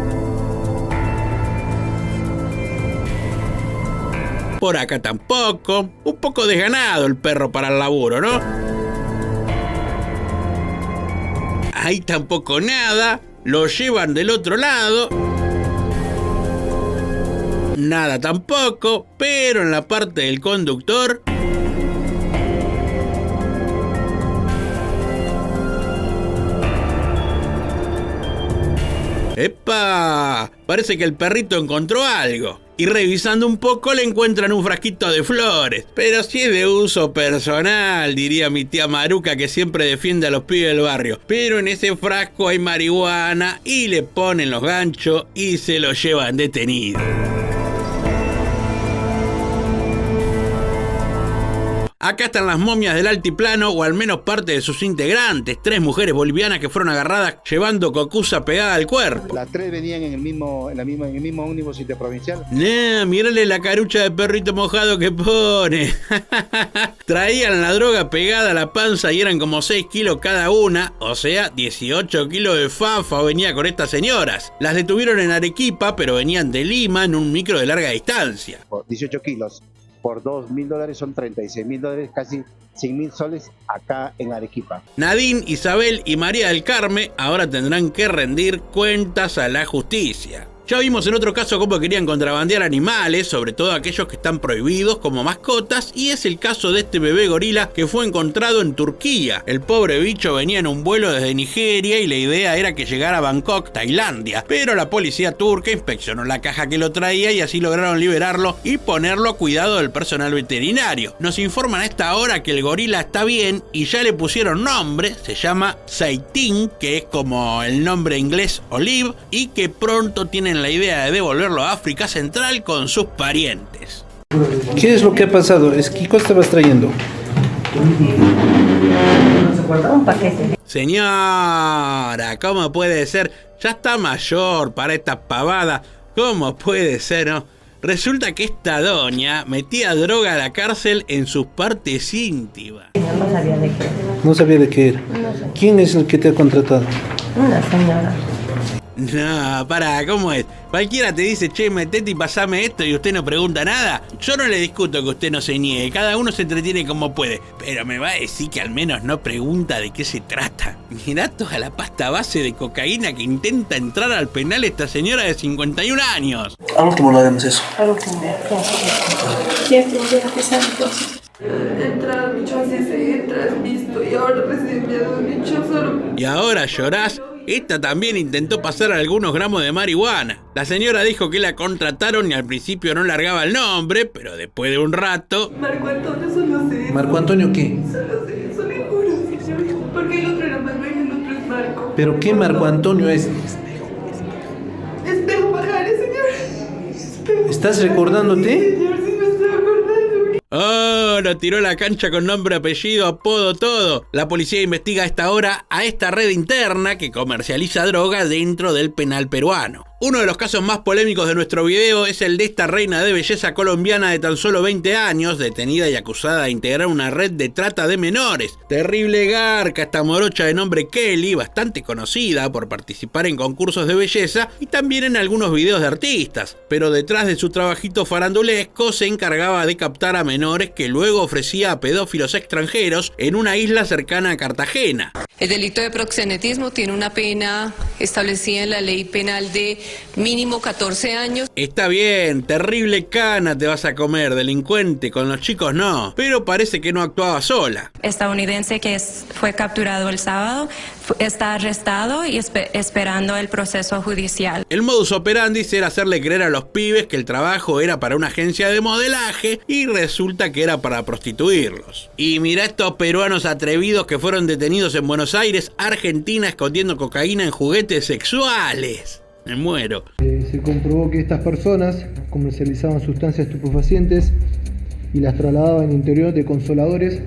Por acá tampoco. Un poco desganado el perro para el laburo, ¿no? Ahí tampoco nada. Lo llevan del otro lado. Nada tampoco. Pero en la parte del conductor... ¡Epa! Parece que el perrito encontró algo. Y revisando un poco le encuentran un frasquito de flores. Pero si es de uso personal, diría mi tía Maruca que siempre defiende a los pibes del barrio. Pero en ese frasco hay marihuana y le ponen los ganchos y se lo llevan detenido. Acá están las momias del altiplano, o al menos parte de sus integrantes. 3 mujeres bolivianas que fueron agarradas llevando cocusa pegada al cuerpo. Las 3 venían en el mismo ómnibus interprovincial. Mírale la carucha de perrito mojado que pone. Traían la droga pegada a la panza y eran como 6 kilos cada una. O sea, 18 kilos de fafa venía con estas señoras. Las detuvieron en Arequipa, pero venían de Lima en un micro de larga distancia. 18 kilos. Por $2.000 son $36.000, casi 100.000 soles acá en Arequipa. Nadine, Isabel y María del Carmen ahora tendrán que rendir cuentas a la justicia. Ya vimos en otro caso cómo querían contrabandear animales, sobre todo aquellos que están prohibidos como mascotas, y es el caso de este bebé gorila que fue encontrado en Turquía. El pobre bicho venía en un vuelo desde Nigeria y la idea era que llegara a Bangkok, Tailandia, pero la policía turca inspeccionó la caja que lo traía y así lograron liberarlo y ponerlo a cuidado del personal veterinario. Nos informan a esta hora que el gorila está bien y ya le pusieron nombre, se llama Saitin, que es como el nombre inglés Olive, y que pronto tienen la idea de devolverlo a África Central con sus parientes. ¿Qué es lo que ha pasado? ¿Qué cosa estabas trayendo? Un paquete. Señora, ¿cómo puede ser? Ya está mayor para esta pavada. ¿Cómo puede ser, no? Resulta que esta doña metía droga a la cárcel en sus partes íntimas. No sabía de qué. No sabía de qué era. ¿Quién es el que te ha contratado? Una señora. No, pará, ¿cómo es? Cualquiera te dice, che, metete y pasame esto y usted no pregunta nada. Yo no le discuto que usted no se niegue, cada uno se entretiene como puede. Pero me va a decir que al menos no pregunta de qué se trata. Mirá toda la pasta base de cocaína que intenta entrar al penal esta señora de 51 años. Al último lo haremos eso. Al último. ¿Quieres que volviera a empezar entonces? Entrar, bicho, así se entra, es visto, y ahora recién viendo el bicho solo. Y ahora llorás. Esta también intentó pasar algunos gramos de marihuana. La señora dijo que la contrataron y al principio no largaba el nombre, pero después de un rato... Marco Antonio solo sé. ¿Marco Antonio qué? Solo sé, eso le juro, señor. Porque el otro era Manuel y el otro es Marco. ¿Pero qué Marco Antonio es? Espejo Pajares, señor. Espejo. ¿Estás recordándote? Sí, señor, sí me estoy acordando. ¡Oh! Lo tiró a la cancha con nombre, apellido, apodo, todo. La policía investiga a esta hora a esta red interna que comercializa droga dentro del penal peruano. Uno de los casos más polémicos de nuestro video es el de esta reina de belleza colombiana de tan solo 20 años, detenida y acusada de integrar una red de trata de menores. Terrible garca esta morocha de nombre Kelly, bastante conocida por participar en concursos de belleza y también en algunos videos de artistas. Pero detrás de su trabajito farandulesco se encargaba de captar a menores que luego ofrecía a pedófilos extranjeros en una isla cercana a Cartagena. El delito de proxenetismo tiene una pena establecida en la ley penal de mínimo 14 años. Está bien, terrible cana te vas a comer, delincuente, con los chicos no. Pero parece que no actuaba sola. Estadounidense que fue capturado el sábado está arrestado y esperando el proceso judicial. El modus operandi era hacerle creer a los pibes que el trabajo era para una agencia de modelaje y resulta que era para prostituirlos. Y mirá estos peruanos atrevidos que fueron detenidos en Buenos Aires, Argentina, escondiendo cocaína en juguetes sexuales. Me muero. Se comprobó que estas personas comercializaban sustancias estupefacientes y las trasladaban en interior de consoladores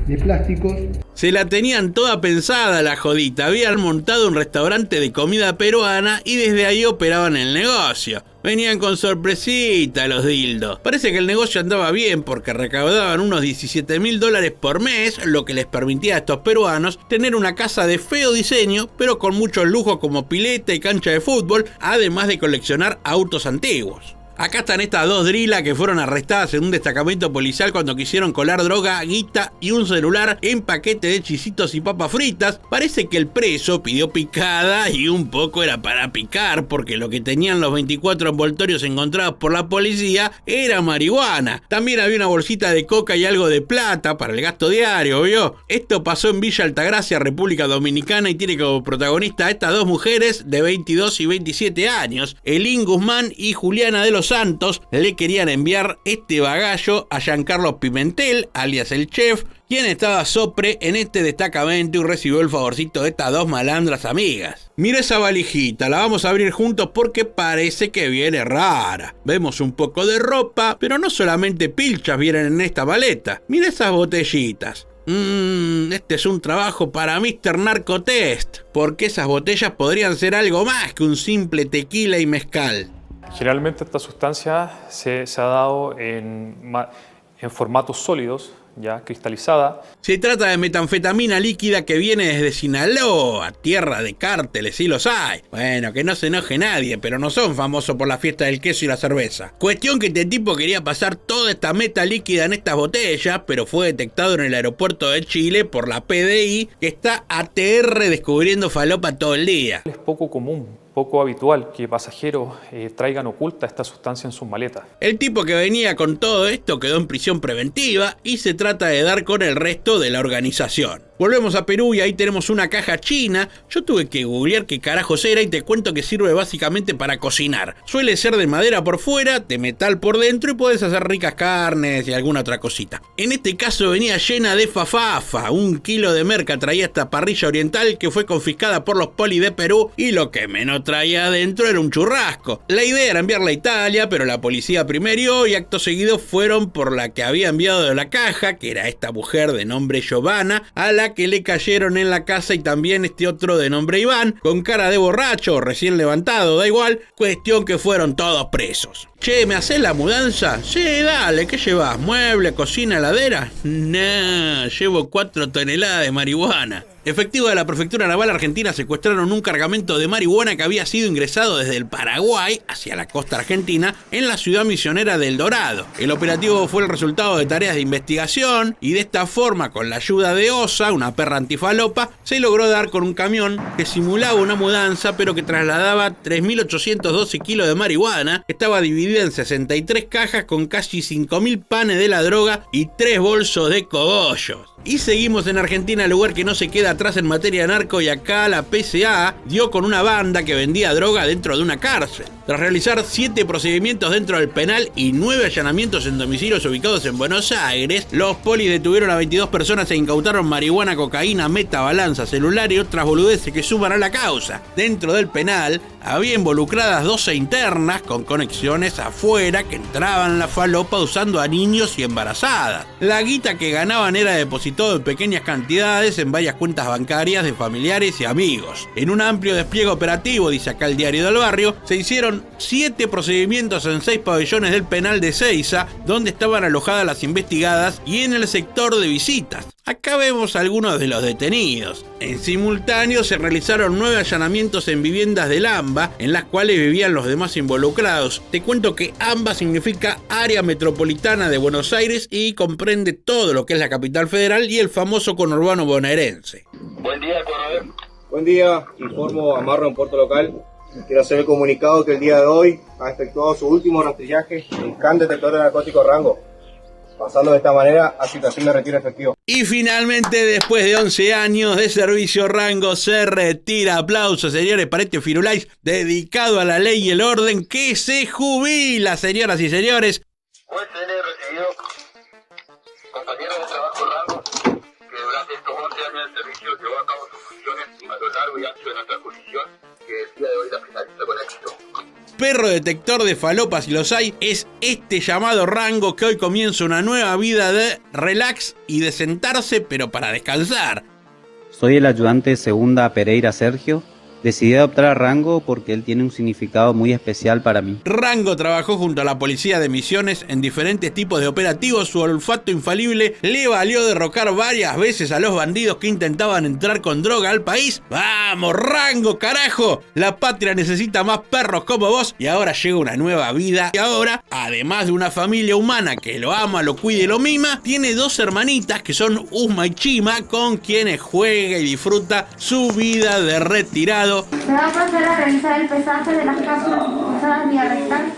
de plásticos. Se la tenían toda pensada la jodita, habían montado un restaurante de comida peruana y desde ahí operaban el negocio. Venían con sorpresita los dildos. Parece que el negocio andaba bien porque recaudaban unos $17.000 por mes, lo que les permitía a estos peruanos tener una casa de feo diseño, pero con muchos lujos como pileta y cancha de fútbol, además de coleccionar autos antiguos. Acá están estas dos drilas que fueron arrestadas en un destacamento policial cuando quisieron colar droga, guita y un celular en paquete de chisitos y papas fritas. Parece que el preso pidió picada y un poco era para picar porque lo que tenían los 24 envoltorios encontrados por la policía era marihuana. También había una bolsita de coca y algo de plata para el gasto diario, ¿vio? Esto pasó en Villa Altagracia, República Dominicana, y tiene como protagonista a estas dos mujeres de 22 y 27 años. Elín Guzmán y Juliana de los Santos le querían enviar este bagallo a Giancarlo Pimentel, alias el chef, quien estaba sopre en este destacamento y recibió el favorcito de estas dos malandras amigas. Mira esa valijita, la vamos a abrir juntos porque parece que viene rara. Vemos un poco de ropa, pero no solamente pilchas vienen en esta maleta. Mira esas botellitas. Este es un trabajo para Mr. Narcotest, porque esas botellas podrían ser algo más que un simple tequila y mezcal. Generalmente esta sustancia se ha dado en formatos sólidos ya cristalizada. Se trata de metanfetamina líquida que viene desde Sinaloa, tierra de cárteles, sí los hay. Bueno, que no se enoje nadie, pero no son famosos por la fiesta del queso y la cerveza. Cuestión que este tipo quería pasar toda esta meta líquida en estas botellas, pero fue detectado en el aeropuerto de Chile por la PDI, que está ATR descubriendo falopa todo el día. Es poco común, poco habitual que pasajeros traigan oculta esta sustancia en sus maletas. El tipo que venía con todo esto quedó en prisión preventiva y se trata de dar con el resto de la organización. Volvemos a Perú y ahí tenemos una caja china. Yo tuve que googlear qué carajos era y te cuento que sirve básicamente para cocinar. Suele ser de madera por fuera, de metal por dentro y puedes hacer ricas carnes y alguna otra cosita. En este caso venía llena de fafafa. 1 kilo de merca traía esta parrilla oriental que fue confiscada por los polis de Perú y lo que menos traía adentro era un churrasco. La idea era enviarla a Italia, pero la policía primero y acto seguido fueron por la que había enviado de la caja, que era esta mujer de nombre Giovanna, a la que le cayeron en la casa, y también este otro de nombre Iván, con cara de borracho, recién levantado, da igual, cuestión que fueron todos presos. Che, ¿me hacés la mudanza? Sí, dale, ¿qué llevas? ¿Mueble, cocina, heladera? No, llevo 4 toneladas de marihuana. Efectivos de la Prefectura Naval Argentina secuestraron un cargamento de marihuana que había sido ingresado desde el Paraguay hacia la costa argentina en la ciudad misionera de El Dorado. El operativo fue el resultado de tareas de investigación y de esta forma, con la ayuda de Osa, una perra antifalopa, se logró dar con un camión que simulaba una mudanza pero que trasladaba 3.812 kilos de marihuana, que estaba dividida en 63 cajas con casi 5.000 panes de la droga y 3 bolsos de cogollos. Y seguimos en Argentina, lugar que no se queda atrás en materia de narco, y acá la PCA dio con una banda que vendía droga dentro de una cárcel. Tras realizar 7 procedimientos dentro del penal y 9 allanamientos en domicilios ubicados en Buenos Aires, los polis detuvieron a 22 personas e incautaron marihuana, cocaína, meta, balanza, celular y otras boludeces que suman a la causa. Dentro del penal había involucradas 12 internas con conexiones afuera que entraban en la falopa usando a niños y embarazadas. La guita que ganaban era depositada en pequeñas cantidades en varias cuentas bancarias de familiares y amigos. En un amplio despliegue operativo, dice acá el Diario del Barrio, se hicieron 7 procedimientos en 6 pabellones del penal de Seiza, donde estaban alojadas las investigadas, y en el sector de visitas. Acá vemos algunos de los detenidos. En simultáneo se realizaron 9 allanamientos en viviendas del AMBA, en las cuales vivían los demás involucrados. Te cuento que AMBA significa Área Metropolitana de Buenos Aires y comprende todo lo que es la capital federal y el famoso conurbano bonaerense. Buen día, coronel. Buen día, informo a Marro en Puerto Local. Quiero hacer el comunicado que el día de hoy ha efectuado su último rastrillaje en CAN detector de narcóticos Rango, pasando de esta manera a situación de retiro efectivo. Y finalmente, después de 11 años de servicio, Rango se retira. Aplausos, señores, para este Firulais dedicado a la ley y el orden, que se jubila, señoras y señores. Puede tener recibido compañeros de trabajo Rango que durante estos 11 años de servicio llevó a cabo sus funciones a lo largo y ancho de nuestra jurisdicción, que el día de hoy la finaliza con éxito. Perro detector de falopas, y los hay, es este llamado Rango, que hoy comienza una nueva vida de relax y de sentarse, pero para descansar. Soy el ayudante de segunda Pereira Sergio. Decidí adoptar a Rango porque él tiene un significado muy especial para mí. Rango trabajó junto a la policía de Misiones en diferentes tipos de operativos. Su olfato infalible le valió derrocar varias veces a los bandidos que intentaban entrar con droga al país. ¡Vamos, Rango, carajo! La patria necesita más perros como vos, y ahora llega una nueva vida. Y ahora, además de una familia humana que lo ama, lo cuida y lo mima, tiene 2 hermanitas que son Usma y Chima, con quienes juega y disfruta su vida de retirado. Se va a proceder a realizar el pesaje de las cápsulas expulsadas vía rectal,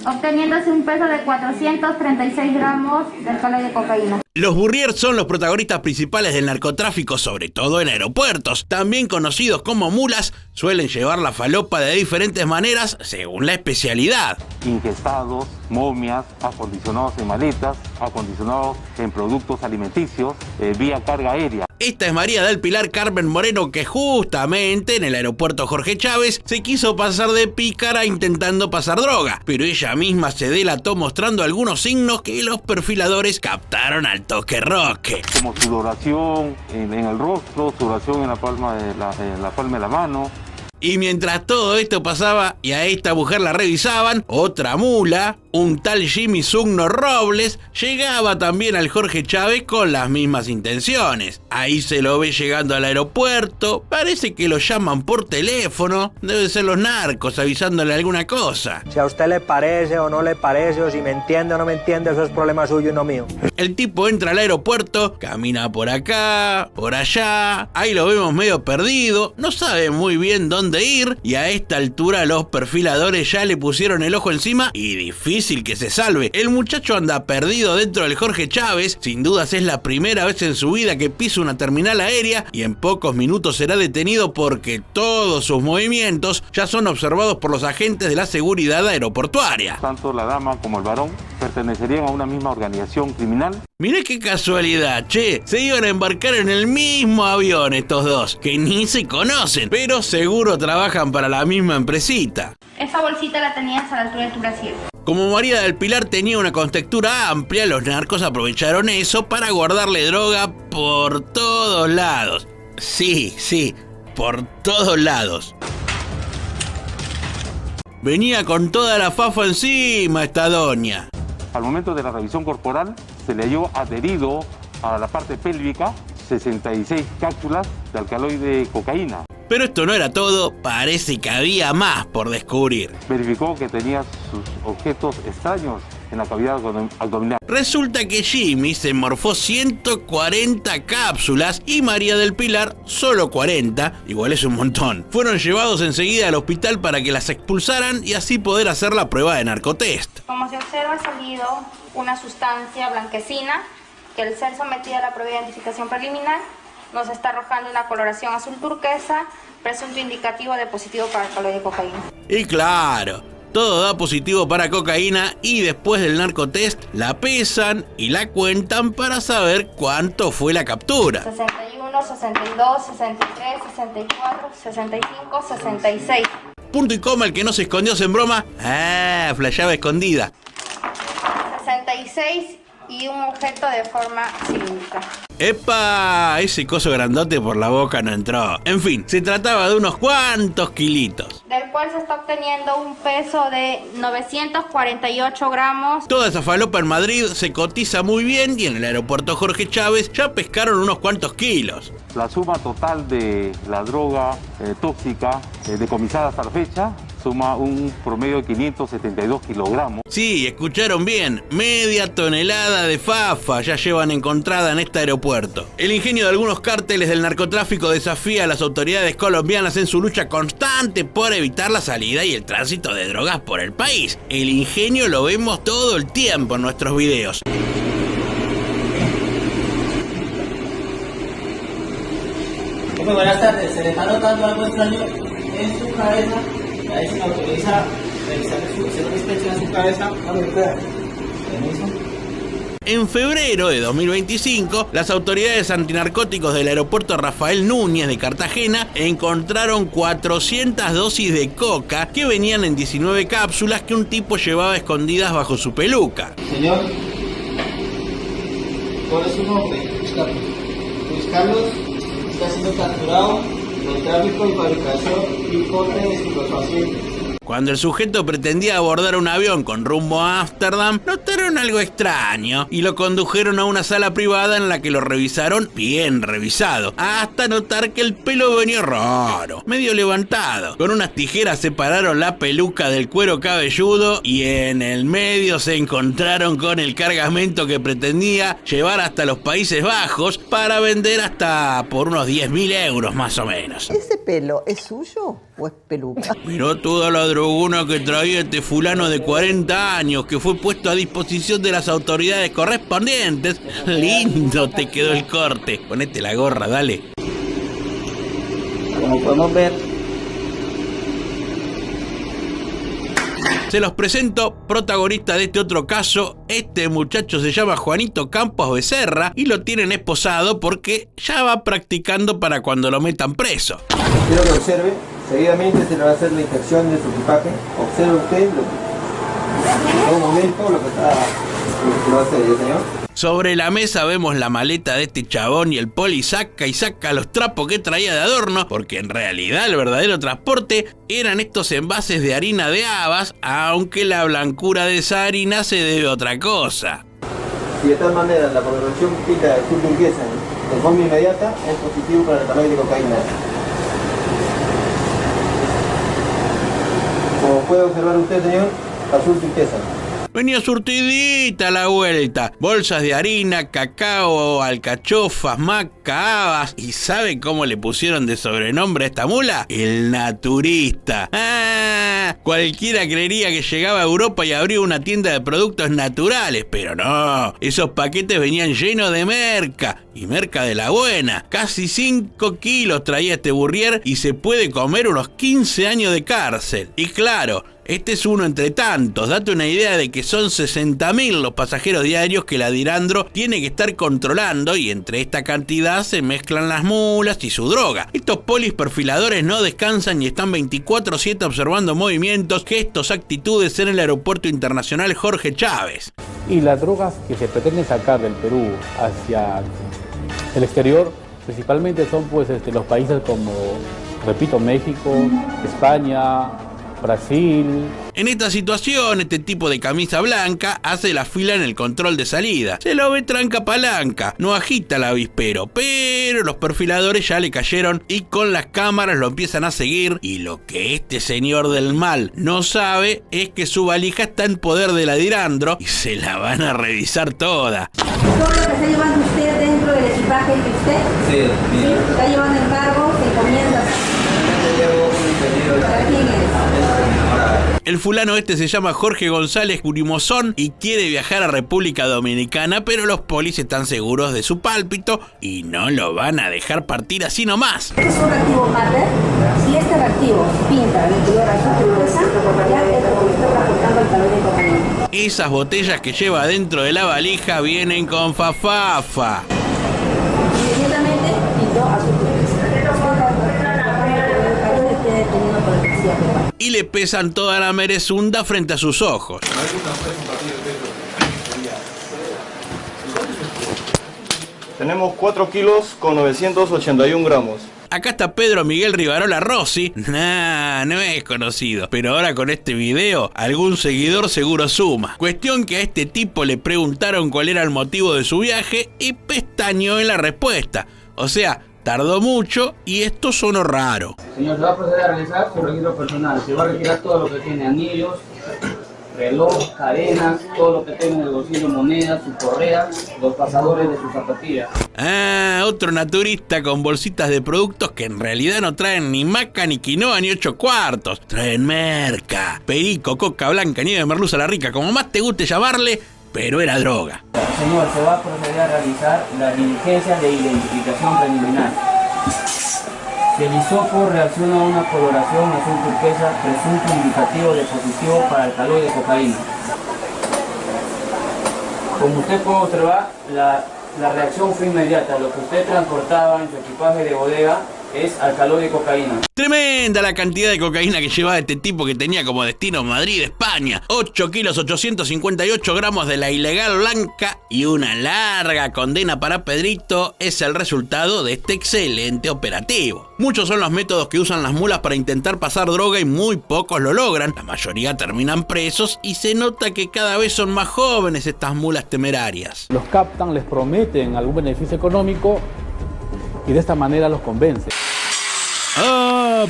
obteniéndose un peso de 436 gramos de alcaloide de cocaína. Los Burrier son los protagonistas principales del narcotráfico, sobre todo en aeropuertos. También conocidos como mulas, suelen llevar la falopa de diferentes maneras según la especialidad. Ingestados, momias, acondicionados en maletas, acondicionados en productos alimenticios, vía carga aérea. Esta es María del Pilar Carmen Moreno, que justamente en el aeropuerto Jorge Chávez se quiso pasar de pícara intentando pasar droga, pero ella misma se delató mostrando algunos signos que los perfiladores captaron al toque roque. Como sudoración en el rostro, sudoración en la palma de la mano. Y mientras todo esto pasaba y a esta mujer la revisaban, otra mula, Un tal Jimmy Sugno Robles llegaba también al Jorge Chávez con las mismas intenciones. Ahí se lo ve llegando al aeropuerto, parece que lo llaman por teléfono, deben ser los narcos avisándole alguna cosa. Si a usted le parece o no le parece, o si me entiende o no me entiende, eso es problema suyo y no mío. El tipo entra al aeropuerto, camina por acá, por allá, ahí lo vemos medio perdido, no sabe muy bien dónde ir y a esta altura los perfiladores ya le pusieron el ojo encima y difícil que se salve. El muchacho anda perdido dentro del Jorge Chávez, sin dudas es la primera vez en su vida que pisa una terminal aérea y en pocos minutos será detenido porque todos sus movimientos ya son observados por los agentes de la seguridad aeroportuaria. Tanto la dama como el varón pertenecerían a una misma organización criminal. Mirá qué casualidad, che, se iban a embarcar en el mismo avión estos dos, que ni se conocen, pero seguro trabajan para la misma empresita. Esa bolsita la tenías a la altura de tu brasier. Como María del Pilar tenía una contextura amplia, los narcos aprovecharon eso para guardarle droga por todos lados. Sí, por todos lados. Venía con toda la fafa encima esta doña. Al momento de la revisión corporal se le halló adherido a la parte pélvica 66 cápsulas de alcaloide de cocaína. Pero esto no era todo, parece que había más por descubrir. Verificó que tenía sus objetos extraños en la cavidad abdominal. Resulta que Jimmy se morfó 140 cápsulas y María del Pilar solo 40, igual es un montón. Fueron llevados enseguida al hospital para que las expulsaran y así poder hacer la prueba de narcotest. Como se observa, ha salido una sustancia blanquecina que al ser sometida a la prueba de identificación preliminar nos está arrojando una coloración azul turquesa, presunto indicativo de positivo para alcaloide de cocaína. Y claro, todo da positivo para cocaína y después del narcotest la pesan y la cuentan para saber cuánto fue la captura. 61, 62, 63, 64, 65, 66. Punto y coma, el que no se escondió en broma, flasheaba escondida. 66 y un objeto de forma cilíndrica. ¡Epa! Ese coso grandote por la boca no entró. En fin, se trataba de unos cuantos kilitos. Del cual se está obteniendo un peso de 948 gramos. Toda esa falopa en Madrid se cotiza muy bien y en el aeropuerto Jorge Chávez ya pescaron unos cuantos kilos. La suma total de la droga tóxica decomisada hasta la fecha suma un promedio de 572 kilogramos. Sí, escucharon bien, media tonelada de fafa ya llevan encontrada en este aeropuerto. El ingenio de algunos cárteles del narcotráfico desafía a las autoridades colombianas en su lucha constante por evitar la salida y el tránsito de drogas por el país. El ingenio lo vemos todo el tiempo en nuestros videos. Buenas tardes, se le está notando algo extraño en su cabeza. Ahí se me autoriza revisar su inspección en su cabeza. En febrero de 2025, las autoridades antinarcóticos del aeropuerto Rafael Núñez de Cartagena encontraron 400 dosis de coca que venían en 19 cápsulas que un tipo llevaba escondidas bajo su peluca. Señor, ¿cuál es su nombre? Luis Carlos está siendo capturado por tráfico y fabricación y porte de estupefacientes. Cuando el sujeto pretendía abordar un avión con rumbo a Ámsterdam, notaron algo extraño y lo condujeron a una sala privada en la que lo revisaron bien revisado, hasta notar que el pelo venía raro, medio levantado. Con unas tijeras separaron la peluca del cuero cabelludo y en el medio se encontraron con el cargamento que pretendía llevar hasta los Países Bajos para vender hasta por unos 10.000 euros más o menos. ¿Ese pelo es suyo o es peluca? Miró toda la droguna que traía este fulano de 40 años que fue puesto a disposición de las autoridades correspondientes. Lindo te quedó el corte. Ponete la gorra, dale. Como podemos ver, se los presento, protagonista de este otro caso. Este muchacho se llama Juanito Campos Becerra y lo tienen esposado porque ya va practicando para cuando lo metan preso. Quiero que observe, seguidamente se le va a hacer la inspección de su equipaje. Observe usted en todo momento lo que No sé, señor. Sobre la mesa vemos la maleta de este chabón y el poli saca los trapos que traía de adorno, porque en realidad el verdadero transporte eran estos envases de harina de habas, aunque la blancura de esa harina se debe a otra cosa. Si de tal manera la coloración química azul turquesa de forma inmediata es positivo para el alcaloide de cocaína. Como puede observar usted, señor, azul turquesa. Venía surtidita a la vuelta. Bolsas de harina, cacao, alcachofas, maca, habas. ¿Y sabe cómo le pusieron de sobrenombre a esta mula? El naturista. Cualquiera creería que llegaba a Europa y abría una tienda de productos naturales, pero no. Esos paquetes venían llenos de merca. Y merca de la buena. Casi 5 kilos traía este burrier y se puede comer unos 15 años de cárcel. Y claro, este es uno entre tantos. Date una idea de que son 60.000 los pasajeros diarios que la Dirandro tiene que estar controlando, y entre esta cantidad se mezclan las mulas y su droga. Estos polis perfiladores no descansan y están 24/7 observando movimientos, gestos, actitudes en el aeropuerto internacional Jorge Chávez. Y las drogas que se pretenden sacar del Perú hacia el exterior principalmente son pues los países como, repito, México, España, Brasil. En esta situación, este tipo de camisa blanca hace la fila en el control de salida. Se lo ve tranca palanca, no agita el avispero, pero los perfiladores ya le cayeron y con las cámaras lo empiezan a seguir. Y lo que este señor del mal no sabe es que su valija está en poder de la Dirandro y se la van a revisar toda. ¿Todo lo que está llevando usted dentro del equipaje que usted? Sí. ¿Sí? ¿Está llevando encargos, encomiendas? ¿Para quién es? El fulano este se llama Jorge González Curimozón y quiere viajar a República Dominicana, pero los polis están seguros de su pálpito y no lo van a dejar partir así nomás. ¿Este es un reactivo mate? Si este reactivo pinta el color azul turquesa, ya es como está transportando el alcaloide de cocaína. Esas botellas que lleva dentro de la valija vienen con fafafa. Inmediatamente pintó azul turquesa. Y le pesan toda la merezunda frente a sus ojos. Tenemos 4 kilos con 981 gramos. Acá está Pedro Miguel Rivarola Rossi. No es conocido, pero ahora con este video algún seguidor seguro suma. Cuestión que a este tipo le preguntaron cuál era el motivo de su viaje y pestañeó en la respuesta. O sea, tardó mucho y esto sonó raro. Señor, se va a proceder a realizar su registro personal. Se va a retirar todo lo que tiene: anillos, reloj, cadenas, todo lo que tenga en el bolsillo, monedas, su correa, los pasadores de sus zapatillas. Otro naturista con bolsitas de productos que en realidad no traen ni maca, ni quinoa, ni 8 cuartos. Traen merca, perico, coca blanca, nieve de merluza la rica, como más te guste llamarle, pero era droga. Señor, se va a proceder a realizar la diligencia de identificación preliminar. Si el hisopo reacciona a una coloración azul turquesa, presunto indicativo de positivo para alcaloide de cocaína. Como usted puede observar, la reacción fue inmediata. Lo que usted transportaba en su equipaje de bodega es alcaloide de cocaína. Tremenda la cantidad de cocaína que llevaba este tipo, que tenía como destino Madrid, España. 8 kilos 858 gramos de la ilegal blanca y una larga condena para Pedrito es el resultado de este excelente operativo. Muchos son los métodos que usan las mulas para intentar pasar droga y muy pocos lo logran. La mayoría terminan presos y se nota que cada vez son más jóvenes estas mulas temerarias. Los captan, les prometen algún beneficio económico y de esta manera los convence.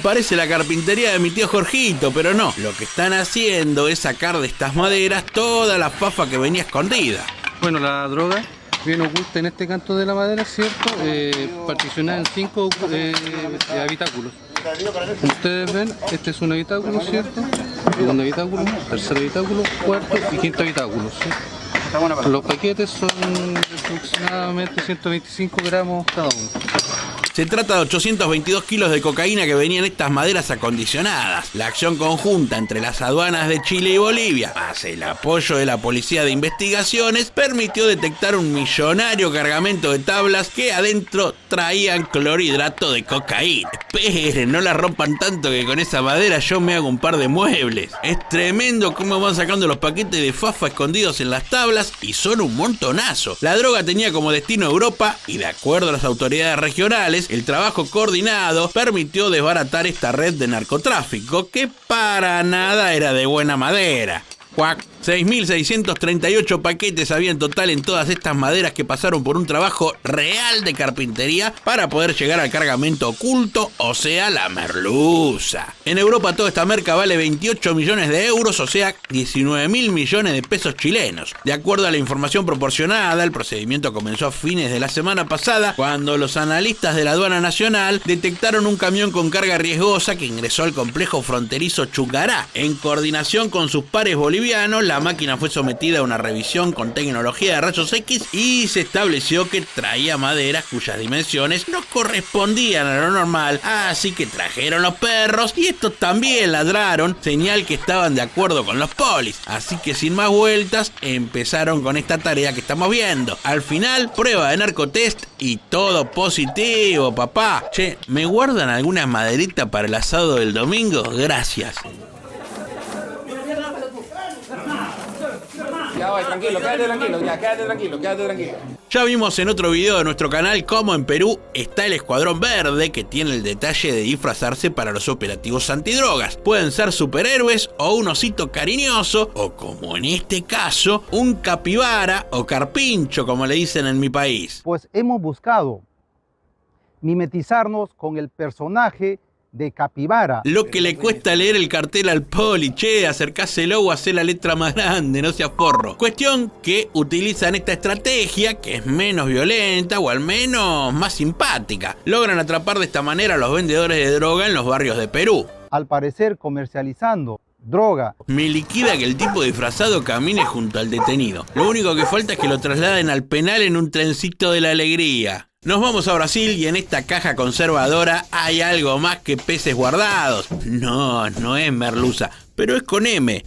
Parece la carpintería de mi tío Jorgito, pero no. Lo que están haciendo es sacar de estas maderas toda la fafa que venía escondida. Bueno, la droga viene oculta en este canto de la madera, ¿cierto? Particionada en 5 habitáculos. Como ustedes ven, este es un habitáculo, ¿cierto? Segundo habitáculo, tercer habitáculo, cuarto y quinto habitáculo, ¿cierto? Los paquetes son aproximadamente 125 gramos cada uno. Se trata de 822 kilos de cocaína que venían en estas maderas acondicionadas. La acción conjunta entre las aduanas de Chile y Bolivia, más el apoyo de la Policía de Investigaciones, permitió detectar un millonario cargamento de tablas que adentro traían clorhidrato de cocaína. Esperen, no la rompan tanto que con esa madera yo me hago un par de muebles. Es tremendo cómo van sacando los paquetes de fafa escondidos en las tablas y son un montonazo. La droga tenía como destino Europa y, de acuerdo a las autoridades regionales, el trabajo coordinado permitió desbaratar esta red de narcotráfico que para nada era de buena madera. ¡Cuac! 6.638 paquetes había en total en todas estas maderas que pasaron por un trabajo real de carpintería para poder llegar al cargamento oculto, o sea, la merluza. En Europa toda esta merca vale 28 millones de euros, o sea, 19.000 millones de pesos chilenos. De acuerdo a la información proporcionada, el procedimiento comenzó a fines de la semana pasada, cuando los analistas de la aduana nacional detectaron un camión con carga riesgosa que ingresó al complejo fronterizo Chungará. En coordinación con sus pares bolivianos, la máquina fue sometida a una revisión con tecnología de rayos X y se estableció que traía maderas cuyas dimensiones no correspondían a lo normal, así que trajeron los perros y estos también ladraron, señal que estaban de acuerdo con los polis. Así que sin más vueltas empezaron con esta tarea que estamos viendo. Al final, prueba de narcotest y todo positivo, papá. Che, ¿me guardan alguna maderita para el asado del domingo? Gracias. Ya voy, tranquilo, quédate tranquilo. Ya vimos en otro video de nuestro canal cómo en Perú está el Escuadrón Verde, que tiene el detalle de disfrazarse para los operativos antidrogas. Pueden ser superhéroes o un osito cariñoso, o como en este caso, un capibara o carpincho, como le dicen en mi país. Pues hemos buscado mimetizarnos con el personaje de capibara. Lo que le cuesta leer el cartel al poli, che, acercáselo o hacé la letra más grande, no seas porro. Cuestión que utilizan esta estrategia, que es menos violenta o al menos más simpática. Logran atrapar de esta manera a los vendedores de droga en los barrios de Perú. Al parecer comercializando droga. Me liquida que el tipo disfrazado camine junto al detenido. Lo único que falta es que lo trasladen al penal en un trencito de la alegría. Nos vamos a Brasil y en esta caja conservadora hay algo más que peces guardados. No, no es merluza, pero es con M.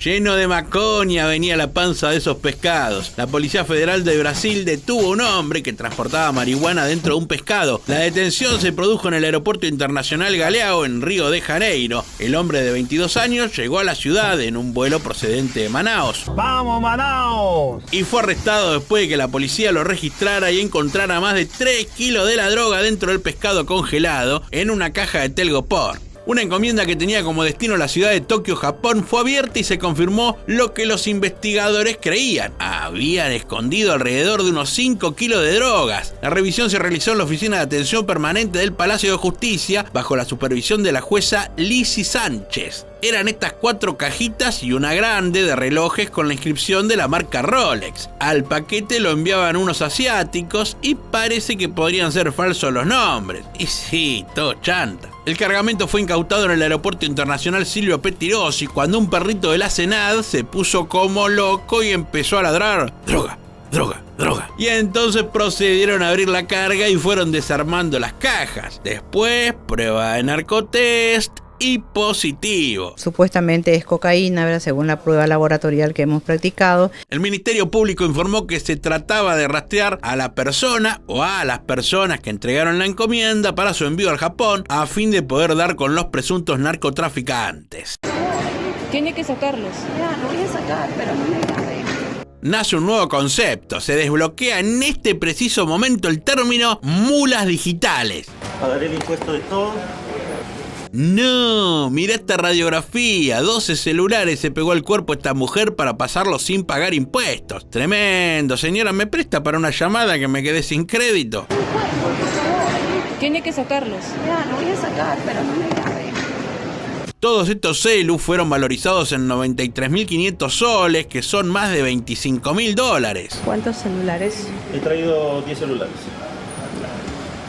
Lleno de macoña venía la panza de esos pescados. La Policía Federal de Brasil detuvo a un hombre que transportaba marihuana dentro de un pescado. La detención se produjo en el Aeropuerto Internacional Galeão, en Río de Janeiro. El hombre de 22 años llegó a la ciudad en un vuelo procedente de Manaos. ¡Vamos, Manaos! Y fue arrestado después de que la policía lo registrara y encontrara más de 3 kilos de la droga dentro del pescado congelado en una caja de telgopor. Una encomienda que tenía como destino la ciudad de Tokio, Japón, fue abierta y se confirmó lo que los investigadores creían. Habían escondido alrededor de unos 5 kilos de drogas. La revisión se realizó en la Oficina de Atención Permanente del Palacio de Justicia, bajo la supervisión de la jueza Lizzy Sánchez. Eran estas 4 cajitas y una grande de relojes con la inscripción de la marca Rolex. Al paquete lo enviaban unos asiáticos y parece que podrían ser falsos los nombres. Y sí, todo chanta. El cargamento fue incautado en el Aeropuerto Internacional Silvio Pettirossi cuando un perrito de la Senad se puso como loco y empezó a ladrar: ¡droga! ¡Droga! ¡Droga! Y entonces procedieron a abrir la carga y fueron desarmando las cajas. Después, prueba de narcotest y positivo. Supuestamente es cocaína, ¿verdad? Según la prueba laboratorial que hemos practicado. El Ministerio Público informó que se trataba de rastrear a la persona o a las personas que entregaron la encomienda para su envío al Japón, a fin de poder dar con los presuntos narcotraficantes. Tiene que sacarlos. Ya, lo voy a sacar, pero no me agarre. Nace un nuevo concepto. Se desbloquea en este preciso momento el término mulas digitales. Pagaré el impuesto de todo. No, mira esta radiografía. 12 celulares se pegó al cuerpo esta mujer para pasarlo sin pagar impuestos. Tremendo. Señora, ¿me presta para una llamada que me quedé sin crédito? Tiene que sacarlos. Ya, lo voy a sacar, pero no me agarre. Todos estos celus fueron valorizados en 93.500 soles, que son más de $25.000. ¿Cuántos celulares? He traído 10 celulares.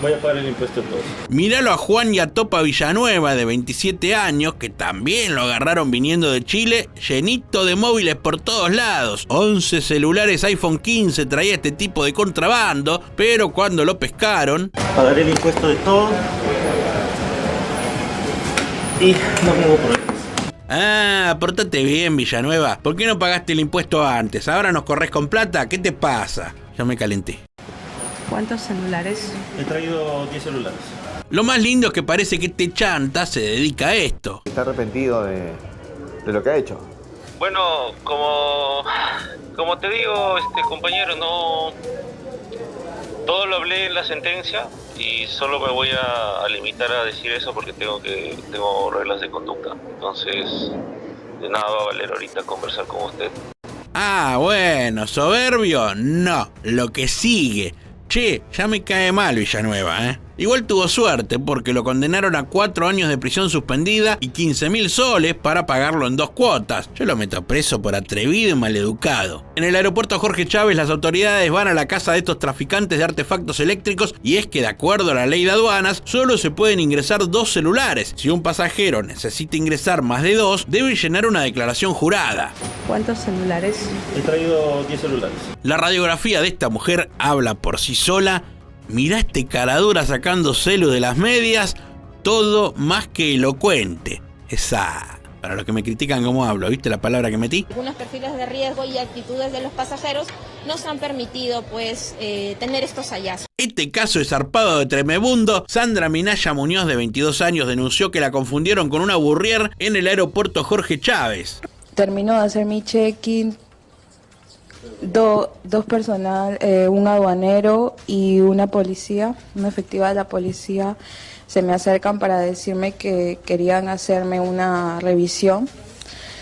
Voy a pagar el impuesto de todos. Míralo a Juan Yatopa Villanueva, de 27 años, que también lo agarraron viniendo de Chile, llenito de móviles por todos lados. 11 celulares iPhone 15 traía este tipo de contrabando, pero cuando lo pescaron... Pagaré el impuesto de todo y no tengo problemas. Ah, portate bien, Villanueva. ¿Por qué no pagaste el impuesto antes? ¿Ahora nos corres con plata? ¿Qué te pasa? Ya me calenté. ¿Cuántos celulares? He traído 10 celulares. Lo más lindo es que parece que este chanta se dedica a esto. ¿Está arrepentido de lo que ha hecho? Bueno, como te digo, compañero, no... Todo lo hablé en la sentencia y solo me voy a limitar a decir eso porque tengo reglas de conducta. Entonces, de nada va a valer ahorita conversar con usted. Ah, bueno, soberbio, no, lo que sigue. Che, ya me cae mal Villanueva, ¿eh? Igual tuvo suerte porque lo condenaron a 4 años de prisión suspendida y 15.000 soles para pagarlo en 2 cuotas. Yo lo meto preso por atrevido y maleducado. En el aeropuerto Jorge Chávez las autoridades van a la casa de estos traficantes de artefactos eléctricos y es que de acuerdo a la ley de aduanas solo se pueden ingresar 2 celulares. Si un pasajero necesita ingresar más de 2, debe llenar una declaración jurada. ¿Cuántos celulares? He traído 10 celulares. La radiografía de esta mujer habla por sí sola. Mirá este caradura sacando celu de las medias, todo más que elocuente. Esa, para los que me critican cómo hablo, ¿viste la palabra que metí? Algunos perfiles de riesgo y actitudes de los pasajeros nos han permitido, tener estos hallazgos. Este caso es zarpado de tremebundo. Sandra Minaya Muñoz, de 22 años, denunció que la confundieron con una burrier en el aeropuerto Jorge Chávez. Terminó de hacer mi check-in. Dos personal, un aduanero y una policía, una efectiva de la policía, se me acercan para decirme que querían hacerme una revisión.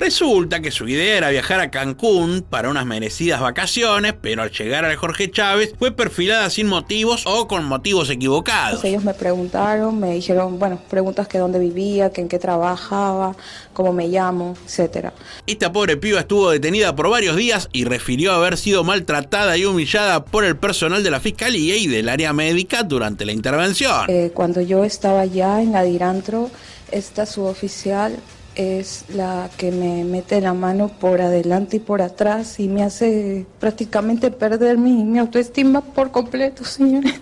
Resulta que su idea era viajar a Cancún para unas merecidas vacaciones, pero al llegar al Jorge Chávez fue perfilada sin motivos o con motivos equivocados. Ellos me preguntaron, me dijeron, preguntas que dónde vivía, que en qué trabajaba, cómo me llamo, etc. Esta pobre piba estuvo detenida por varios días y refirió haber sido maltratada y humillada por el personal de la Fiscalía y del área médica durante la intervención. Cuando yo estaba ya en la Dirantro, esta suboficial es la que me mete la mano por adelante y por atrás y me hace prácticamente perder mi autoestima por completo, señores.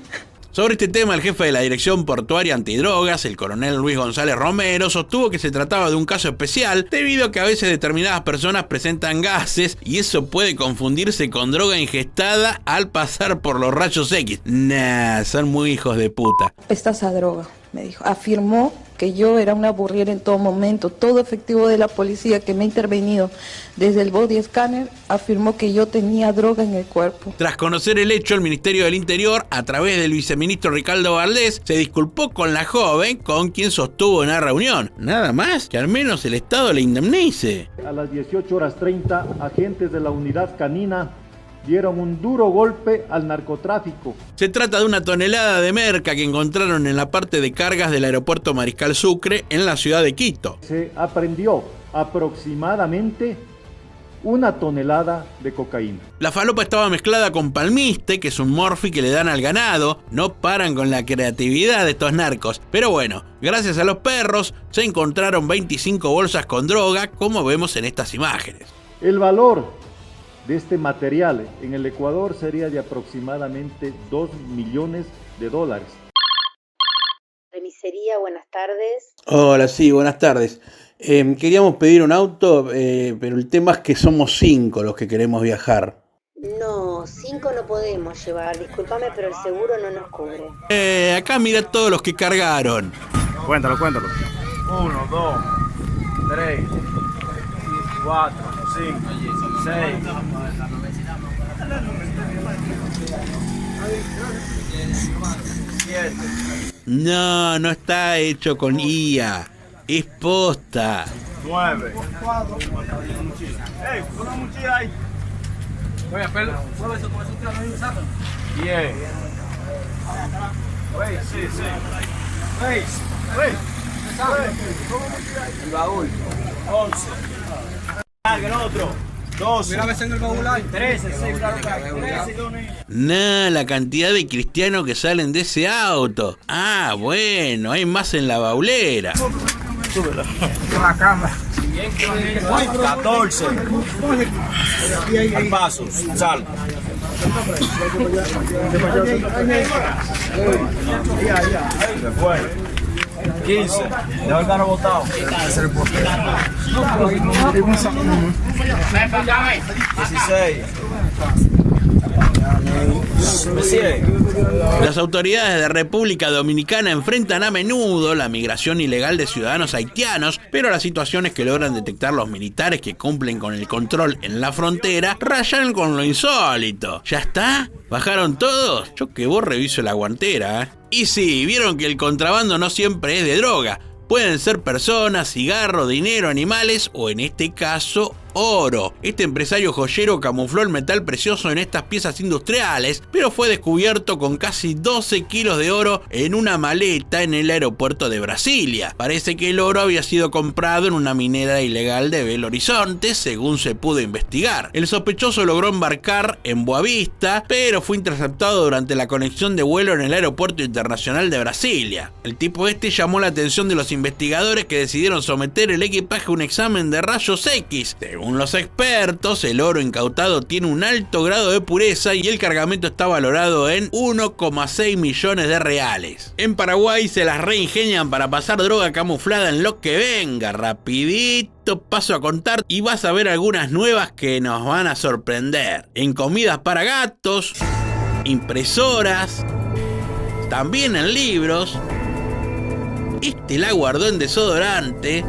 Sobre este tema, el jefe de la Dirección Portuaria Antidrogas, el coronel Luis González Romero, sostuvo que se trataba de un caso especial debido a que a veces determinadas personas presentan gases y eso puede confundirse con droga ingestada al pasar por los rayos X. Nah, son muy hijos de puta. Estás a droga, me dijo. Afirmó que yo era una burriera en todo momento. Todo efectivo de la policía que me ha intervenido desde el body scanner afirmó que yo tenía droga en el cuerpo. Tras conocer el hecho, el Ministerio del Interior, a través del viceministro Ricardo Valdés, se disculpó con la joven con quien sostuvo una reunión. Nada más, que al menos el Estado le indemnice. A las 18:30, agentes de la unidad canina dieron un duro golpe al narcotráfico. Se trata de 1 tonelada de merca que encontraron en la parte de cargas del aeropuerto Mariscal Sucre en la ciudad de Quito. Se aprehendió aproximadamente 1 tonelada de cocaína. La falopa estaba mezclada con palmiste, que es un morfi que le dan al ganado. No paran con la creatividad de estos narcos. Pero bueno, gracias a los perros se encontraron 25 bolsas con droga, como vemos en estas imágenes. El valor de este material en el Ecuador sería de aproximadamente $2 millones. Remisería, buenas tardes. Hola, sí, buenas tardes. Queríamos pedir un auto, pero el tema es que somos 5 los que queremos viajar. No, 5 no podemos llevar, discúlpame, pero el seguro no nos cubre. Acá mira todos los que cargaron. Cuéntalo. 1, 2, 3, 4, 5, 6. No, no está hecho con IA. Es posta. 9. ¡Ey! ¡Una mochila ahí! Oye, pelo. 10. Sí. El baúl. 11. Alguien otro. 12. Mira, ves en el baúl hay. 13, sí, claro que hay. 13. Nah, la cantidad de cristianos que salen de ese auto. Ah, bueno, hay más en la baulera. Súbela. La cama. 14. Al paso, sal. 15. Ya el carro botado. 16. Las autoridades de República Dominicana enfrentan a menudo la migración ilegal de ciudadanos haitianos, pero las situaciones que logran detectar los militares que cumplen con el control en la frontera rayan con lo insólito. ¿Ya está? ¿Bajaron todos? Yo que vos reviso la guantera, ¿eh? Y sí, vieron que el contrabando no siempre es de droga. Pueden ser personas, cigarros, dinero, animales o en este caso oro. Este empresario joyero camufló el metal precioso en estas piezas industriales, pero fue descubierto con casi 12 kilos de oro en una maleta en el aeropuerto de Brasilia. Parece que el oro había sido comprado en una minera ilegal de Belo Horizonte, según se pudo investigar. El sospechoso logró embarcar en Boavista, pero fue interceptado durante la conexión de vuelo en el aeropuerto internacional de Brasilia. El tipo este llamó la atención de los investigadores, que decidieron someter el equipaje a un examen de rayos X. Según los expertos, el oro incautado tiene un alto grado de pureza y el cargamento está valorado en 1,6 millones de reales. En Paraguay se las reingenian para pasar droga camuflada en lo que venga. Rapidito paso a contar y vas a ver algunas nuevas que nos van a sorprender. En comidas para gatos, impresoras, también en libros. Este la guardó en desodorante.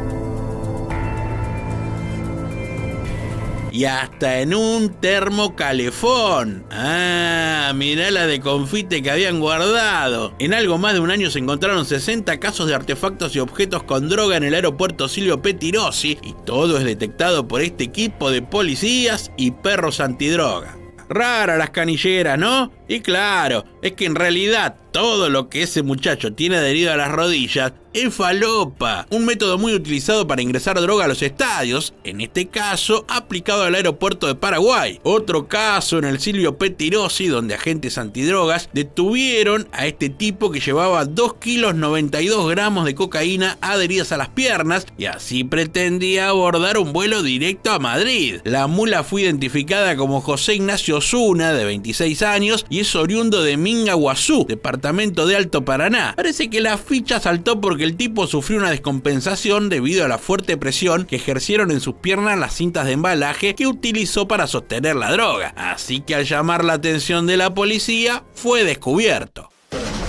Y hasta en un termocalefón. Ah, mirá la de confite que habían guardado. En algo más de un año se encontraron 60 casos de artefactos y objetos con droga en el aeropuerto Silvio Pettirossi, y todo es detectado por este equipo de policías y perros antidroga. Rara las canilleras, ¿no? Y claro, es que en realidad todo lo que ese muchacho tiene adherido a las rodillas es falopa, un método muy utilizado para ingresar droga a los estadios, en este caso aplicado al aeropuerto de Paraguay. Otro caso en el Silvio Pettirossi, donde agentes antidrogas detuvieron a este tipo que llevaba 2 kilos 92 gramos de cocaína adheridas a las piernas y así pretendía abordar un vuelo directo a Madrid. La mula fue identificada como José Ignacio Osuna, de 26 años, y es oriundo de Mingaguazú, departamento de Alto Paraná. Parece que la ficha saltó porque el tipo sufrió una descompensación debido a la fuerte presión que ejercieron en sus piernas las cintas de embalaje que utilizó para sostener la droga. Así que al llamar la atención de la policía, fue descubierto.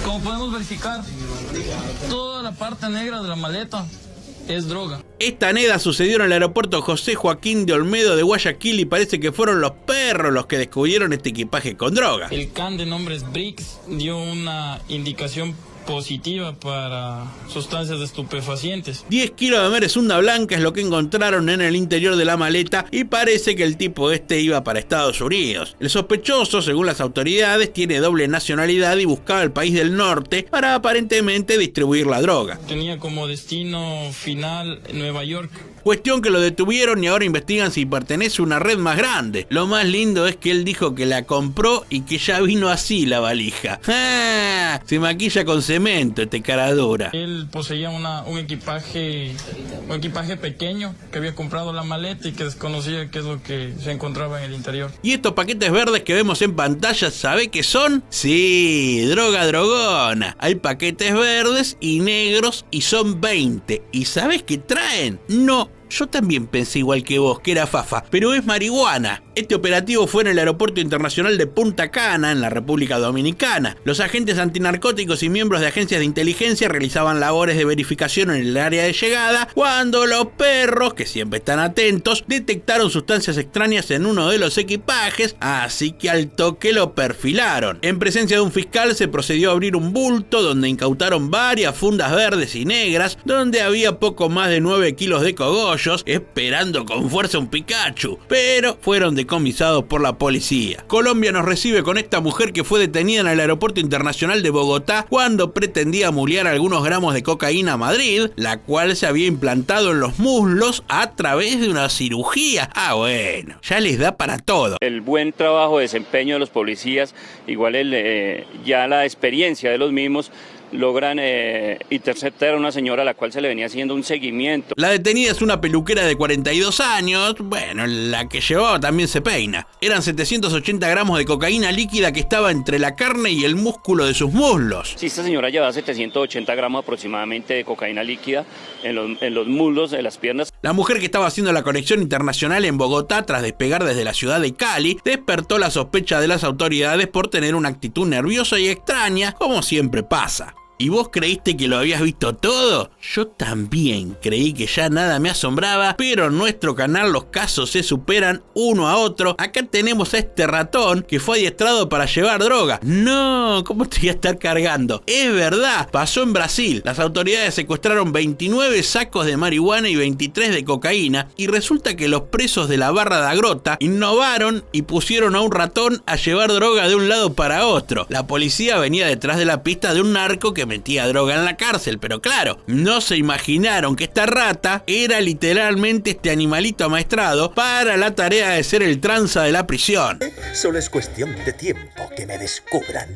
Como podemos verificar, toda la parte negra de la maleta es droga. Esta neda sucedió en el aeropuerto José Joaquín de Olmedo de Guayaquil y parece que fueron los perros los que descubrieron este equipaje con droga. El can de nombres Brix dio una indicación positiva para sustancias estupefacientes. 10 kilos de meresunda blanca es lo que encontraron en el interior de la maleta y parece que el tipo este iba para Estados Unidos. El sospechoso, según las autoridades, tiene doble nacionalidad y buscaba el país del norte para aparentemente distribuir la droga. Tenía como destino final Nueva York. Cuestión que lo detuvieron y ahora investigan si pertenece a una red más grande. Lo más lindo es que él dijo que la compró y que ya vino así la valija. ¡Ah! Se maquilla con cemento este cara dura. Él poseía un equipaje pequeño que había comprado la maleta y que desconocía qué es lo que se encontraba en el interior. ¿Y estos paquetes verdes que vemos en pantalla, sabe qué son? Sí, droga drogona. Hay paquetes verdes y negros y son 20. ¿Y sabes qué traen? No. Yo también pensé igual que vos, que era fafa, pero es marihuana. Este operativo fue en el aeropuerto internacional de Punta Cana, en la República Dominicana. Los agentes antinarcóticos y miembros de agencias de inteligencia realizaban labores de verificación en el área de llegada cuando los perros, que siempre están atentos, detectaron sustancias extrañas en uno de los equipajes, así que al toque lo perfilaron. En presencia de un fiscal se procedió a abrir un bulto donde incautaron varias fundas verdes y negras, donde había poco más de 9 kilos de cogollo, criollos esperando con fuerza un Pikachu, pero fueron decomisados por la policía. Colombia nos recibe con esta mujer que fue detenida en el aeropuerto internacional de Bogotá cuando pretendía mulear algunos gramos de cocaína a Madrid, la cual se había implantado en los muslos a través de una cirugía. Bueno, ya les da para todo. El buen trabajo de desempeño de los policías, igual ya la experiencia de los mismos, logran interceptar a una señora a la cual se le venía haciendo un seguimiento. La detenida es una peluquera de 42 años, bueno, la que llevaba también se peina. Eran 780 gramos de cocaína líquida que estaba entre la carne y el músculo de sus muslos. Sí, esta señora llevaba 780 gramos aproximadamente de cocaína líquida en los muslos, de las piernas. La mujer que estaba haciendo la conexión internacional en Bogotá tras despegar desde la ciudad de Cali despertó la sospecha de las autoridades por tener una actitud nerviosa y extraña, como siempre pasa. ¿Y vos creíste que lo habías visto todo? Yo también creí que ya nada me asombraba, pero en nuestro canal los casos se superan uno a otro. Acá tenemos a este ratón que fue adiestrado para llevar droga. No, ¿cómo te voy a estar cargando? Es verdad, pasó en Brasil. Las autoridades secuestraron 29 sacos de marihuana y 23 de cocaína, y resulta que los presos de la Barra da Grota innovaron y pusieron a un ratón a llevar droga de un lado para otro. La policía venía detrás de la pista de un narco que metía droga en la cárcel, pero claro, no se imaginaron que esta rata era literalmente este animalito amaestrado para la tarea de ser el tranza de la prisión. Solo es cuestión de tiempo que me descubran.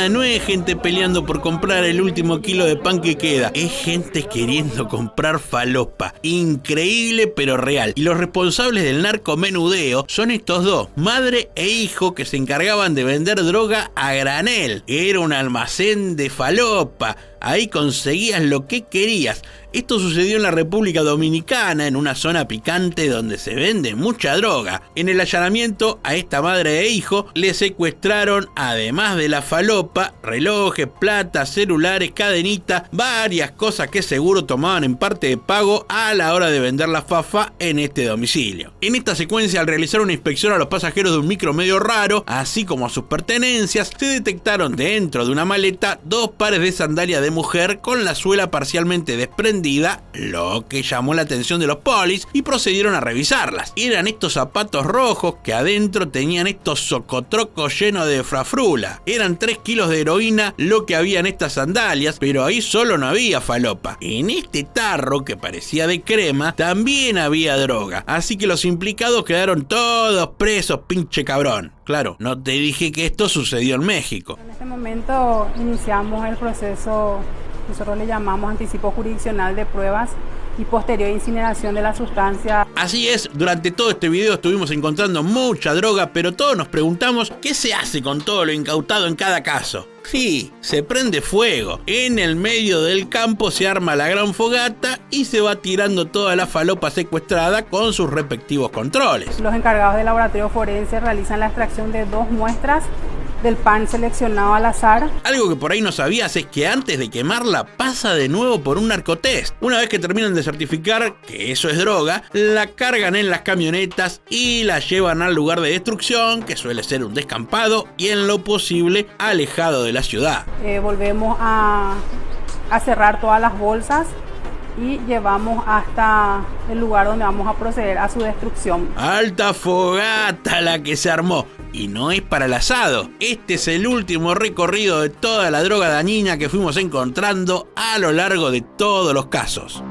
No es gente peleando por comprar el último kilo de pan que queda. Es gente queriendo comprar falopa. Increíble pero real. Y los responsables del narcomenudeo son estos dos, madre e hijo, que se encargaban de vender droga a granel. Era un almacén de falopa. Ahí conseguías lo que querías. Esto sucedió en la República Dominicana, en una zona picante donde se vende mucha droga. En el allanamiento a esta madre e hijo le secuestraron, además de la falopa, relojes, plata, celulares, cadenitas, varias cosas que seguro tomaban en parte de pago a la hora de vender la fafa en este domicilio. En esta secuencia, al realizar una inspección a los pasajeros de un micro medio raro, así como a sus pertenencias, se detectaron dentro de una maleta 2 pares de sandalias de mujer con la suela parcialmente desprendida, lo que llamó la atención de los polis, y procedieron a revisarlas. Eran estos zapatos rojos que adentro tenían estos socotrocos llenos de frafrula. Eran 3 kilos de heroína lo que había en estas sandalias, pero ahí solo no había falopa. En este tarro, que parecía de crema, también había droga, así que los implicados quedaron todos presos, pinche cabrón. Claro, no te dije que esto sucedió en México. En este momento iniciamos el proceso, nosotros le llamamos anticipo jurisdiccional de pruebas y posterior incineración de la sustancia. Así es, durante todo este video estuvimos encontrando mucha droga, pero todos nos preguntamos qué se hace con todo lo incautado en cada caso. Sí, se prende fuego. En el medio del campo se arma la gran fogata y se va tirando toda la falopa secuestrada con sus respectivos controles. Los encargados del laboratorio forense realizan la extracción de 2 muestras del pan seleccionado al azar. Algo que por ahí no sabías es que antes de quemarla pasa de nuevo por un narcotest. Una vez que terminan de certificar que eso es droga, la cargan en las camionetas y la llevan al lugar de destrucción, que suele ser un descampado y en lo posible alejado de la ciudad. Volvemos a cerrar todas las bolsas y llevamos hasta el lugar donde vamos a proceder a su destrucción. Alta fogata la que se armó. Y no es para el asado. Este es el último recorrido de toda la droga dañina que fuimos encontrando a lo largo de todos los casos.